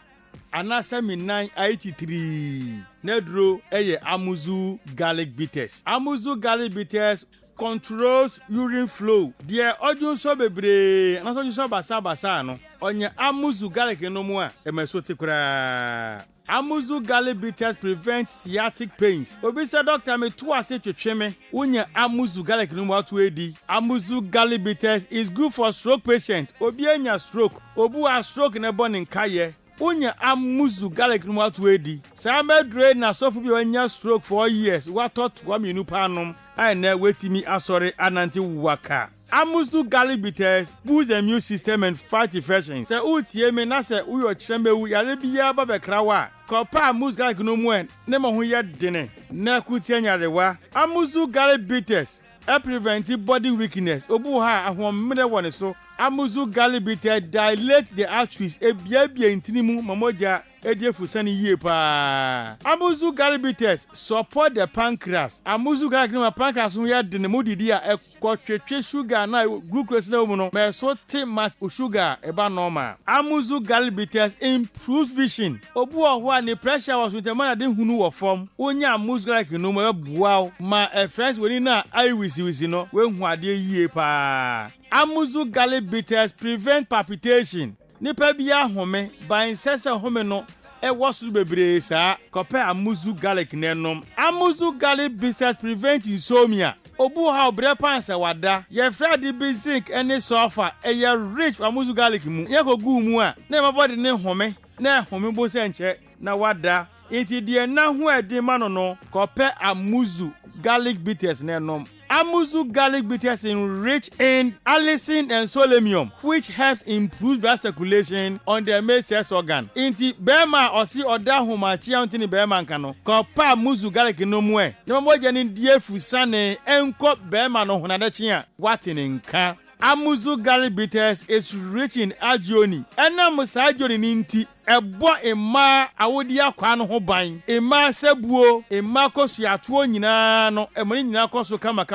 G: anasa minan 83 nedro eye Amuzu garlic bitters. Amuzu garlic bitters controls urine flow. Die odun so bebre anaso odun so basa no onye Amuzu garlic no mu a emeso tikura. Amuzu garlic bitters prevent sciatic pains. Obi say doctor me to ase twetweme unye Amuzu garlic no mu atu edi. Amuzu garlic bitters is good for stroke patient. Obi anya stroke, obu a stroke na born in kaye. Unya Amuzu garlic no atu edi. Sa Madrid na sofu bi anya stroke for years. What thought wa minu panom ai na wetimi asore ananti waka. Amuzu garlic bitters boost the immune system and fight infections. Say utie me na say uyo chremewu yare biya ba bekrawa. Kopa Amuzu garlic no mu en ne mo ho ye dene. Na kutie nyarewa. Amuzu garlic bitters prevent body weakness. Obu ha ahomre woni so. Amuzu garlic bitters dilate the arteries ebiabia intinimu mamoja ediefusani yie pa. Amuzu garlic bitters support the pancreas. Amuzu garlic no pancreas ho ya de ne modidi a ekotwetwe sugar na glucose na mu no me so te mass sugar eba normal. Amuzu garlic bitters improves vision. Obu oho a ne pressure was with the man de hunu wo form. Onya Amuzu garlic no mo ebuaw ma friends we ni na eye wisi no we hu ade yie pa. Amuzu garlic bitters prevent palpitation. Nipa bia home ban sese home no e wosu bebre sa kope Amuzu garlic nenom. Amuzu garlic bitters prevent insomnia. Obu ha obre panse wada ye frade bi zinc ene sulfur e ye rich Amuzu garlic mu ye ko gu mu a na my body ne home na home bo se nche na wada enti de na ho edi ma no kope Amuzu garlic bitters nenom. Amuzu garlic bitters enrich in allicin and selenium, which helps improve blood circulation on the male sex organ. Inti bema osi oda humachi antini bema nkano. Kopa Amuzu garlic no mwe. Nemo moja ni die fusane enko bema no hunadachi ya watini nka. Amuzu garlic bitters is rich in agioni. Ena musa agioni ninti ebo ema awodi akwa no ho ban. Ema sebuo, ema kosu atuo nyina no, emani nyina kosu kama.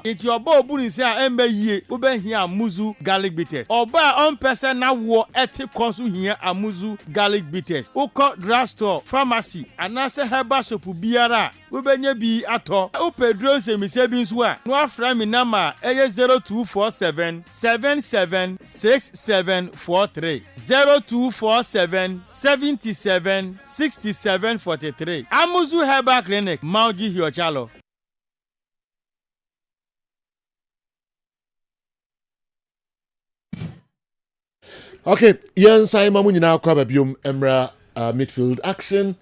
G: Iti oba obu ni se a embe yie, ube hia Amuzu garlic bitters. Oba onpese na wo eti konsu hia Amuzu garlic bitters. Uko drugstore, pharmacy, anase herbal shop biara, ube nye bi ato. Upe drone se mise bi nsu a, no afra mi nama eye 0247 776743. 0247 77 77 67 43. Amuzu Herbal Clinic, Mauji Hiochalo.
A: Okay, yen sai mamu nyina kwa babiom emra midfield action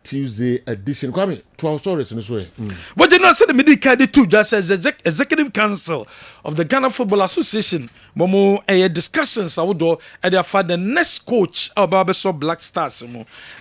A: Tuesday edition. Kwame, 12 stories in this way.
C: But you know, said the medical too, just as executive council of the Ghana Football Association, Momo discussions I would do at their father next coach about Black Stars.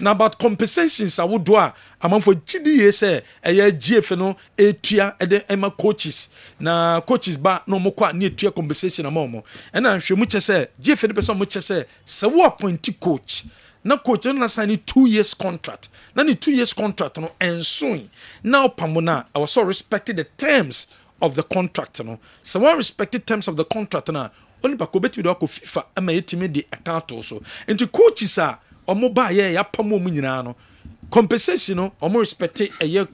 C: Now about compensations I would do. I'm for GDA say a GFNO ATIA and the Emma coaches. Na coaches ba no more quite near to compensation a momo. And I'm sure much say GFN person much say so what point coach. Na coach na sign 2 years contract. Na ni 2 years contract no ensuing. Now pamona I was so respected the terms of the contract no. So one respected terms of the contract na only pa ko beti do ko FIFA ama yetimi di account also. Into coaches are omo ba ye ya pamo mu nyina no. Compensation no omo respect a year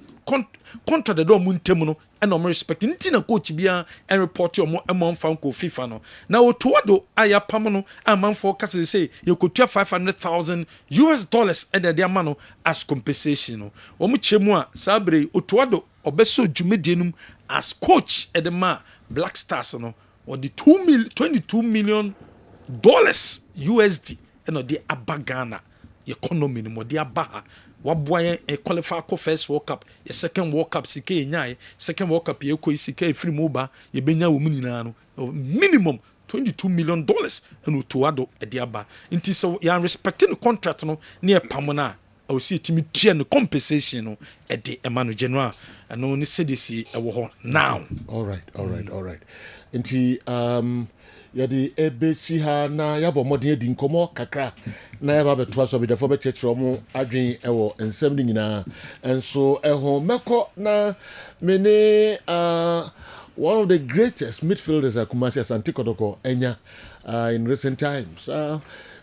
C: contract the do mu ntemu no and omo respect nti na coach bia and report omo amon fan ko FIFA no na otoado aya pam no amanfo kase say you could $500,000 and the amano as compensation no omo chemu a sabre otoado obeso dwumedie num as coach at the ma Black Stars no or the $22 million USD and the abagana economy no the abaha waboy a qualify for first World Cup, a second World Cup, CK nyai, second World Cup, Yoko CK free moba, ye benya woman minimum $22 million and utuado a diaba. Inti so ya respecting the contract no near Pamona. I will see Timmy no compensation no at the Emmanuel General and only said this now.
A: All right. Inti yadi ebesi ha na yabo modern di nkomo kakra na yaba beto aso be defo be chechro mo adwen ewo ensem ni nyina enso eho meko na mene one of the greatest midfielders Kumasi Asante Kotoko enya in recent times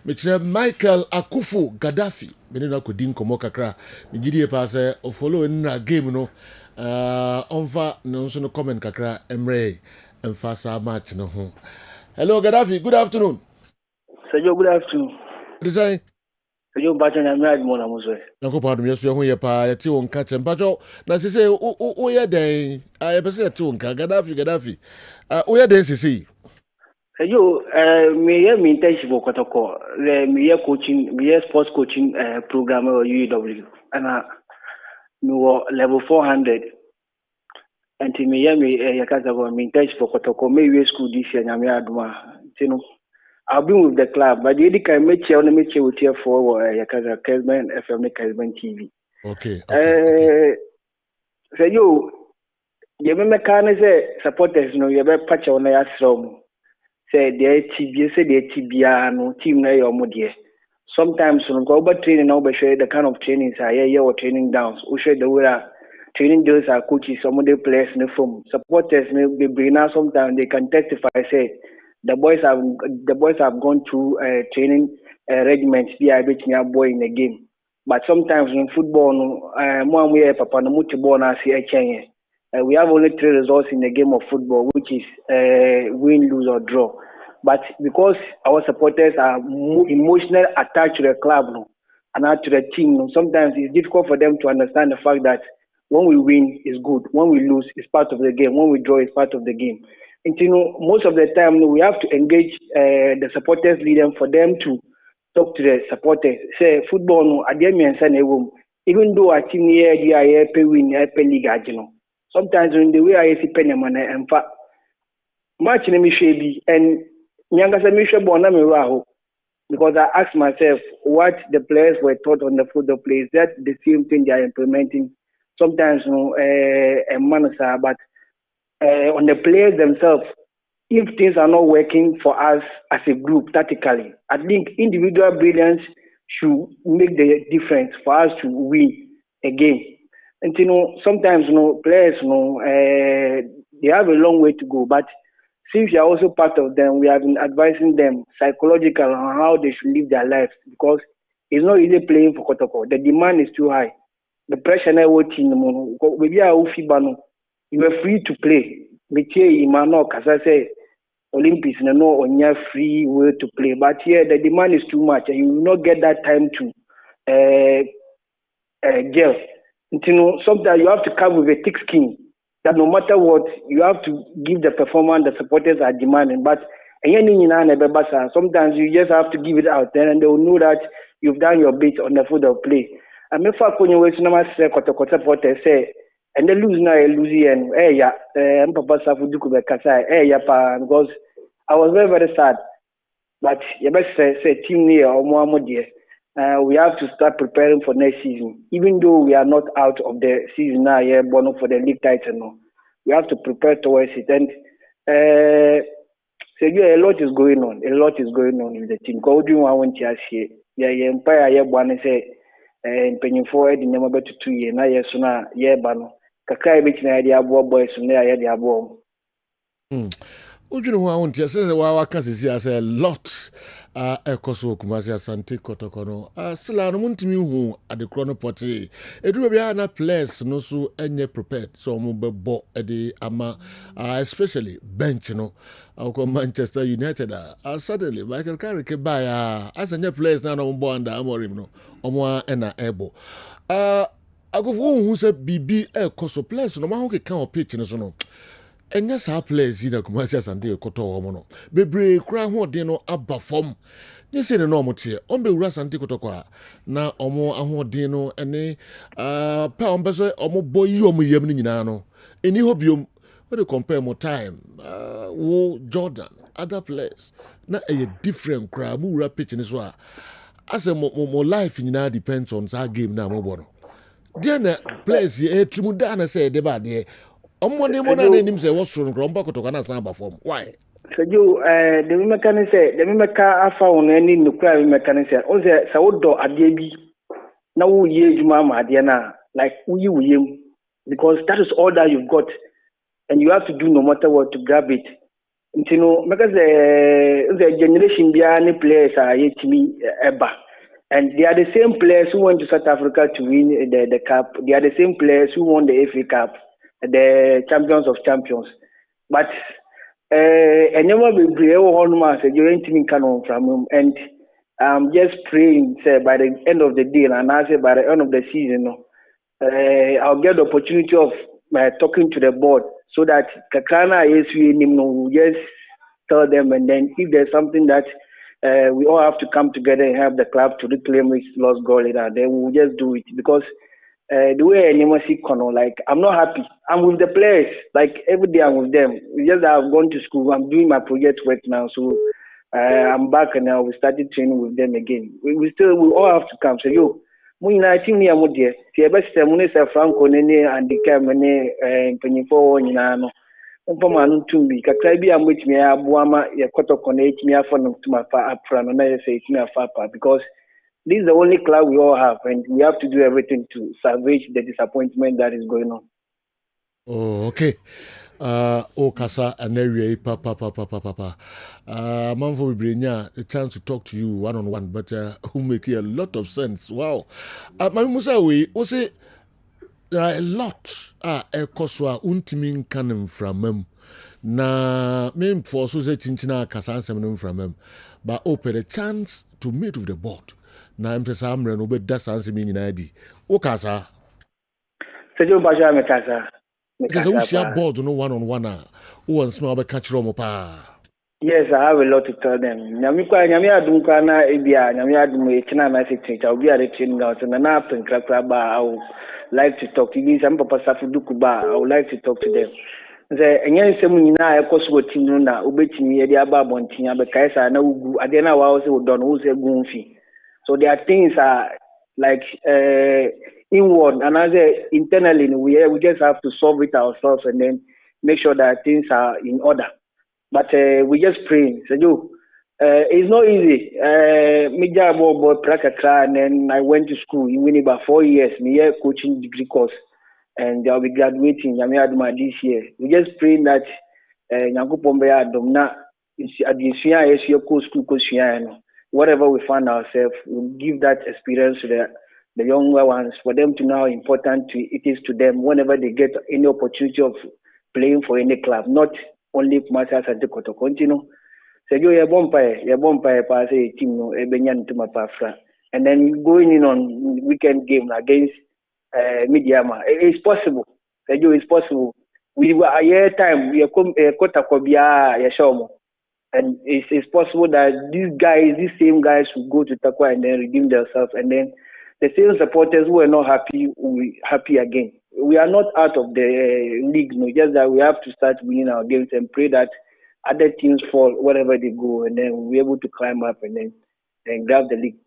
A: Mr. Michael Akufu Gaddafi mene na kodi nkomo kakra migidie pa se o follow na game no onfa no so no comment kakra emre emfasa match no ho. Hello, Gaddafi. Good afternoon.
H: Sergio, good afternoon.
A: What is that?
H: Sergio, Baton, I'm married, Mona Muswe.
A: Uncle Pardon, yes, you're here, Pa, you're too on catch and Pacho. Now, she say, oh, yeah, then I have said to Gaddafi. Oh, yeah, then she see.
H: Sergio, me internship for Kotoko, me coaching, me sports coaching program or UEW, and me level 400. And to me, Yakaza, me internship for Kotoko, me school this year, and you know, I've been with the club, but the can make you with here for Yakaza Kessben FM Kessben TV.
A: Okay.
H: So you remember say supporters no you better patch on your strom. Say the TBA no team na your modie. Sometimes when go over training now, but show the kind of trainings are here or training downs. We show the way training those are coaches, some of the players in the form. Supporters they bring out sometimes they can testify say the boys have gone through training regiments be a bit near boy in the game. But sometimes in football more we papa no multi-ball na see we have only 3 results in the game of football, which is win, lose or draw. But because our supporters are emotionally attached to the club and not to the team, sometimes it's difficult for them to understand the fact that when we win is good, when we lose is part of the game, when we draw is part of the game. And most of the time we have to engage the supporters leader for them to talk to the supporters. Say football no even though a team here they win league, sometimes in the way I see Penyaman and fact match in me and Nyangasa Misha Bonamiraho, because I asked myself what the players were taught on the football place, that the same thing they are implementing. Sometimes but on the players themselves, if things are not working for us as a group tactically, I think individual brilliance should make the difference for us to win a game. And sometimes players they have a long way to go, but since you are also part of them, we have been advising them psychologically on how they should live their lives, because it's not easy playing for Kotoko. The demand is too high. The pressure na team maybe you are free to play. But here Imano Kasa say Olympics, no on your free way to play. But here the demand is too much, and you will not get that time to gel. Sometimes you have to come with a thick skin. That no matter what, you have to give the performance the supporters are demanding. But sometimes you just have to give it out, and they will know that you've done your bit on the field of play. I mean, for when you wait, no matter what supporters say, and they lose now, and Papa Safuduku Kasai, because I was very, very sad. But you best say team here or more we have to start preparing for next season. Even though we are not out of the season now, born for the league title. No, we have to prepare towards it. And so a lot is going on. A lot is going on with the team. Because we want to see, empire one say, and penny forward in number 2 years. Now sooner bano. Kakai between idea boys from there the above.
A: Ujunu wa unti sese wa kansi ase a lot ekoso kumasi asante kotokono sila no muntimi hu adekro no poti eduru bia na players no so enye prepared so mo bebo ede ama especially bench no ko Manchester United suddenly Michael Carrick baya asanya players na no mbo under Amorim no omo na ebo agofu hu se bibi ekoso players no ma ho keka o pitch no so no enya sa players ina kumasi asante koto wo no bebre kra ho de no aba form ni se ne no motie on be wura asante koto kwa na omo ahode no ene pa on beso omo boyi omo yam ni nyina no eni hobiom we dey compare more time wo Jordan other players na a different kra mu wura pitch ni so a ase mo life nyina depends on that game na mo bo no de na players e trimu da na say de ba de Omone mona na nim say what's wrong kromba kotoka na san ba form. Why?
H: So you the mechanic say the mechanic afa on any nuclear mechanic say o say sawodo ade bi na wo ye juma ma ade na like uyim because that is all that you've got and you have to do no matter what to grab it. Because the generation behind the players are yet me eba. And they are the same players who went to South Africa to win the cup. They are the same players who won the FA Cup. The champions of champions, but and never be brave on mass. You're entering canon from him, and I'm just praying, say by the end of the day, and I say by the end of the season, I'll get the opportunity of talking to the board so that Kakana is will just tell them, and then if there's something that we all have to come together and help the club to reclaim its lost goal, then we'll just do it because. The way I see Kono, like I'm not happy. I'm with the players. Like every day I'm with them. It's just that I've gone to school. I'm doing my project work now, so I'm back and now we started training with them again. We all have to come. So yo, muna team ni amudie. Si ebese mune se Franco nene andika mene penifo nyina no. Umpa manu tumbi. Kakra bi amwetimi abuama ya kotoko na etimi afa no tuma fa apra no na yese etimi afa pa because this is the only club we all have, and we have to do everything to salvage the disappointment that is going on.
A: Oh, okay. Kasa anewe papa. Manfo Bibrenya, a chance to talk to you one-on-one, but who make a lot of sense. Wow. Mami Musa we say there are a lot ekoswa untimin kanem from na me for so say chinchina kasa ansem from him, but open a chance to meet with the board. Na mpesa amre no be dasa ansemi nyina di wo kasa
H: sejo baja me kasa
A: because we share board no one on one who wants me about catch romo pa.
H: Yes, I have a lot to tell them. Nyami adum kwa na ebia nyami adum e kina na se teacher obi are training out na na pen krakra ba I would like to talk to you some papa safuduku ba I would like to talk to them. The enye nsem nyina ekoso team no na obetimi ye dia ba bontin abekaisa na ugu ade na wa wo se don wo se gunfi. So there are things like inward and as internally we just have to solve it ourselves and then make sure that things are in order. But we just pray. So it's not easy. Me job boy prakakra and then I went to school in Winnie about 4 years. Me year coaching degree course and I'll be graduating. Yami Aduma this year. We just pray that Nyankopon be adom na adisua esio school kosua. Whatever we find ourselves, we'll give that experience to the younger ones for them to know how important it is to them whenever they get any opportunity of playing for any club, not only Kumasi Asante Kotoko. So you a bumpire pass a team no Ebenyan to Mapafra. And then going in on weekend game against Midiama. It's possible. So you it's possible. We were a year time, we are Kotakobia Yashomo. And it's possible that these same guys will go to Takwa and then redeem themselves, and then the same supporters who are not happy will be happy again. We are not out of the league, no, just that we have to start winning our games and pray that other teams fall wherever they go, and then we're able to climb up and then grab the league.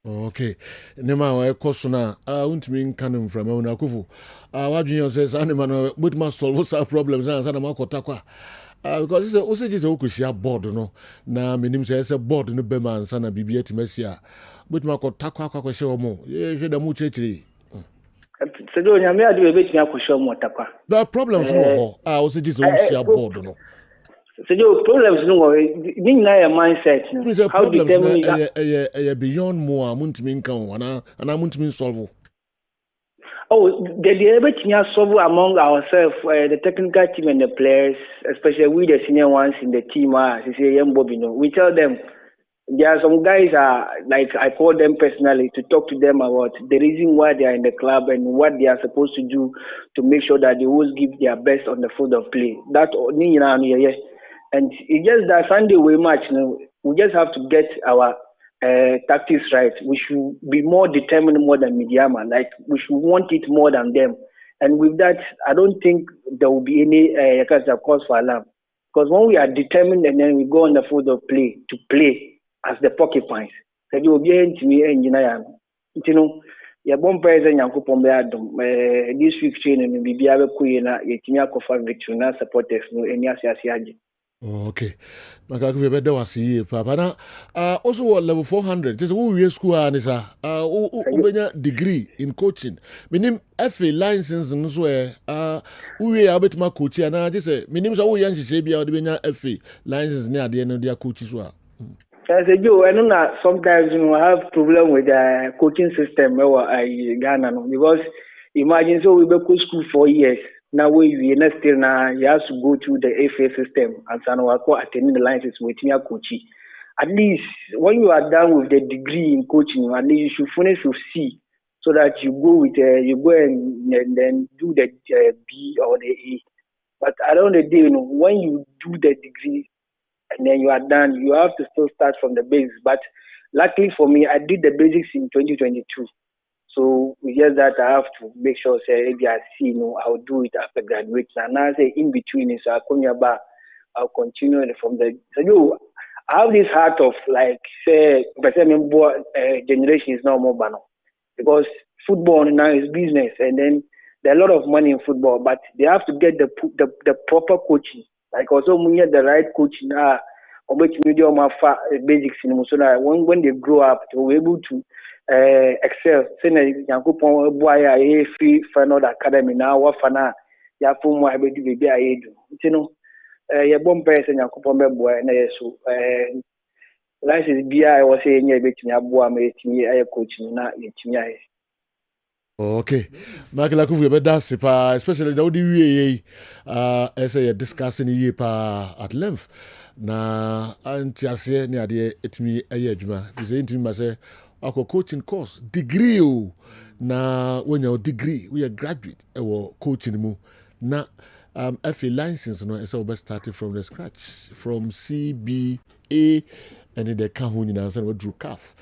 A: Okay. Nema wa ekoso na untimi nkanum from una kufu. Wadwin says anima no but must solve some problems na na makota kwa. Because it's also just okushia board no na menim say board no be man sana bibia timasia but makota kwa kwahye omo ye hweda mu chechiri.
H: So do nyame ade be betia kwahye omo takwa.
A: The problems no ho also just okushia board no.
H: So your problems no being na your mindset no.
A: How determine beyond more muntimi nkan ana muntimi solve.
H: Oh, the able to solve among ourselves, the technical team and the players, especially we the senior ones in the team, we tell them there are some guys like I call them personally to talk to them about the reason why they are in the club and what they are supposed to do to make sure that they always give their best on the field of play. That and it's just that Sunday way match, we just have to get our tactics right. We should be more determined more than Midiama. Like we should want it more than them. And with that, I don't think there will be any cause for alarm. Because when we are determined and then we go on the field of play to play as the porcupines, that you will be able to me engineer. You know, your bomb president Yankupon Beadum, this week training, be able to Yetimia Kofa victory, not supporters, no any Asiaji.
A: Okay. Makaku be was here, Papa. Now, also level 400. Just who we school anisa. Ubenya degree in coaching. Minim FA license nso we are bit ma coach na just say minim so we yan hye bia odebenya FA license ne ade no dia coach so a.
H: As a Joe, I know that sometimes I have problem with the coaching system in Ghana because imagine so we be go school for years. Now we next year now you have to go through the FA system and so now attending the license with your coach. At least when you are done with the degree in coaching, at least you should finish with C, so that you go with you go and then do the B or the A. But at the end of the day, when you do the degree and then you are done, you have to still start from the basics. But luckily for me, I did the basics in 2022. So it's just that I have to make sure, say, if I see, I'll do it after graduating. And now, say, in between, so I'll continue from the. So, I have this heart of, like, say, generation is now more banal. Because football now is business, and then there are a lot of money in football, but they have to get the proper coaching. Like, also, we get the right coaching, basics, so that when they grow up, they'll be able to excel. Say Yankupon boy a free final academy now wafana ya fumu abedi bebi ayedu. Ye bomb person Yankupon boy na yeso license bia I was saying ye betimi aboa ma yetimi aye coach na yetimi aye.
A: Okay. Makela kufu be dance pa especially the odi wie say discussing ye pa at length na antiase ne ade etimi aye adwuma. Bi say intimi ma say coaching course degree na when your degree we are graduate coaching mu na FA license no is always started from the scratch from CBA and the can hu nyina say we drew CAF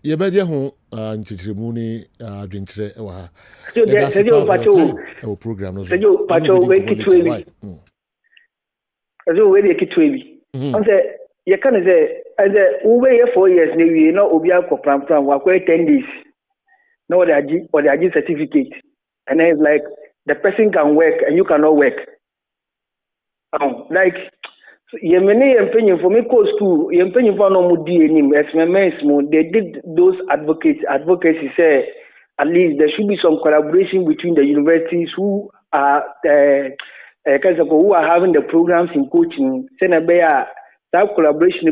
A: ye be dia ho nchichiremu ni adwenkyere e wa ha so program no so
H: pacho we kitwe am say you can say as a over here 4 years we no obi akopram we 10 days no the AG certificate and then it's like the person can work and you cannot work like you many for me go school you for no mudi enim they did those advocacy say at least there should be some collaboration between the universities who are who are having the programs in coaching that collaboration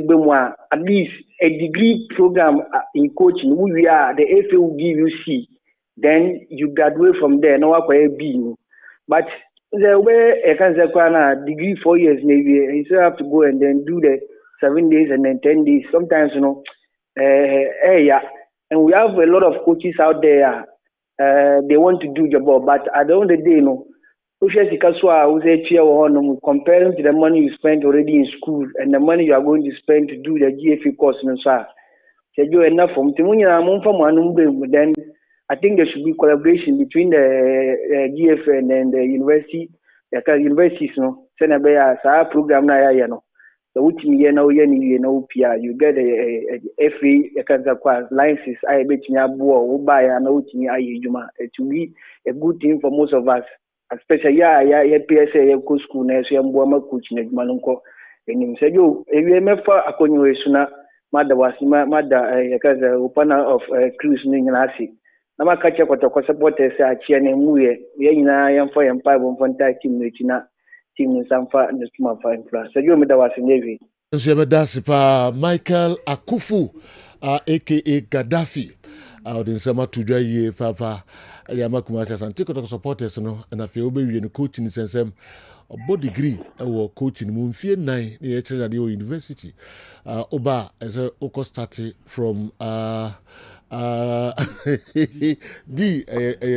H: at least a degree program in coaching we are the FA will give you C, then you graduate from there no B. But the way a cancer degree 4 years maybe, you still have to go and then do the 7 days and then 10 days. Sometimes, yeah. And we have a lot of coaches out there. They want to do the job, but at the end of the day, comparing to the money you spent already in school and the money you are going to spend to do the GFA course, enough from then I think there should be collaboration between the GFA and then the university, the universities, program so which you get a FA license. I bet you buy and to be a good thing for most of us, especially PSA school coach and said you mother was mother opener of cruise nasi. Nama catch up with the supporters at Chian Muye, Yana for Empire one team in some far and the small fine plus. So you was in Navy.
A: Michael Akufu, aka Gaddafi. Out in summer to dry ye, Papa. Yamakumas and take out supporters, and I feel baby and coaching sense a both degree or coaching moon fear 9 near Radio University. Oba as a Oko started from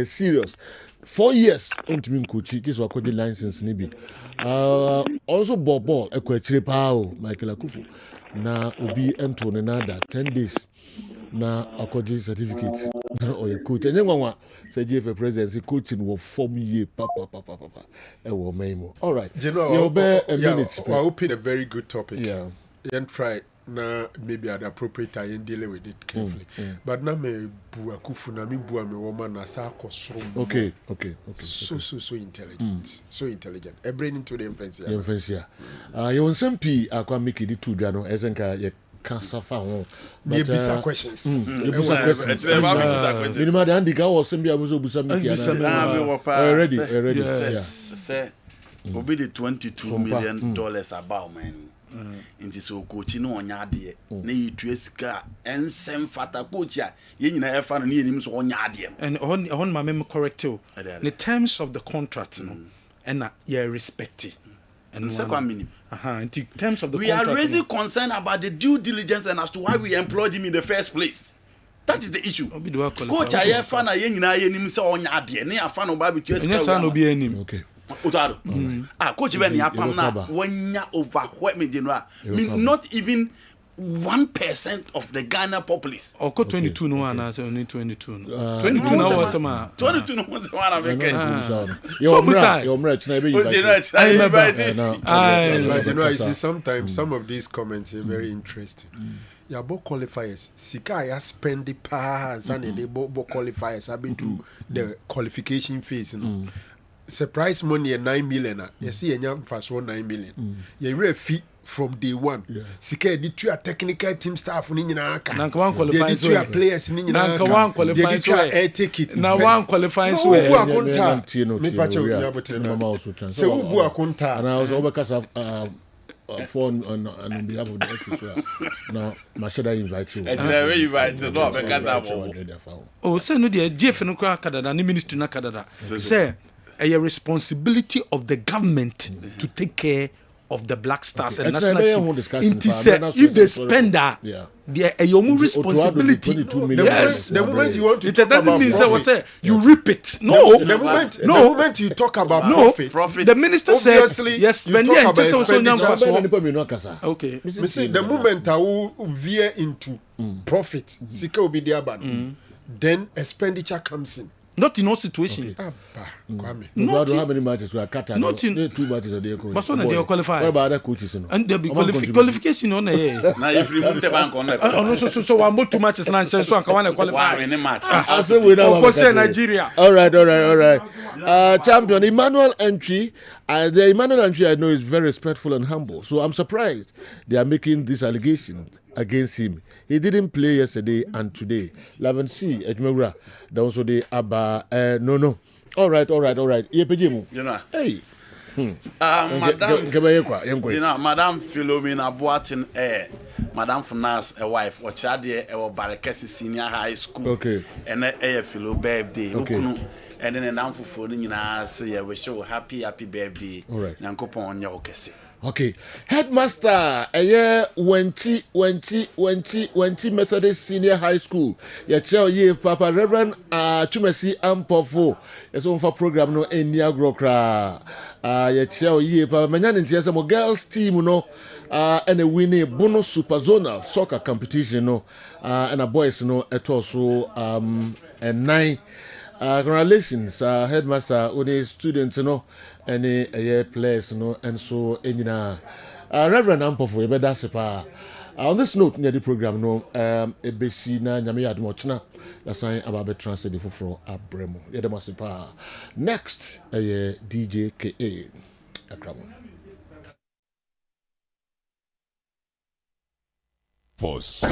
A: serious 4 years into me coach is what the license nibi also ball a kwechire pao Michael Akufu na obi ento ne nada 10 days na akodi certificate or your coach and then say GFA presidency coaching will form ye papa e wo memo. All right, you'll bear a minute.
O: I open a very good topic.
A: Yeah,
O: and try na maybe at the appropriate time and deal with it carefully. But na me bu Akufu na me bu me woman na sa kosoro.
A: Okay.
O: So intelligent. So intelligent. A brain into the infancy.
A: You want some P akwa make it to dano esenka ye cancer fa
O: but bisa questions.
A: You bisa questions. Minima de andika o sembi abuzo busa miki ready.
B: Yes. Say obi the $22 million about man. Inti so coach no onya ade na yitu esika ensem fata coach ya ye nyina e fa no ne nim so onya ade
C: and on my mem correct you the terms of the contract no and you respect it and
B: second meaning
C: in terms of the
B: we
C: contract
B: are raising concern about the due diligence and as to why we employed him in the first place. That is the issue. Coach aye fa na ye nyina ye nim se onya ade ne afa no ba bitu esika
C: enya no bi anim.
A: Okay.
B: Utaro. Coach Ben Yapam na wanya overwhelming general. Not even 1% of the Ghana populace.
C: Or 22 no one as only 22. 22 now was some
B: 22 no was one American.
A: You're rich,
O: I see sometimes some of these comments are very interesting. Yeah, both qualifiers. Sika ya spend the pass and they both qualifiers have been to the qualification phase, you know. Surprise money at 9 million. You see, a young fast 9 million. You real fee from day one. Sika did two technical team staff in Naka.
C: Nanka qualifies
O: two players in Nanka one qualifies air ticket.
C: Now one qualifies
O: where
A: and I was over because of phone on behalf of the office. Now, Mashada invite you.
C: Oh, say no, dear Jeff no Canada, the ministry na Canada. Say a responsibility of the government to take care of the Black Stars and national team. If they spend that, a yomu responsibility.
O: Yes, the moment you want to talk about
C: profit, you reap it. No,
O: the moment you talk about profit.
C: The minister said yes. Spend
O: okay. The moment I will veer into profit, then expenditure comes in.
C: Not in all situations.
A: No, don't have any matches. We are cut.
C: Not in
A: 2 matches a day.
C: But so they qualify.
A: What about other coaches?
C: And there be qualification on the
B: now if you move the bank on that.
C: So one more 2 matches now. So I can qualify.
B: Any match.
A: I say we now.
C: Of course, Nigeria.
A: All right. Champion Emmanuel Entry. The Emmanuel Entry I know is very respectful and humble. So I'm surprised they are making this allegation against him. He didn't play yesterday and today. 11C, Ejmura. Down so they Abba. No. All right. Hey.
B: Madam Philomena Boatin Madam Funas a wife or Chadie or Barakesi Senior High School.
A: Okay.
B: And a Philo birthday.
A: Okay.
B: And then an for phone in us say we show happy birthday.
A: All right.
B: Nankopo on your okese.
A: Okay, headmaster, Wenti Methodist Senior High School. Your chair, ye Papa Reverend Tumesi Ampofo. It's on for program no enia grokra. Your chair, ye Papa Manyan in Tiasamo girls team no. And a winning bonus super zonal soccer competition no. And a boys no at also and 9. Congratulations, headmaster, with the students, any players, and so Reverend Ampofo, you better say, on this note, near the program, ABC na Nyami Admochna, that's why I'm about to translate the for Abremo. Yedemasipa. Next, DJ KA.
I: Pause.